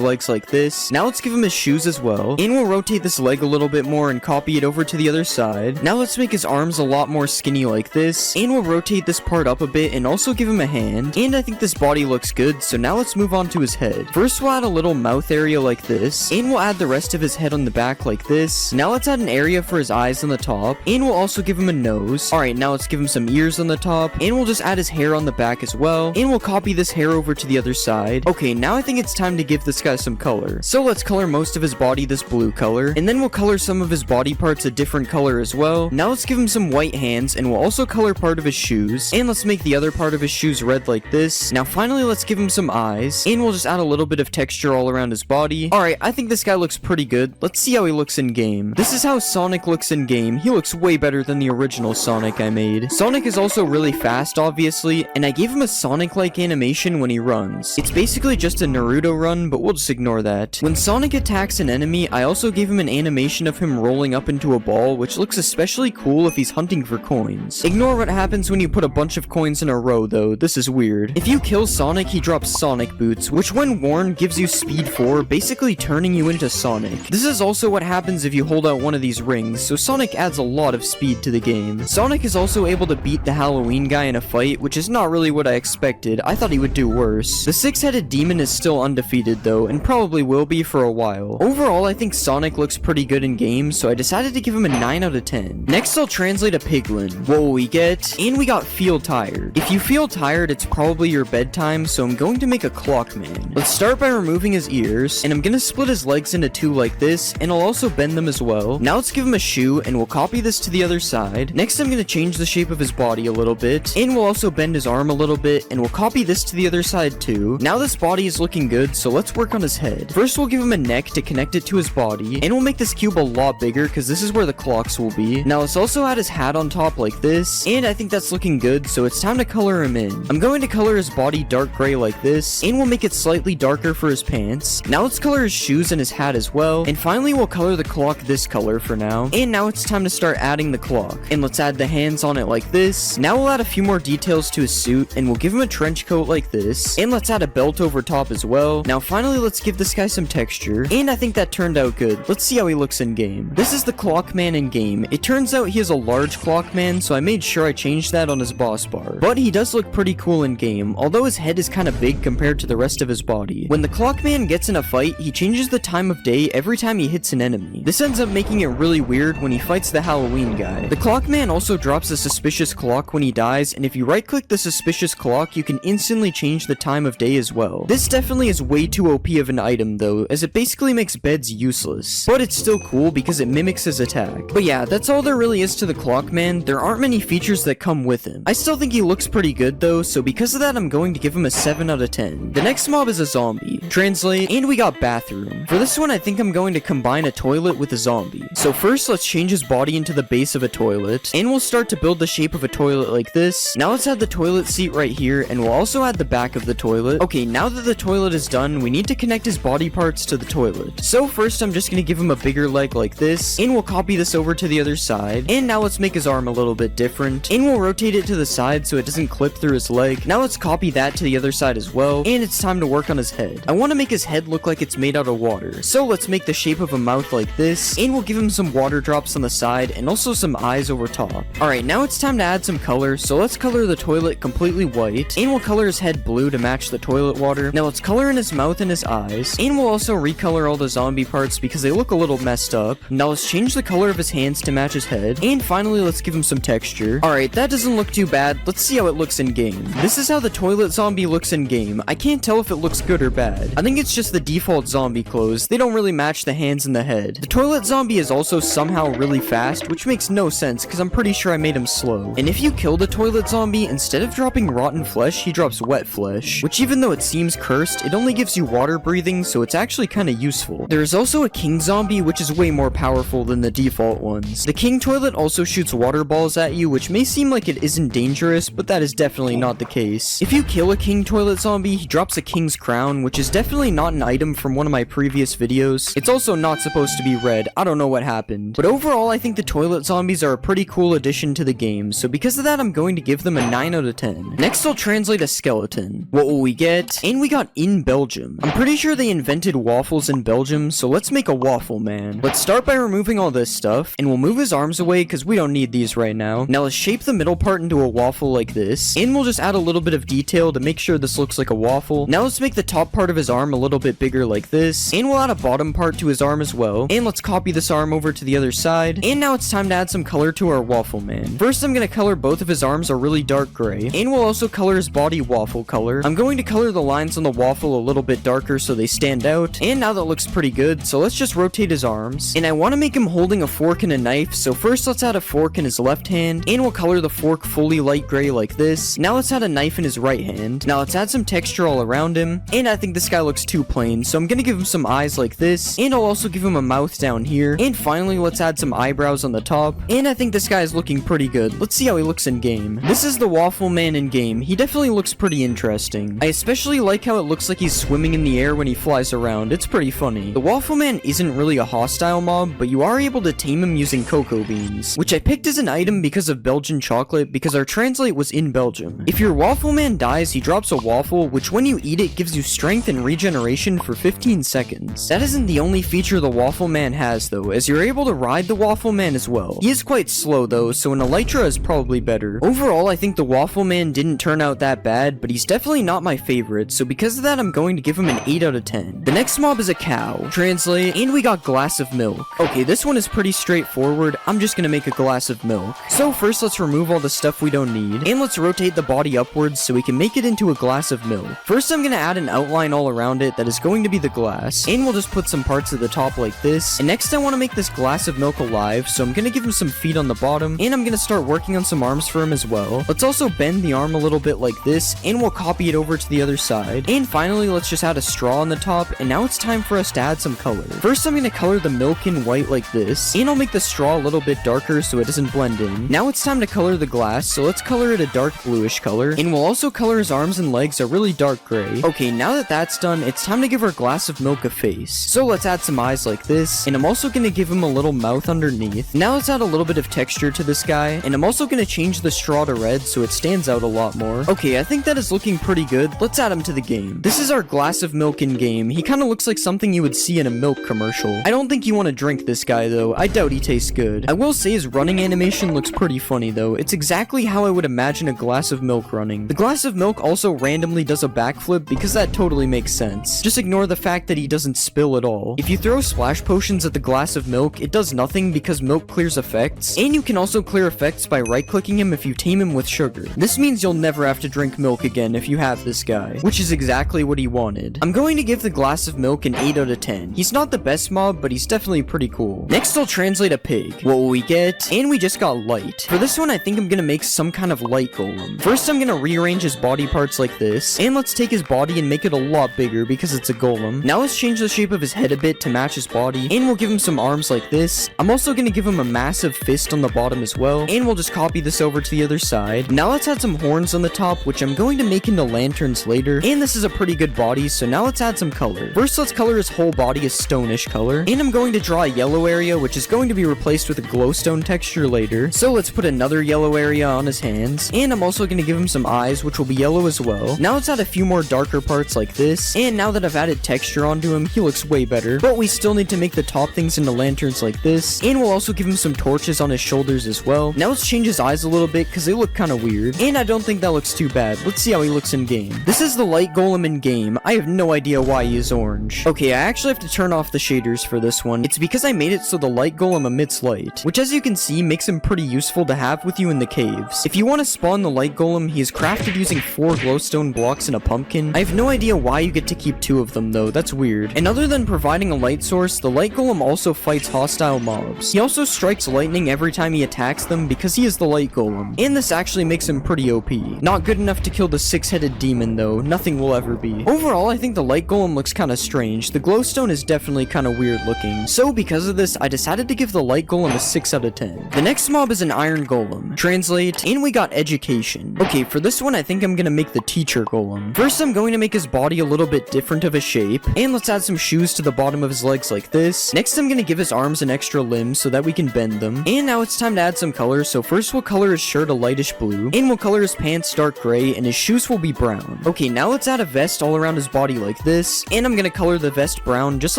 legs like this. Now let's give him his shoes as well, and we'll rotate this leg a little bit more and copy it over to the other side. Now let's make his arms a lot more skinny like this, and we'll rotate this part up a bit and also give him a hand. And I think this body looks good, so now let's move on to his head. First, we'll add a little mouth area like this, and we'll add the rest of his head on the back like this. Now let's add an area for his eyes on the top, and we'll also give him a nose. Alright, now let's give him some ears on the top, and we'll just add his hair on the back as well, and we'll copy this hair over to the other side. Okay, now I think it's time to give this guy some color. So let's color most of his body this blue color, and then we'll color some of his body parts a different color as well. Now let's give him some white hands, and we'll also color part of his shoes, and let's make the other part of his shoes red like this. Now finally, let's give him some eyes, and we'll just add a little bit of texture all around his body. Alright, I think this guy looks pretty good. Let's see how he looks in game. This is how Sonic looks in game. He looks way better than the original Sonic I made. Sonic is also really fast, obviously, and I gave him a Sonic-like animation when he runs. It's basically just a Naruto run, but we'll just ignore that. When Sonic attacks an enemy, I also gave him an animation of him rolling up into a ball, which looks especially cool if he's hunting for coins. Ignore what happens when you put a bunch of coins in a row though, this is weird. If you kill Sonic, he drops Sonic boots, which when worn gives you speed 4, basically turning you into Sonic. This is also what happens if you hold out one of these rings, so Sonic adds a lot of speed to the game. Sonic is also able to beat the Halloween guy in a fight, which is not really what I expected. I thought he would do worse. The six-headed demon is still undefeated though, and probably will be for a while. Overall, I think Sonic looks pretty good in game, so I decided to give him a 9 out of 10. Next, I'll translate a piglin. What will we get? And we got feel tired. If you feel tired, it's probably your bedtime, so I'm going to make a clock man. Let's start by removing his ears, and I'm gonna split his legs into two like this, and I'll also bend them as well. Now let's give him a shoe, and we'll copy this to the other side. Next, I'm gonna change the shape of his body a little bit, and we'll also bend his arm a little bit, and we'll copy this to the other side too. Now this body is looking good, so let's work on his head. First, we'll give him a neck to connect it to his body, and we'll make this cube a lot bigger because this is where the clocks will be. Now let's also add his hat on top like this, and I think that's looking good, so it's time to color him in. I'm going to color his body dark gray like this, and we'll make it slightly darker for his pants. Now let's color his shoes and his hat as well, and finally we'll color the clock this color for now. And now it's time to start adding the clock, and let's add the hands on it like this. Now we'll add a few more details to his suit, and we'll give him a trench coat like this, and let's add a belt over top as well. Now finally, let's give this guy some texture, and I think that turned out good. Let's see how he looks in game. This is the clock man in game. It turns out he is a large clock man, so I made sure I changed that on his boss bar. But he does look pretty cool in game, although his head is kind of big compared to the rest of his body. When the clock man gets in a fight, he changes the time of day every time he hits an enemy. This ends up making it really weird when he fights the Halloween guy. The clock man also drops a suspicious clock when he dies, and if you right click the suspicious clock, you can instantly change the time of day as well. This definitely is way too OP of an item though, as it basically makes beds useless. But it's still cool because it mimics his attack. But yeah, that's all there really is to the clock man. There aren't many features that come with him. I still think he looks pretty good though, so because of that I'm going to give him a 7 out of 10. The next mob is a zombie. Translate, and we got bathroom. For this one, I think I'm going to combine a toilet with a zombie. So first, let's change his body into the base of a toilet, and we'll start to build the shape of a toilet like this. Now let's add the toilet seat right here, and we'll also add the back of the toilet. Okay, now that the toilet is done, we need to connect his body parts to the toilet. So first, I'm just gonna give him a bigger leg like this, and we'll copy this over to the other side. And now let's make his arm a little bit different, and we'll rotate it to the side so it doesn't clip through his leg. Now let's copy that to the other side as well, and it's time to work on his head. I want to make his head look like it's made out of water. So let's make the shape of a mouth like this, and we'll give him some water drops on the side and also some eyes over top. Alright, now it's time to add some color, so let's color the toilet completely white, and we'll color his head blue to match the toilet water. Now let's color in his mouth and his eyes, and we'll also recolor all the zombie parts because they look a little messed up. Now let's change the color of his hands to match his head, and finally let's give him some texture. Alright, that doesn't look too bad. Let's see how it looks in game. This is how the toilet zombie looks in game. I can't tell if it looks good or bad. I think it's just the default zombie clothes. They don't really match the hands and the head. The toilet zombie is also somehow really fast, which makes no sense because I'm pretty sure I made him slow. And if you kill the toilet zombie, instead of dropping rotten flesh, he drops wet flesh, which even though it seems cursed, it only gives you water breathing, so it's actually kind of useful. There is also a king zombie, which is way more powerful than the default ones. The king toilet also shoots water balls at you, which may seem like it isn't dangerous, but that is definitely not the case. If you kill a king toilet zombie, he drops a king's crown, which is definitely not an item from one of my previous videos. It's also not supposed to be red. I don't know what happened. But overall, I think the toilet zombies are a pretty cool addition to the game, so because of that, I'm going to give them a 9 out of 10. Next, I'll translate a skeleton. What will we get? And we got in Belgium. I'm pretty sure they invented waffles in Belgium, so let's make a waffle man. Let's start by removing all this stuff, and we'll move his arms away because we don't need these right now. Now let's shape the middle part into a waffle like this, and we'll just add a little bit of detail to make sure this looks like a waffle. Now let's make the top part of his arm a little bit bigger like this, and we'll add a bottom part to his arm as well. And let's copy this arm over to the other side, and now it's time to add some color to our waffle man. First, I'm going to color both of his arms a really dark gray, and we'll also color his body waffle color. I'm going to color the lines on the waffle a little bit darker so they stand out, and now that looks pretty good, so let's just rotate his arms. And I want to make him holding a fork and a knife, so first let's add a fork in his left hand, and we'll color the fork fully light gray like this. Now let's add a knife in his right hand. Now let's add some texture all around him, and I think this guy looks too plain, so I'm gonna give him some eyes like this, and I'll also give him a mouth down here, and finally let's add some eyebrows on the top, and I think this guy is looking pretty good. Let's see how he looks in game. This is the waffle man in game. He definitely looks pretty interesting. I especially like how it looks like he's swimming in the air when he flies around. It's pretty funny. The waffle man isn't really a hostile mob, but you are able to tame him using cocoa beans, which I picked as an item because of Belgian chocolate, because our translate was in Belgium. If your waffle man dies, he drops a waffle, which when you eat it gives you strength and regeneration for 15 seconds. That isn't the only feature the waffle man has though, as you're able to ride the waffle man as well. He is quite slow though, so an elytra is probably better. Overall, I think the waffle man didn't turn out that bad, but he's definitely not my favorite, so because of that, I'm going to give him an 8 out of 10. The next mob is a cow. Translate, and we got glass of milk. Okay, this one is pretty straightforward. I'm just gonna make a glass of milk. So first, let's remove all the stuff we don't need, and let's rotate the body upwards so we can make it into a glass of milk. First, I'm gonna add an outline all around it that is going to be the glass, and we'll just put some parts at the top like this. And next, I want to make this glass of milk alive, so I'm gonna give him some feet on the bottom, and I'm gonna start working on some arms for him as well. Let's also bend the arm a little bit like this, and we'll copy it over to the other side. And finally, let's just add a straw on the top, and now it's time for us to add some color. First, I'm gonna color the milk in white like this, and I'll make the straw a little bit darker so it doesn't blend in. Now it's time to color the glass, so let's color it a dark bluish color, and we'll also color his arms and legs a really dark gray. Okay, now that that's done, it's time to give our glass of milk a face. So let's add some eyes like this, and I'm also gonna give him a little mouth underneath. Now let's add a little bit of texture to this guy, and I'm also gonna change the straw to red so it stands out a lot more. Okay, I think that is looking pretty good. Let's add him to the game. This is our glass of milk in game. He kind of looks like something you would see in a milk commercial. I don't think you want to drink this guy though. I doubt he tastes good. I will say his running animation looks pretty funny though. It's exactly how I would imagine a glass of milk running. The glass of milk also randomly does a backflip because that totally makes sense. Just ignore the fact that he doesn't spill at all. If you throw splash potions at the glass of milk, it does nothing because milk clears effects, and you can also clear effects by right-clicking him if you tame him with sugar. This means you'll never have to drink milk again if you have this guy, which is exactly what he wanted. I'm going to give the glass of milk an 8 out of 10. He's not the best mob, but he's definitely pretty cool. Next, I'll translate a pig. What will we get? And we just got light. For this one, I think I'm gonna make some kind of light golem. First, I'm gonna rearrange his body parts like this, and let's take his body and make make it a lot bigger because it's a golem. Now let's change the shape of his head a bit to match his body, and we'll give him some arms like this. I'm also going to give him a massive fist on the bottom as well, and we'll just copy this over to the other side. Now let's add some horns on the top, which I'm going to make into lanterns later, and this is a pretty good body, so now let's add some color. First, let's color his whole body a stonish color, and I'm going to draw a yellow area, which is going to be replaced with a glowstone texture later. So let's put another yellow area on his hands, and I'm also going to give him some eyes, which will be yellow as well. Now let's add a few more darker parts like this, and now that I've added texture onto him, he looks way better, but we still need to make the top things into lanterns like this, and we'll also give him some torches on his shoulders as well. Now let's change his eyes a little bit, because they look kind of weird, and I don't think that looks too bad. Let's see how he looks in game. This is the light golem in game. I have no idea why he is orange. Okay, I actually have to turn off the shaders for this one. It's because I made it so the light golem emits light, which as you can see makes him pretty useful to have with you in the caves. If you want to spawn the light golem, he is crafted using 4 glowstone blocks and a pumpkin. I have no idea why you get to keep 2 of them though, that's weird. And other than providing a light source, the light golem also fights hostile mobs. He also strikes lightning every time he attacks them because he is the light golem, and this actually makes him pretty OP. Not good enough to kill the 6-headed demon though, nothing will ever be. Overall, I think the light golem looks kinda strange. The glowstone is definitely kinda weird looking, so because of this, I decided to give the light golem a 6 out of 10. The next mob is an iron golem. Translate, and we got education. Okay, for this one, I think I'm gonna make the teacher golem. First, I'm going to make his body a little bit different of a shape, and let's add some shoes to the bottom of his legs like this. Next, I'm gonna give his arms an extra limb so that we can bend them. And now it's time to add some color, so first we'll color his shirt a lightish blue, and we'll color his pants dark gray, and his shoes will be brown. Okay, now let's add a vest all around his body like this, and I'm gonna color the vest brown just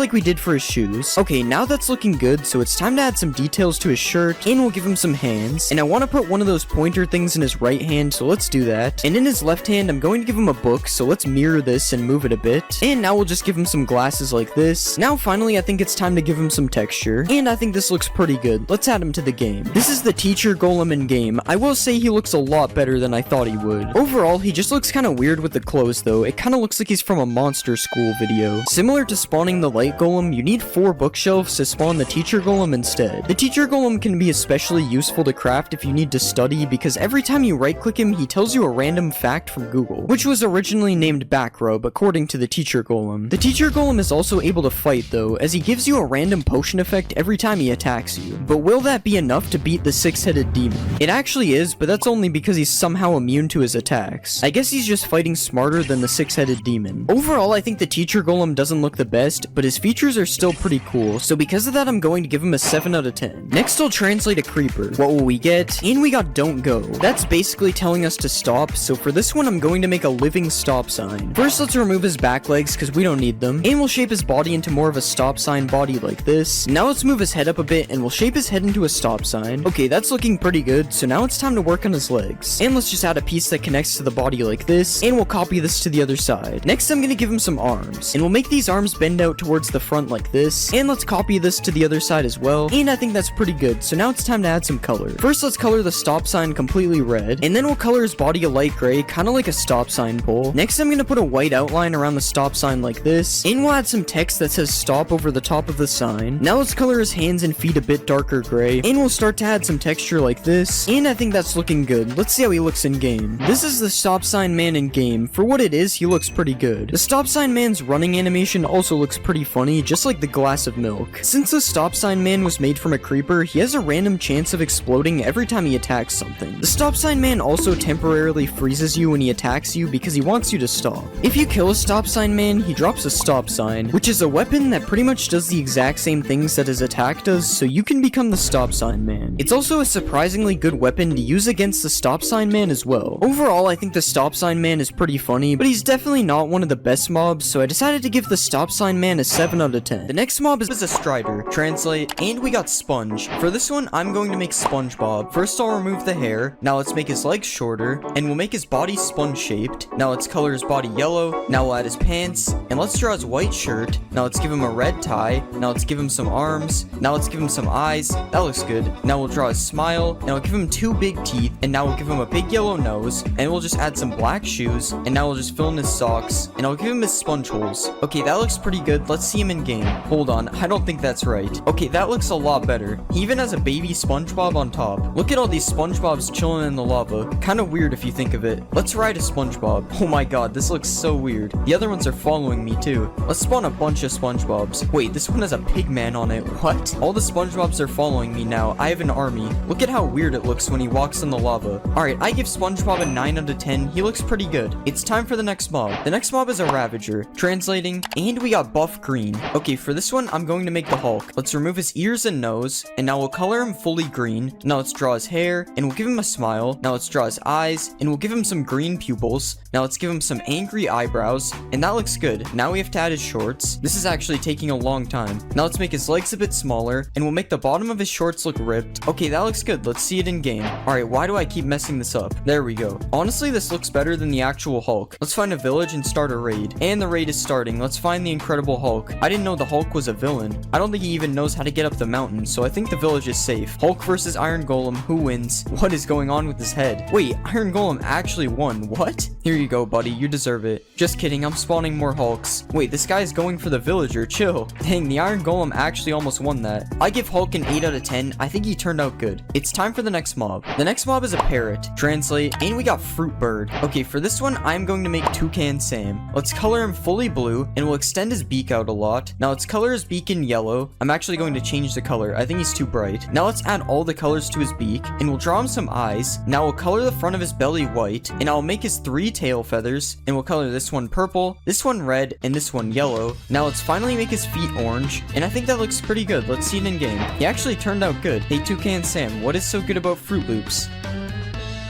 like we did for his shoes. Okay, now that's looking good, so it's time to add some details to his shirt, and we'll give him some hands. And I want to put one of those pointer things in his right hand, so let's do that. And in his left hand, I'm going to give him a book, so let's mirror this and move it a bit. And now we'll just give him some glasses like this. Now finally, I think it's time to give him some texture, and I think this looks pretty good. Let's add him to the game. This is the teacher golem in game. I will say he looks a lot better than I thought he would. Overall, he just looks kind of weird with the clothes though. It kind of looks like he's from a monster school video. Similar to spawning the light golem, you need 4 bookshelves to spawn the teacher golem instead. The teacher golem can be especially useful to craft if you need to study, because every time you right click him, he tells you a random fact from Google, which was originally named Backrub according to the teacher golem. The teacher golem is also able to fight though, as he gives you a random potion effect every time he attacks you. But will that be enough to beat the 6-headed demon? It actually is, but that's only because he's somehow immune to his attacks. I guess he's just fighting smarter than the 6-headed demon. Overall, I think the teacher golem doesn't look the best, but his features are still pretty cool, so because of that, I'm going to give him a 7 out of 10. Next, I'll translate a creeper. What will we get? And we got don't go. That's basically telling us to stop, so for this one, I'm going to make a living stop sign. First, let's remove his back legs because we don't need them, and we'll shape his body into more of a stop sign body like this. Now let's move his head up a bit, and we'll shape his head into a stop sign. Okay, that's looking pretty good, so now it's time to work on his legs. And let's just add a piece that connects to the body like this, and we'll copy this to the other side. Next, I'm gonna give him some arms, and we'll make these arms bend out towards the front like this, and let's copy this to the other side as well, and I think that's pretty good, so now it's time to add some color. First, let's color the stop sign completely red, and then we'll color his body a light gray, kind of like a stop sign pole. Next, I'm gonna put a white outline around the stop sign like this, and we'll add some text that says stop over the top of the sign. Now let's color his hands and feet a bit darker gray, and we'll start to add some texture like this, and I think that's looking good. Let's see how he looks in game. This is the stop sign man in game. For what it is, he looks pretty good. The stop sign man's running animation also looks pretty funny, just like the glass of milk. Since the stop sign man was made from a creeper, he has a random chance of exploding every time he attacks something. The stop sign man also temporarily freezes you when he attacks you because he wants you to stop. If you kill a stop sign man, he drops a stop sign, which is a weapon that pretty much does the exact same things that his attack does, so you can become the stop sign man. It's also a surprisingly good weapon to use against the stop sign man as well. Overall, I think the stop sign man is pretty funny, but he's definitely not one of the best mobs, so I decided to give the stop sign man a 7 out of 10. The next mob is a strider. Translate, and we got sponge. For this one, I'm going to make SpongeBob. First, I'll remove the hair. Now let's make his legs shorter, and we'll make his body sponge shaped. Now let's color his body yellow. Now we'll add his pants, and let's draw his white shirt. Now let's give him a red tie. Now let's give him some arms. Now let's give him some eyes. That looks good. Now we'll draw his smile. Now we'll give him 2 big teeth, and now we'll give him a big yellow nose, and we'll just add some black shoes, and now we'll just fill in his socks, and I'll give him his sponge holes. Okay, that looks pretty good. Let's see him in game. Hold on, I don't think that's right. Okay, that looks a lot better. He even has a baby SpongeBob on top. Look at all these SpongeBobs chilling in the lava. Kind of weird if you think of it. Let's ride a SpongeBob. Oh my god, this looks so so weird. The other ones are following me too. Let's spawn a bunch of SpongeBobs. Wait, this one has a pig man on it. What? All the SpongeBobs are following me now. I have an army. Look at how weird it looks when he walks in the lava. Alright, I give SpongeBob a 9 out of 10. He looks pretty good. It's time for the next mob. The next mob is a Ravager. Translating, and we got buff green. Okay, for this one, I'm going to make the Hulk. Let's remove his ears and nose, and now we'll color him fully green. Now let's draw his hair, and we'll give him a smile. Now let's draw his eyes, and we'll give him some green pupils. Now let's give him some angry eyebrows, and that looks good. Now we have to add his shorts. This is actually taking a long time. Now let's make his legs a bit smaller, and we'll make the bottom of his shorts look ripped. Okay, that looks good. Let's see it in game. Alright, why do I keep messing this up? There we go. Honestly, this looks better than the actual Hulk. Let's find a village and start a raid. And the raid is starting. Let's find the Incredible Hulk. I didn't know the Hulk was a villain. I don't think he even knows how to get up the mountain, so I think the village is safe. Hulk versus Iron Golem. Who wins? What is going on with his head? Wait, Iron Golem actually won. What? Here you go, buddy. You deserve it. Just kidding. I'm spawning more Hulks. Wait, this guy is going for the villager. Chill. Dang, the Iron Golem actually almost won that. I give Hulk an 8 out of 10. I think he turned out good. It's time for the next mob. The next mob is a parrot. Translate, and we got Fruit Bird. Okay, for this one, I'm going to make Toucan Sam. Let's color him fully blue, and we'll extend his beak out a lot. Now let's color his beak in yellow. I'm actually going to change the color. I think he's too bright. Now let's add all the colors to his beak, and we'll draw him some eyes. Now we'll color the front of his belly white, and I'll make his 3 tail feathers, and we'll color this one purple, this one red, and this one yellow. Now let's finally make his feet orange, and I think that looks pretty good. Let's see it in game. He actually turned out good. Hey, Toucan Sam, what is so good about Fruit Loops?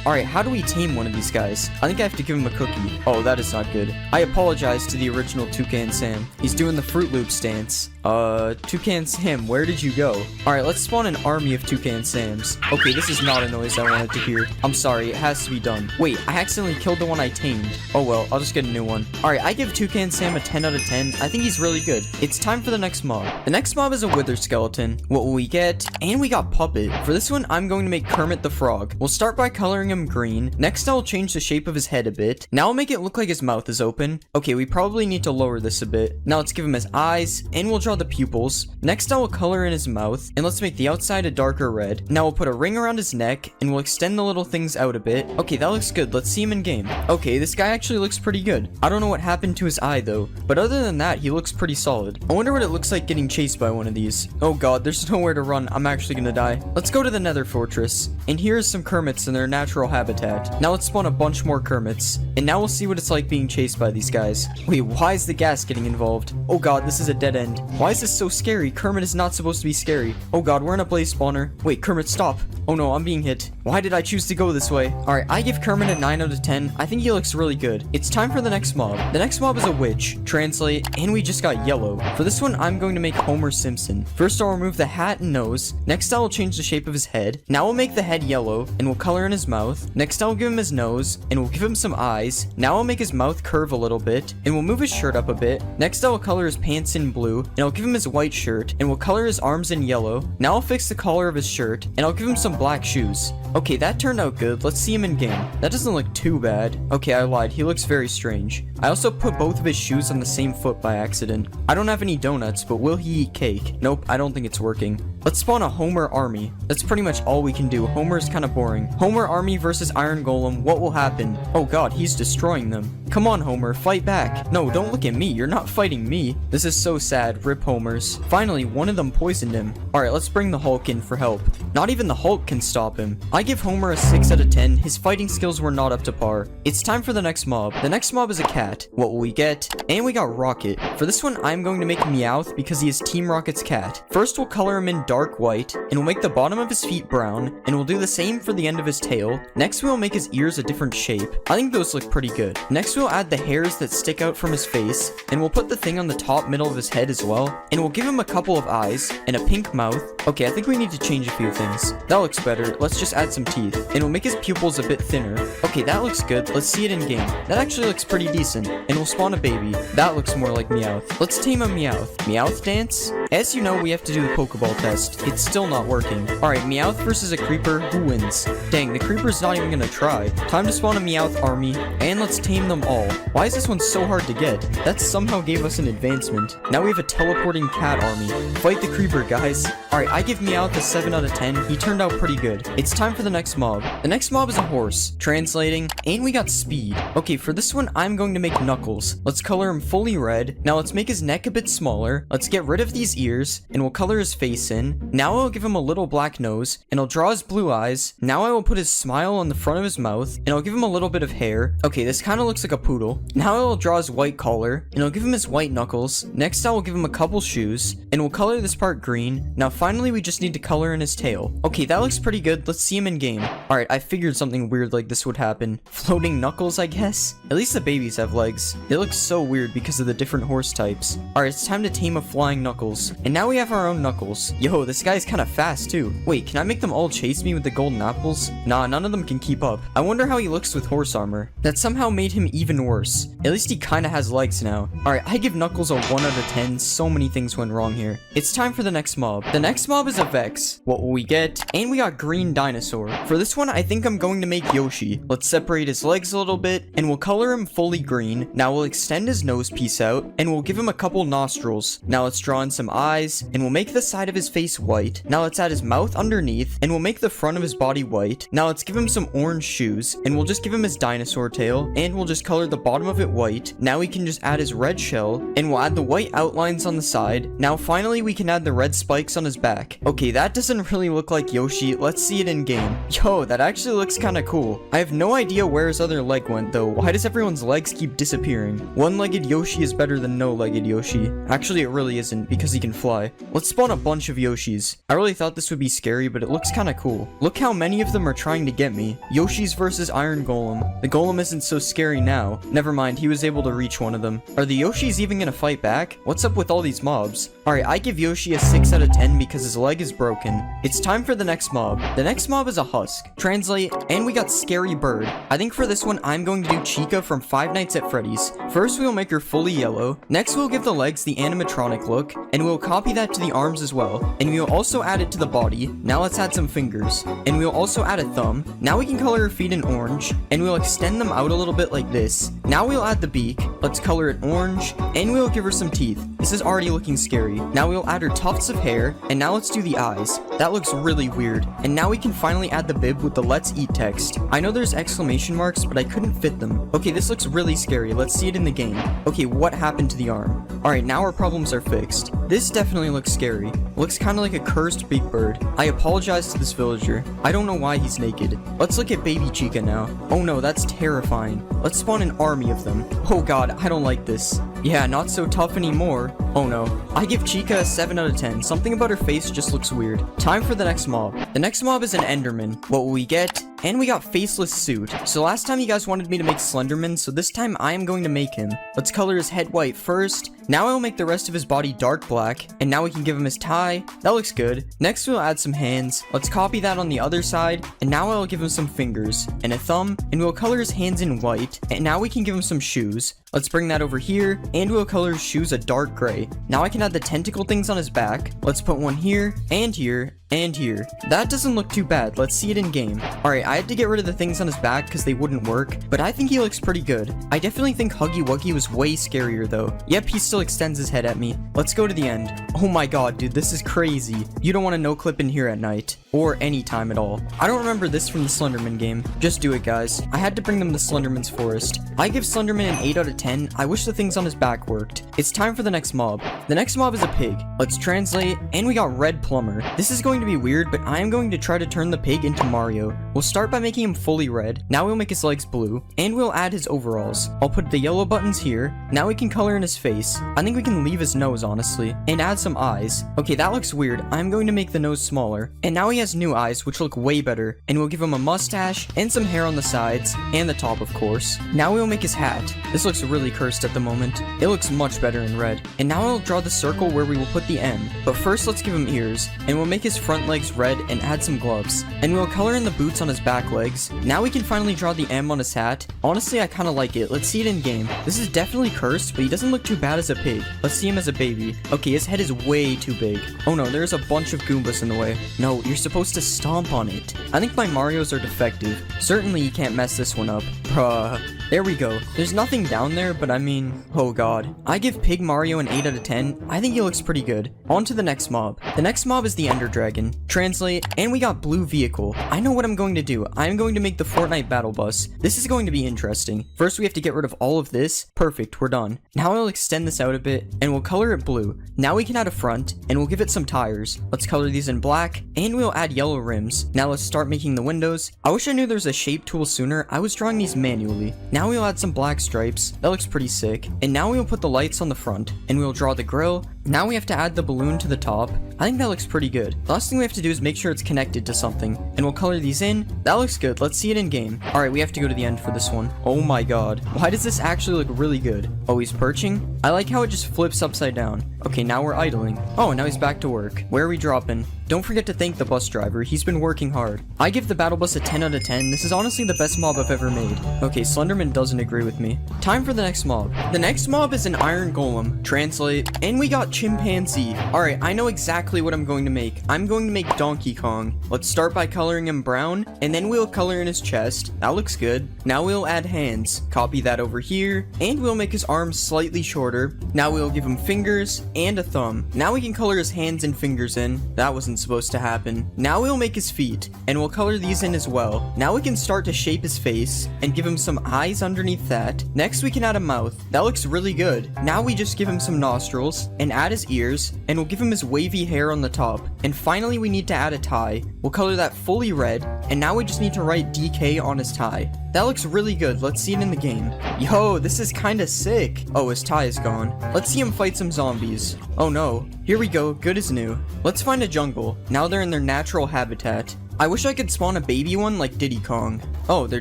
Alright, how do we tame one of these guys? I think I have to give him a cookie. Oh, that is not good. I apologize to the original Toucan Sam. He's doing the Fruit Loops dance. Toucan Sam, where did you go? Alright, let's spawn an army of Toucan Sams. Okay, this is not a noise I wanted to hear. I'm sorry, it has to be done. Wait, I accidentally killed the one I tamed. Oh well, I'll just get a new one. Alright, I give Toucan Sam a 10 out of 10. I think he's really good. It's time for the next mob. The next mob is a Wither Skeleton. What will we get? And we got Puppet. For this one, I'm going to make Kermit the Frog. We'll start by coloring him green. Next, I'll change the shape of his head a bit. Now I'll make it look like his mouth is open. Okay, we probably need to lower this a bit. Now let's give him his eyes, and we'll draw the pupils. Next, I will color in his mouth, and let's make the outside a darker red. Now we'll put a ring around his neck, and we'll extend the little things out a bit. Okay, that looks good. Let's see him in game. Okay, this guy actually looks pretty good. I don't know what happened to his eye though, but other than that, he looks pretty solid. I wonder what it looks like getting chased by one of these. Oh god, there's nowhere to run. I'm actually gonna die. Let's go to the Nether Fortress, and here's some Kermits in their natural habitat. Now let's spawn a bunch more Kermits, and now we'll see what it's like being chased by these guys. Wait, why is the gas getting involved? Oh god, this is a dead end. Why is this so scary? Kermit is not supposed to be scary. Oh god, we're in a blaze spawner. Wait, Kermit, stop. Oh no, I'm being hit. Why did I choose to go this way? Alright, I give Kermit a 9 out of 10. I think he looks really good. It's time for the next mob. The next mob is a witch. Translate, and we just got yellow. For this one, I'm going to make Homer Simpson. First, I'll remove the hat and nose. Next, I will change the shape of his head. Now we'll make the head yellow, and we'll color in his mouth. Next, I'll give him his nose, and we'll give him some eyes. Now I'll make his mouth curve a little bit, and we'll move his shirt up a bit. Next, I will color his pants in blue, and I'll give him his white shirt, and we'll color his arms in yellow. Now I'll fix the collar of his shirt, and I'll give him some black shoes. Okay, that turned out good. Let's see him in game. That doesn't look too bad. Okay, I lied. He looks very strange. I also put both of his shoes on the same foot by accident. I don't have any donuts, but will he eat cake? Nope, I don't think it's working. Let's spawn a Homer army. That's pretty much all we can do. Homer's kind of boring. Homer army versus Iron Golem. What will happen? Oh god, he's destroying them. Come on, Homer, fight back. No, don't look at me. You're not fighting me. This is so sad. Rip Homers. Finally, one of them poisoned him. Alright, let's bring the Hulk in for help. Not even the Hulk can stop him. I give Homer a 6 out of 10. His fighting skills were not up to par. It's time for the next mob. The next mob is a cat. What will we get? And we got Rocket. For this one, I'm going to make Meowth because he is Team Rocket's cat. First, we'll color him in dark white, and we'll make the bottom of his feet brown, and we'll do the same for the end of his tail. Next, we'll make his ears a different shape. I think those look pretty good. Next, we'll add the hairs that stick out from his face, and we'll put the thing on the top middle of his head as well, and we'll give him a couple of eyes, and a pink mouth. Okay, I think we need to change a few things. That looks better. Let's just add some teeth, and we'll make his pupils a bit thinner. Okay, that looks good. Let's see it in game. That actually looks pretty decent, and we'll spawn a baby. That looks more like Meowth. Let's tame a Meowth. Meowth dance? As you know, we have to do the Pokeball test. It's still not working. Alright, Meowth versus a Creeper. Who wins? Dang, the Creeper's not even gonna try. Time to spawn a Meowth army, and let's tame them all. all. Why is this one so hard to get? That somehow gave us an advancement. Now we have a teleporting cat army. Fight the creeper, guys. Alright, I give Meowth a 7 out of 10. He turned out pretty good. It's time for the next mob. The next mob is a horse. Translating, and we got speed. Okay, for this one, I'm going to make Knuckles. Let's color him fully red. Now let's make his neck a bit smaller. Let's get rid of these ears, and we'll color his face in. Now I'll give him a little black nose, and I'll draw his blue eyes. Now I will put his smile on the front of his mouth, and I'll give him a little bit of hair. Okay, this kind of looks like a poodle. Now I will draw his white collar, and I'll give him his white knuckles. Next I will give him a couple shoes, and we'll color this part green. Now finally we just need to color in his tail. Okay, that looks pretty good. Let's see him in game. Alright, I figured something weird like this would happen. Floating knuckles, I guess? At least the babies have legs. They look so weird because of the different horse types. Alright, it's time to tame a flying Knuckles. And now we have our own Knuckles. Yo, this guy's kind of fast too. Wait, can I make them all chase me with the golden apples? Nah, none of them can keep up. I wonder how he looks with horse armor. That somehow made him even worse. At least he kind of has legs now. Alright, I give Knuckles a 1 out of 10. So many things went wrong here. It's time for the next mob. The next mob is a Vex. What will we get? And we got Green Dinosaur. For this one, I think I'm going to make Yoshi. Let's separate his legs a little bit, and we'll color him fully green. Now we'll extend his nose piece out, and we'll give him a couple nostrils. Now let's draw in some eyes, and we'll make the side of his face white. Now let's add his mouth underneath, and we'll make the front of his body white. Now let's give him some orange shoes, and we'll just give him his dinosaur tail, and we'll just color the bottom of it white. Now we can just add his red shell, and we'll add the white outlines on the side. Now finally we can add the red spikes on his back. Okay, that doesn't really look like Yoshi. Let's see it in game. Yo, that actually looks kind of cool. I have no idea where his other leg went though. Why does everyone's legs keep disappearing? One-legged Yoshi is better than no-legged Yoshi. Actually, it really isn't because he can fly. Let's spawn a bunch of Yoshis. I really thought this would be scary, but it looks kind of cool. Look how many of them are trying to get me. Yoshi's versus Iron Golem. The Golem isn't so scary now. Never mind, he was able to reach one of them. Are the Yoshis even gonna fight back? What's up with all these mobs? Alright, I give Yoshi a 6 out of 10 because his leg is broken. It's time for the next mob. The next mob is a Husk. Translate, and we got Scary Bird. I think for this one, I'm going to do Chica from Five Nights at Freddy's. First, we'll make her fully yellow. Next, we'll give the legs the animatronic look, and we'll copy that to the arms as well. And we'll also add it to the body. Now let's add some fingers. And we'll also add a thumb. Now we can color her feet in orange, and we'll extend them out a little bit like this. Now we'll add the beak. Let's color it orange, and we'll give her some teeth. This is already looking scary. Now we'll add her tufts of hair, and now let's do the eyes. That looks really weird. And now we can finally add the bib with the "Let's Eat" text. I know there's exclamation marks, but I couldn't fit them. Okay, this looks really scary. Let's see it in the game. Okay, what happened to the arm? Alright, now our problems are fixed. This definitely looks scary. Looks kind of like a cursed big bird. I apologize to this villager. I don't know why he's naked. Let's look at baby Chica now. Oh no, that's terrifying. Let's spawn an army of them. Oh god, I don't like this. Yeah, not so tough anymore. Oh no. I give Chica a 7 out of 10. Something about her face just looks weird. Time for the next mob. The next mob is an Enderman. What will we get? And we got Faceless Suit. So last time you guys wanted me to make Slenderman, so this time I am going to make him. Let's color his head white first. Now I will make the rest of his body dark black. And now we can give him his tie. That looks good. Next we'll add some hands. Let's copy that on the other side. And now I will give him some fingers and a thumb. And we'll color his hands in white. And now we can give him some shoes. Let's bring that over here. And we'll color his shoes a dark gray. Now I can add the tentacle things on his back. Let's put one here and here and here. That doesn't look too bad. Let's see it in game. Alright, I had to get rid of the things on his back because they wouldn't work, but I think he looks pretty good. I definitely think Huggy Wuggy was way scarier though. Yep, he still extends his head at me. Let's go to the end. Oh my god, dude, this is crazy. You don't want to no clip in here at night. Or any time at all. I don't remember this from the Slenderman game. Just do it, guys. I had to bring them to Slenderman's forest. I give Slenderman an 8 out of 10. I wish the things on his back worked. It's time for the next mob. The next mob is a pig. Let's translate, and we got Red Plumber. This is going to be weird, but I am going to try to turn the pig into Mario. We'll start by making him fully red. Now we'll make his legs blue, and we'll add his overalls. I'll put the yellow buttons here. Now we can color in his face. I think we can leave his nose, honestly, and add some eyes. Okay, that looks weird. I'm going to make the nose smaller. And now he has new eyes, which look way better. And we'll give him a mustache and some hair on the sides and the top, of course. Now we'll make his hat. This looks really cursed at the moment. It looks much better in red. And now I'll draw the circle where we will put the M. But first, let's give him ears. And we'll make his front legs red and add some gloves. And we'll color in the boots on his back legs. Now we can finally draw the M on his hat. Honestly, I kind of like it. Let's see it in game. This is definitely cursed, but he doesn't look too bad as a pig. Let's see him as a baby. Okay, his head is way too big. Oh no, there's a bunch of Goombas in the way. No, you're supposed to stomp on it. I think my Marios are defective. Certainly you can't mess this one up. Bruh. There we go. There's nothing down there, but I mean, oh god. I give Pig Mario an 8 out of 10. I think he looks pretty good. On to the next mob. The next mob is the Ender Dragon. Translate, and we got blue vehicle. I know what I'm going to do. I'm going to make the Fortnite battle bus. This is going to be interesting. First, we have to get rid of all of this. Perfect, we're done. Now I'll extend this out a bit, and we'll color it blue. Now we can add a front, and we'll give it some tires. Let's color these in black, and we'll add yellow rims. Now let's start making the windows. I wish I knew there was a shape tool sooner. I was drawing these manually. Now we'll add some black stripes. That looks pretty sick. And now we'll put the lights on the front, and we'll draw the grill. Now we have to add the balloon to the top. I think that looks pretty good. The last thing we have to do is make sure it's connected to something, and we'll color these in. That looks good. Let's see it in game. All right, we have to go to the end for this one. Oh my god. Why does this actually look really good? Oh, he's perching? I like how it just flips upside down. Okay, now we're idling. Oh, now he's back to work. Where are we dropping? Don't forget to thank the bus driver. He's been working hard. I give the battle bus a 10 out of 10. This is honestly the best mob I've ever made. Okay, Slenderman doesn't agree with me. Time for the next mob. The next mob is an iron golem. Translate, and we got chimpanzee. Alright, I know exactly what I'm going to make. I'm going to make Donkey Kong. Let's start by coloring him brown, and then we'll color in his chest. That looks good. Now we'll add hands. Copy that over here, and we'll make his arms slightly shorter. Now we'll give him fingers and a thumb. Now we can color his hands and fingers in. That wasn't supposed to happen. Now we'll make his feet, and we'll color these in as well. Now we can start to shape his face and give him some eyes underneath that. Next we can add a mouth. That looks really good. Now we just give him some nostrils and add his ears, and we'll give him his wavy hair on the top. And finally we need to add a tie. We'll color that fully red, and now we just need to write DK on his tie. That looks really good. Let's see it in the game. Yo, this is kinda sick. Oh, his tie is gone. Let's see him fight some zombies. Oh no. Here we go. Good as new. Let's find a jungle. Now they're in their natural habitat. I wish I could spawn a baby one like Diddy Kong. Oh, they're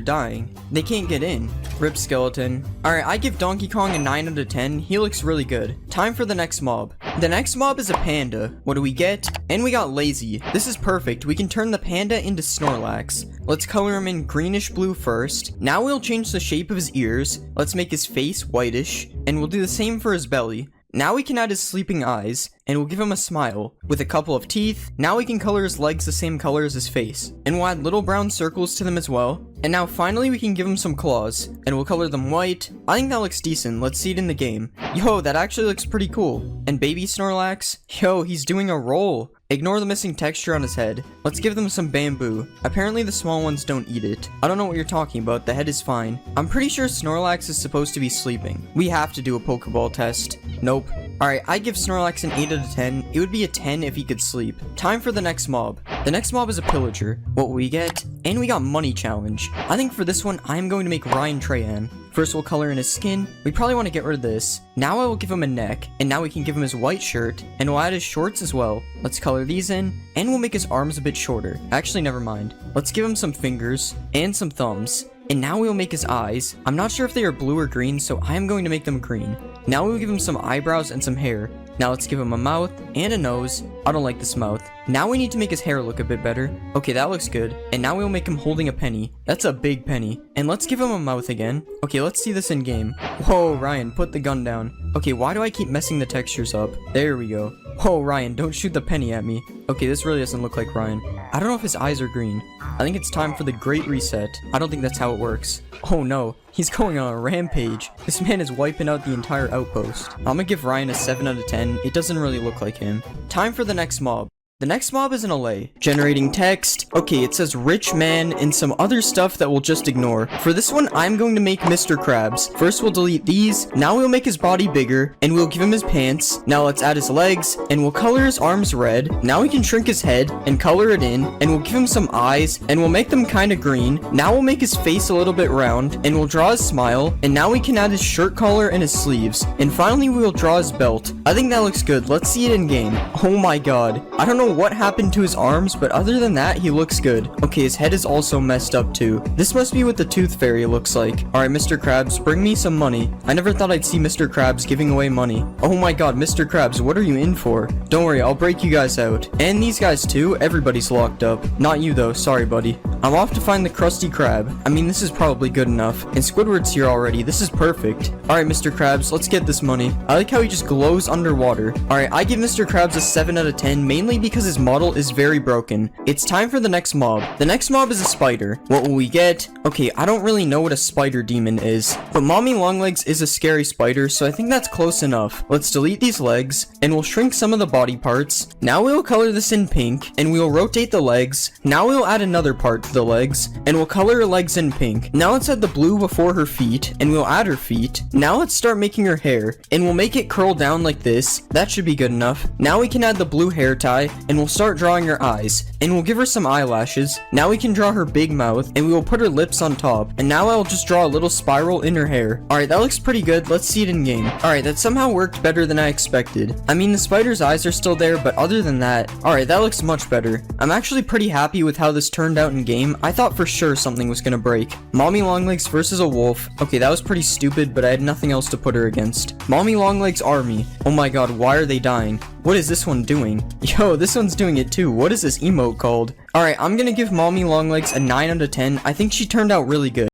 dying. They can't get in. Rip skeleton. Alright, I give Donkey Kong a 9 out of 10. He looks really good. Time for the next mob. The next mob is a panda. What do we get? And we got lazy. This is perfect. We can turn the panda into Snorlax. Let's color him in greenish blue first. Now we'll change the shape of his ears. Let's make his face whitish. And we'll do the same for his belly. Now we can add his sleeping eyes, and we'll give him a smile with a couple of teeth. Now we can color his legs the same color as his face, and we'll add little brown circles to them as well. And now finally we can give him some claws, and we'll color them white. I think that looks decent. Let's see it in the game. Yo, that actually looks pretty cool. And baby Snorlax, yo, he's doing a roll. Ignore the missing texture on his head. Let's give them some bamboo. Apparently the small ones don't eat it. I don't know what you're talking about. The head is fine. I'm pretty sure Snorlax is supposed to be sleeping. We have to do a Pokeball test. Nope. Alright, I give Snorlax an 8 out of 10. It would be a 10 if he could sleep. Time for the next mob. The next mob is a pillager. What will we get? And we got money challenge. I think for this one, I'm going to make Ryan Trahan. First, we'll color in his skin. We probably want to get rid of this. Now I will give him a neck, and now we can give him his white shirt, and we'll add his shorts as well. Let's color these in, and we'll make his arms a bit shorter. Actually, never mind. Let's give him some fingers, and some thumbs. And now we'll make his eyes. I'm not sure if they are blue or green, so I am going to make them green. Now we'll give him some eyebrows and some hair. Now let's give him a mouth and a nose. I don't like this mouth. Now we need to make his hair look a bit better. Okay, that looks good. And now we'll make him holding a penny. That's a big penny. And let's give him a mouth again. Okay, let's see this in game. Whoa, Ryan, put the gun down. Okay, why do I keep messing the textures up? There we go. Whoa, Ryan, don't shoot the penny at me. Okay, this really doesn't look like Ryan. I don't know if his eyes are green. I think it's time for the Great Reset. I don't think that's how it works. Oh no, he's going on a rampage. This man is wiping out the entire outpost. I'm gonna give Ryan a 7 out of 10. It doesn't really look like him. Time for the next mob. The next mob is an LA. Generating text. Okay, it says rich man and some other stuff that we'll just ignore. For this one, I'm going to make Mr. Krabs. First, we'll delete these. Now we'll make his body bigger, and we'll give him his pants. Now let's add his legs, and we'll color his arms red. Now we can shrink his head and color it in, and we'll give him some eyes, and we'll make them kind of green. Now we'll make his face a little bit round, and we'll draw his smile, and now we can add his shirt collar and his sleeves. And finally, we'll draw his belt. I think that looks good. Let's see it in game. Oh my god. I don't know what happened to his arms, but other than that, he looks good. Okay, his head is also messed up too. This must be what the Tooth Fairy looks like. Alright, Mr. Krabs, bring me some money. I never thought I'd see Mr. Krabs giving away money. Oh my god, Mr. Krabs, what are you in for? Don't worry, I'll break you guys out. And these guys too, everybody's locked up. Not you though, sorry buddy. I'm off to find the Krusty Krab. I mean, this is probably good enough. And Squidward's here already. This is perfect. Alright, Mr. Krabs, let's get this money. I like how he just glows underwater. Alright, I give Mr. Krabs a 7 out of 10, mainly because his model is very broken. It's time for the next mob. The next mob is a spider. What will we get? Okay, I don't really know what a spider demon is, but Mommy Longlegs is a scary spider, so I think that's close enough. Let's delete these legs, and we'll shrink some of the body parts. Now we'll color this in pink, and we'll rotate the legs. Now we'll add another part to the legs, and we'll color her legs in pink. Now let's add the blue before her feet, and we'll add her feet. Now let's start making her hair, and we'll make it curl down like this. That should be good enough. Now we can add the blue hair tie, and we'll start drawing her eyes, and we'll give her some eyelashes. Now we can draw her big mouth, and we will put her lips on top, and now I'll just draw a little spiral in her hair. Alright, that looks pretty good. Let's see it in game. Alright, that somehow worked better than I expected. I mean, the spider's eyes are still there, but other than that, alright, that looks much better. I'm actually pretty happy with how this turned out in game. I thought for sure something was gonna break. Mommy Longlegs versus a wolf. Okay, that was pretty stupid, but I had nothing else to put her against. Mommy Longlegs army. Oh my god, why are they dying? What is this one doing? Yo, this one's doing it too. What is this emote called? Alright, I'm gonna give Mommy Longlegs a 9 out of 10. I think she turned out really good.